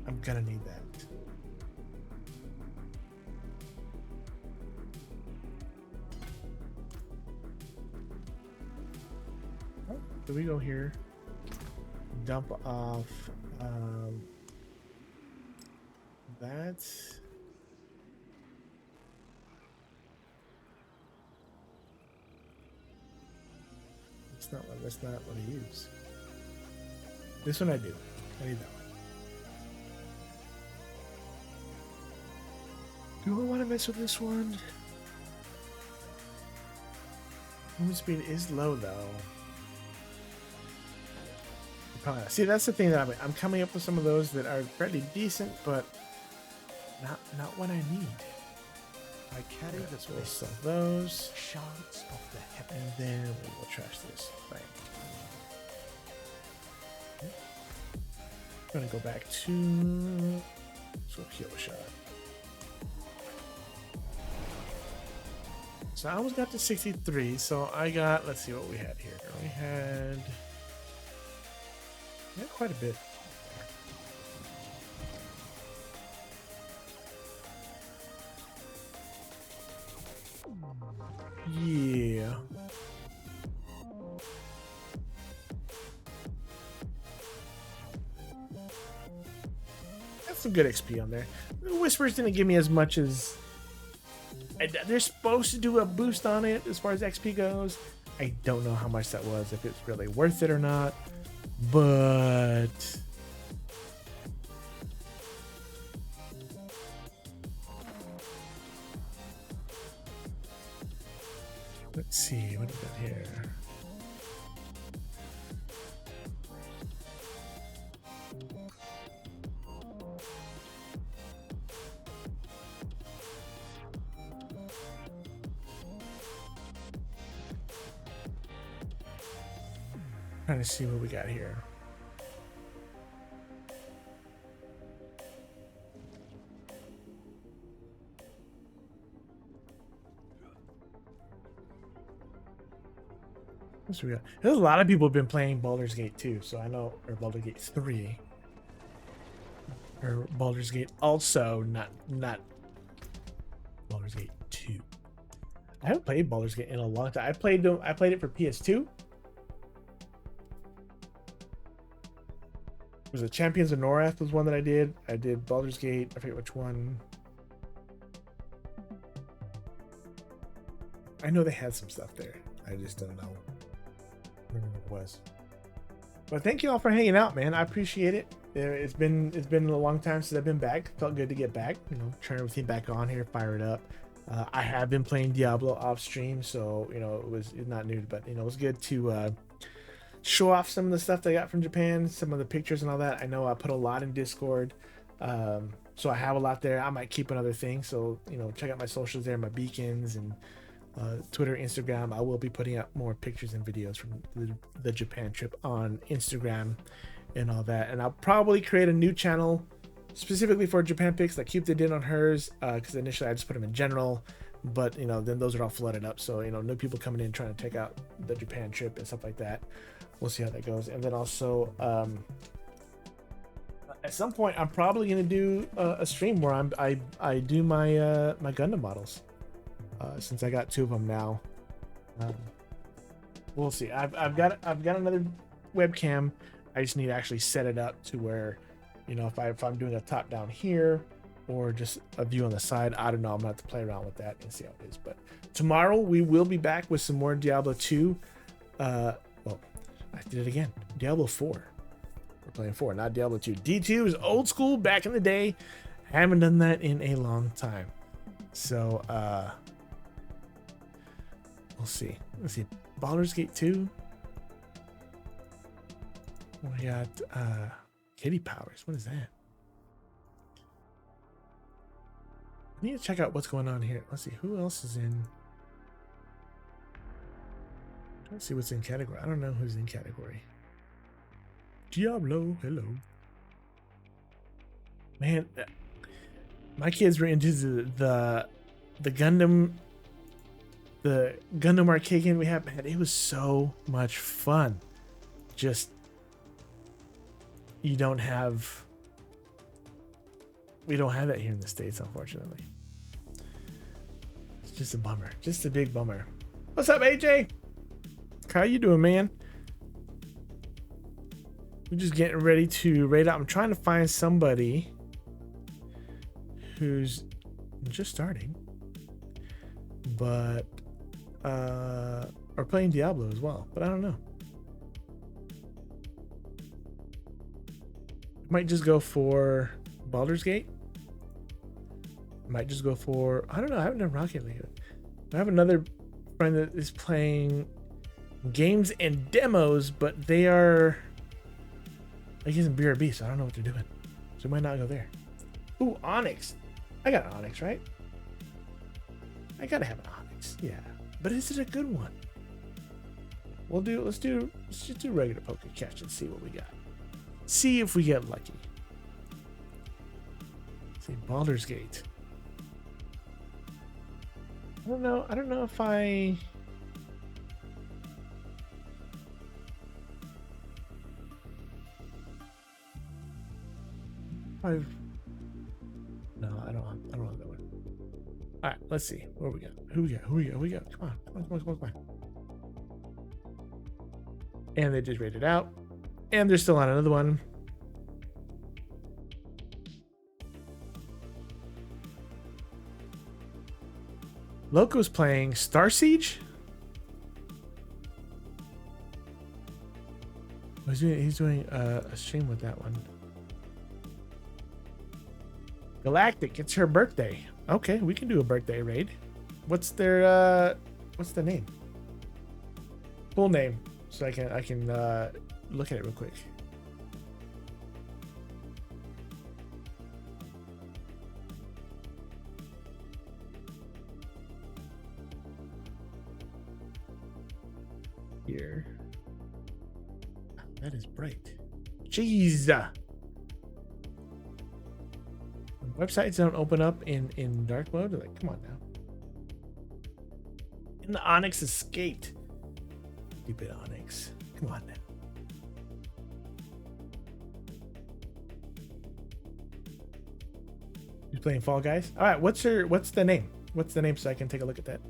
Speaker 1: I'm gonna need that. Oh, so we go here, dump off that's not what I use. This one I do. I need that one. Do I want to mess with this one? Movement speed is low though. See, that's the thing that I'm coming up with some of those that are fairly decent, but not what I need. I carry this way. Some of those. Shards of the heaven. And then we will trash this. Right. Okay. I'm gonna go back to heal shot. So I almost got to 63. So I got. Let's see what we had here. We had quite a bit. Yeah. That's some good XP on there. The Whispers didn't give me as much as they're supposed to do a boost on it as far as XP goes. I don't know how much that was, if it's really worth it or not, but let's see what we got here. Trying to see what we got here. What's we got? There's a lot of people have been playing Baldur's Gate 2, so I know, or Baldur's Gate 3, or Baldur's Gate also, not Baldur's Gate 2. I haven't played Baldur's Gate in a long time. I played it for PS2. Was it Champions of Norath was one that I did. I did Baldur's Gate. I forget which one. I know they had some stuff there. I just don't know. Remember what it was. But thank you all for hanging out, man. I appreciate it. It's been a long time since I've been back. Felt good to get back. You know, turn everything back on here, fire it up. I have been playing Diablo off stream, so you know it's not new, but you know it was good to show off some of the stuff that I got from Japan, some of the pictures and all that. I know I put a lot in Discord, so I have a lot there. I might keep another thing, so you know, check out my socials there, my beacons and Twitter, Instagram. I will be putting out more pictures and videos from the Japan trip on Instagram and all that. And I'll probably create a new channel specifically for Japan pics like Cupid did on hers, because initially I just put them in general. but you know, then those are all flooded up. So you know, new people coming in trying to check out the Japan trip and stuff like that. We'll see how that goes. And then also, at some point, I'm probably gonna do a stream where I do my my Gundam models, since I got 2 of them now. We'll see. I've got another webcam. I just need to actually set it up to where, you know, if I'm doing a top down here or just a view on the side, I don't know. I'm gonna have to play around with that and see how it is. But tomorrow we will be back with some more Diablo 2. Well, I did it again. Diablo 4. We're playing 4, not Diablo 2. D2 is old school back in the day. Haven't done that in a long time. So we'll see. Let's see. Baldur's Gate 2. We got Kitty Powers. What is that? I need to check out what's going on here. Let's see who else is in. Let's see what's in category. I don't know who's in category. Diablo, hello. Man, my kids were into the Gundam. The Gundam arcade game we have, man, it was so much fun. Just we don't have that here in the States, unfortunately. It's just a bummer. Just a big bummer. What's up, AJ? How you doing, man? We're just getting ready to raid out. I'm trying to find somebody who's just starting, but are playing Diablo as well, but I don't know. Might just go for Baldur's Gate. Might just go for, I don't know, I haven't done Rocket League. I have another friend that is playing games and demos, but they are, I guess, in BRB, so I don't know what they're doing. So I might not go there. Ooh, Onyx. I got an Onyx, right? I gotta have an Onyx, yeah. But is it a good one? Let's just do regular poker catch and see what we got. See if we get lucky. Let's see, Baldur's Gate. I don't know if I no, I don't want that one. All right, let's see. What we got? Who we got? Come on. And they just rated out. And they're still on another one. Loco's playing Star Siege. He's doing a stream with that one. Galactic, it's her birthday. Okay, we can do a birthday raid. What's their what's the name? Full name, so I can look at it real quick. Here. That is bright. Jeez. Websites don't open up in dark mode. Like, come on now. And the Onyx escaped. Stupid Onyx. Come on now. He's playing Fall Guys. All right, what's the name? What's the name so I can take a look at that?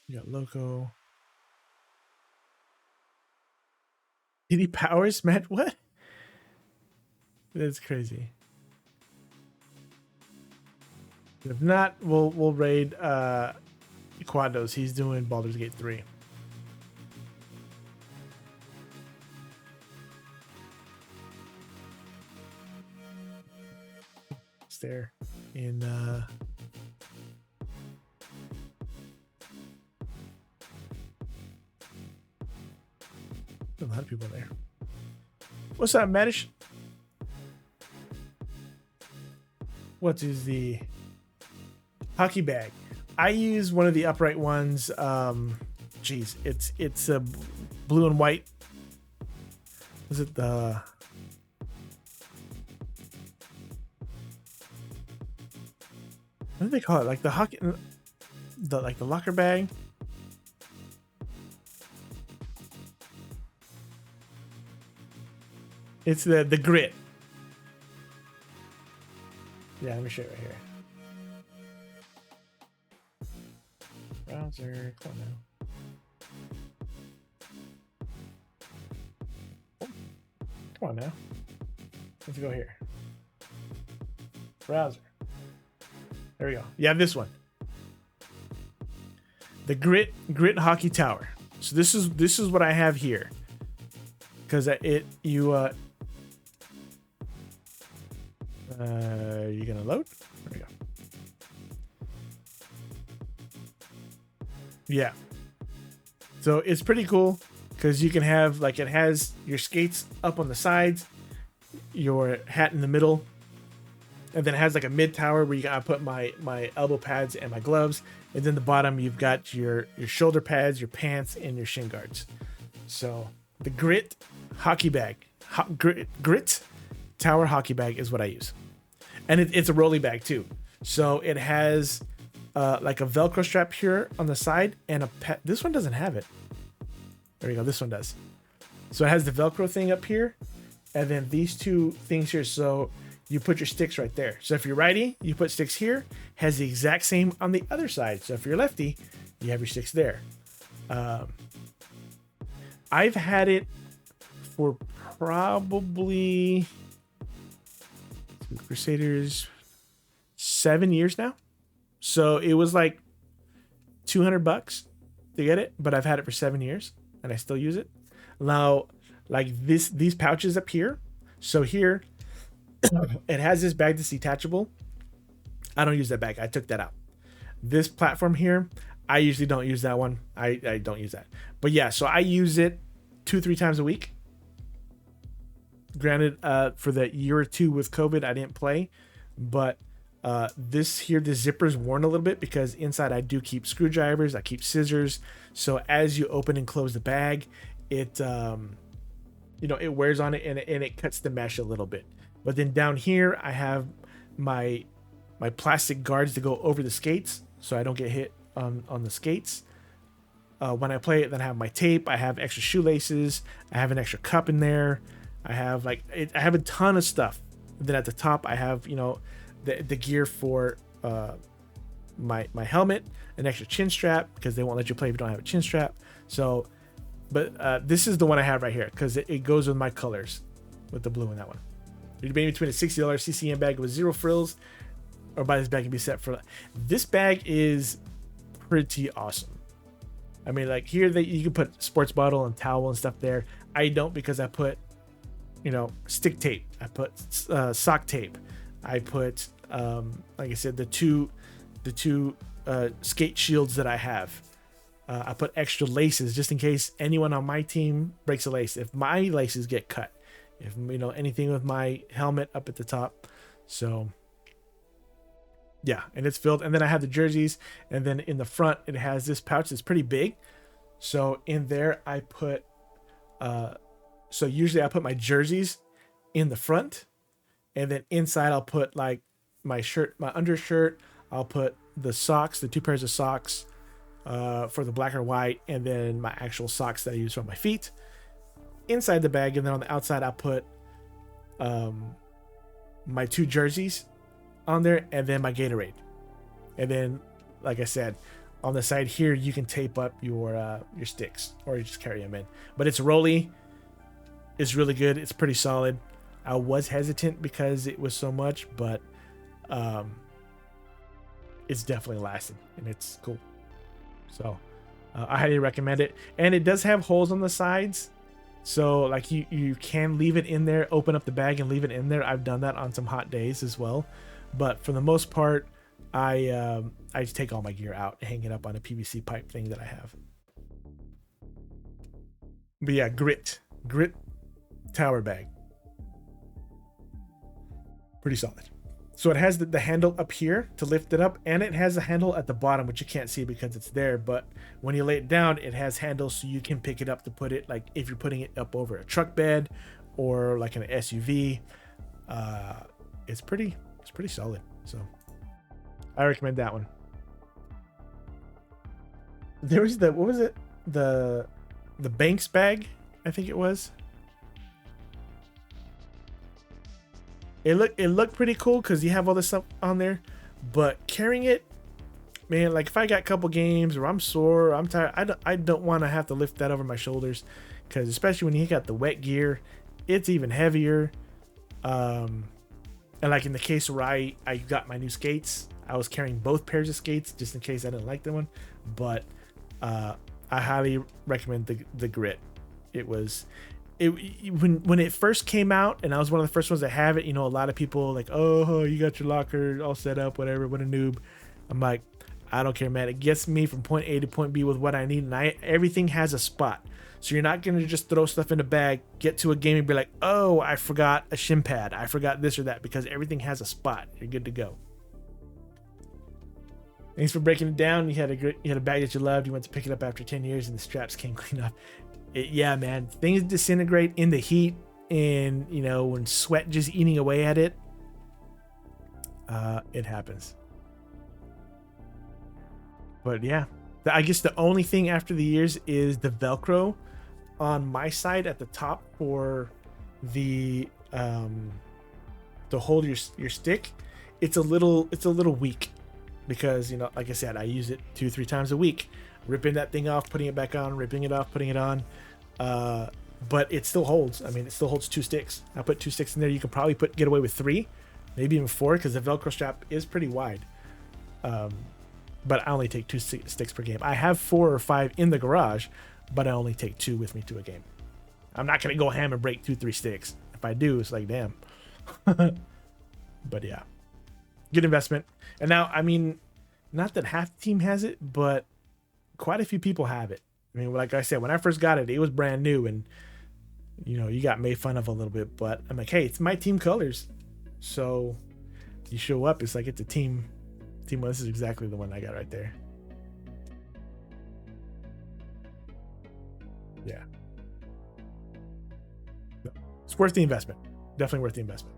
Speaker 1: We got Loco. Kitty Powers, Matt? What? That's crazy. If not, we'll raid Quados. He's doing Baldur's Gate 3. It's there in a lot of people there. What's up, Madish? What is the hockey bag? I use one of the upright ones. Geez, it's a blue and white. Was it the What do they call it? Like the hockey, the locker bag. It's the grit. Yeah, let me show you right here. Browser, come on now. Oh, come on now. Let's go here. Browser. There we go. Yeah, this one. The grit hockey tower. So this is what I have here. Because you're gonna load? There we go. Yeah. So it's pretty cool because you can have, like, it has your skates up on the sides, your hat in the middle, and then it has like a mid tower where you gotta put my elbow pads and my gloves, and then the bottom you've got your shoulder pads, your pants, and your shin guards. So the grit hockey bag, grit tower hockey bag is what I use, and it's a rolly bag too. So it has like a Velcro strap here on the side, and this one doesn't have it. There you go. This one does. So it has the Velcro thing up here, and then these two things here. So you put your sticks right there. So if you're righty, you put sticks here. Has the exact same on the other side. So if you're lefty, you have your sticks there. I've had it for probably Crusaders 7 years now. So it was like $200 to get it, but I've had it for 7 years and I still use it. Now, like these pouches up here. So here it has this bag that's detachable. I don't use that bag. I took that out. This platform here, I usually don't use that one. I don't use that. But yeah, so I use it 2-3 times a week. Granted, for the year or two with COVID, I didn't play, but this here, the zipper's worn a little bit because inside I do keep screwdrivers, I keep scissors. So as you open and close the bag, it it wears on it and it cuts the mesh a little bit. But then down here, I have my plastic guards to go over the skates, so I don't get hit on the skates. When I play it, then I have my tape. I have extra shoelaces. I have an extra cup in there. I have I have a ton of stuff. And then at the top, I have the gear for my helmet, an extra chin strap because they won't let you play if you don't have a chin strap. So, but this is the one I have right here because it goes with my colors, with the blue in that one. You're debating between a $60 CCM bag with 0 frills, or buy this bag and be set for. This bag is pretty awesome. I mean, like here that you can put sports bottle and towel and stuff there. I don't because I put, stick tape. I put sock tape. I put, like I said, the two skate shields that I have. I put extra laces just in case anyone on my team breaks a lace. If my laces get cut, if anything with my helmet up at the top. So yeah, and it's filled. And then I have the jerseys, and then in the front it has this pouch that's pretty big. So in there I put so usually I put my jerseys in the front, and then inside I'll put like my shirt, my undershirt. I'll put the socks, the 2 pairs of socks for the black or white, and then my actual socks that I use for my feet inside the bag. And then on the outside I'll put my 2 jerseys on there, and then my Gatorade. And then, like I said, on the side here you can tape up your sticks, or you just carry them in. But it's rolly. It's really good. It's pretty solid. I was hesitant because it was so much, but it's definitely lasting and it's cool. So I highly recommend it. And it does have holes on the sides, so like you can leave it in there, open up the bag and leave it in there. I've done that on some hot days as well, but for the most part I just take all my gear out and hang it up on a PVC pipe thing that I have. But yeah, grit tower bag, pretty solid. So it has the handle up here to lift it up, and it has a handle at the bottom which you can't see because it's there, but when you lay it down it has handles so you can pick it up to put it, like if you're putting it up over a truck bed or like an SUV. It's pretty solid. So I recommend that one. There was what was it? The Banks bag, I think it was. It looked pretty cool because you have all this stuff on there, but carrying it, man, like if I got a couple games or I'm sore, or I'm tired, I don't want to have to lift that over my shoulders, because especially when you got the wet gear, it's even heavier. And like in the case where I got my new skates, I was carrying both pairs of skates just in case I didn't like the one. But I highly recommend the Grit. When it first came out, and I was one of the first ones to have it, you know, a lot of people like, oh, you got your locker all set up, whatever, what a noob. I'm like, I don't care, man. It gets me from point A to point B with what I need, and everything has a spot. So you're not going to just throw stuff in a bag, get to a game and be like, oh, I forgot a shin pad, I forgot this or that, because everything has a spot. You're good to go. Thanks for breaking it down. You had a bag that you loved. You went to pick it up after 10 years, and the straps came clean off. Yeah, man. Things disintegrate in the heat, and you know, when sweat just eating away at it. It happens. But yeah, I guess the only thing after the years is the Velcro on my side at the top for the to hold your stick. It's a little weak, because, you know, like I said, I use it 2-3 times a week, ripping that thing off, putting it back on, ripping it off, putting it on. But it still holds. I mean, it still holds 2 sticks. I put 2 sticks in there. You can probably get away with 3, maybe even 4, because the Velcro strap is pretty wide. But I only take 2 sticks per game. I have 4 or 5 in the garage, but I only take 2 with me to a game. I'm not gonna go ham and break 2-3 sticks. If I do, it's like, damn. But yeah, good investment. And now, I mean, not that half the team has it, but quite a few people have it. I mean, like I said, when I first got it, it was brand new, and you know, you got made fun of a little bit, but I'm like, hey, it's my team colors. So you show up, it's like it's a team. Well, this is exactly the one I got right there. Yeah. It's worth the investment. Definitely worth the investment.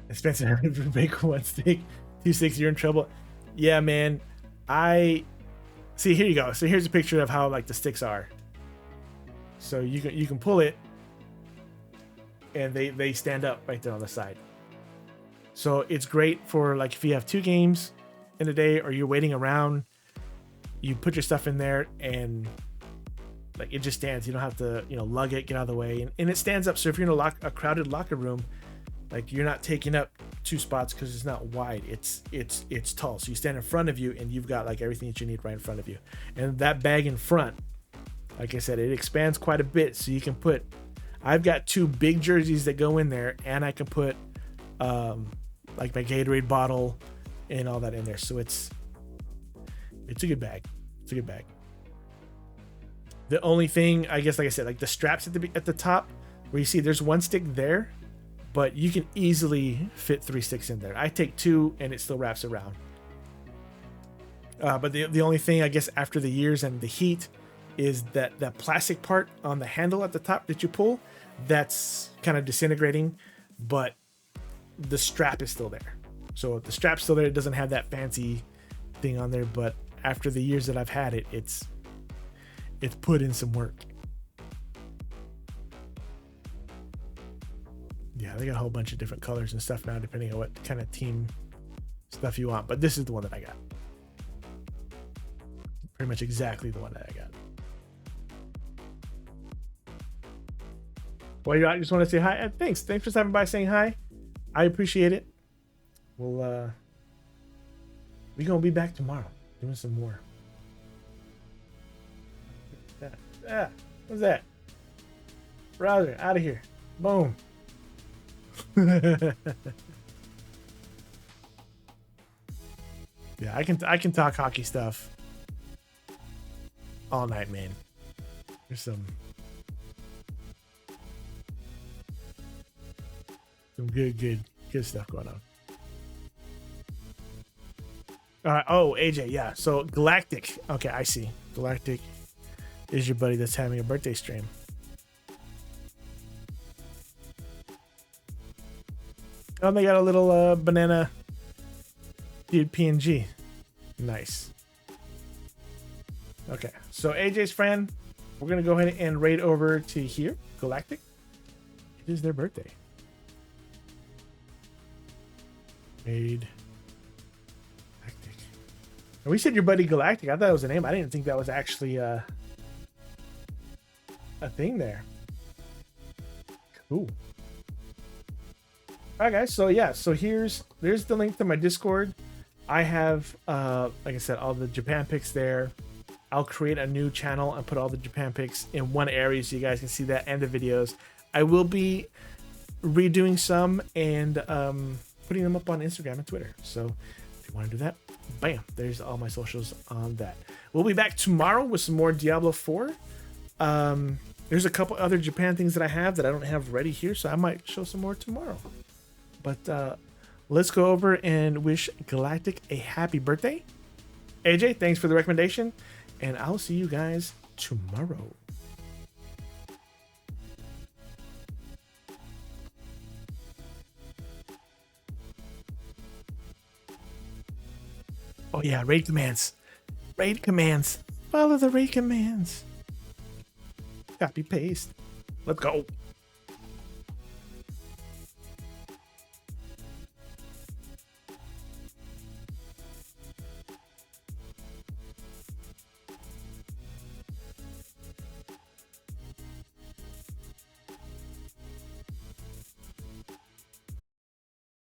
Speaker 1: Expensive for make 1 stick, 2 sticks, you're in trouble. Yeah, man. See, here you go. So here's a picture of how like the sticks are. So you can pull it, and they stand up right there on the side. So it's great for like if you have 2 games in a day, or you're waiting around, you put your stuff in there, and like it just stands. You don't have to, you know, lug it, get out of the way, and it stands up. So if you're in a crowded locker room, like you're not taking up 2 spots because it's not wide. It's tall. So you stand in front of you, and you've got like everything that you need right in front of you. And that bag in front, like I said, it expands quite a bit. So you can put, I've got 2 big jerseys that go in there, and I can put like my Gatorade bottle and all that in there. So it's a good bag. It's a good bag. The only thing, I guess, like I said, like the straps at the top, where you see there's 1 stick there, but you can easily fit 3 sticks in there. I take 2, and it still wraps around. But the only thing, I guess, after the years and the heat, is that plastic part on the handle at the top that you pull, that's kind of disintegrating, but the strap is still there. So the strap's still there. It doesn't have that fancy thing on there, but after the years that I've had it, it's put in some work. Yeah, they got a whole bunch of different colors and stuff now, depending on what kind of team stuff you want. But this is the one that I got. Pretty much exactly the one that I got. Well, you just want to say hi. Thanks for stopping by, saying hi. I appreciate it. We're gonna be back tomorrow doing some more. What's that? Browser, out of here. Boom. Yeah, I can talk hockey stuff all night, man. There's some good stuff going on. All right. Oh, AJ, yeah. So Galactic. Okay, I see. Galactic is your buddy that's having a birthday stream. Oh, they got a little banana dude PNG. Nice. Okay, so AJ's friend, we're gonna go ahead and raid over to here, Galactic. It is their birthday. Raid Galactic. And we said your buddy Galactic. I thought it was a name. I didn't think that was actually a thing there. Cool. All right, guys. So yeah, so there's the link to my Discord. I have, like I said, all the Japan picks there. I'll create a new channel and put all the Japan picks in one area so you guys can see that and the videos. I will be redoing some and putting them up on Instagram and Twitter. So if you want to do that, bam, there's all my socials on that. We'll be back tomorrow with some more Diablo 4. There's a couple other Japan things that I have that I don't have ready here, so I might show some more tomorrow. But let's go over and wish Galactic a happy birthday. AJ, thanks for the recommendation, and I'll see you guys tomorrow. Oh yeah, raid commands. Raid commands. Follow the raid commands. Copy paste. Let's go.